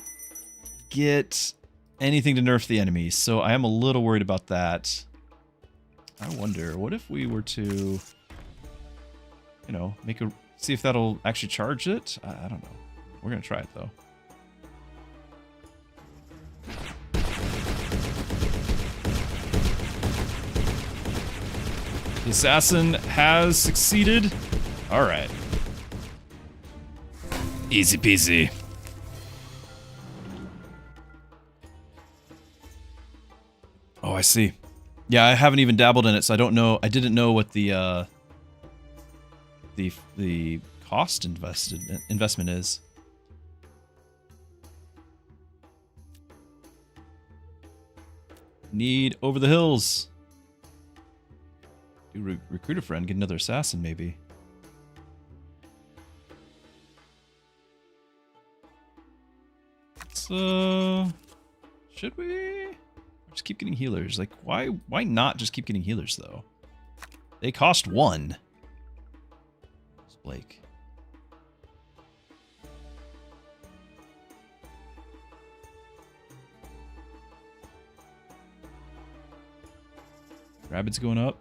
get anything to nerf the enemies, so I am a little worried about that. I wonder, what if we were to, see if that'll actually charge it? I don't know. We're gonna try it though. The assassin has succeeded. All right. Easy peasy. Oh, I see. Yeah, I haven't even dabbled in it, so I don't know. I didn't know what the cost investment is. Need over the hills. Do recruit a friend, get another assassin, maybe. So, should we? Just keep getting healers. Like, why not just keep getting healers, though? They cost 1. It's Blake. Rabbit's going up.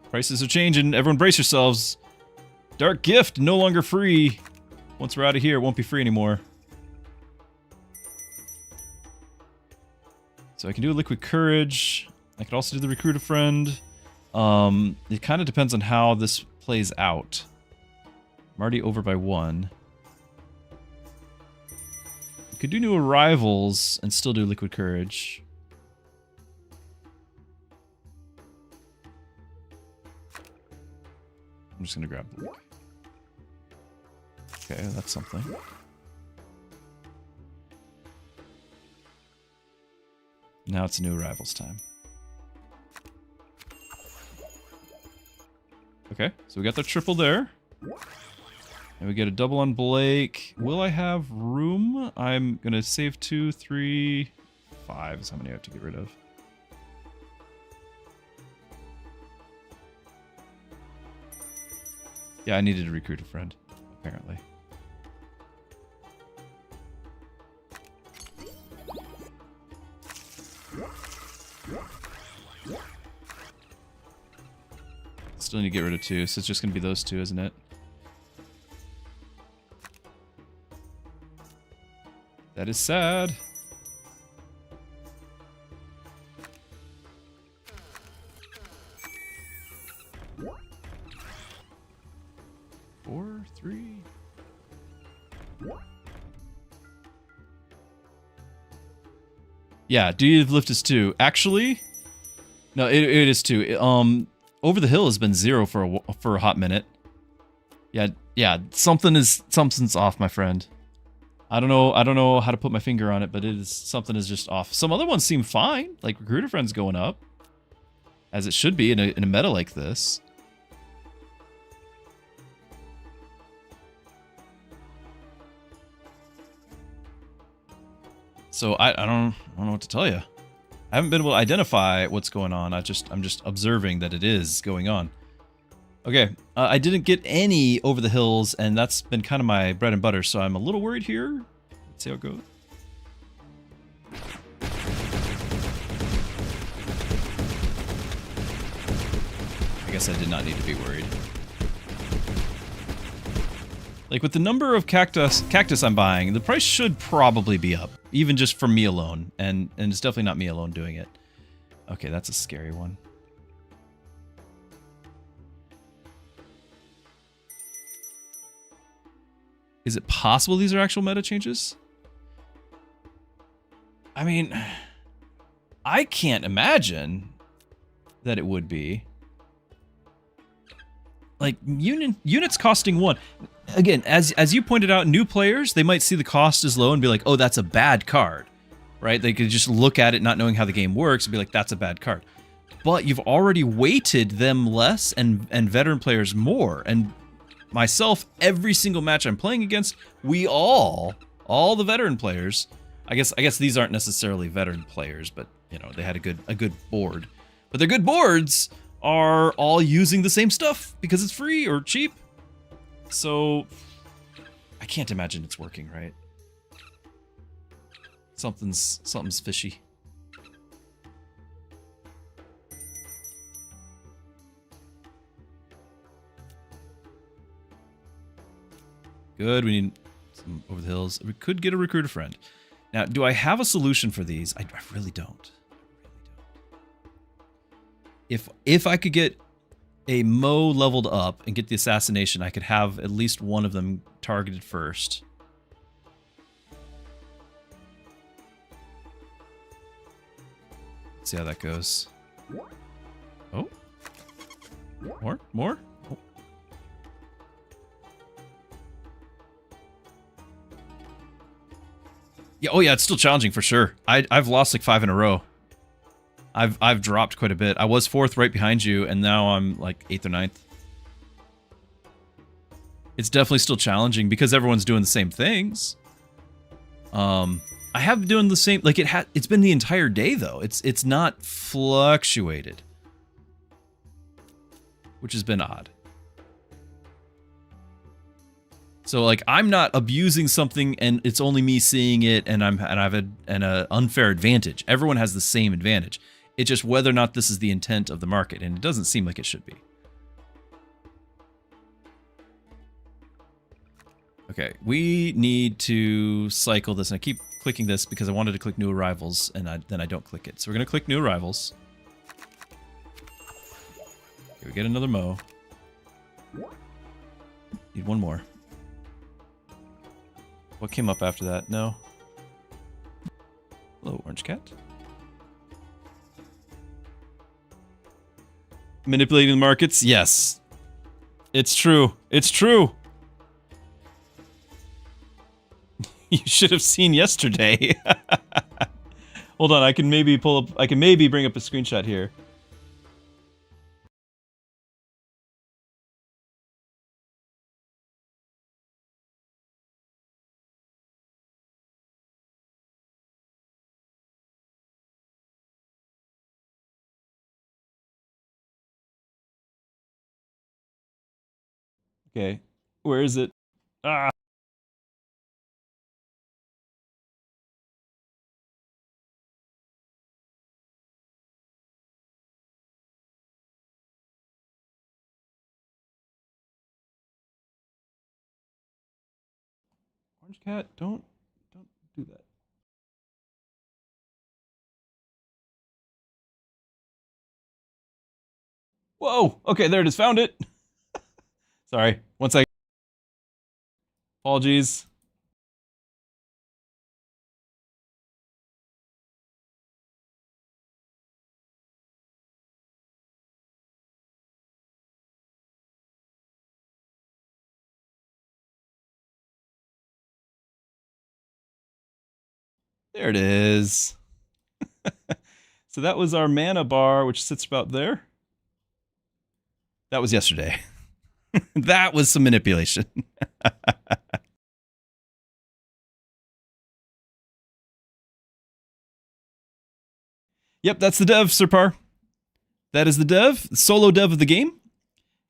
Prices are changing. Everyone brace yourselves. Dark Gift, no longer free. Once we're out of here, it won't be free anymore. So I can do a Liquid Courage. I could also do the Recruit a Friend. It kind of depends on how this plays out. I'm already over by 1. We could do New Arrivals and still do Liquid Courage. I'm just gonna grab the... Okay, that's something. Now it's New Arrivals time. Okay, so we got the triple there. And we get a double on Blake. Will I have room? I'm gonna save 2, 3, 5 is how many I have to get rid of. Yeah, I needed to recruit a friend, apparently. Still need to get rid of 2, so it's just going to be those 2, isn't it? That is sad. Four, 3. Yeah, duty of lift is 2. Actually, no, it is 2. Over the hill has been 0 for a hot minute. Yeah, something's off, my friend. I don't know how to put my finger on it, but something is just off. Some other ones seem fine, like Recruiter Friend's going up, as it should be in a meta like this. So I don't know what to tell you. I haven't been able to identify what's going on. I'm just observing that it is going on. Okay, I didn't get any over the hills, and that's been kind of my bread and butter, so I'm a little worried here. Let's see how it goes. I guess I did not need to be worried. Like, with the number of cactus I'm buying, the price should probably be up, even just for me alone, and it's definitely not me alone doing it. Okay, that's a scary one. Is it possible these are actual meta changes? I mean, I can't imagine that it would be. Like, units costing 1. Again, as you pointed out, new players, they might see the cost as low and be like, oh, that's a bad card, right? They could just look at it not knowing how the game works and be like, that's a bad card. But you've already weighted them less and veteran players more. And myself, every single match I'm playing against, we all the veteran players, I guess these aren't necessarily veteran players, but you know, they had a good board. But their good boards are all using the same stuff because it's free or cheap. So I can't imagine it's working, right? Something's fishy. Good, we need some over the hills. We could get a recruiter friend. Now, do I have a solution for these? I really don't. If I could get a Mo leveled up and get the assassination, I could have at least one of them targeted first. Let's see how that goes. Oh. More? Oh. Yeah, oh yeah, it's still challenging for sure. I've lost like 5 in a row. I've dropped quite a bit. I was 4th right behind you, and now I'm like 8th or 9th. It's definitely still challenging because everyone's doing the same things. I have been doing the same, like it's been the entire day though. It's not fluctuated, which has been odd. So like I'm not abusing something and it's only me seeing it and I've had an unfair advantage. Everyone has the same advantage. It's just whether or not this is the intent of the market, and it doesn't seem like it should be. Okay, we need to cycle this, and I keep clicking this because I wanted to click new arrivals, and then I don't click it. So we're gonna click new arrivals. Okay, we get another Mo. Need one more. What came up after that? No. Hello, Orange Cat. Manipulating the markets? Yes. It's true. It's true. You should have seen yesterday. Hold on, I can maybe bring up a screenshot here. Okay, where is it? Ah. Orange Cat, don't do that. Whoa! Okay, there it is. Found it. Sorry. One second. Apologies. There it is. So that was our mana bar, which sits about there. That was yesterday. That was some manipulation. Yep, that's the dev, Sirpar. That is the dev, solo dev of the game.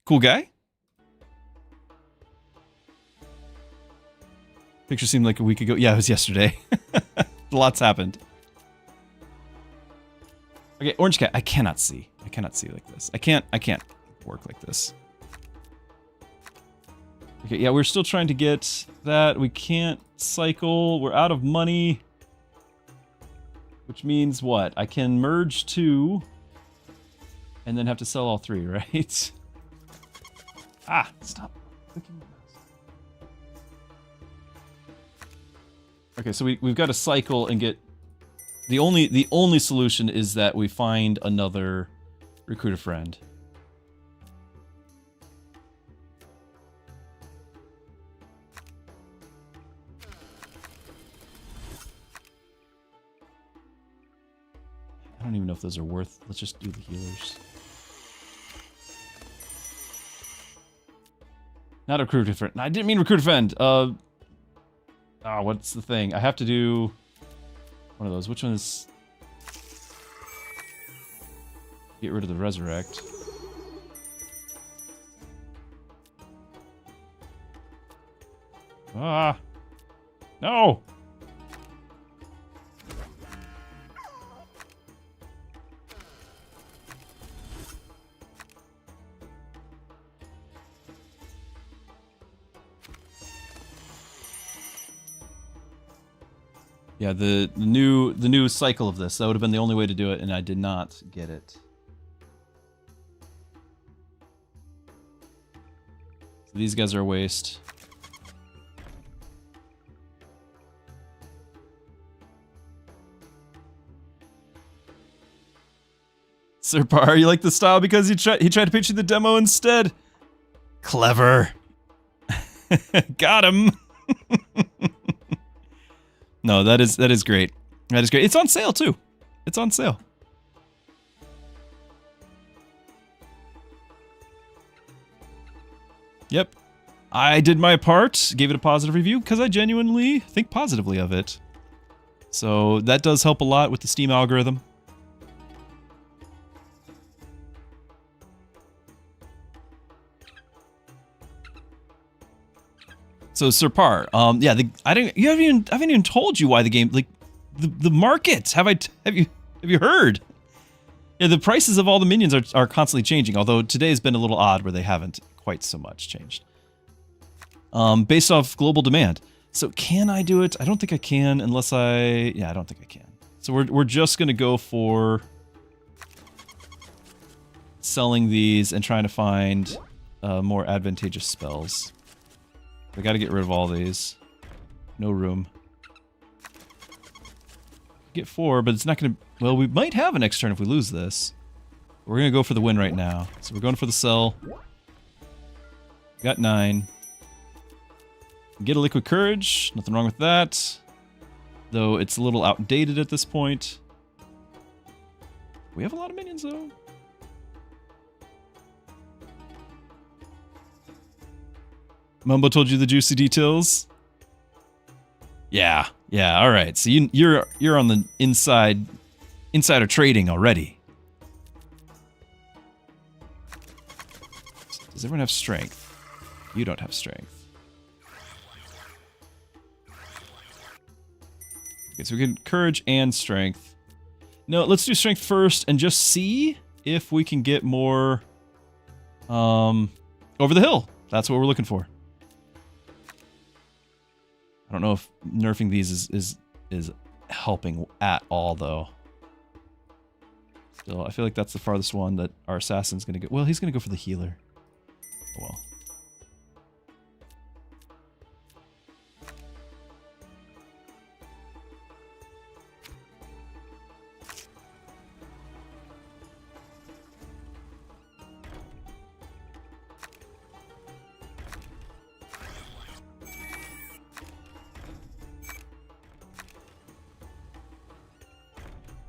Cool guy. Picture seemed like a week ago. Yeah, it was yesterday. Lots happened. Okay, Orange Cat, I cannot see. I cannot see like this. I can't work like this. Okay, yeah, we're still trying to get that. We can't cycle. We're out of money. Which means what? I can merge 2 and then have to sell all 3, right? Ah, stop clicking the mouse. Okay, so we've got to cycle and get The only solution is that we find another recruiter friend. I don't even know if those are worth. Let's just do the healers. Not a recruiter friend. I didn't mean recruiter friend. What's the thing? I have to do one of those. Which one is? Get rid of the resurrect. Ah, no. Yeah, the new cycle of this. That would have been the only way to do it, and I did not get it. So these guys are a waste. Sir Par, you like the style because he tried to pitch you the demo instead. Clever. Got him. No, that is great. That is great. It's on sale too. It's on sale. Yep. I did my part, gave it a positive review because I genuinely think positively of it. So that does help a lot with the Steam algorithm. So Sir Par, yeah, I haven't even told you why the game, like, the market. Have you heard? Yeah, the prices of all the minions are constantly changing. Although today has been a little odd where they haven't quite so much changed. Based off global demand. So can I do it? I don't think I can unless I don't think I can. So we're just gonna go for selling these and trying to find more advantageous spells. We gotta get rid of all these. No room. Get 4, but it's not gonna... Well, we might have a next turn if we lose this. We're gonna go for the win right now. So we're going for the sell. Got 9. Get a Liquid Courage. Nothing wrong with that. Though it's a little outdated at this point. We have a lot of minions, though. Mumbo told you the juicy details? Yeah, all right. So you're on the insider trading already. Does everyone have strength? You don't have strength. Okay, so we can courage and strength. No, let's do strength first and just see if we can get more over the hill. That's what we're looking for. I don't know if nerfing these is helping at all, though. Still, I feel like that's the farthest one that our assassin's gonna go. Well, he's gonna go for the healer. Oh well.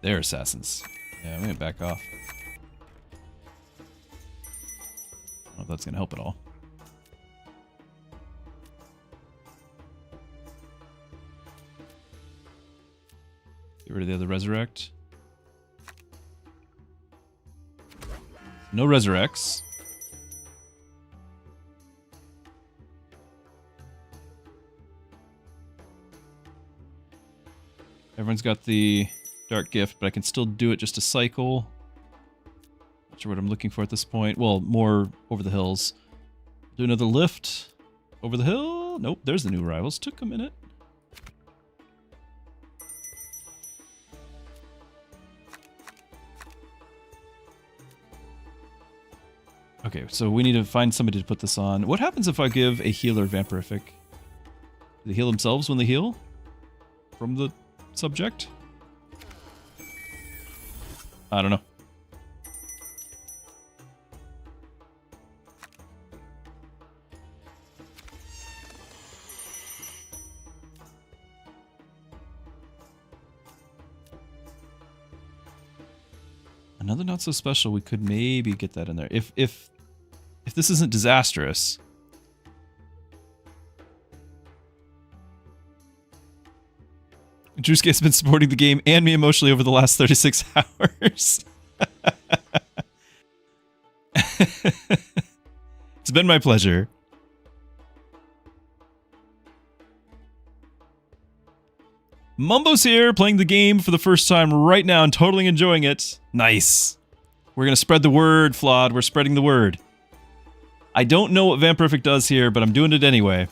They're assassins. Yeah, I'm gonna back off. I don't know if that's gonna help at all. Get rid of the other resurrect. No resurrects. Everyone's got the Dark Gift, but I can still do it just to cycle. Not sure what I'm looking for at this point. Well, more over the hills. Do another lift. Over the hill? Nope, there's the new rivals. Took a minute. Okay, so we need to find somebody to put this on. What happens if I give a healer Vampirific? Do they heal themselves when they heal? From the subject? I don't know. Another not so special, we could maybe get that in there. If this isn't disastrous. Druski has been supporting the game and me emotionally over the last 36 hours. It's been my pleasure. Mumbo's here, playing the game for the first time right now and totally enjoying it. Nice. We're going to spread the word, Flawed. We're spreading the word. I don't know what Vampirific does here, but I'm doing it anyway.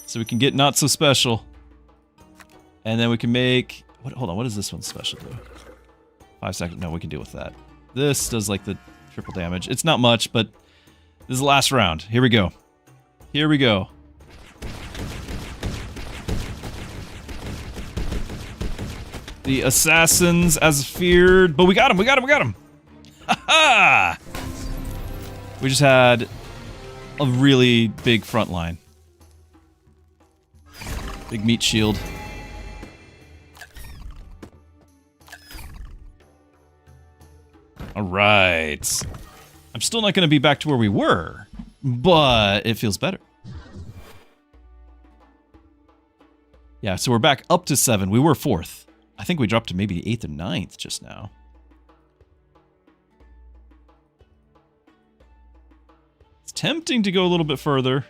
So we can get not so special. And then we can make... hold on, what does this one special do? 5 seconds. No, we can deal with that. This does like the triple damage. It's not much, but this is the last round. Here we go. Here we go. The assassins as feared, but we got him, we got him, we got him! Ha-ha! We just had a really big front line. Big meat shield. Alright. I'm still not going to be back to where we were, but it feels better. Yeah, so we're back up to 7. We were 4th. I think we dropped to maybe 8th or 9th just now. It's tempting to go a little bit further.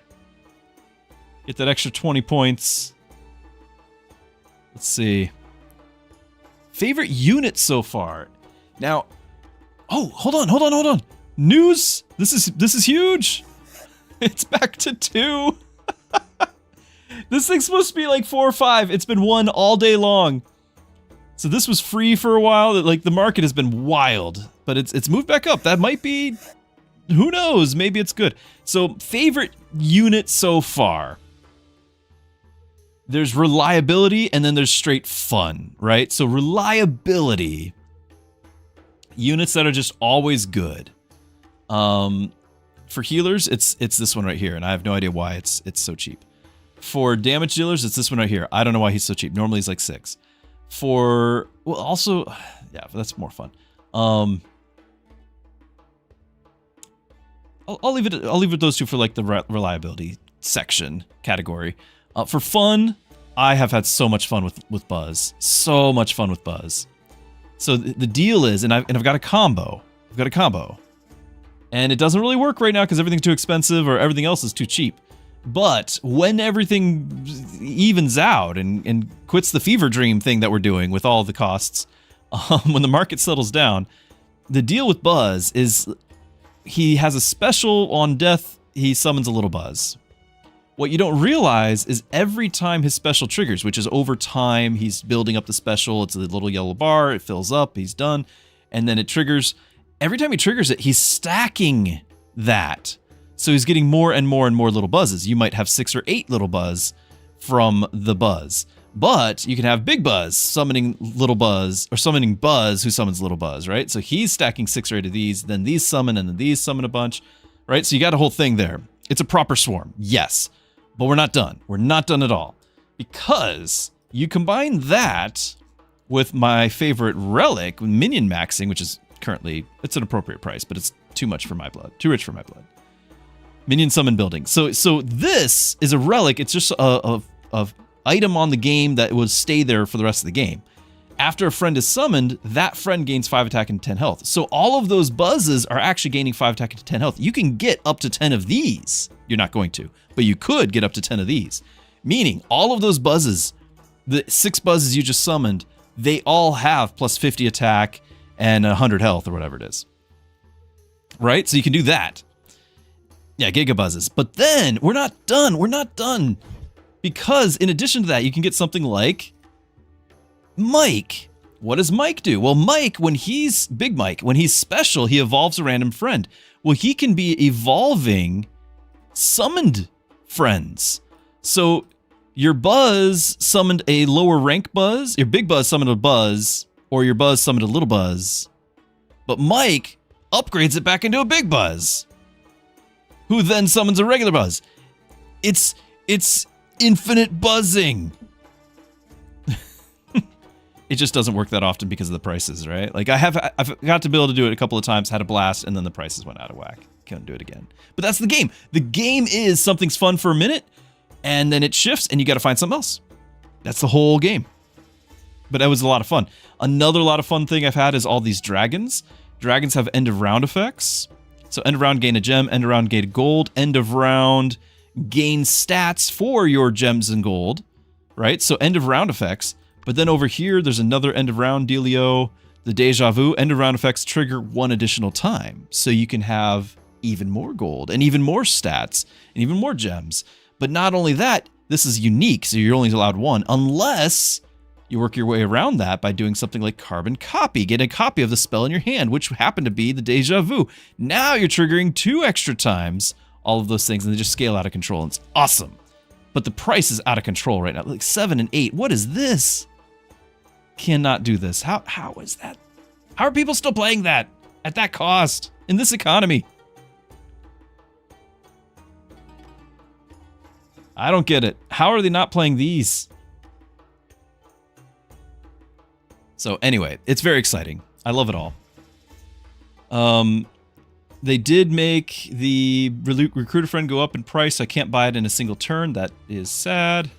Get that extra 20 points. Let's see. Favorite unit so far. Now, oh, hold on. News! This is huge! It's back to 2. This thing's supposed to be like 4 or 5. It's been 1 all day long. So this was free for a while. Like, the market has been wild, but it's moved back up. That might be, who knows? Maybe it's good. So, favorite unit so far. There's reliability, and then there's straight fun, right? So reliability, units that are just always good. For healers, it's this one right here, and I have no idea why it's so cheap. For damage dealers, it's this one right here. I don't know why he's so cheap. Normally he's like 6. For, well, also, yeah, that's more fun. I'll leave it those two for like the reliability section category. For fun, I have had so much fun with Buzz. So much fun with Buzz. So the deal is, and I've got a combo. I've got a combo. And it doesn't really work right now because everything's too expensive or everything else is too cheap. But when everything evens out and quits the fever dream thing that we're doing with all the costs, when the market settles down, the deal with Buzz is he has a special on death, he summons a little Buzz. What you don't realize is every time his special triggers, which is over time, he's building up the special, it's a little yellow bar, it fills up, he's done, and then it triggers. Every time he triggers it, he's stacking that. So he's getting more and more and more little Buzzes. You might have 6 or 8 little Buzz from the Buzz. But you can have Big Buzz summoning little Buzz, or summoning Buzz who summons little Buzz, right? So he's stacking 6 or 8 of these, then these summon, and then these summon a bunch, right? So you got a whole thing there. It's a proper swarm, yes. But we're not done. We're not done at all. Because you combine that with my favorite relic, minion maxing, which is currently, it's an appropriate price, but it's too much for my blood. Too rich for my blood. Minion summon building. So this is a relic. It's just a item on the game that will stay there for the rest of the game. After a friend is summoned, that friend gains 5 attack and 10 health. So all of those Buzzes are actually gaining 5 attack and 10 health. You can get up to 10 of these. You're not going to, but you could get up to 10 of these. Meaning all of those Buzzes, the 6 Buzzes you just summoned, they all have plus 50 attack and 100 health or whatever it is. Right? So you can do that. Yeah, Giga Buzzes. But then, we're not done. We're not done. Because in addition to that, you can get something like Mike. What does Mike do? Well, Mike, when he's Big Mike, when he's special, he evolves a random friend. Well, he can be evolving summoned friends. So your Buzz summoned a lower rank Buzz. Your Big Buzz summoned a Buzz or your buzz summoned a little buzz. But Mike upgrades it back into a big buzz, who then summons a regular buzz. It's infinite buzzing. It just doesn't work that often because of the prices, right? Like I've got to be able to do it a couple of times, had a blast, and then the prices went out of whack. Couldn't do it again. But that's the game. The game is something's fun for a minute, and then it shifts, and you got to find something else. That's the whole game. But that was a lot of fun. Another lot of fun thing I've had is all these dragons. Dragons have end of round effects. So end of round gain a gem, end of round gain gold, end of round gain stats for your gems and gold, right? So end of round effects. But then over here, there's another end of round dealio. The deja vu end of round effects trigger one additional time. So you can have even more gold and even more stats and even more gems. But not only that, this is unique. So you're only allowed one unless you work your way around that by doing something like carbon copy. Get a copy of the spell in your hand, which happened to be the deja vu. Now you're triggering 2 extra times all of those things, and they just scale out of control. And it's awesome. But the price is out of control right now. Like 7 and 8. What is this? Cannot do this. How is that? How are people still playing that at that cost in this economy? I don't get it. How are they not playing these? So anyway, it's very exciting. I love it all. They did make the recruiter friend go up in price. I can't buy it in a single turn. That is sad.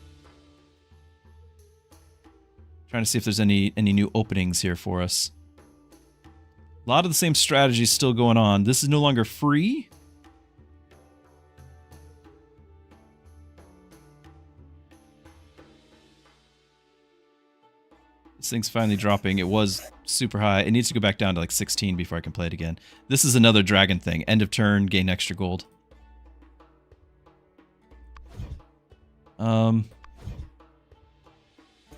Trying to see if there's any new openings here for us. A lot of the same strategies still going on. This is no longer free. This thing's finally dropping. It was super high. It needs to go back down to like 16 before I can play it again. This is another dragon thing. End of turn, gain extra gold.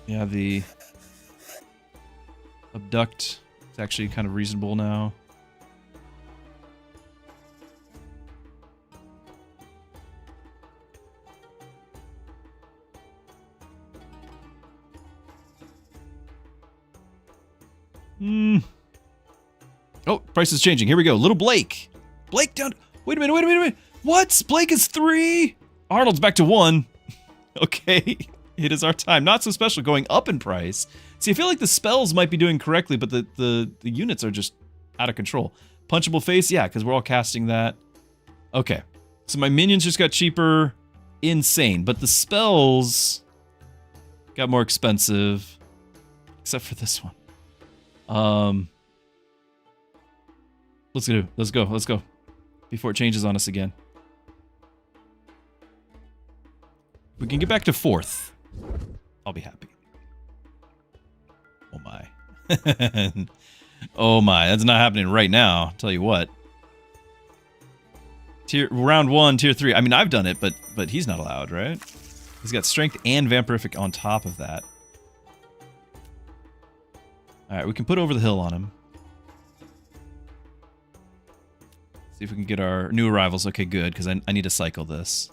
Yeah, the abduct is actually kind of reasonable now. Oh, price is changing. Here we go. Little Blake. Blake down. Wait a minute. What? Blake is 3. Arnold's back to 1. Okay. It is our time. Not so special, going up in price. See, I feel like the spells might be doing correctly, but the units are just out of control. Punchable face? Yeah, because we're all casting that. Okay. So my minions just got cheaper. Insane. But the spells got more expensive. Except for this one. Let's go. Before it changes on us again. We can get back to 4th. I'll be happy. Oh my. Oh my, that's not happening right now. I'll tell you what. Round 1, tier 3. I mean, I've done it, but he's not allowed, right? He's got strength and vampirific on top of that. Alright, we can put over the hill on him. See if we can get our new arrivals. Okay, good, because I need to cycle this.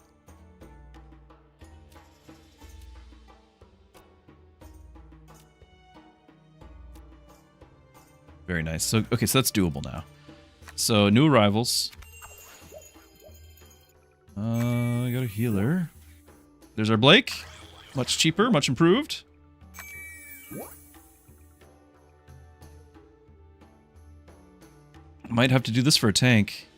Very nice. So, okay, so that's doable now. So, new arrivals. I got a healer. There's our Blake. Much cheaper, much improved. Might have to do this for a tank.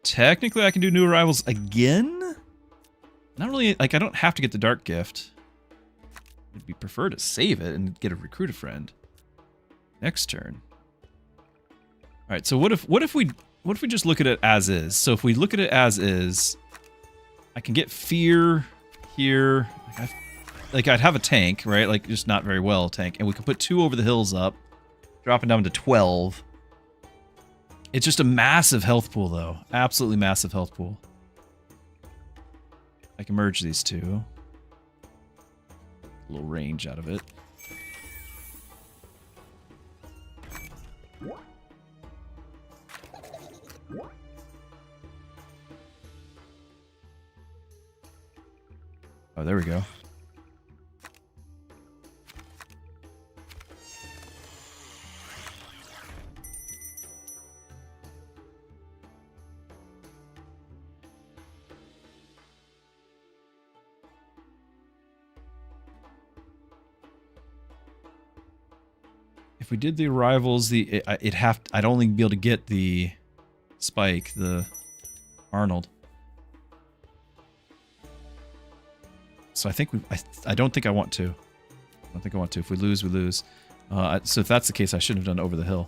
Technically, I can do new arrivals again? Not really, like, I don't have to get the Dark Gift. I'd prefer to save it and get a recruit a friend. Next turn. Alright, so what if we just look at it as is? So if we look at it as is, I can get fear here. Like I'd have a tank, right? Like just not very well tank. And we can put 2 over the hills up, dropping down to 12. It's just a massive health pool though. Absolutely massive health pool. I can merge these 2. A little range out of it. Oh, there we go. if we did the arrivals, I'd only be able to get the Spike, the Arnold. So I think I don't think I want to. I don't think I want to. If we lose, we lose. So if that's the case, I shouldn't have done over the hill.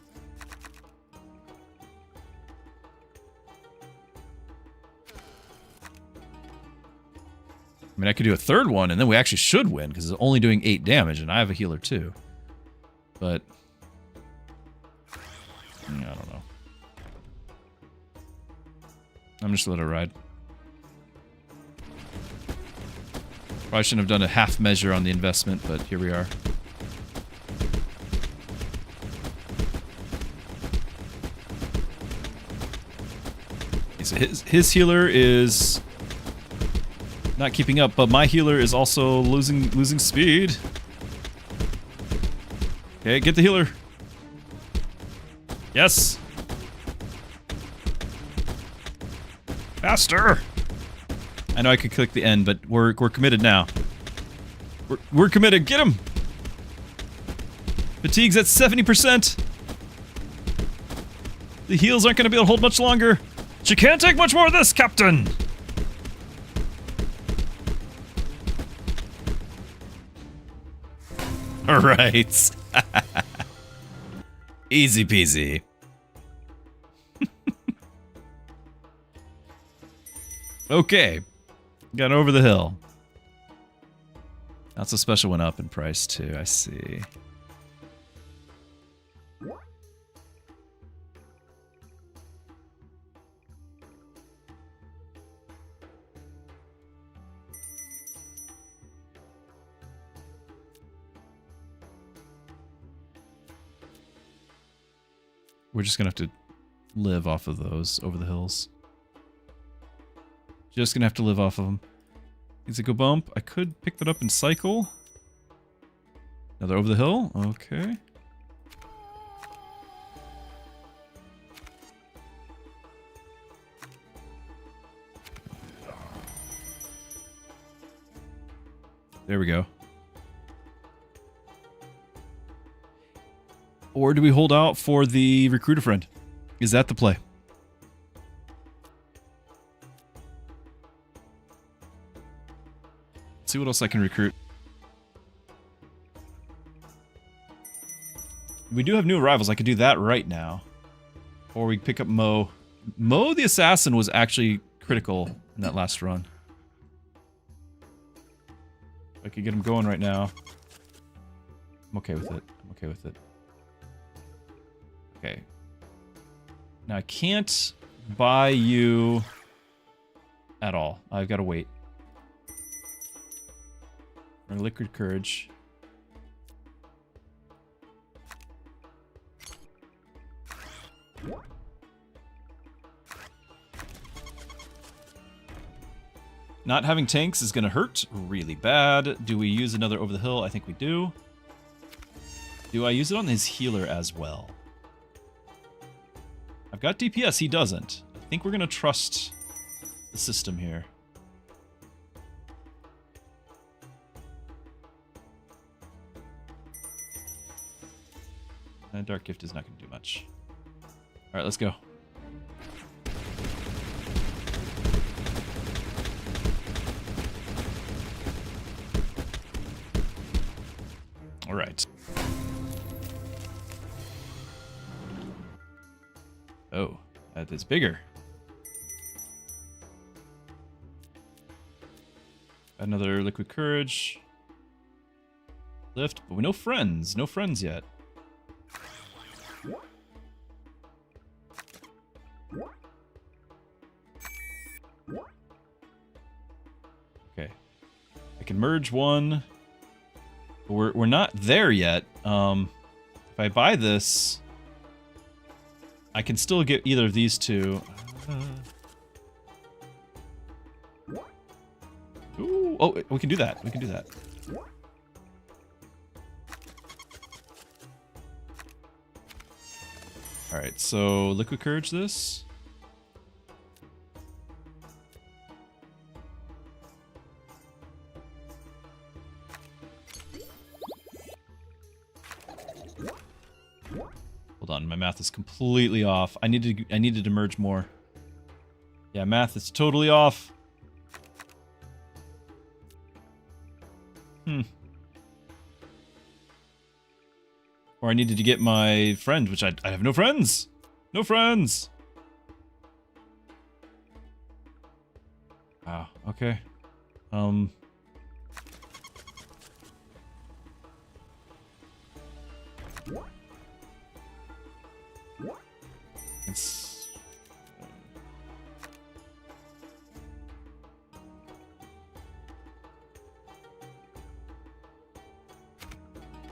I mean, I could do a third one, and then we actually should win, because it's only doing 8 damage, and I have a healer too. But I don't know. I'm just gonna let it ride. Probably shouldn't have done a half measure on the investment, but here we are. So his healer is not keeping up, but my healer is also losing speed. Okay, get the healer. Yes. Faster. I know I could click the end, but we're committed now. We're committed. Get him. Fatigue's at 70%. The heals aren't going to be able to hold much longer. She can't take much more of this, Captain. All right. Easy peasy. Okay. Got over the hill. That's a special one up in price too, I see. We're just gonna have to live off of those over the hills. Just gonna have to live off of them. Needs to go bump. I could pick that up and cycle. Another over the hill. Okay. There we go. Or do we hold out for the recruiter friend? Is that the play? Let's see what else I can recruit. We do have new arrivals. I could do that right now. Or we pick up Mo. Mo the assassin was actually critical in that last run. I could get him going right now. I'm okay with it. I'm okay with it. Okay. Now I can't buy you at all. I've got to wait. Or liquid courage. Not having tanks is going to hurt really bad. Do we use another over the hill? I think we do. Do I use it on his healer as well? I've got DPS, he doesn't. I think we're going to trust the system here. And Dark Gift is not going to do much. Alright, let's go. Alright. Oh, that is bigger. Another liquid courage. Lift, but we no friends. No friends yet. Okay. I can merge one. But we're not there yet. If I buy this, I can still get either of these two. Ooh, oh, we can do that. We can do that. Alright, so liquid courage this. Hold on, my math is completely off. I needed to merge more. Yeah, math is totally off. Or I needed to get my friend, which I have no friends. No friends. Wow, okay. It's...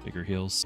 bigger heals.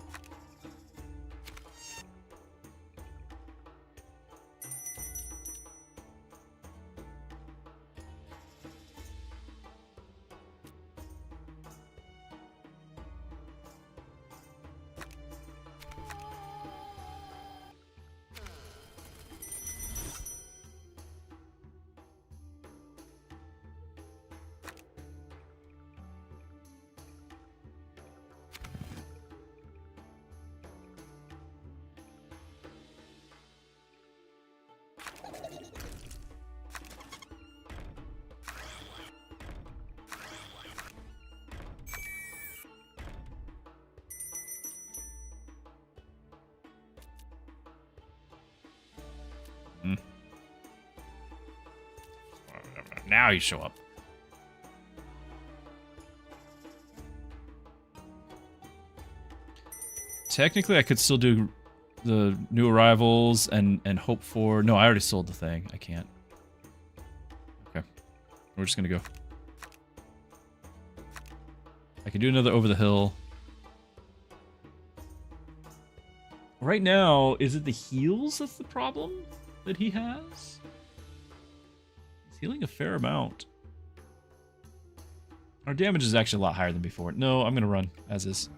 Now you show up. Technically, I could still do the new arrivals and hope for... No, I already sold the thing. I can't. Okay. We're just gonna go. I can do another over the hill. Right now, is it the heals that's the problem that he has? He's healing a fair amount. Our damage is actually a lot higher than before. No, I'm gonna run as is.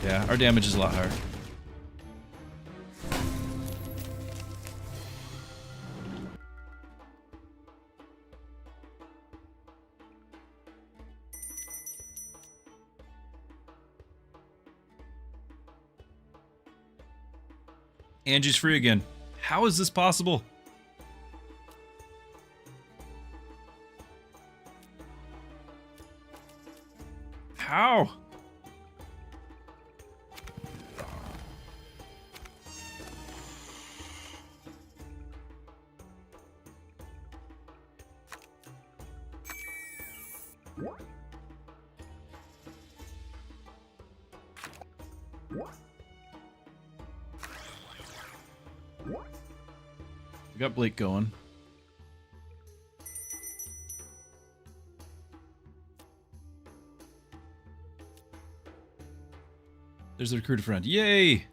Yeah, our damage is a lot higher. Angie's free again. How is this possible? How? We got Blake going. There's the recruited friend. Yay!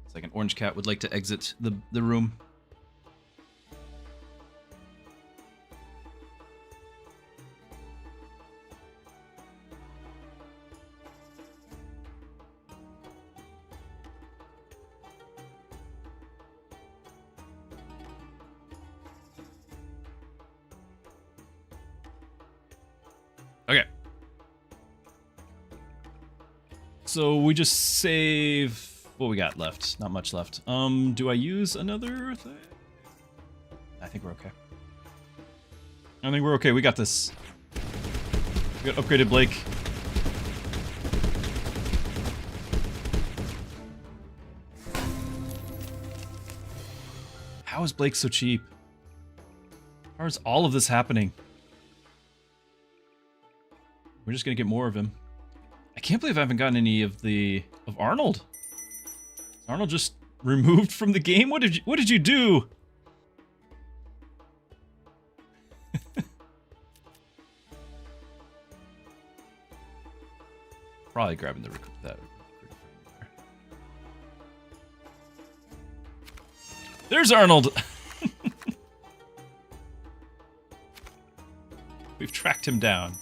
It's like an orange cat would like to exit the room. Okay. So we just save what we got left. Not much left. Do I use another thing? I think we're okay. I think we're okay. We got this. We got upgraded Blake. How is Blake so cheap? How is all of this happening? We're just gonna get more of him. I can't believe I haven't gotten any of Arnold. Is Arnold just removed from the game? What did you do? Probably grabbing that. There's Arnold. We've tracked him down.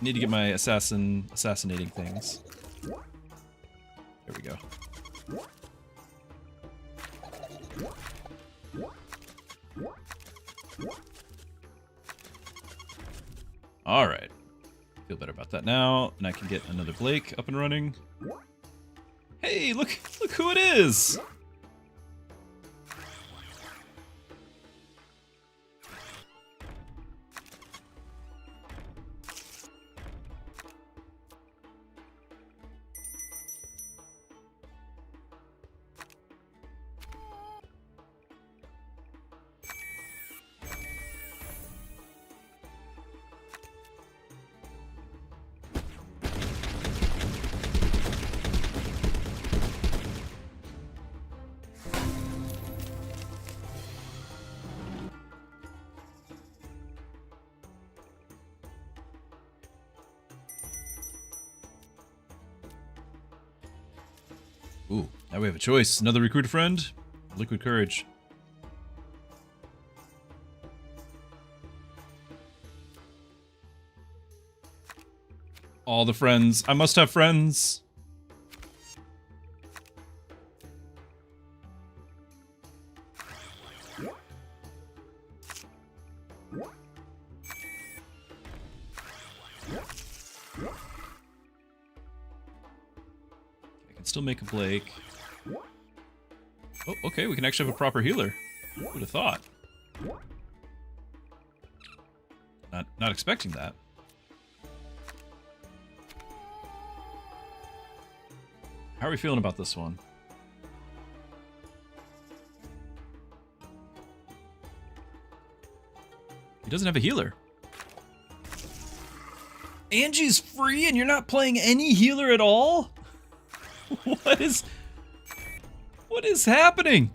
Need to get my assassinating things. There we go. All right. Feel better about that now, and I can get another Blake up and running. Hey, look who it is! Ooh, now we have a choice. Another recruiter friend, Liquid Courage. All the friends. I must have friends. Still make a Blake. Oh, okay, we can actually have a proper healer. Who would have thought? Not expecting that. How are we feeling about this one? He doesn't have a healer. Angie's free and you're not playing any healer at all? What is happening?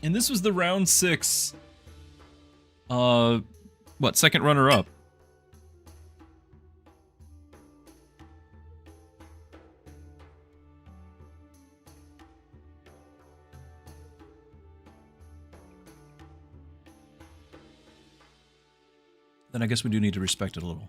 And this was the round 6. What, second runner up? Then I guess we do need to respect it a little.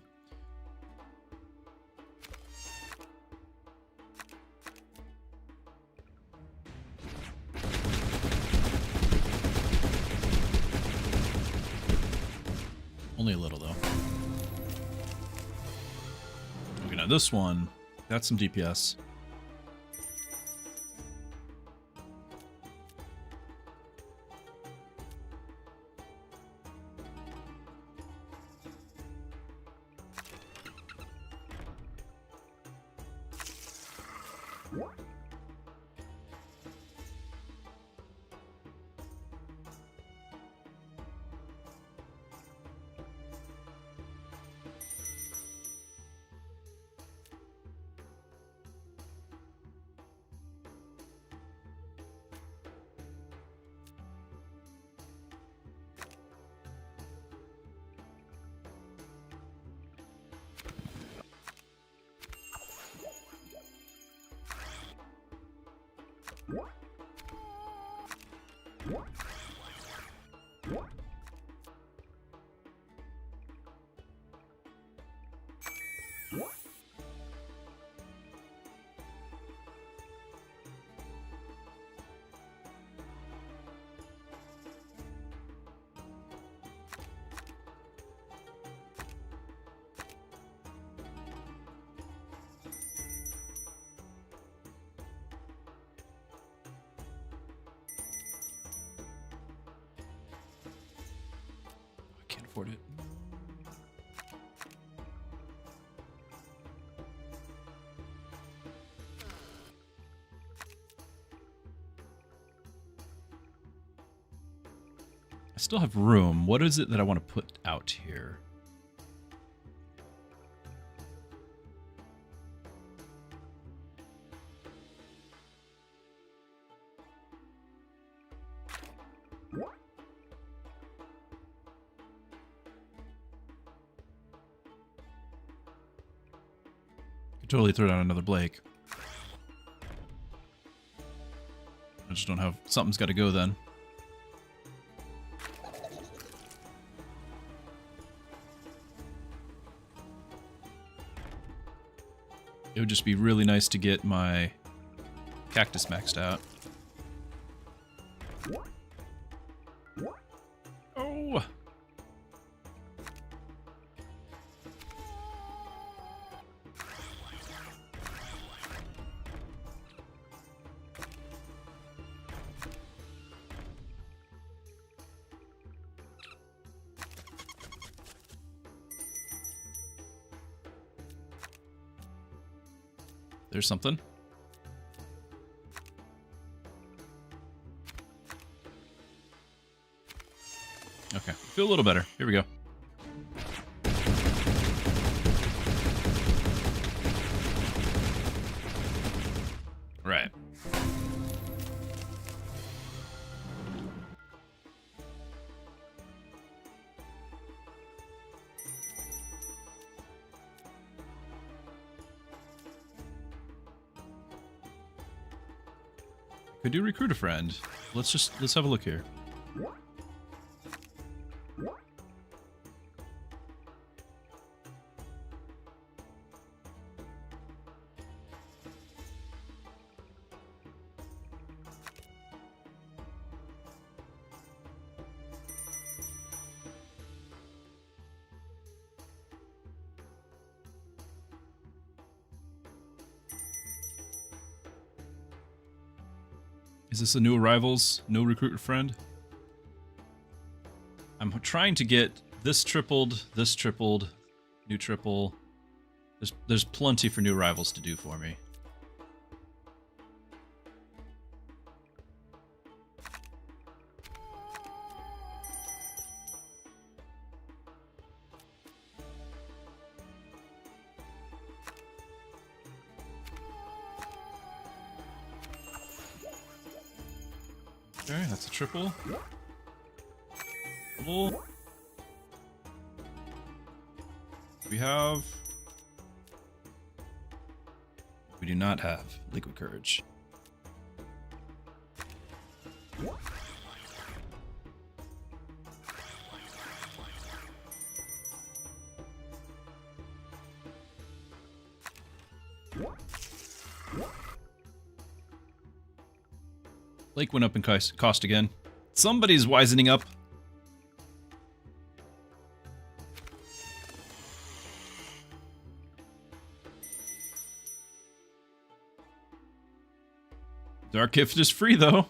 Only a little, though. Okay, now this one, that's some DPS. Afford it. I still have room. What is it that I want to put out here? Totally throw down another Blake. I just don't have... Something's got to go then. It would just be really nice to get my cactus maxed out. Oh! There's something. Okay, feel a little better. Here we go. Right. Could do recruit a friend. Let's have a look here. Is this a new arrivals? No recruit a friend? I'm trying to get this tripled, new triple. There's plenty for new arrivals to do for me. Okay, that's a triple. Double. We have... We do not have Liquid Courage. Lake went up in cost again. Somebody's wisening up. Dark Gift is free, though.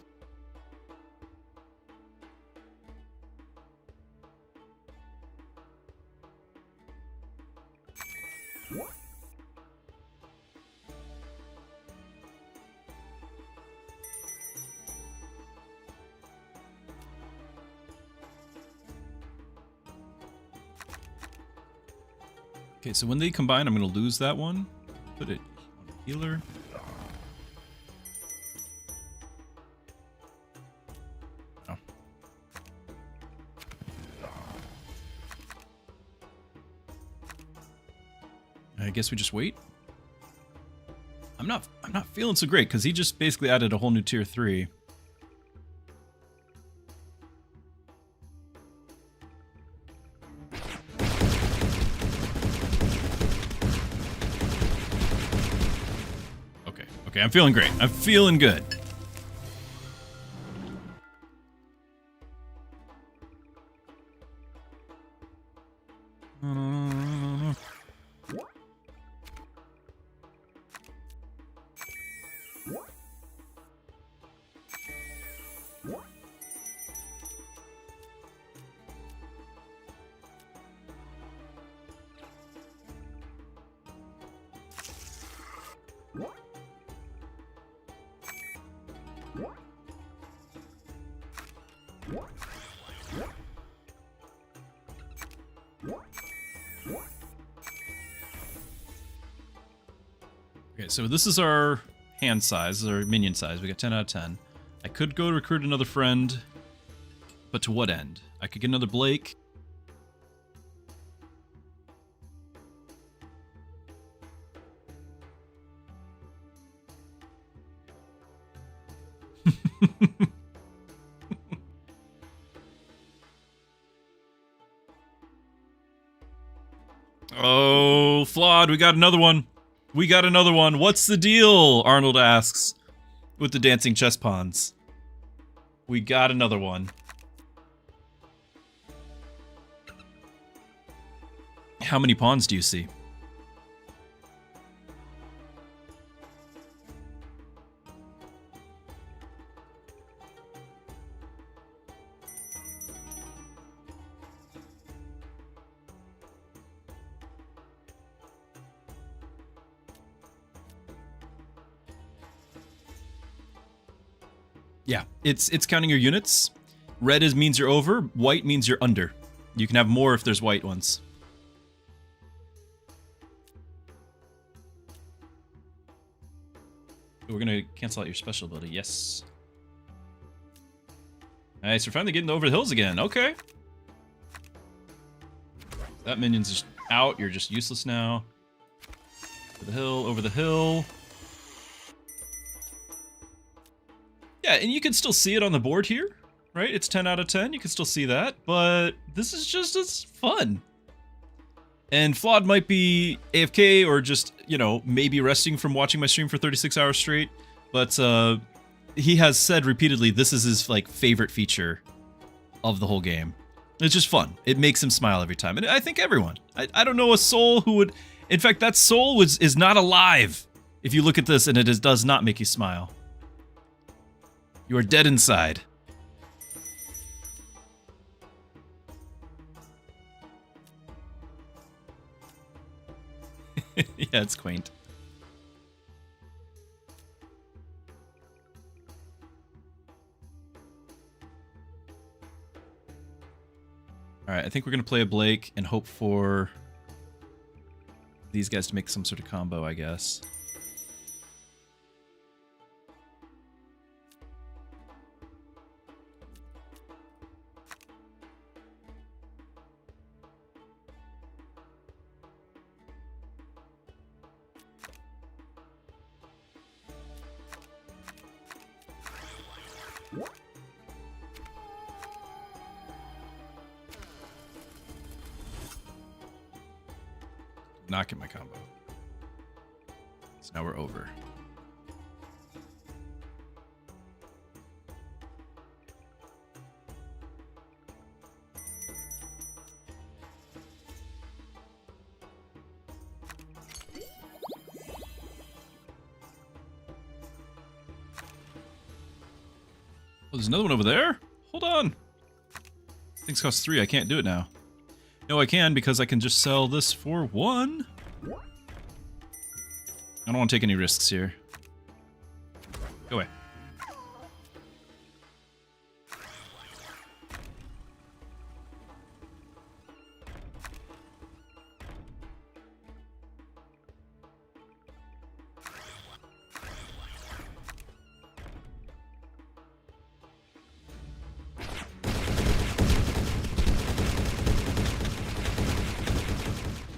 Okay, so when they combine, I'm going to lose that one. Put it on healer. Oh. I guess we just wait. I'm not feeling so great because he just basically added a whole new tier 3. Okay, I'm feeling great. I'm feeling good. Okay, so this is our hand size, our minion size. We got 10 out of 10. I could go recruit another friend, but to what end? I could get another Blake. Oh, Flawed, we got another one. We got another one. What's the deal? Arnold asks with the dancing chess pawns. We got another one. How many pawns do you see? Yeah, it's counting your units. Red means you're over, white means you're under. You can have more if there's white ones. We're gonna cancel out your special ability, yes. Nice, we're finally getting over the hills again, okay. That minion's just out, you're just useless now. Over the hill, over the hill. Yeah, and you can still see it on the board here, right? It's 10 out of 10, you can still see that, but this is just as fun. And Flawed might be AFK or just, you know, maybe resting from watching my stream for 36 hours straight, but he has said repeatedly this is his, like, favorite feature of the whole game. It's just fun. It makes him smile every time, and I think everyone. I don't know a soul who would... In fact, that soul is not alive if you look at this and it does not make you smile. You are dead inside. Yeah, it's quaint. Alright, I think we're going to play a Blake and hope for these guys to make some sort of combo, I guess. Not get my combo. So now we're over. Oh, there's another one over there? Hold on. Things cost 3. I can't do it now. No, I can, because I can just sell this for 1. I don't want to take any risks here. Go away.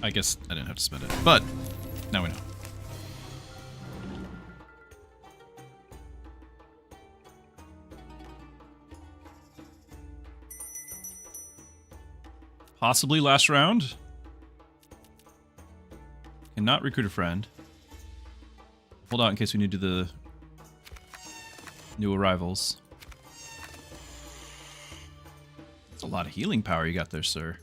I guess I didn't have to spend it, but now we know. Possibly last round. Cannot recruit a friend. Hold out in case we need to do the new arrivals. That's a lot of healing power you got there, sir.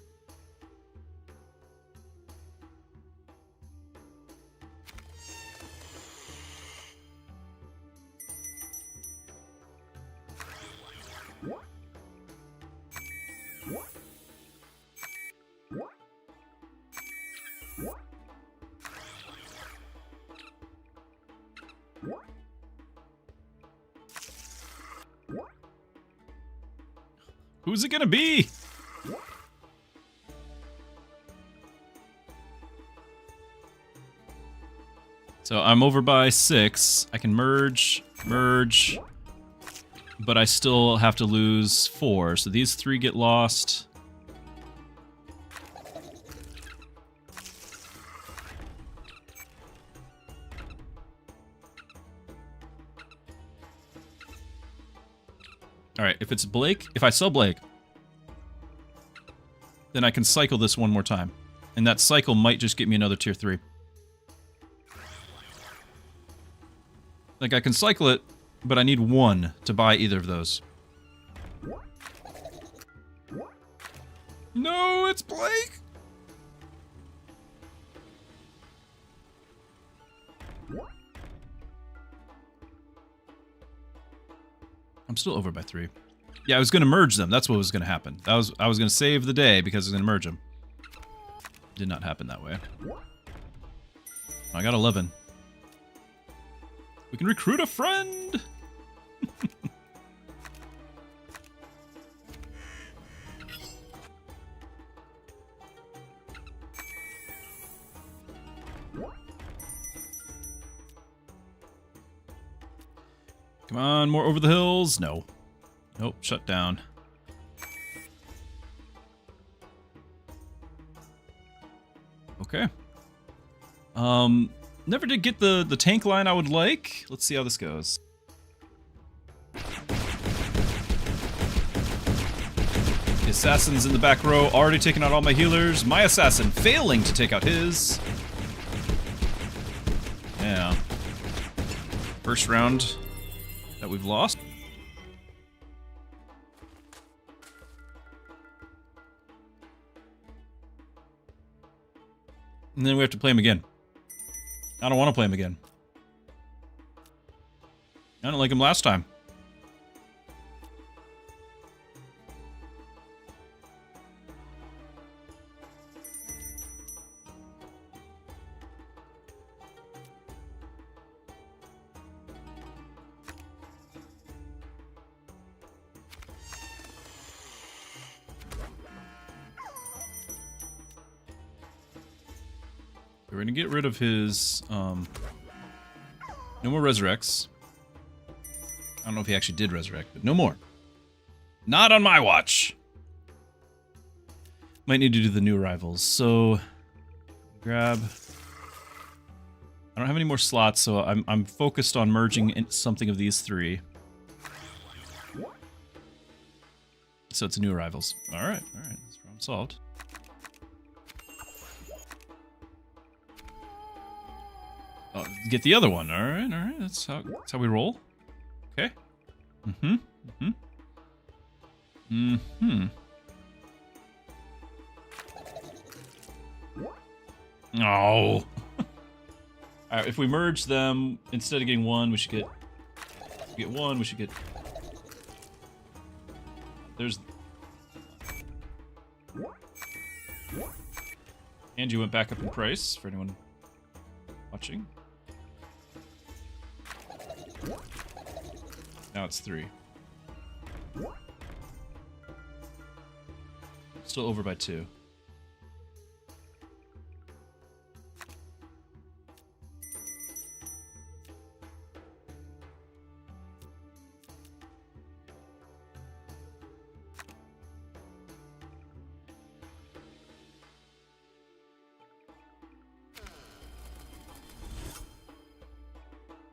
Who's it gonna be? So I'm over by 6. I can merge, but I still have to lose 4. So these 3 get lost. Alright, if it's Blake, if I sell Blake, then I can cycle this one more time. And that cycle might just get me another tier 3. Like, I can cycle it, but I need one to buy either of those. No, it's Blake! I'm still over by 3. Yeah, I was going to merge them. That's what was going to happen. I was going to save the day because I was going to merge them. Did not happen that way. I got 11. We can recruit a friend! Come on, more over the hills. No. Nope, shut down. Okay. Never did get the tank line I would like. Let's see how this goes. The assassin's in the back row, already taking out all my healers. My assassin failing to take out his. Yeah. First round that we've lost. And then we have to play him again. I don't want to play him again. I didn't like him last time. We're gonna get rid of his, no more resurrects. I don't know if he actually did resurrect, but no more. Not on my watch! Might need to do the new arrivals, so... Grab... I don't have any more slots, so I'm focused on merging in something of these 3. So it's new arrivals. Alright, that's problem solved. Oh, get the other one. Alright, that's how we roll. Okay. Oh. Alright, if we merge them, instead of getting one, we should get one, we should get... There's... And you went back up in price, for anyone watching. Now it's 3. Still over by 2.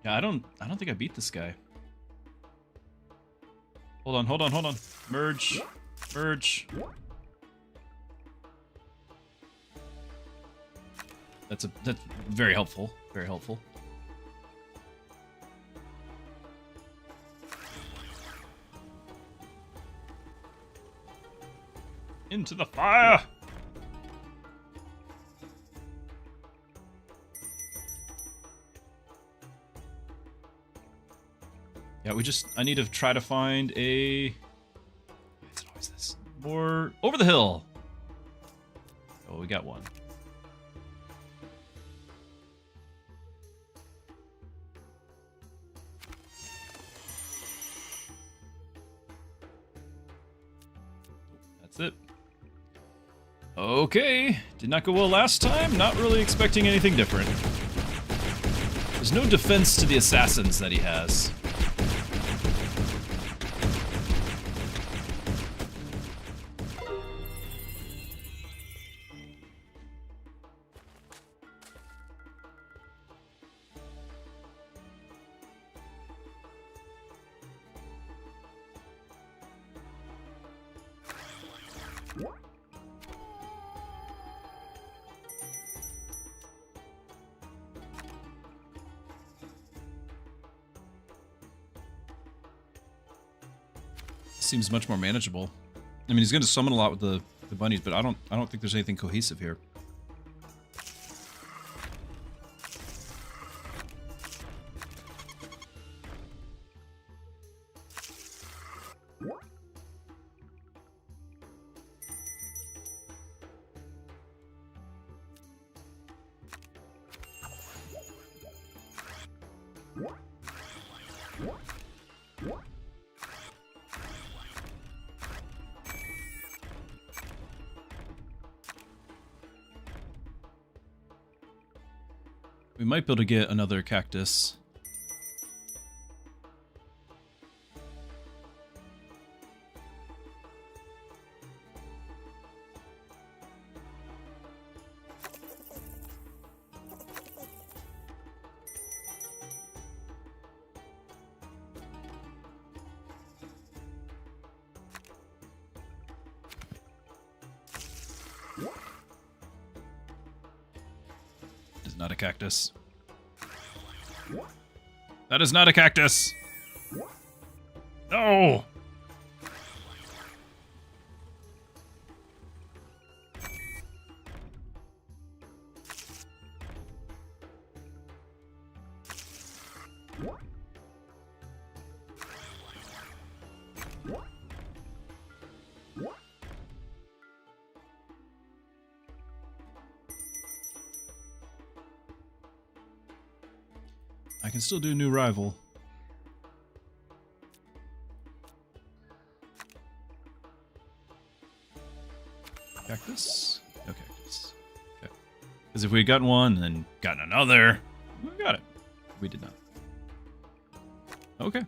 Yeah, I don't think I beat this guy. Hold on. Merge. That's very helpful. Very helpful. Into the fire! Yeah, I need to try to find a... Why is it always this? More over the hill! Oh, we got one. That's it. Okay, did not go well last time. Not really expecting anything different. There's no defense to the assassins that he has. seems much more manageable. I mean, he's going to summon a lot with the bunnies, but I don't think there's anything cohesive here. We might be able to get another cactus. Not a cactus. That is not a cactus. No. I can still do a new rival. Cactus? No cactus. Okay. Because if we had gotten one and then gotten another, we got it. We did not. Okay.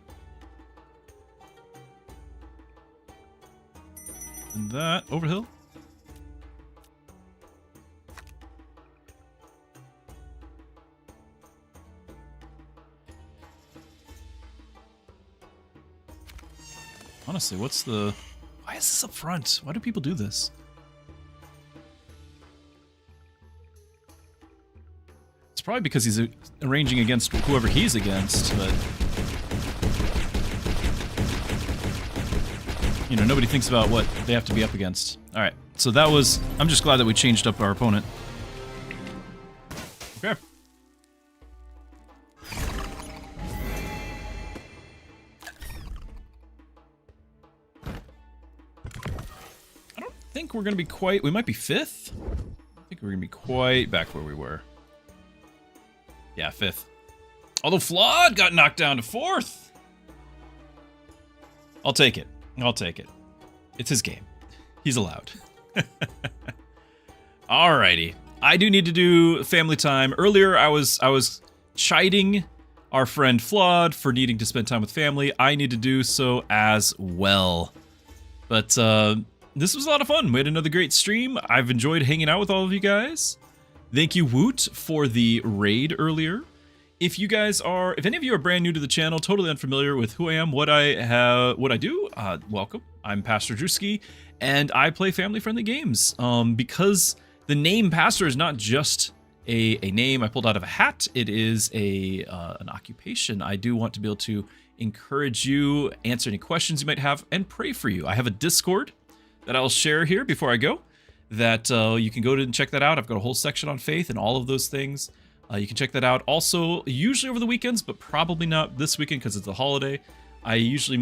And that, overhill. Honestly, what's the... Why is this up front? Why do people do this? It's probably because he's arranging against whoever he's against, but... You know, nobody thinks about what they have to be up against. Alright, so that was... I'm just glad that we changed up our opponent. Okay. I think we're going to be quite... We might be 5th? I think we're going to be quite back where we were. Yeah, 5th. Although Flawed got knocked down to 4th. I'll take it. I'll take it. It's his game. He's allowed. Alrighty. I do need to do family time. Earlier, I was chiding our friend Flawed for needing to spend time with family. I need to do so as well. But, this was a lot of fun. We had another great stream. I've enjoyed hanging out with all of you guys. Thank you, Woot, for the raid earlier. If you guys are, if any of you are brand new to the channel, totally unfamiliar with who I am, what I do, welcome. I'm Pastor Druski, and I play family-friendly games. Because the name Pastor is not just a name I pulled out of a hat. It is an occupation. I do want to be able to encourage you, answer any questions you might have, and pray for you. I have a Discord that I'll share here before I go, that you can go to and check that out. I've got a whole section on faith and all of those things. You can check that out. Also, usually over the weekends, but probably not this weekend because it's a holiday, I usually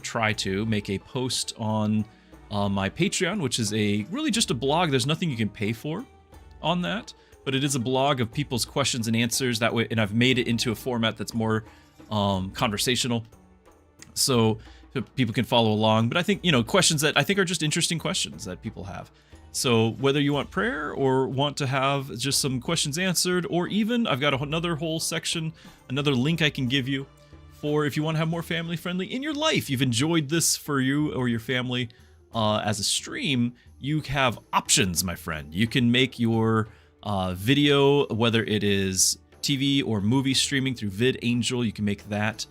try to make a post on my Patreon, which is really just a blog. There's nothing you can pay for on that, but it is a blog of people's questions and answers that way, and I've made it into a format that's more conversational. So people can follow along, but I think, questions that I think are just interesting questions that people have. So whether you want prayer or want to have just some questions answered, or even I've got another whole section, another link I can give you for if you want to have more family friendly in your life, you've enjoyed this for you or your family as a stream, you have options, my friend. You can make your video, whether it is TV or movie streaming through VidAngel, you can make that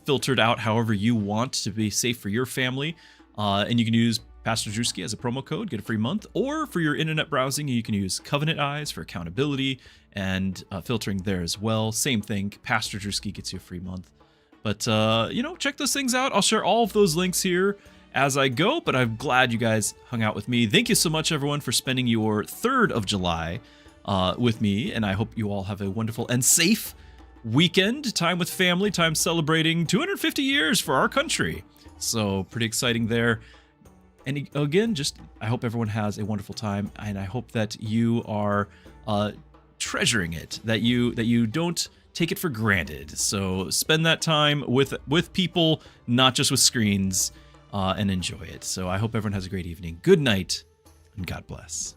filtered out however you want to be safe for your family, and you can use Pastor Druski as a promo code, get a free month, or for your internet browsing you can use Covenant Eyes for accountability and filtering there as well. Same thing, Pastor Druski gets you a free month. But, you know, check those things out. I'll share all of those links here as I go, but I'm glad you guys hung out with me. Thank you so much, everyone, for spending your 3rd of July with me, and I hope you all have a wonderful and safe weekend, time with family, time celebrating 250 years for our country. So pretty exciting there. And again, just I hope everyone has a wonderful time, and I hope that you are treasuring it, that you don't take it for granted. So spend that time with people, not just with screens, and enjoy it. So I hope everyone has a great evening. Good night, and God bless.